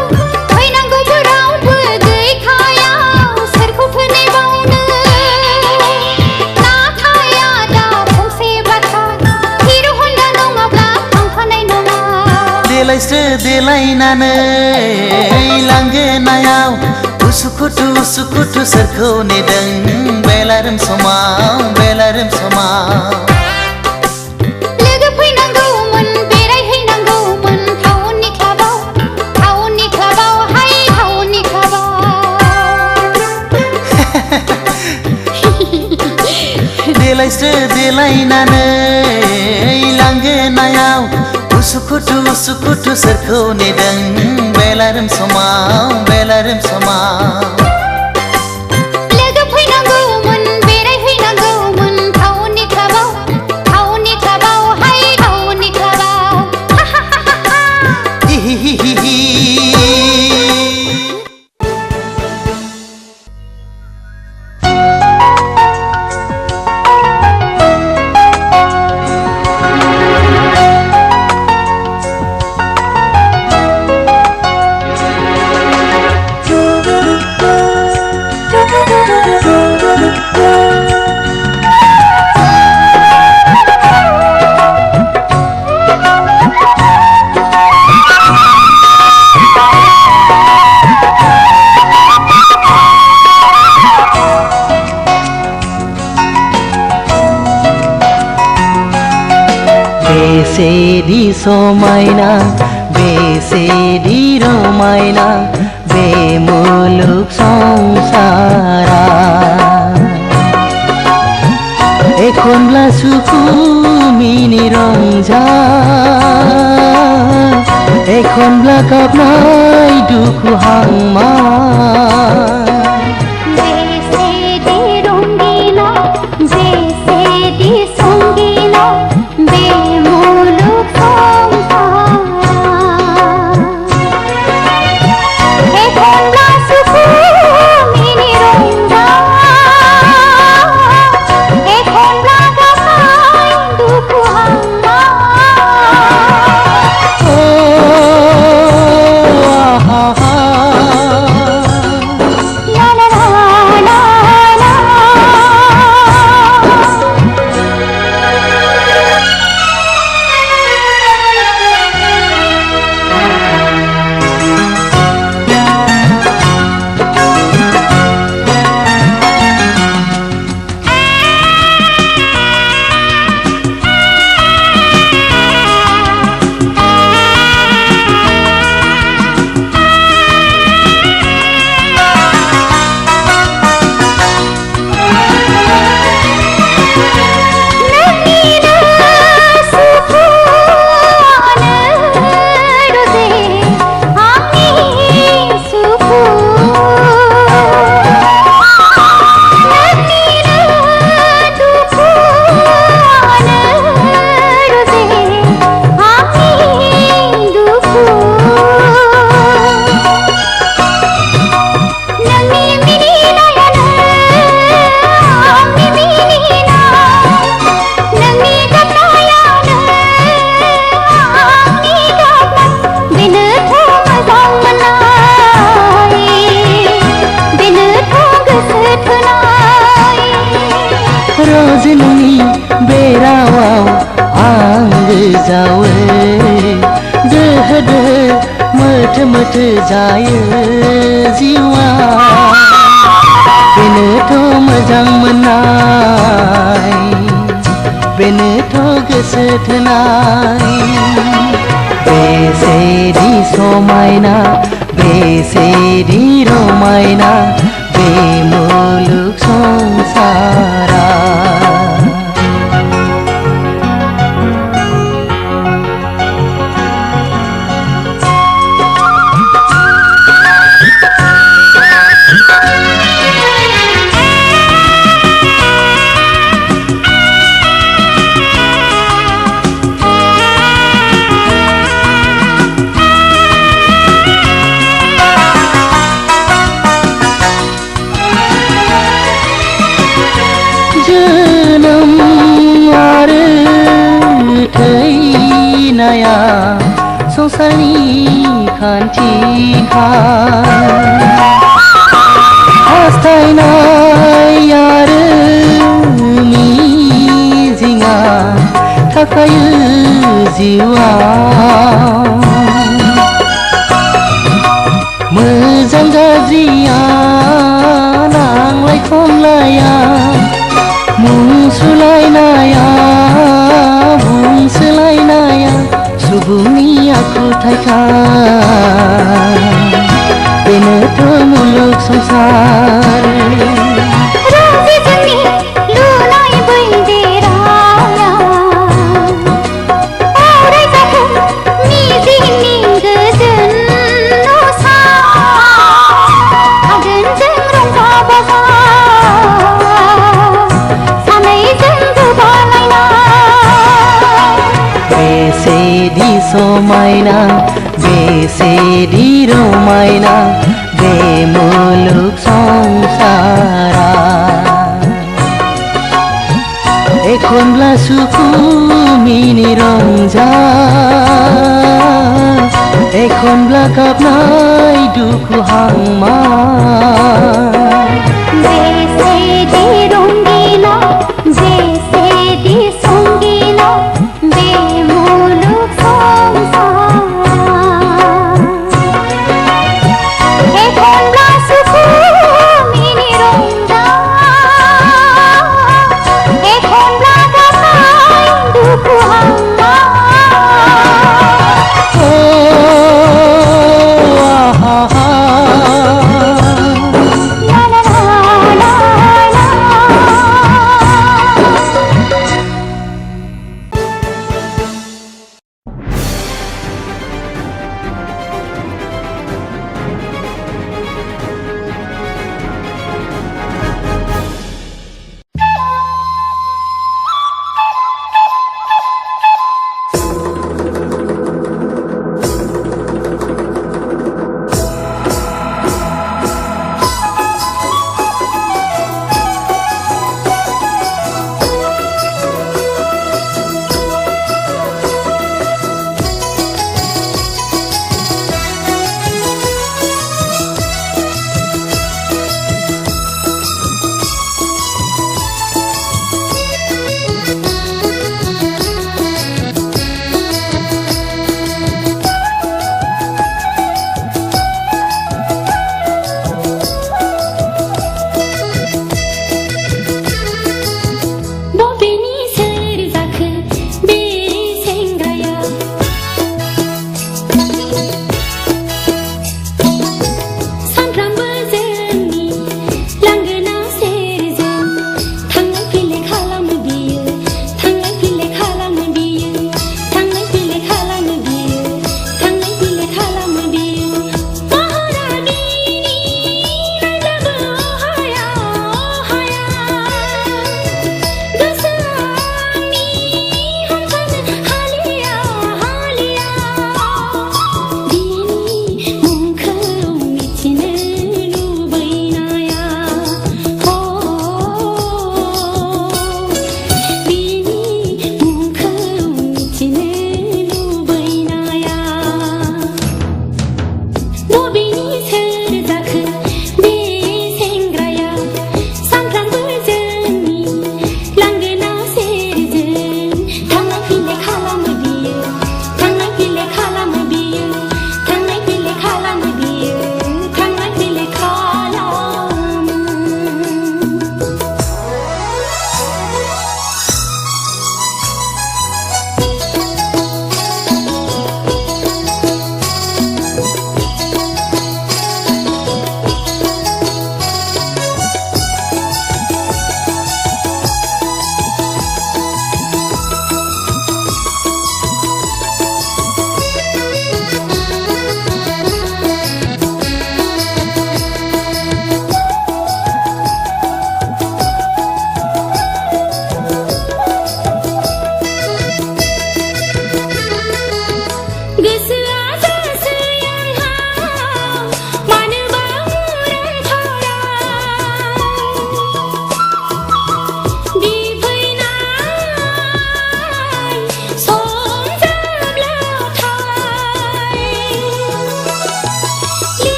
फैनांगौबो रावबो गैखाया सोरखौथो नेबावनो नाथाय आदा फंसे बाथ्रा हिर' हन्डा नङाब्ला थांफानाय नङा
देलायस्रो देलायनानै लांगोनायाव उसुखुथु सोरखौ नेदों बेलारोम समाव
लोगो फैनांगौमोन बेरायहैनांगौमोन टाउननि क्लाबाव हाय टाउननि क्लाबाव
देलायस्रो देलायनानै लांगोनायाव उसुखुथु सोरखौ नेदों बेलारोम समाव
लोगो फैनांगौमोन बेरायहैनांगौमोन टाउननि क्लाबाव हाय टाउननि क्लाबाव
बेसेदि समायना बेसेदि रमायना बे मुलुग संसारा एखनब्ला सुखु मिनि रंजा एखनब्ला गाबनाय दुखु हांमा
बेसेदि रंगिना बेसेदि संगिना बे मुलुग संसारा एखनब्ला सुखु मिनि रंजा एखनब्ला गाबनाय दुखु हांमा
रजनी बेरावाव आं गोजावो दोहो दोहो मोथो मोथो जायो जिउआ बेनोथ' मोजां मोननाय बेनोथ' गोसो थोनाय बेसेदि समायना बेसेदि रमायना बे मुलुग संसारा जोनोम आरो थैनाया संसारनि खान्थिखा हास्थायनाय आरो मिजिंआ थाखायो जिउआव मोजां गाज्रिया नांलाय खमलाया मुंसुलायनाया बुंसोलायनाया सुबुंनि आखुथायखा बेनोथ' मुलुग संसार बेसेदि समायना बेसेदि रमायना बे मुलुग संसारा एखनब्ला सुखु मिनि रंजा एखनब्ला गाबनाय दुखु हांमा
बेसेदि रंगिना बेसेदि संगिना बे मुलुग संसारा एखनब्ला सुखु मिनि रंजा एखनब्ला गाबनाय दुखु हांमा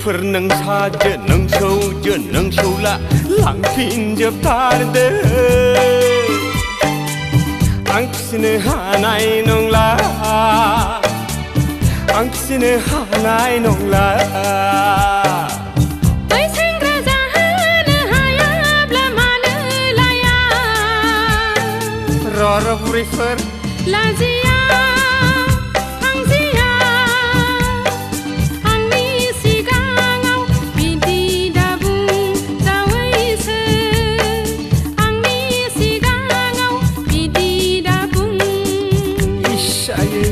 बुरैफोर नोंसाजो नोंसौजो नोंसौला लांफिनजोबथारदो आं फिसिनो हानाय नंला आं फिसिनो हानाय नंला
बै सेंग्रा जाहोनो हायाब्ला मानो लाया
र' बुरैफोर
लाजिया हांजिया आंनि सिगाङाव बिदि दाबुं जावैसो आंनि सिगाङाव बिदि दाबुं
इसायो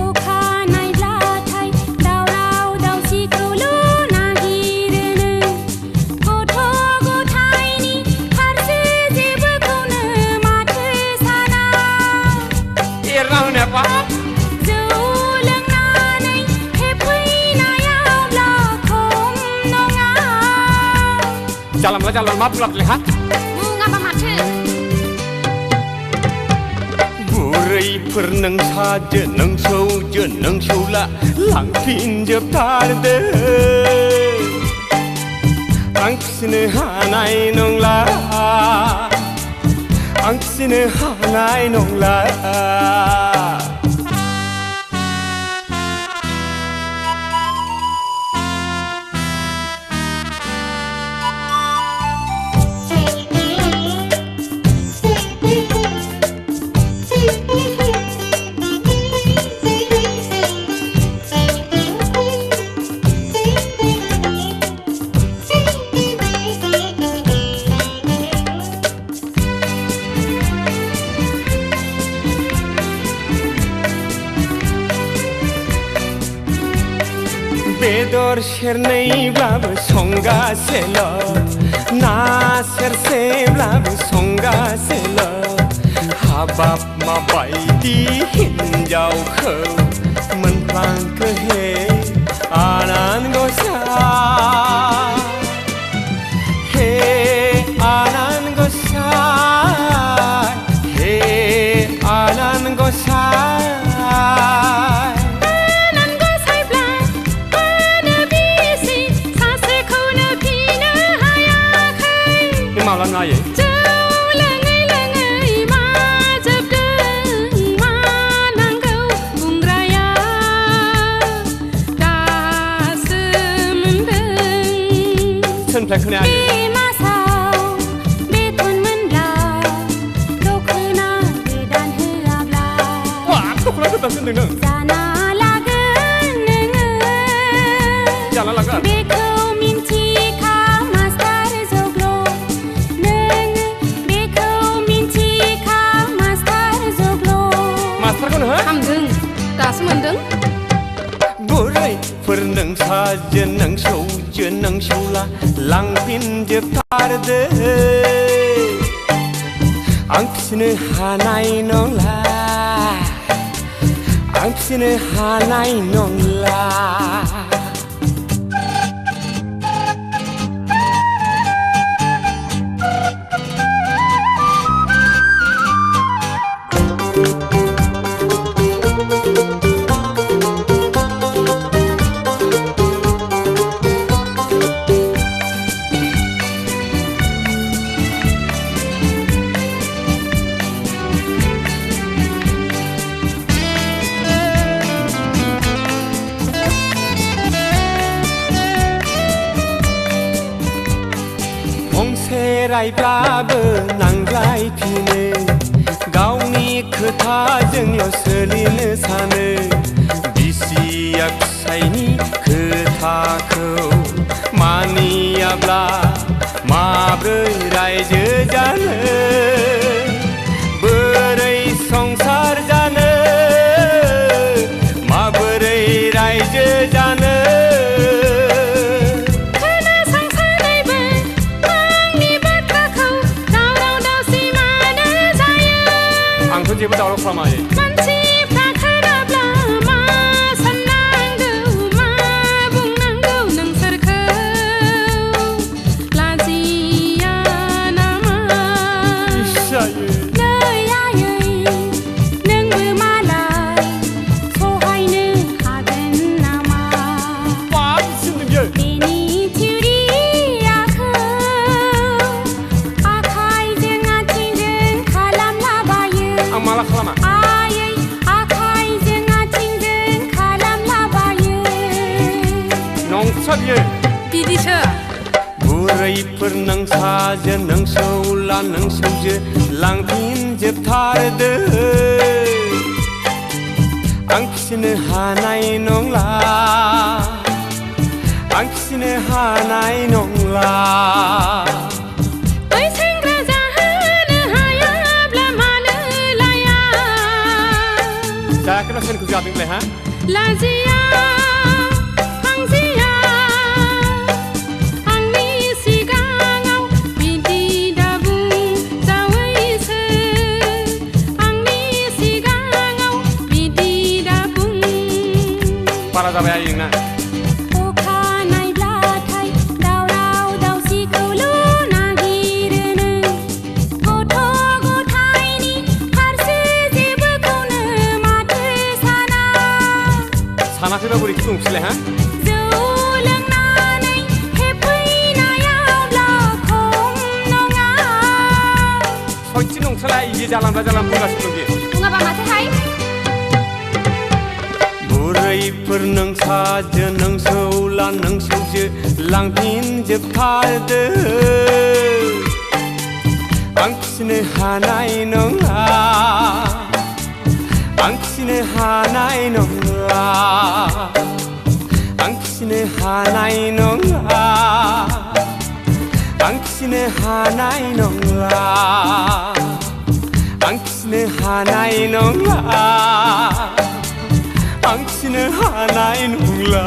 अखा नायब्लाथाय दावराव दावसिखौल' नागिरोनो गथ' गथायनि फारसे जेबोखौनो माथो साना
एरना होनाया बाब
जौ लोंनानै हेफैनायावब्ला खम नङा
जालांला मा बुलादले हा
बुङाबा माथो
बुरैफोर नोंसाजो नोंसौजो नोंसौला लांफिनजोबथारदो आं फिसिनो हानाय नंला आं फिसिनो हानाय नंला बेदर सेरनैब्लाबो संगासेल' ना सेरसेब्लाबो संगासेल' हाबाब माबायदि हिन्जावखौ मोनफ्लांखो हे आनान गसाइ हे आनान गसाइ हे आनान गसाइ माला नायो
जौ लोङै लोङै मा जोबदों मा नांगौ बुंग्राया दासो मोनदों
सोरनिफ्राय खोनाया
बे मासाव बेथन मोनब्ला दख'ना गोदान होआब्ला
दख'ना गोदान होनदों नों
जाना लागोन नोङो
जाना लागोन
बेखौ मिन्थिखा मास्टार जग्ल'
मास्टारखौनो हो
हामदों दासो मोनदों
बुरैफोर नोंसाजो नोंसौजो नोंसौला लांफिनजोबथारदो आं फिसिनो हानाय नंला आं फिसिनो हानाय नंला रायब्लाबो नांज्लायफिनो गावनि खोथाजोंल' सोलिनो सानो बिसिया फिसायनि खोथाखौ मानियाब्ला माब्रै रायजो जानो बोरै संसार जानो माबोरै रायजो जानो जेबो दावराव खालामायो
मानसिफ्रा खोनाब्ला मा साननांगौ मा बुंनांगौ नोंसोरखौ लाजिया नामा नै आयै नोंबो मालाय सहायनो हागोन नामा
मा सोंदों बुरैफोर नोंसाजो नोंसौला नोंसौजो लांफिनजोबथारदो आं खिनो हानाय नंला आं खिनो हानाय नंला
ओइ सेंग्रा जाहोनो हायाब्ला मानो लाया
जायाखैब्ला सोरखौ जादोंलाय हा
लाजिया हांजिया आंनि सिगाङाव बिदि दाबुं जावैसो आंनि सिगाङाव बिदि दाबुं
बारा जाबाय आयंना
अखा नायब्लाथाय दावराव दावसिखौल' नागिरोनो गथ' गथायनि फारसे जेबोखौनो माथो साना
सानाखैबा बोरैथो दंसैलाय हा
जौ लोंनानै हेफैनायावब्ला खम नङा
सयथि नंथारला इदि जालांब्ला बुंगासिनो दं बियो
बुङाबा माथोहाय
बुरैफोर नोंसाजो नोंसौला नोंसौजो लांफिनजोबथारदो आं खिनो हानाय नंला आं खिनो हानाय नंला आं खिनो हानाय नंला आं खिनो हानाय नंला आं खिनो हानाय नंला आं खिनो हानाय नंला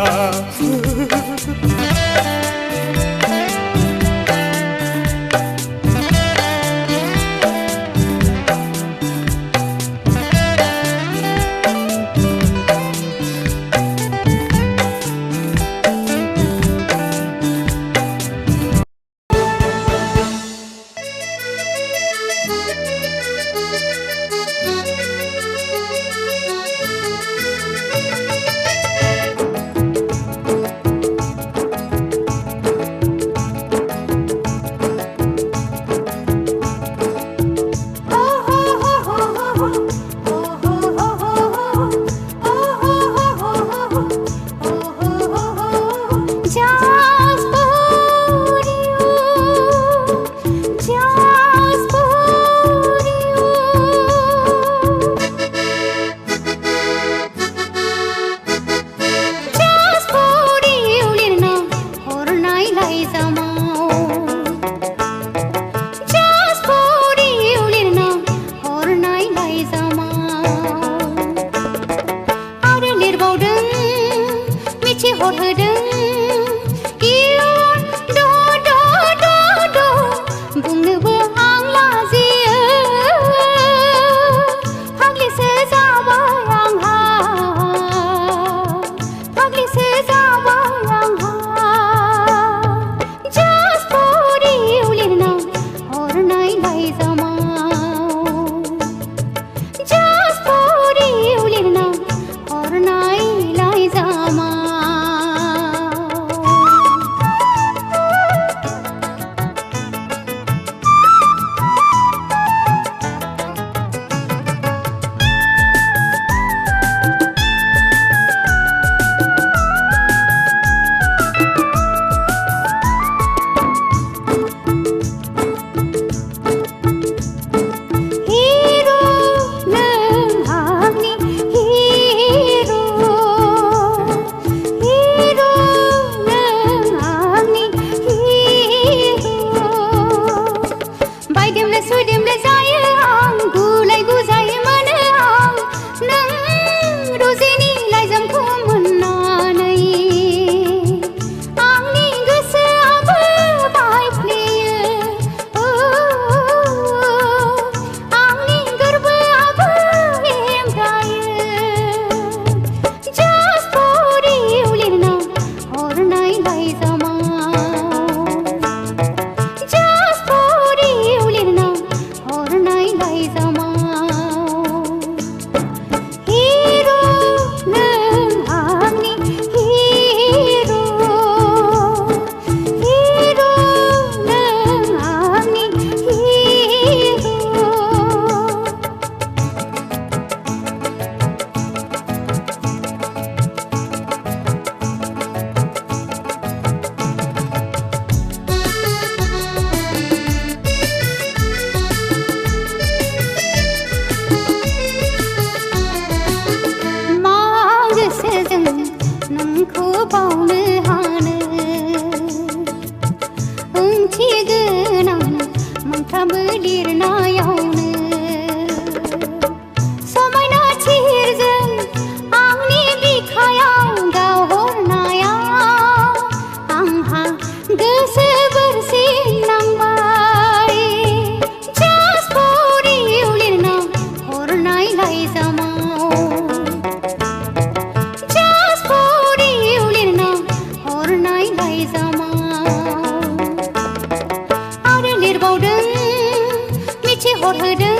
अर होदों